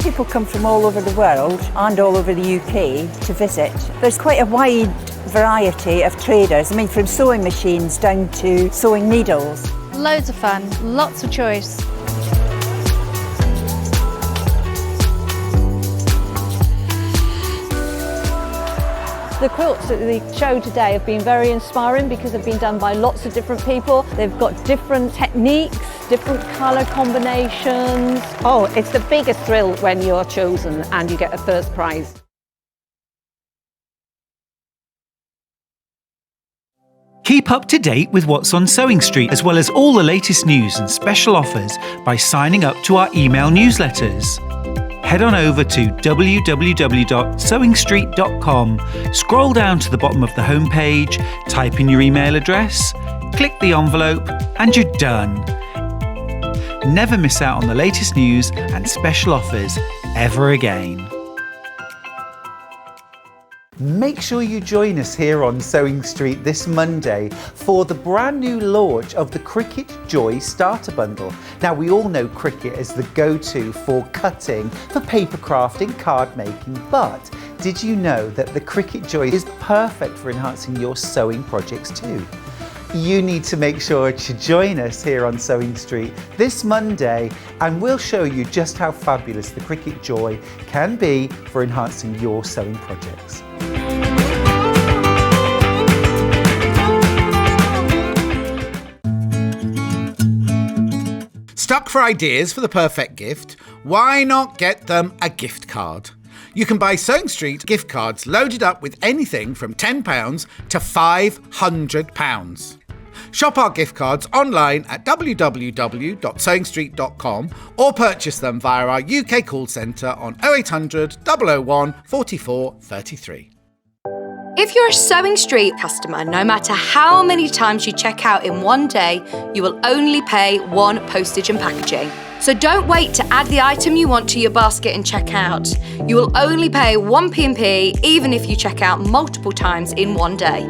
People come from all over the world and all over the UK to visit. There's quite a wide variety of traders, from sewing machines down to sewing needles. Loads of fun, lots of choice. The quilts at the show today have been very inspiring because they've been done by lots of different people. They've got different techniques, different colour combinations. Oh, it's the biggest thrill when you're chosen and you get a first prize. Keep up to date with what's on Sewing Street, as well as all the latest news and special offers by signing up to our email newsletters. Head on over to www.sewingstreet.com, scroll down to the bottom of the homepage, type in your email address, click the envelope, and you're done. Never miss out on the latest news and special offers ever again. Make sure you join us here on Sewing Street this Monday for the brand new launch of the Cricut Joy Starter Bundle. Now, we all know Cricut is the go-to for cutting, for paper crafting, card making, but did you know that the Cricut Joy is perfect for enhancing your sewing projects too? You need to make sure to join us here on Sewing Street this Monday, and we'll show you just how fabulous the Cricut Joy can be for enhancing your sewing projects. Stuck for ideas for the perfect gift? Why not get them a gift card? You can buy Sewing Street gift cards loaded up with anything from £10 to £500. Shop our gift cards online at www.sewingstreet.com or purchase them via our UK call centre on 0800 001 44 33. If you're a Sewing Street customer, no matter how many times you check out in one day, you will only pay 1 postage and packaging. So don't wait to add the item you want to your basket and check out. You will only pay 1 P&P even if you check out multiple times in one day.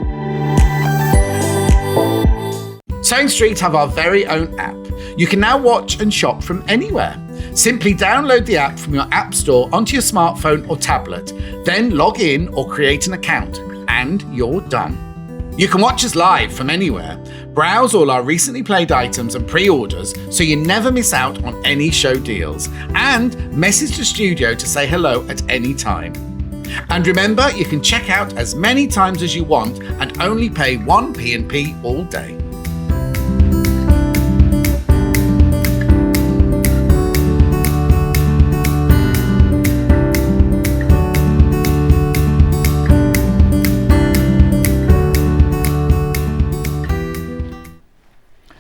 Sewing Street have our very own app. You can now watch and shop from anywhere. Simply download the app from your app store onto your smartphone or tablet, then log in or create an account, and you're done. You can watch us live from anywhere, browse all our recently played items and pre-orders so you never miss out on any show deals, and message the studio to say hello at any time. And remember, you can check out as many times as you want and only pay 1 P&P all day.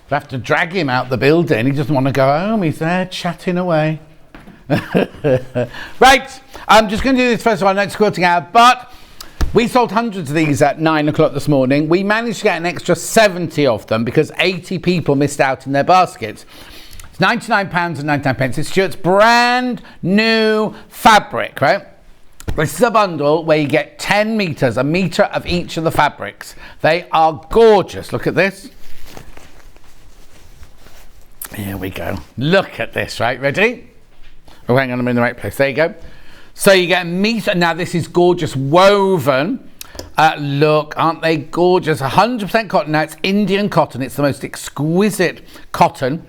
I have to drag him out the building. He doesn't want to go home. He's there chatting away. Right, I'm just going to do this first of all. I know it's quilting hour, but we sold hundreds of these at 9 o'clock this morning. We managed to get an extra 70 of them because 80 people missed out in their baskets. It's £99.99. It's Stuart's brand new fabric, right? This is a bundle where you get 10 metres, a metre of each of the fabrics. They are gorgeous. Look at this. Here we go. Look at this, right? Ready? Oh, hang on, I'm in the right place. There you go. So you get a metre. Now, this is gorgeous woven. Look, aren't they gorgeous? 100% cotton. Now, it's Indian cotton. It's the most exquisite cotton.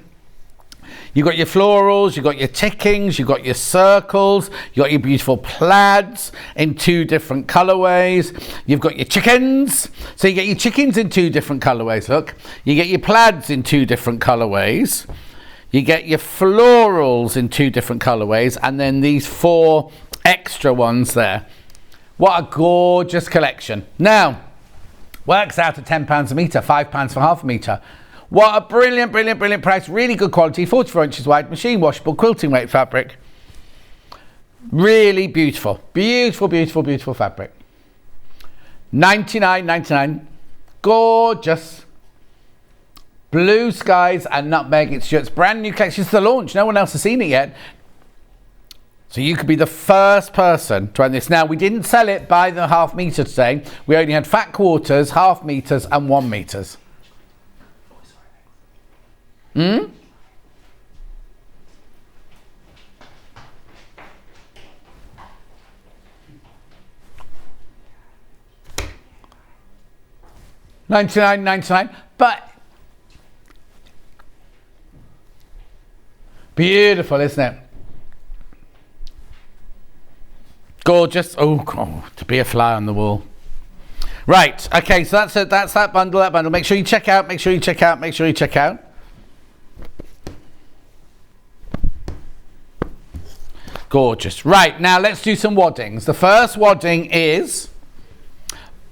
You've got your florals, you've got your tickings, you've got your circles, you've got your beautiful plaids in 2 different colourways. You've got your chickens. So you get your chickens in 2 different colourways, look. You get your plaids in 2 different colourways. You get your florals in 2 different colourways, and then these 4 extra ones there. What a gorgeous collection. Now, works out at £10 a metre, £5 for half a metre. What a brilliant, brilliant, brilliant price. Really good quality, 44 inches wide, machine washable, quilting weight fabric. Really beautiful. Beautiful, beautiful, beautiful fabric. $99.99. Gorgeous. Blue Skies and Nutmeg. It's Stuart's brand new collection. It's the launch. No one else has seen it yet. So you could be the first person to own this. Now, we didn't sell it by the half metre today. We only had fat quarters, half metres and 1 metres. £99.99. But beautiful, isn't it? Gorgeous. Oh, God, to be a fly on the wall. Right, okay, so that's it. That's that bundle, Make sure you check out, make sure you check out, make sure you check out. Gorgeous. Right, now let's do some waddings. The first wadding is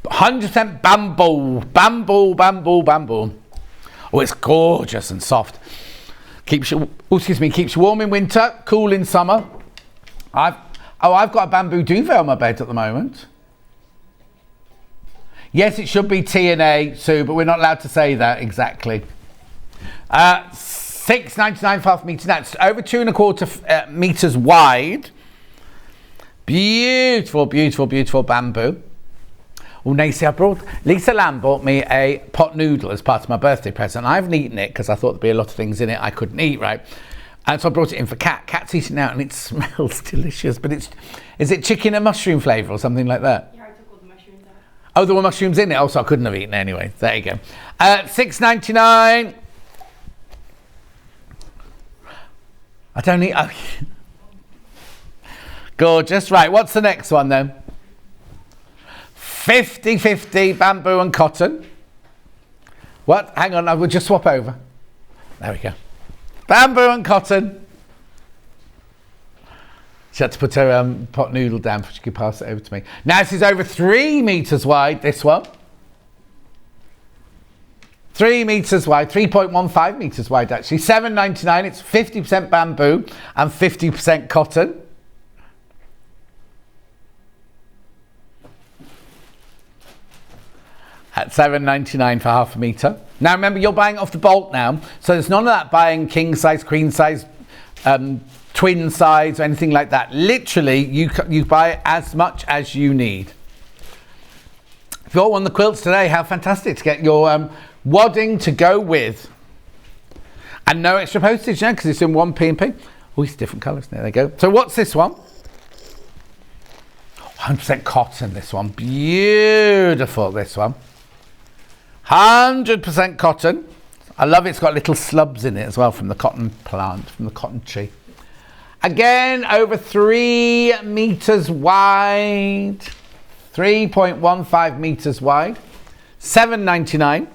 100% bamboo. Bamboo, bamboo, bamboo. Oh, it's gorgeous and soft. Keeps you, keeps you warm in winter, cool in summer. I've got a bamboo duvet on my bed at the moment. Yes, it should be T&A, Sue, but we're not allowed to say that exactly. $6.99 for half a metre. That's over 2¼ metres wide. Beautiful, beautiful, beautiful bamboo. Oh, Nacy, Lisa Lamb bought me a pot noodle as part of my birthday present. I haven't eaten it because I thought there'd be a lot of things in it I couldn't eat, right? And so I brought it in for Kat. Kat's eating it out and it smells delicious, but is it chicken and mushroom flavour or something like that? Yeah, I took all the mushrooms out. Oh, there were mushrooms in it. Oh, so I couldn't have eaten it anyway. There you go. $6.99. I don't need... Oh. Gorgeous. Right, what's the next one then? 50-50 bamboo and cotton. What? Hang on, I will just swap over. There we go. Bamboo and cotton. She had to put her pot noodle down so she could pass it over to me. Now this is over 3 metres wide, this one. 3 metres wide, 3.15 metres wide actually. $7.99. It's 50% bamboo and 50% cotton. At $7.99 for half a metre. Now remember, you're buying off the bolt now, so there's none of that buying king size, queen size, twin size or anything like that. Literally, you buy as much as you need. If you all want the quilts today, how fantastic to get your wadding to go with. And no extra postage now, because it's in 1p and p. Oh, it's different colours. There they go. So what's this one? 100% cotton, this one. Beautiful, this one. 100% cotton. I love it. It's got little slubs in it as well from the cotton plant, from the cotton tree. Again, over 3 metres wide. 3.15 metres wide. $7.99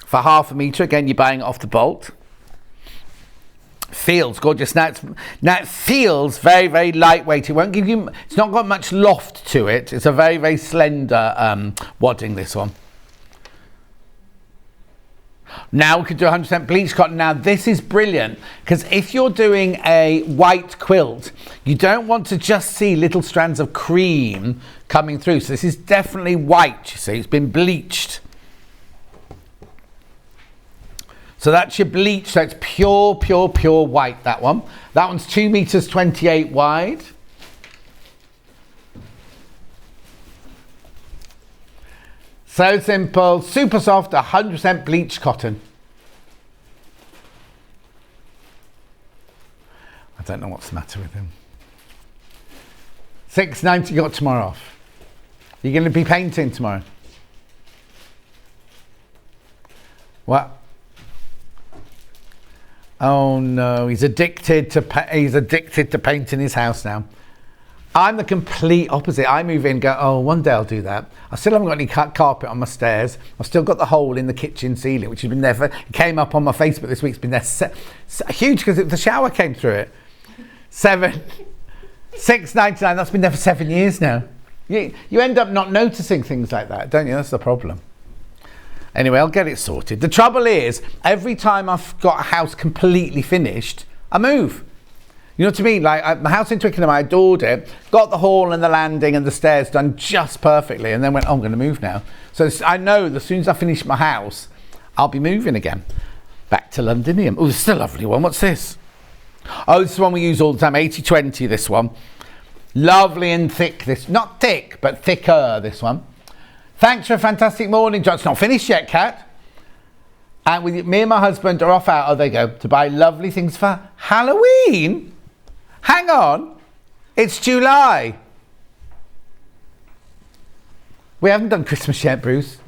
for half a metre. Again, you're buying it off the bolt. Feels gorgeous. Now it feels very, very lightweight. It won't give you... It's not got much loft to it. It's a very, very slender wadding, this one. Now we could do 100% bleach cotton. Now this is brilliant because if you're doing a white quilt, you don't want to just see little strands of cream coming through. So this is definitely white, you see. It's been bleached. So that's your bleach. So it's pure, pure, pure white, that one. That one's 2 metres 28 wide. So simple, super soft, 100% bleached cotton. I don't know what's the matter with him. $6.90, you got tomorrow off. You're going to be painting tomorrow. What? Oh no, he's addicted to painting his house now. I'm the complete opposite. I move in and go, oh, one day I'll do that. I still haven't got any carpet on my stairs. I've still got the hole in the kitchen ceiling, which has been there it came up on my Facebook this week. It's been there huge because the shower came through it. $6.99, that's been there for 7 years now. You end up not noticing things like that, don't you? That's the problem. Anyway, I'll get it sorted. The trouble is, every time I've got a house completely finished, I move. You know what I mean? Like my house in Twickenham, I adored it, got the hall and the landing and the stairs done just perfectly, and then went, oh, I'm going to move now. So I know that as soon as I finish my house, I'll be moving again. Back to Londinium. Oh, this is a lovely one. What's this? Oh, this is one we use all the time. 80/20, this one. Lovely and thick. This, not thick, but thicker, this one. Thanks for a fantastic morning, John. It's not finished yet, Kat. And me and my husband are off out, oh, they go, to buy lovely things for Halloween. Hang on, it's July. We haven't done Christmas yet, Bruce.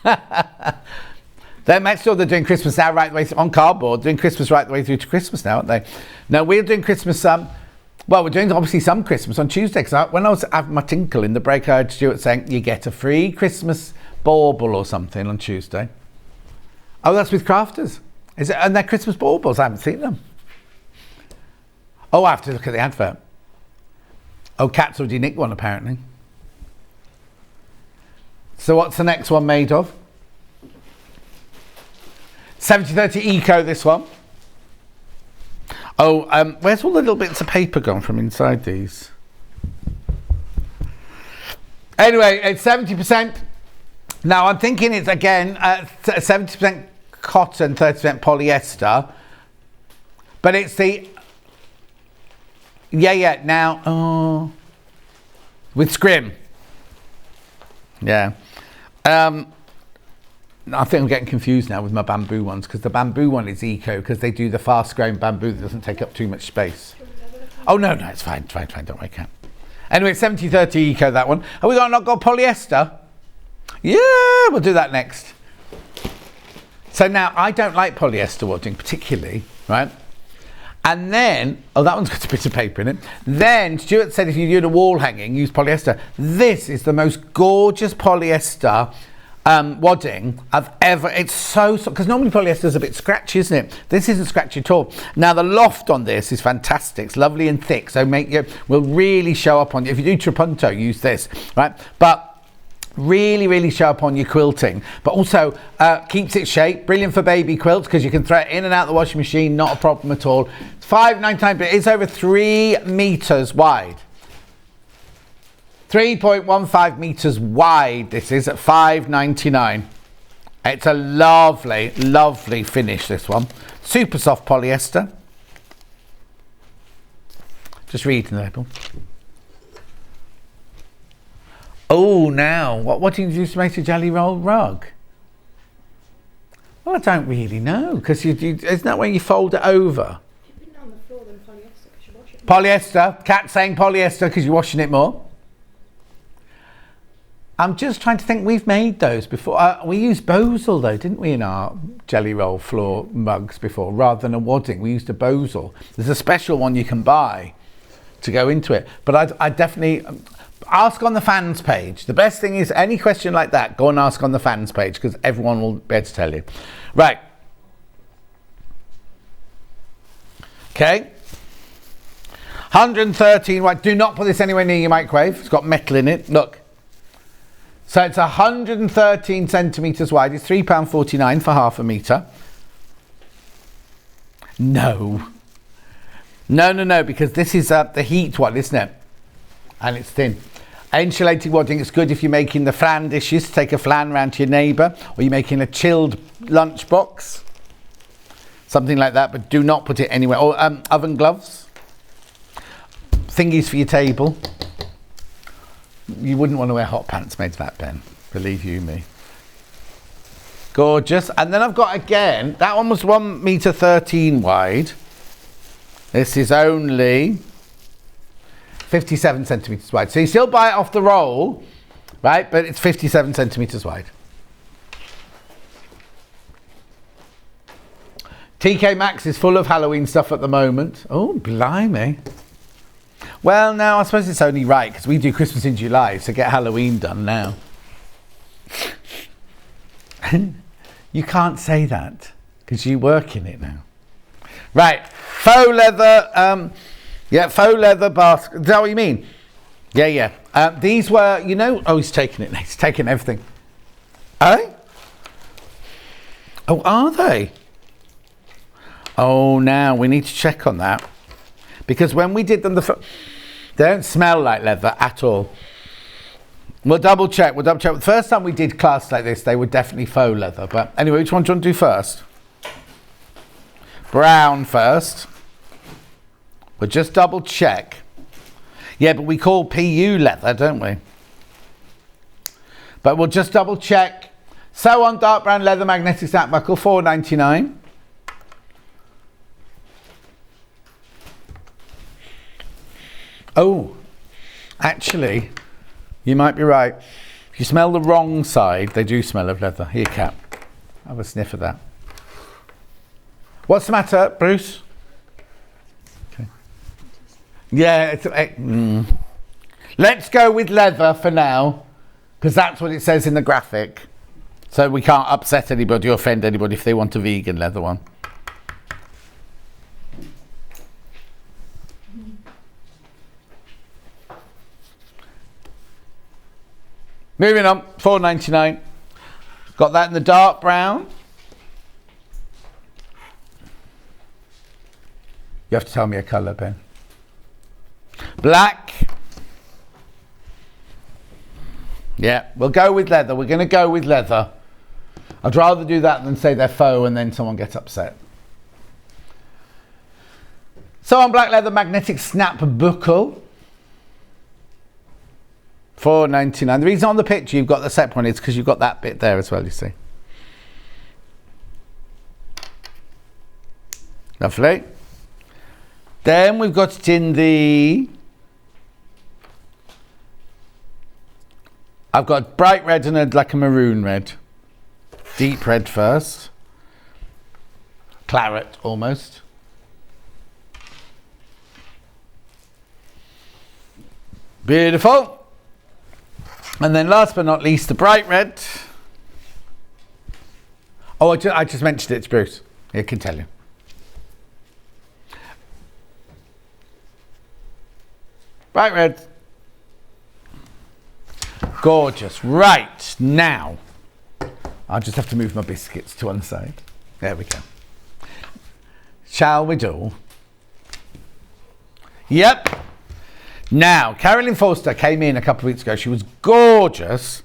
They're next door, they're doing Christmas now right the way through, on cardboard, doing Christmas right the way through to Christmas now, aren't they? No, we're doing Christmas, well, we're doing obviously some Christmas on Tuesday, because when I was having my tinkle in the break, I heard Stuart saying, you get a free Christmas bauble or something on Tuesday. Oh, that's with Crafters. Is it? And they're Christmas baubles, I haven't seen them. Oh, I have to look at the advert. Oh, Kat's already nicked one, apparently. So what's the next one made of? 70/30 Eco, this one. Oh, where's all the little bits of paper gone from inside these? Anyway, it's 70%. Now, I'm thinking it's, again, 70% cotton, 30% polyester. But it's the... Yeah, now, with scrim. Yeah. I think I'm getting confused now with my bamboo ones, because the bamboo one is eco, because they do the fast-growing bamboo that doesn't take up too much space. Oh, no, it's fine, don't worry, Kat. Anyway, 70/30 eco, that one. Have we not got polyester? Yeah, we'll do that next. So now, I don't like polyester wadding particularly, right? And then, oh, that one's got a bit of paper in it. Then Stuart said if you're doing a wall hanging, use polyester. This is the most gorgeous polyester wadding I've ever. It's so because normally polyester's a bit scratchy, isn't it? This isn't scratchy at all. Now the loft on this is fantastic. It's lovely and thick, so will really show up on you. If you do trapunto, use this, right? But really show up on your quilting, but also keeps its shape. Brilliant for baby quilts because you can throw it in and out the washing machine, not a problem at all. It's $5.99, but it's over 3 meters wide. 3.15 meters wide. This is at $5.99. It's a lovely finish, this one. Super soft polyester. Just reading the label. Oh, now, what do you use to make a jelly roll rug? Well, I don't really know, because isn't that when you fold it over? If you put it on the floor, then polyester, because you wash it. Polyester. Kat saying polyester because you're washing it more. I'm just trying to think, we've made those before. We used Bosal, though, didn't we, in our jelly roll floor mugs before, rather than a wadding. We used a Bosal. There's a special one you can buy to go into it. But I definitely... Ask on the fans page. The best thing is any question like that, go and ask on the fans page because everyone will be able to tell you. Right. Okay. 113. Right. Do not put this anywhere near your microwave. It's got metal in it. Look. So it's 113 centimetres wide. It's £3.49 for half a metre. No, because this is the heat one, isn't it? And it's thin. Insulated wadding, it's good if you're making the flan dishes, to take a flan round to your neighbour, or you're making a chilled lunch box, something like that, but do not put it anywhere. Or oven gloves, thingies for your table. You wouldn't want to wear hot pants made of that, Ben, believe you me. Gorgeous. And then I've got, again, that one was 1 metre 13 wide. This is only 57 centimetres wide. So you still buy it off the roll, right? But it's 57 centimetres wide. TK Maxx is full of Halloween stuff at the moment. Oh, blimey. Well, now I suppose it's only right because we do Christmas in July, so get Halloween done now. You can't say that because you work in it now. Right, faux leather, faux leather basket. Is that what you mean? Yeah. These were, you know, oh, he's taking it. He's taking everything. Eh? Oh, are they? Oh, now we need to check on that. Because when we did them, they don't smell like leather at all. We'll double check. The first time we did classes like this, they were definitely faux leather. But anyway, which one do you want to do first? Brown first. We'll just double check. Yeah, but we call PU leather, don't we? But we'll just double check. So on dark brown leather magnetic snap buckle, $4.99. Oh, actually, you might be right. If you smell the wrong side, they do smell of leather. Here, Cat. Have a sniff of that. What's the matter, Bruce? Okay. Yeah, let's go with leather for now, because that's what it says in the graphic. So we can't upset anybody or offend anybody if they want a vegan leather one. Moving on, $4.99. Got that in the dark brown. You have to tell me a colour, Ben. Black. Yeah, we'll go with leather. We're going to go with leather. I'd rather do that than say they're faux and then someone gets upset. So on black leather magnetic snap buckle. $4.99. The reason on the picture you've got the separate one is because you've got that bit there as well, you see. Lovely. Then we've got it in the... I've got bright red and like a maroon red. Deep red first. Claret almost. Beautiful. And then last but not least, the bright red. Oh, I just mentioned it to Bruce. I can tell you. Bright red. Gorgeous. Right, now. I'll just have to move my biscuits to one side. There we go. Shall we do? Yep. Now, Carolyn Forster came in a couple of weeks ago. She was gorgeous.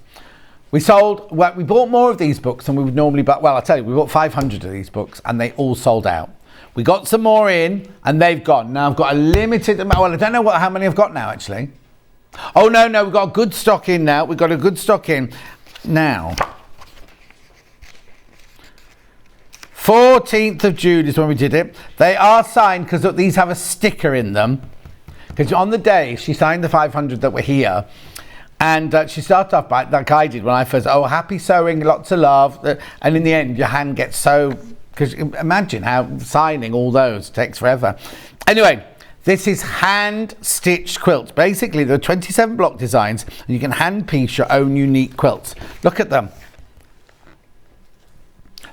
We bought more of these books than we would normally buy. Well, I'll tell you, we bought 500 of these books and they all sold out. We got some more in and they've gone. Now, I've got a limited amount. Well, I don't know how many I've got now, actually. Oh, no, we've got a good stock in now. We've got a good stock in now. 14th of June is when we did it. They are signed because these have a sticker in them. Because on the day she signed the 500 that were here, and she started off by, like I did when I first, oh, happy sewing, lots of love, and in the end your hand gets so, because imagine how signing all those takes forever. Anyway, this is hand stitched quilts. Basically there are 27 block designs and you can hand piece your own unique quilts. Look at them.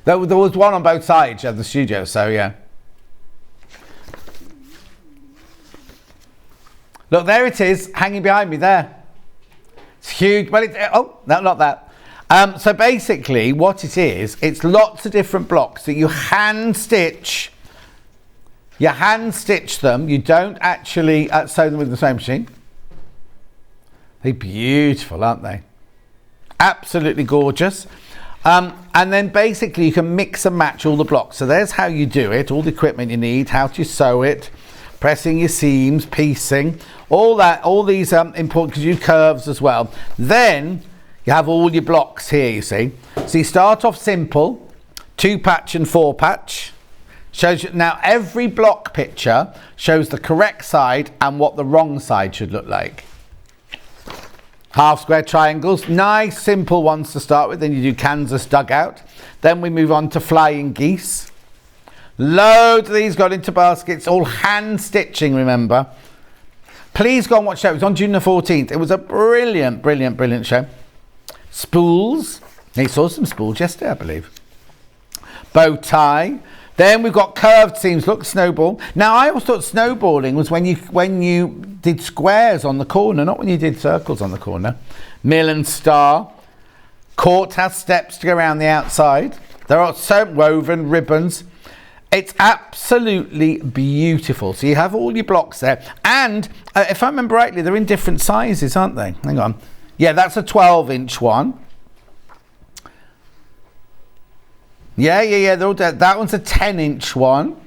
There was one on both sides of the studio, so yeah. Look, there it is, hanging behind me there. It's huge. Well, oh, no, not that. So basically, what it is, it's lots of different blocks that you hand stitch. You hand stitch them. You don't actually sew them with the sewing machine. They're beautiful, aren't they? Absolutely gorgeous. And then basically, you can mix and match all the blocks. So there's how you do it. All the equipment you need. How to sew it. Pressing your seams, piecing, all that, all these important, because you curves as well. Then you have all your blocks here, you see. So you start off simple, 2-patch and 4-patch. Shows you, now every block picture shows the correct side and what the wrong side should look like. Half square triangles, nice simple ones to start with. Then you do Kansas dugout. Then we move on to flying geese. Loads of these got into baskets, all hand stitching, remember. Please go and watch that. It was on June the 14th. It was a brilliant, brilliant, brilliant show. Spools. They saw some spools yesterday, I believe. Bow tie. Then we've got curved seams. Look, snowball. Now, I always thought snowballing was when you did squares on the corner, not when you did circles on the corner. Mill and star. Court has steps to go around the outside. There are so woven ribbons. It's absolutely beautiful. So you have all your blocks there. And if I remember rightly, they're in different sizes, aren't they? Hang on. Yeah, that's a 12-inch one. Yeah, they're all there. That one's a 10-inch one.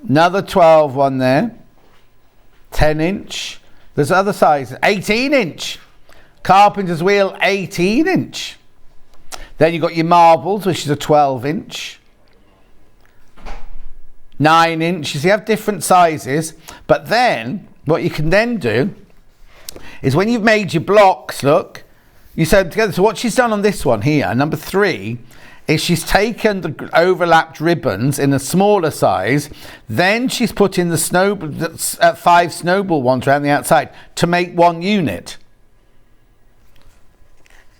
Another 12 one there. 10-inch. There's other sizes. 18-inch. Carpenter's wheel, 18-inch. Then you've got your marbles, which is a 12-inch. 9-inch. You see, you have different sizes. But then, what you can then do is when you've made your blocks, look, you sew them together. So what she's done on this one here, number 3, is she's taken the overlapped ribbons in a smaller size. Then she's put in the 5 snowball ones around the outside to make one unit.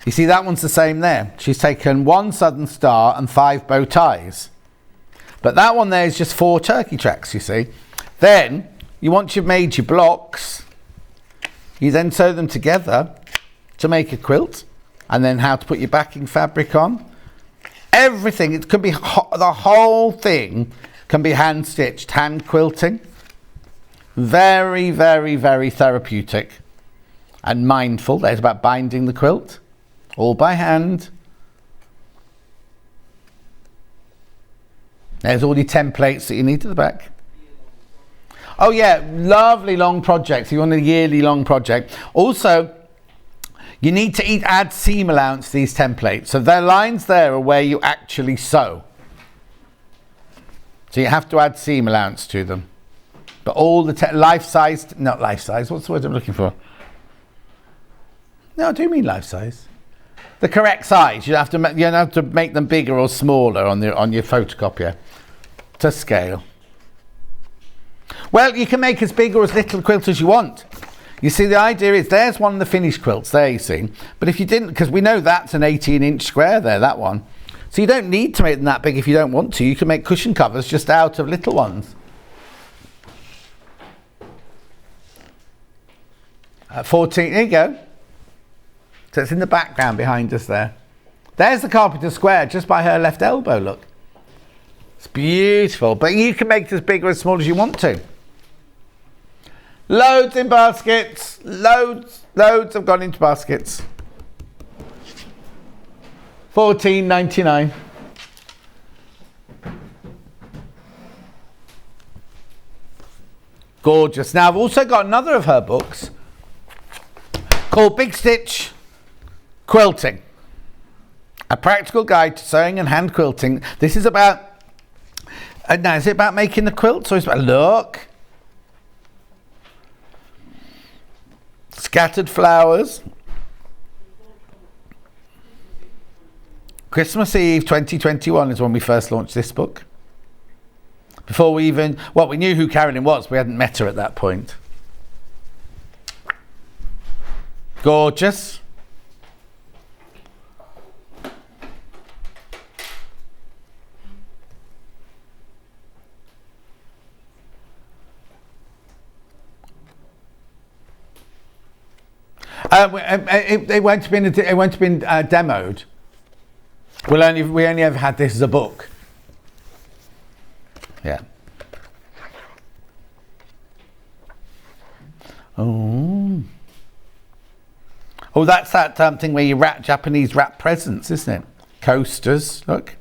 You see, that one's the same there. She's taken 1 southern star and 5 bow ties. But that one there is just 4 turkey tracks, you see. Then, once you've made your blocks, you then sew them together to make a quilt, and then how to put your backing fabric on. Everything, it could be the whole thing can be hand stitched, hand quilting. Very, very, very therapeutic and mindful. There's about binding the quilt, all by hand. There's all your templates that you need to the back. Oh yeah, lovely long projects. You want a yearly long project. Also, you need to add seam allowance to these templates. So their lines there are where you actually sew. So you have to add seam allowance to them. But all the not life size, what's the word I'm looking for? No, I do mean life size. The correct size. You have to make them bigger or smaller on your photocopier to scale. Well, you can make as big or as little quilt as you want. You see, the idea is, there's one of the finished quilts there, you see. But if you didn't, because we know that's an 18-inch square there, that one. So you don't need to make them that big if you don't want to. You can make cushion covers just out of little ones. 14, there you go. So it's in the background behind us there. There's the carpenter square just by her left elbow, look. It's beautiful, but you can make it as big or as small as you want to. Loads in baskets, loads have gone into baskets. $14.99. Gorgeous. Now I've also got another of her books called Big Stitch Quilting. A practical guide to sewing and hand quilting. This is about, now is it about making the quilt? So it's about, look. Scattered flowers. Christmas Eve 2021 is when we first launched this book. Before we even, well, we knew who Carolyn was. We hadn't met her at that point. Gorgeous. It won't have been demoed. We only ever had this as a book. Yeah. Oh, that's that thing where you wrap Japanese wrap presents, isn't it? Coasters. Look.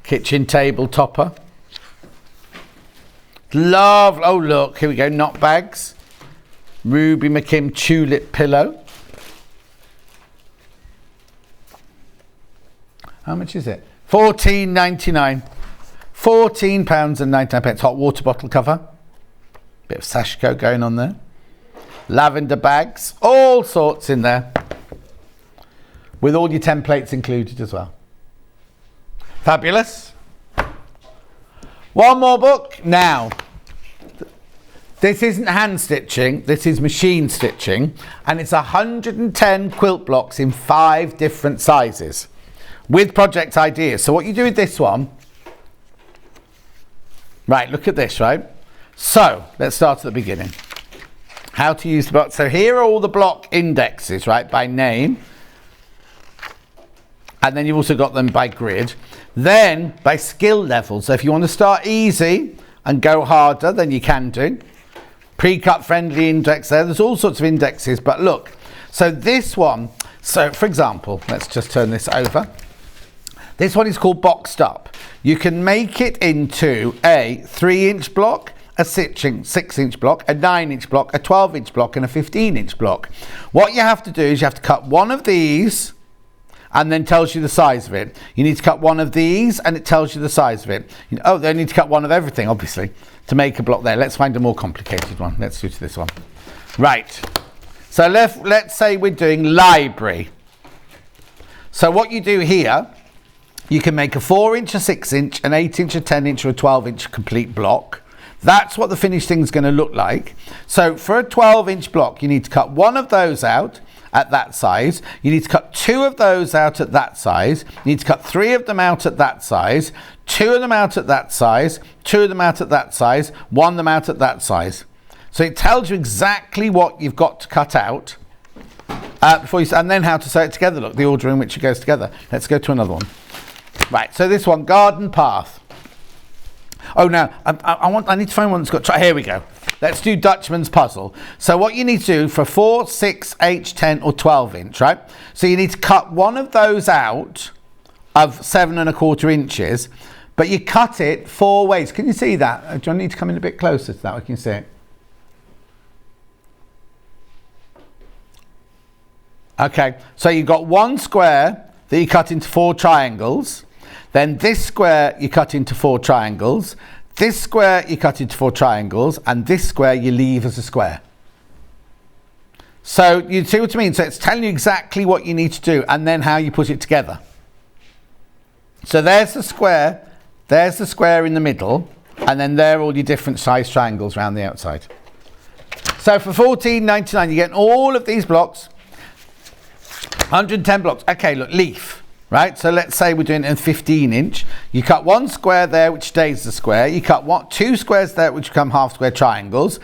Kitchen table topper. Love, oh look, here we go, knot bags. Ruby McKim tulip pillow. How much is it? £14.99. £14.99. Hot water bottle cover. Bit of Sashiko going on there. Lavender bags, all sorts in there. with all your templates included as well. Fabulous. One more book. Now, this isn't hand stitching, this is machine stitching, and it's 110 quilt blocks in 5 different sizes with project ideas. So what you do with this one, right, look at this, right? So let's start at the beginning. How to use the block. So here are all the block indexes, right, by name. And then you've also got them by grid. Then by skill level. So if you want to start easy and go harder, then you can do. Pre-cut friendly index there. There's all sorts of indexes. But look, so this one, so for example, let's just turn this over. This one is called boxed up. You can make it into a 3-inch block, a 6-inch block, a 9-inch block, a 12-inch block, and a 15-inch block. What you have to do is you have to cut one of these, and then tells you the size of it. You need to cut one of these, and it tells you the size of it. Oh, they need to cut one of everything, obviously, to make a block there. Let's find a more complicated one. Let's do this one. Right. So let's say we're doing library. So what you do here, you can make a 4-inch, a 6-inch, an 8-inch, a 10-inch, or a 12-inch complete block. That's what the finished thing is going to look like. So for a 12-inch block, you need to cut one of those out at that size. You need to cut 2 of those out at that size. You need to cut 3 of them out at that size, 2 of them out at that size, 2 of them out at that size, 1 of them out at that size. So it tells you exactly what you've got to cut out before you, and then how to sew it together. Look, the order in which it goes together. Let's go to another one. Right, so this one, garden path. Oh, now, I need to find one that's got... Here we go. Let's do Dutchman's puzzle. So what you need to do for 4, 6, 8, 10 or 12-inch, right? So you need to cut one of those out of 7¼ inches, but you cut it 4 ways. Can you see that? Do I need to come in a bit closer to that? I can see it. Okay, so you've got one square that you cut into 4 triangles. Then this square you cut into 4 triangles. This square you cut into 4 triangles, and this square you leave as a square. So you see what I mean? So it's telling you exactly what you need to do and then how you put it together. So there's the square in the middle, and then there are all your different size triangles around the outside. So for $14.99 you get all of these blocks, 110 blocks. Okay, look, leaf. Right, so let's say we're doing it in 15-inch. You cut one square there, which stays the square. You cut 2 squares there, which become half-square triangles.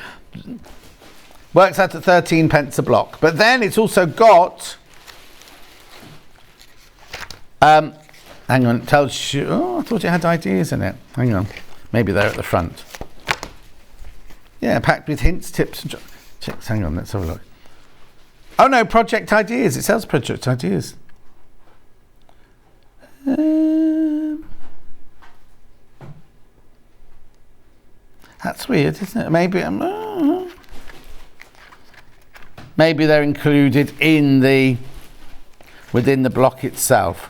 Works out at 13 pence a block. But then it's also got... hang on, it tells you... Oh, I thought it had ideas in it. Hang on. Maybe they're at the front. Yeah, packed with hints, tips, and tricks. Hang on, let's have a look. Oh, no, project ideas. It says project ideas. That's weird, isn't it? Maybe they're included in within the block itself.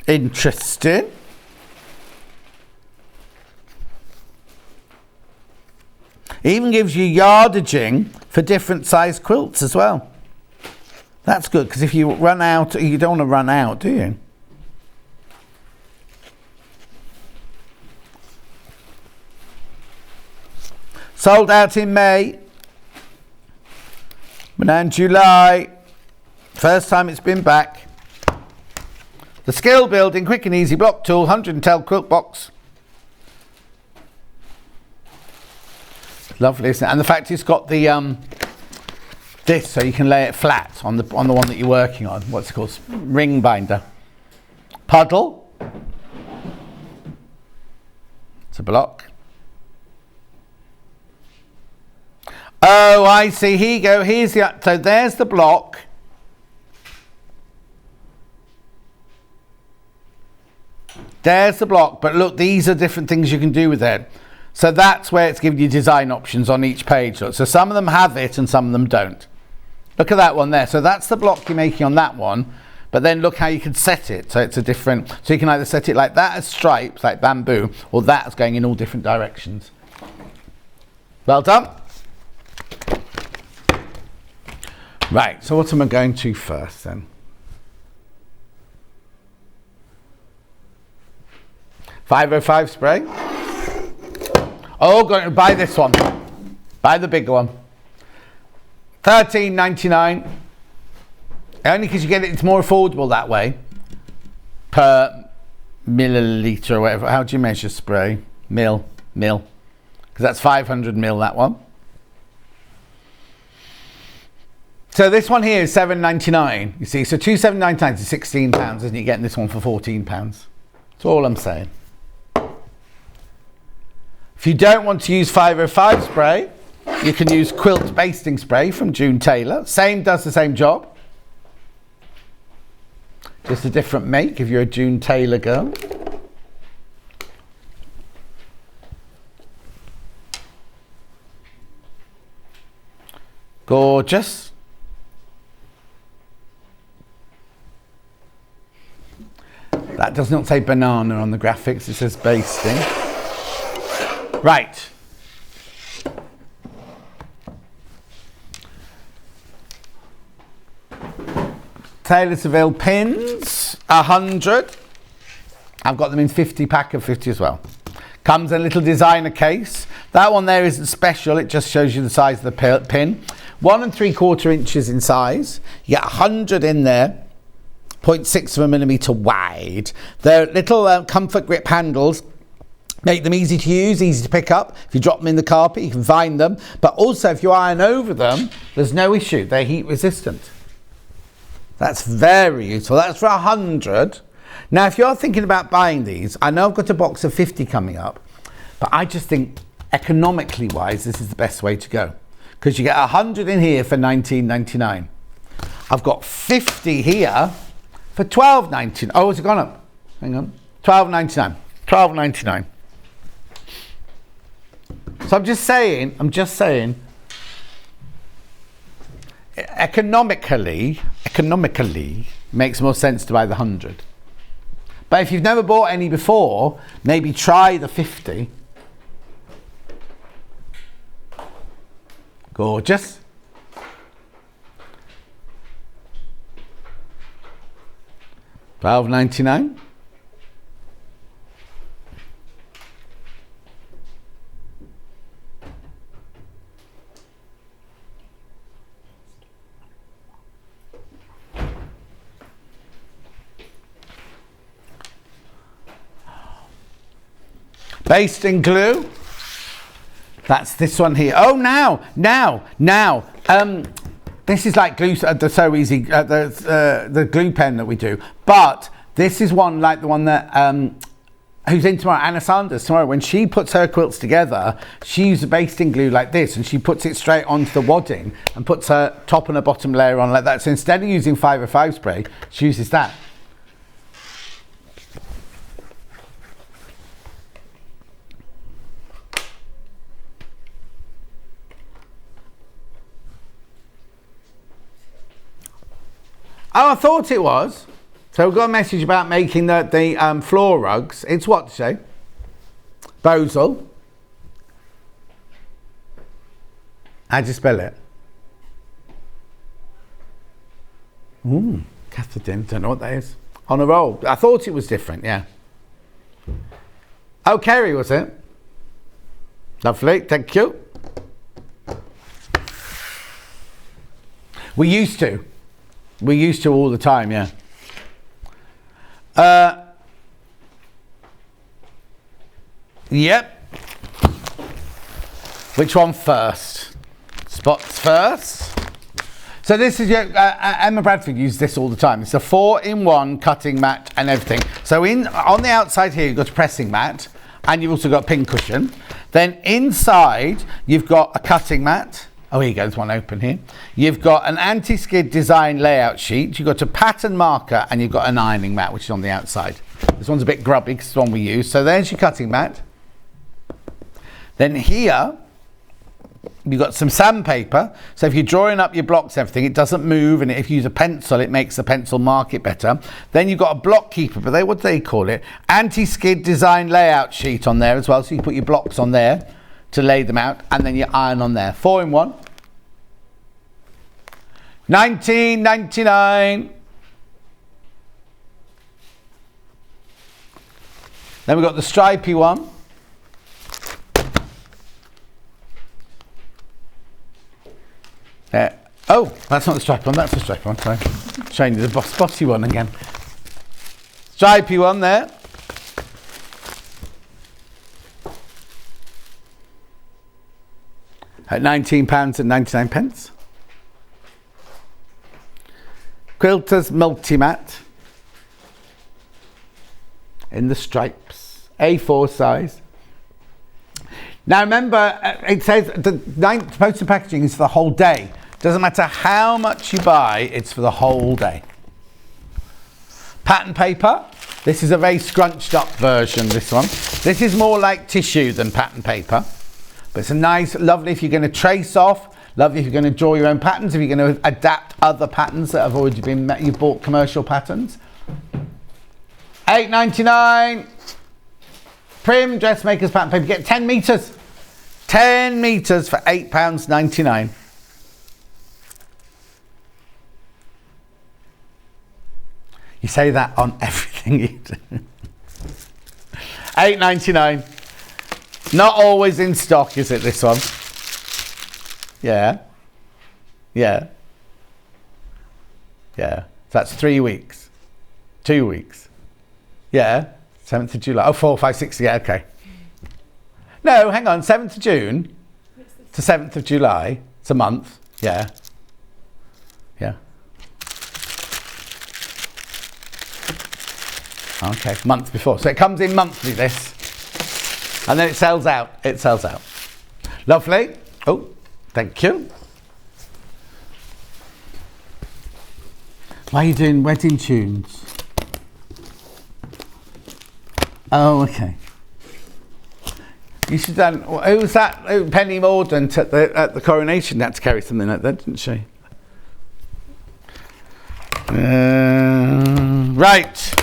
Interesting. It even gives you yardaging for different size quilts as well. That's good, because if you run out, you don't want to run out, do you? Sold out in May, but now in July, first time it's been back. The skill building quick and easy block tool, 110 quilt box. Lovely, isn't it? And the fact it's got the this, so you can lay it flat on the one that you're working on. What's it called? Ring binder. Puddle. It's a block. Oh, I see. Here you go. Here's the... So there's the block. There's the block. But look, these are different things you can do with it. So that's where it's giving you design options on each page. Look. So some of them have it and some of them don't. Look at that one there. So that's the block you're making on that one. But then look how you can set it. So it's a different... So you can either set it like that as stripes, like bamboo, or that as going in all different directions. Well done. Right, so what am I going to first then? 505 spray. Oh, going to buy this one. Buy the bigger one. $13.99. Only because you get it, it's more affordable that way. Per milliliter or whatever. How do you measure spray? Mil. Because that's 500 mil, that one. So this one here is $7.99. You see, so 2,799 is £16, isn't it? You're getting this one for £14. That's all I'm saying. If you don't want to use 505 spray, you can use Quilt basting spray from June Taylor. Does the same job. Just a different make if you're a June Taylor girl. Gorgeous. That does not say banana on the graphics, it says basting. Right. Taylor Seville pins, 100. I've got them in 50 pack of 50 as well. Comes in a little designer case. That one there isn't special, it just shows you the size of the pin. 1 3/4 inches in size. You get 100 in there, 0.6 of a millimetre wide. They're little comfort grip handles. Make them easy to use, easy to pick up. If you drop them in the carpet, you can find them. But also, if you iron over them, there's no issue. They're heat resistant. That's very useful. That's for 100. Now, if you're thinking about buying these, I know I've got a box of 50 coming up, but I just think economically wise, this is the best way to go. Because you get 100 in here for $19.99. I've got 50 here for $12.99. Oh, has it gone up? Hang on. $12.99. $12.99. So I'm just saying, economically makes more sense to buy the 100. But if you've never bought any before, maybe try the 50. Gorgeous. $12.99. Basting glue. That's this one here. Oh, now. This is like glue. The So Easy, the glue pen that we do. But this is one like the one that who's in tomorrow, Anna Sanders tomorrow. When she puts her quilts together, she uses basting glue like this, and she puts it straight onto the wadding and puts her top and her bottom layer on like that. So instead of using 505 spray, she uses that. Oh, I thought it was. So we've got a message about making the floor rugs. It's what to say? Bosal. How do you spell it? Catherine, don't know what that is. On a roll. I thought it was different, yeah. Oh, Kerry, was it? Lovely, thank you. We used to all the time, yeah. Yep. Which one first? Spots first. So this is your Emma Bradford used this all the time. It's a 4-in-1 cutting mat and everything. So on the outside here you've got a pressing mat, and you've also got a pin cushion. Then inside you've got a cutting mat. Oh, here you go, there's one open here. You've got an anti-skid design layout sheet. You've got a pattern marker, and you've got an ironing mat, which is on the outside. This one's a bit grubby because it's the one we use. So there's your cutting mat. Then here, you've got some sandpaper. So if you're drawing up your blocks and everything, it doesn't move. And if you use a pencil, it makes the pencil mark it better. Then you've got a block keeper, but what do they call it? Anti-skid design layout sheet on there as well. So you put your blocks on there to lay them out, and then you iron on there. 4-in-1. £19.99. Then we've got the stripy one. There. Oh, that's not the stripy one, that's the stripy one. Sorry. Showing you the spotty one again. Stripy one there. At £19.99. Quilters Multimat in the stripes, A4 size. Now remember, it says the postage packaging is for the whole day. Doesn't matter how much you buy, it's for the whole day. Pattern paper. This is a very scrunched up version, this one. This is more like tissue than pattern paper. But it's a nice, lovely if you're going to trace off, lovely if you're going to draw your own patterns, if you're going to adapt other patterns that have already been, you've bought commercial patterns. £8.99. Prim dressmakers pattern paper. Get 10 metres. 10 metres for £8.99. You say that on everything you do. £8.99. Not always in stock, is it, this one? Yeah. Yeah. Yeah. So that's 3 weeks. 2 weeks. Yeah. 7th of July. Oh, 4, 5, 6. Yeah, okay. No, hang on. 7th of June to 7th of July. It's a month. Yeah. Yeah. Okay, month before. So it comes in monthly, this. And then it sells out. It sells out. Lovely. Oh, thank you. Why are you doing wedding tunes? Oh, okay. You should have done. Who was that? Penny Mordaunt at the coronation had to carry something like that, didn't she? Right.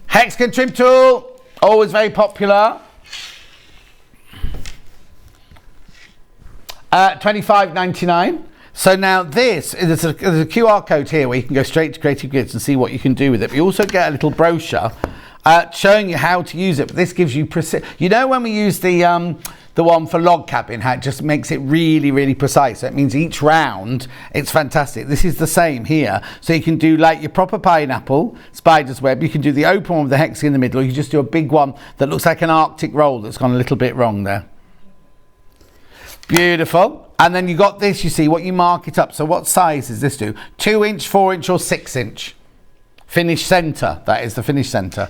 Hexagon trim tool, always very popular. £25.99. So now there's a QR code here where you can go straight to Creative Grids and see what you can do with it. But you also get a little brochure showing you how to use it. But this gives you precision. You know when we use the one for log cabin, how it just makes it really, really precise. So it means each round, it's fantastic. This is the same here. So you can do like your proper pineapple, spider's web. You can do the open one with the hexagon in the middle, or you just do a big one that looks like an Arctic roll that's gone a little bit wrong there. Beautiful. And then you got this, you see, what you mark it up. So what size does this do? 2 inch, 4 inch or 6 inch? Finish centre, that is the finish centre.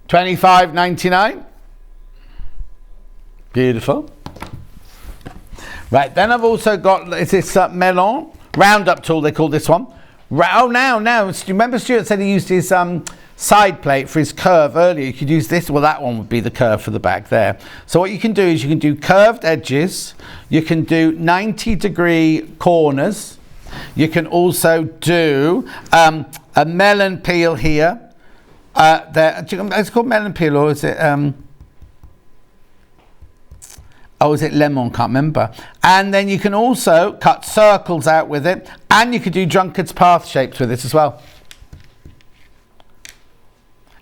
£25.99. Beautiful. Right, then I've also got this melon roundup tool, they call this one. Oh, now, remember Stuart said he used his side plate for his curve earlier. You could use this, well that one would be the curve for the back there. So what you can do is you can do curved edges, you can do 90-degree corners, you can also do a melon peel here. It's called melon peel, or is it is it lemon? Can't remember. And then you can also cut circles out with it, and you could do drunkard's path shapes with it as well.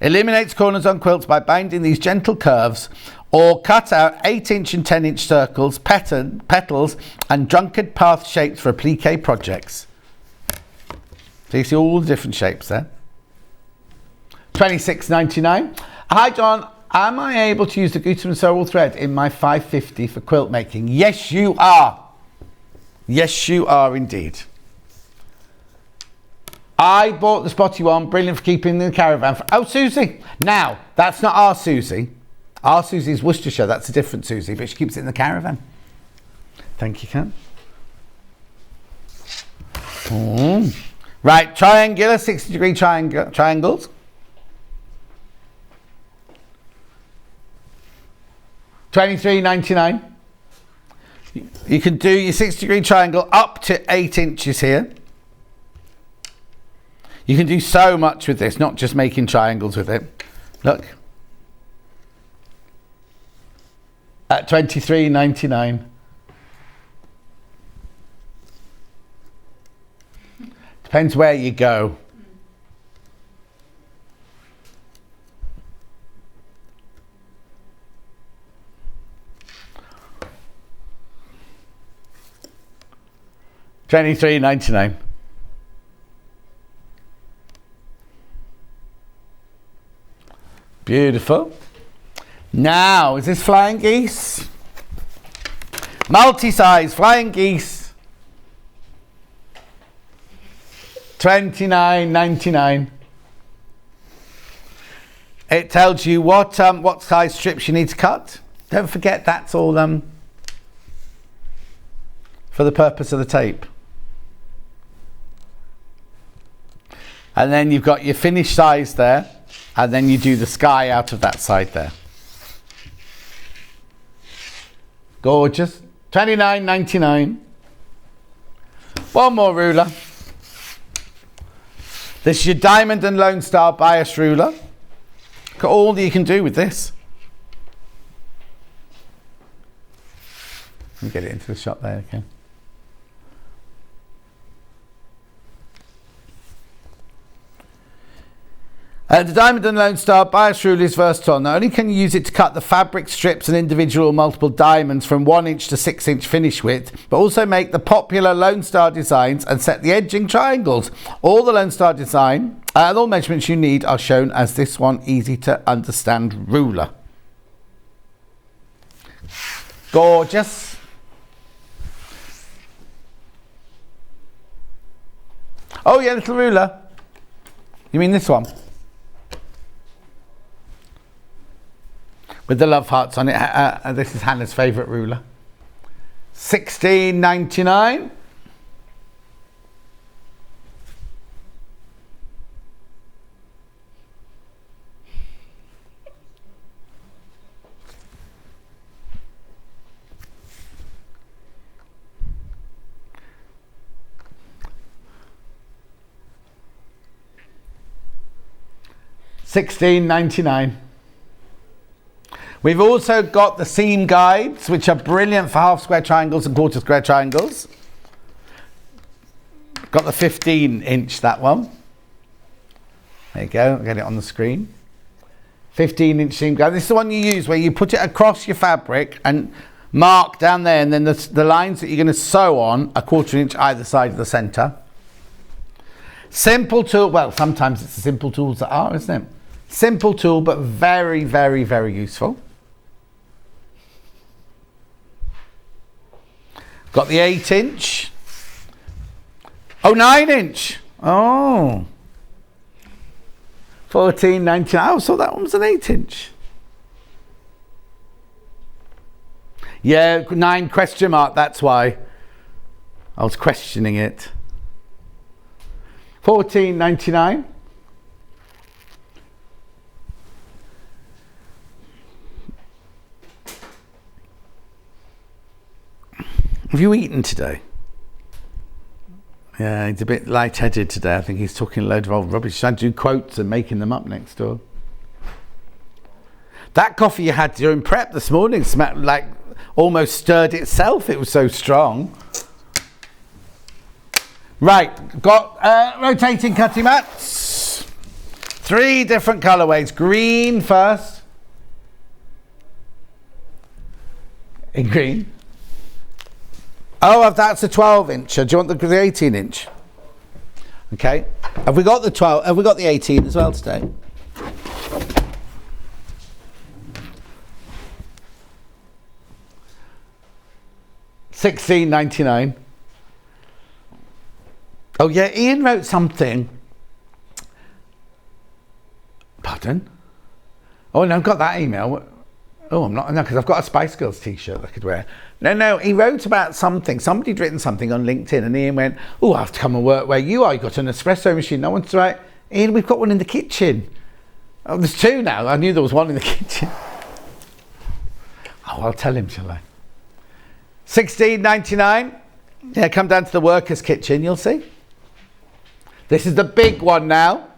Eliminates corners on quilts by binding these gentle curves, or cut out 8-inch and 10-inch circles, petals and drunkard path shapes for applique projects. So you see all the different shapes there. £26.99. Hi John, am I able to use the Gutermann Sorrel thread in my 550 for quilt making? Yes you are. Yes you are indeed. I bought the spotty one, brilliant for keeping in the caravan. Oh, Susie. Now, that's not our Susie. Our Susie's Worcestershire, that's a different Susie, but she keeps it in the caravan. Thank you, Ken. Right, triangular, 60-degree triangles. £23.99. You can do your 60-degree triangle up to 8 inches here. You can do so much with this, not just making triangles with it. Look. at $23.99. Depends where you go. $23.99. Beautiful. Now, is this flying geese? Multi-size flying geese. $29.99. It tells you what size strips you need to cut. Don't forget that's all for the purpose of the tape. And then you've got your finished size there, and then you do the sky out of that side there. Gorgeous. $29.99. One more ruler. This is your Diamond and Lone Star bias ruler. Look at all that you can do with this. Let me get it into the shot there, okay. The Diamond and Lone Star bias ruler is versatile. Not only can you use it to cut the fabric strips and individual multiple diamonds from 1 inch to 6 inch finish width, but also make the popular Lone Star designs and set the edging triangles. All the Lone Star design and all measurements you need are shown as this one easy to understand ruler. Gorgeous. Oh yeah, little ruler. You mean this one? With the love hearts on it. This is Hannah's favourite ruler. $16.99. $16.99. We've also got the seam guides, which are brilliant for half square triangles and quarter square triangles. Got the 15 inch, that one. There you go, I'll get it on the screen. 15 inch seam guide. This is the one you use where you put it across your fabric and mark down there, and then the lines that you're going to sew on are 1/4 inch either side of the centre. Simple tool, well, sometimes it's the simple tools that are, isn't it? Simple tool, but very, very, very useful. Got the 8 inch. Oh, 9 inch. Oh. $14.99. Oh, so that one was an 8 inch. Yeah, 9 question mark, that's why. I was questioning it. $14.99. Have you eaten today? Yeah, he's a bit light-headed today. I think he's talking a load of old rubbish. He's trying to do quotes and making them up next door. That coffee you had during prep this morning smelled like almost stirred itself. It was so strong. Right, got rotating cutting mats. 3 different colourways. Green first. In green. Oh, that's a 12 inch. Do you want the 18 inch? Okay. Have we got the 12? Have we got the 18 as well today? $16.99. Oh yeah, Ian wrote something. Pardon? Oh no, I've got that email. Oh, I'm not, no, because I've got a Spice Girls t-shirt I could wear. No, he wrote about something. Somebody'd written something on LinkedIn, and Ian went, oh, I have to come and work where you are. You've got an espresso machine. No one's right. Ian, we've got one in the kitchen. Oh, there's 2 now. I knew there was one in the kitchen. Oh, I'll tell him, shall I? $16.99. Yeah, come down to the workers' kitchen, you'll see. This is the big one now.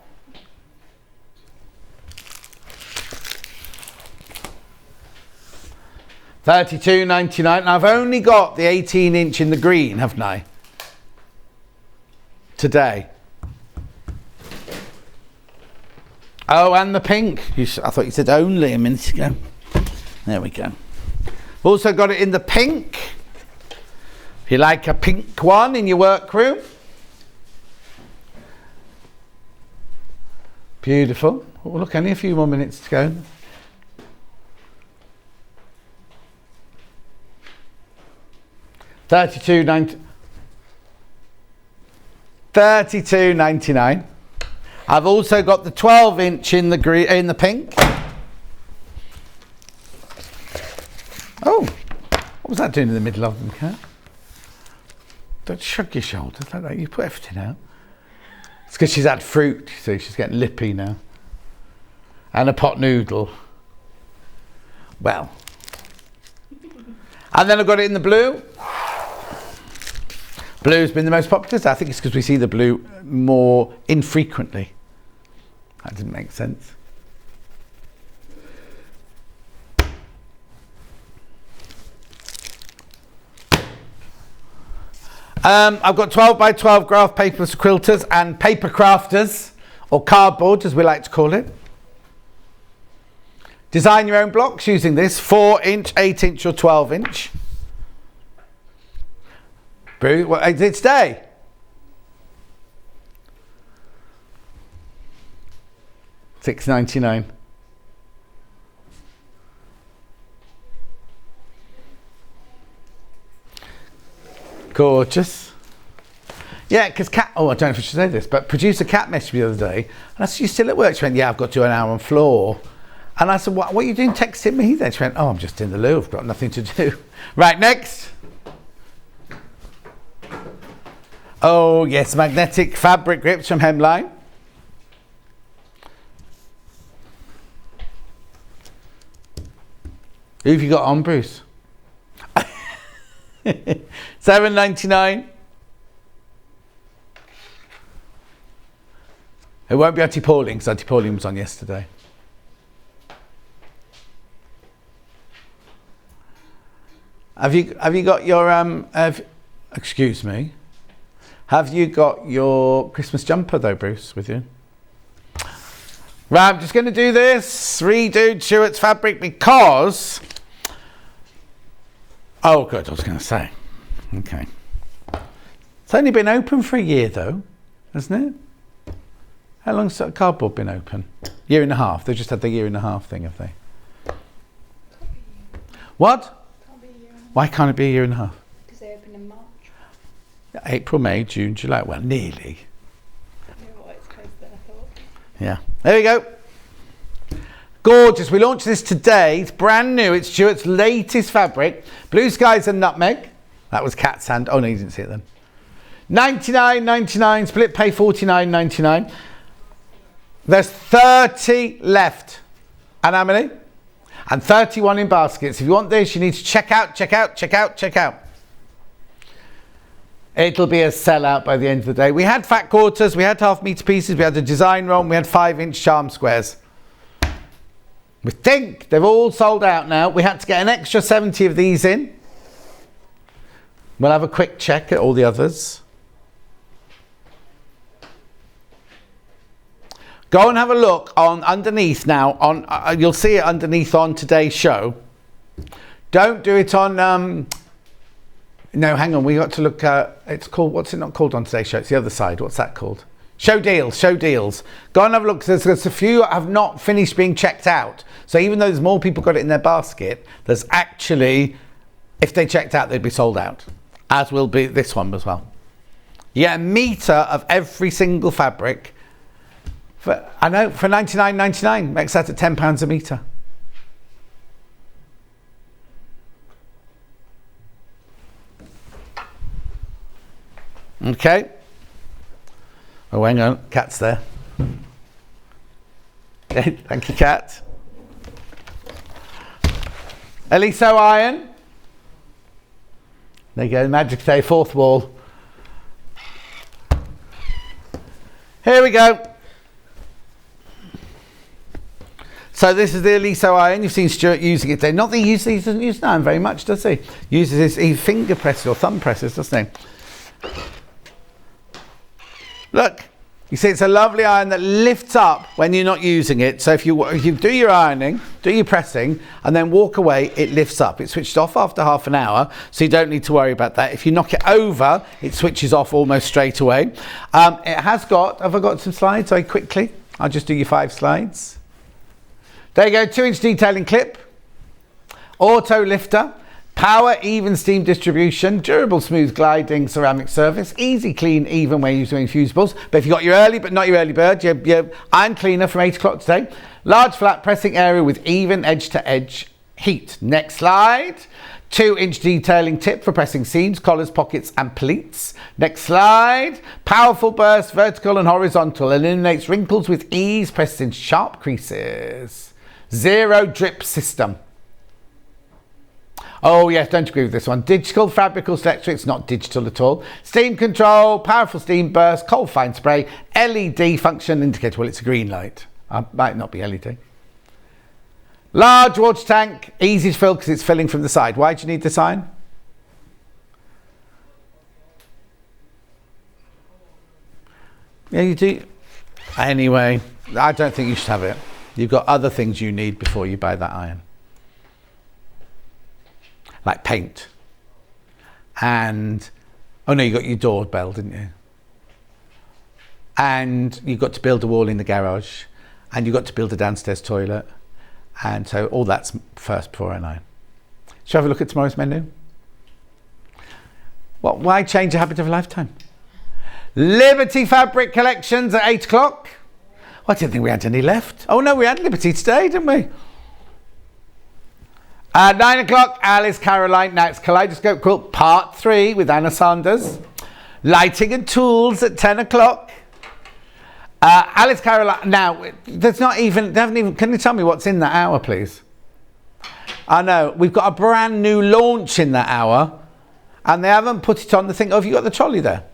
£32.99. And I've only got the 18-inch in the green, haven't I? Today. Oh, and the pink. I thought you said only a minute ago. There we go. Also got it in the pink. If you like a pink one in your workroom. Beautiful. Oh, look, only a few more minutes to go. £32.99. I've also got the 12-inch in the green, in the pink. Oh, what was that doing in the middle of them, Kat? Don't shrug your shoulders like that. You put everything out. It's because she's had fruit, so she's getting lippy now. And a pot noodle. Well. And then I've got it in the blue. Blue's been the most popular. I think it's because we see the blue more infrequently. That didn't make sense. I've got 12 by 12 graph papers for quilters and paper crafters, or cardboard as we like to call it. Design your own blocks using this 4-inch, 8-inch or 12-inch. Bruce, what is it today? £6.99. Gorgeous. Yeah, because Kat, oh, I don't know if I should say this, but producer Kat messaged me the other day, and I said, you still at work? She went, yeah, I've got to do an hour on floor. And I said, what are you doing texting me then? She went, oh, I'm just in the loo, I've got nothing to do. Right, next. Oh, yes, magnetic fabric grips from Hemline. Who have you got on, Bruce? £7.99. It won't be anti-pooling because anti-pooling was on yesterday. Have you got your excuse me? Have you got your Christmas jumper though, Bruce, with you? Right, I'm just going to do this. Redo Stuart's fabric because... Oh, good, I was going to say. Okay. It's only been open for a year though, hasn't it? How long's that cardboard been open? Year and a half. They've just had the year and a half thing, have they? What? Why can't it be a year and a half? Because they open in March. April, May, June, July. Well, nearly. It's closer than I thought. Yeah. There we go. Gorgeous. We launched this today. It's brand new. It's Stuart's latest fabric. Blue Skies and Nutmeg. That was Cat's hand. Oh, no, you didn't see it then. £99.99. Split pay £49.99. There's 30 left. And how many? And 31 in baskets. If you want this, you need to check out. It'll be a sellout by the end of the day. We had fat quarters, we had half-metre pieces, we had the design roll, we had 5-inch charm squares. We think they've all sold out now. We had to get an extra 70 of these in. We'll have a quick check at all the others. Go and have a look on underneath now. On you'll see it underneath on today's show. Don't do it on. No, hang on. We got to look. It's called. What's it not called on today's show? It's the other side. What's that called? Show deals. Show deals. Go and have a look. There's a few that have not finished being checked out. So even though there's more people got it in their basket, there's actually, if they checked out, they'd be sold out. As will be this one as well. Yeah, a metre of every single fabric. I know, for £99.99, makes that at £10 a metre. Okay. Oh, hang on, Cat's there. Okay, thank you, Cat. Eliso iron. There you go, Magic Day, fourth wall. Here we go. So this is the Eliso iron. You've seen Stuart using it today. Not that he doesn't use an iron very much, does he? He uses his finger presses or thumb presses, doesn't he? Look, you see it's a lovely iron that lifts up when you're not using it. So if you do your ironing, do your pressing, and then walk away, it lifts up. It's switched off after half an hour, so you don't need to worry about that. If you knock it over, it switches off almost straight away. It has got, have I got some slides very quickly? I'll just do your 5 slides. There you go, 2-inch detailing clip, auto lifter, power even steam distribution, durable smooth gliding ceramic surface, easy clean even when you're doing fusibles. But if you've got your early but not your early bird, your iron cleaner from 8 o'clock today. Large flat pressing area with even edge to edge heat. Next slide. 2-inch detailing tip for pressing seams, collars, pockets and pleats. Next slide. Powerful burst, vertical and horizontal, eliminates wrinkles with ease, presses in sharp creases. 0 drip system. Oh yes, don't agree with this one. Digital fabric or selector, it's not digital at all. Steam control, powerful steam burst, cold fine spray, LED function indicator. Well, it's a green light. Might not be LED. Large water tank, easy to fill because it's filling from the side. Why do you need this iron? Yeah, you do. Anyway, I don't think you should have it. You've got other things you need before you buy that iron. Like paint. And, oh no, you got your doorbell, didn't you? And you've got to build a wall in the garage. And you've got to build a downstairs toilet. And so all that's first before an iron. Shall we have a look at tomorrow's menu? Well, why change a habit of a lifetime? Liberty fabric collections at 8 o'clock. Well, I didn't think we had any left. Oh no, we had Liberty today, didn't we? At 9 o'clock, Alice Caroline. Now it's Kaleidoscope Quilt Part 3 with Anna Sanders. Lighting and tools at 10 o'clock. Alice Caroline. Now, there's not even, they haven't even, can you tell me what's in that hour, please? I know, we've got a brand new launch in that hour and they haven't put it on the thing. Oh, have you got the trolley there?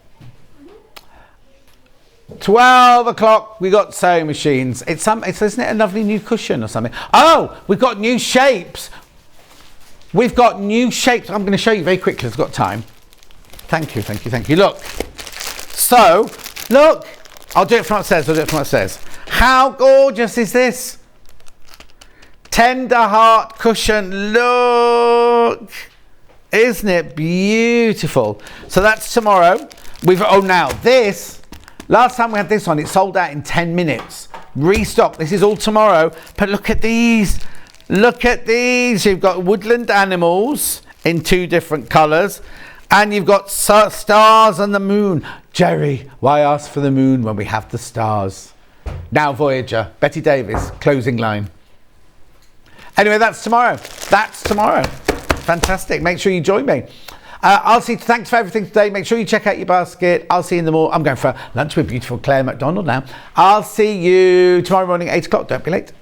12 o'clock, we got sewing machines. Isn't it a lovely new cushion or something? Oh, we've got new shapes. We've got new shapes. I'm going to show you very quickly. I've got time. Thank you, thank you, thank you. Look. So, look. I'll do it from upstairs. I'll do it from upstairs. How gorgeous is this? Tender heart cushion. Look. Isn't it beautiful? So that's tomorrow. Now this. Last time we had this on, it sold out in 10 minutes. Restock. This is all tomorrow. But look at these. Look at these. You've got woodland animals in 2 different colours. And you've got stars and the moon. Jerry, why ask for the moon when we have the stars? Now Voyager. Betty Davis, closing line. Anyway, that's tomorrow. That's tomorrow. Fantastic. Make sure you join me. Thanks for everything today. Make sure you check out your basket. I'll see you in the morning. I'm going for lunch with beautiful Claire MacDonald now. I'll see you tomorrow morning, 8 o'clock. Don't be late.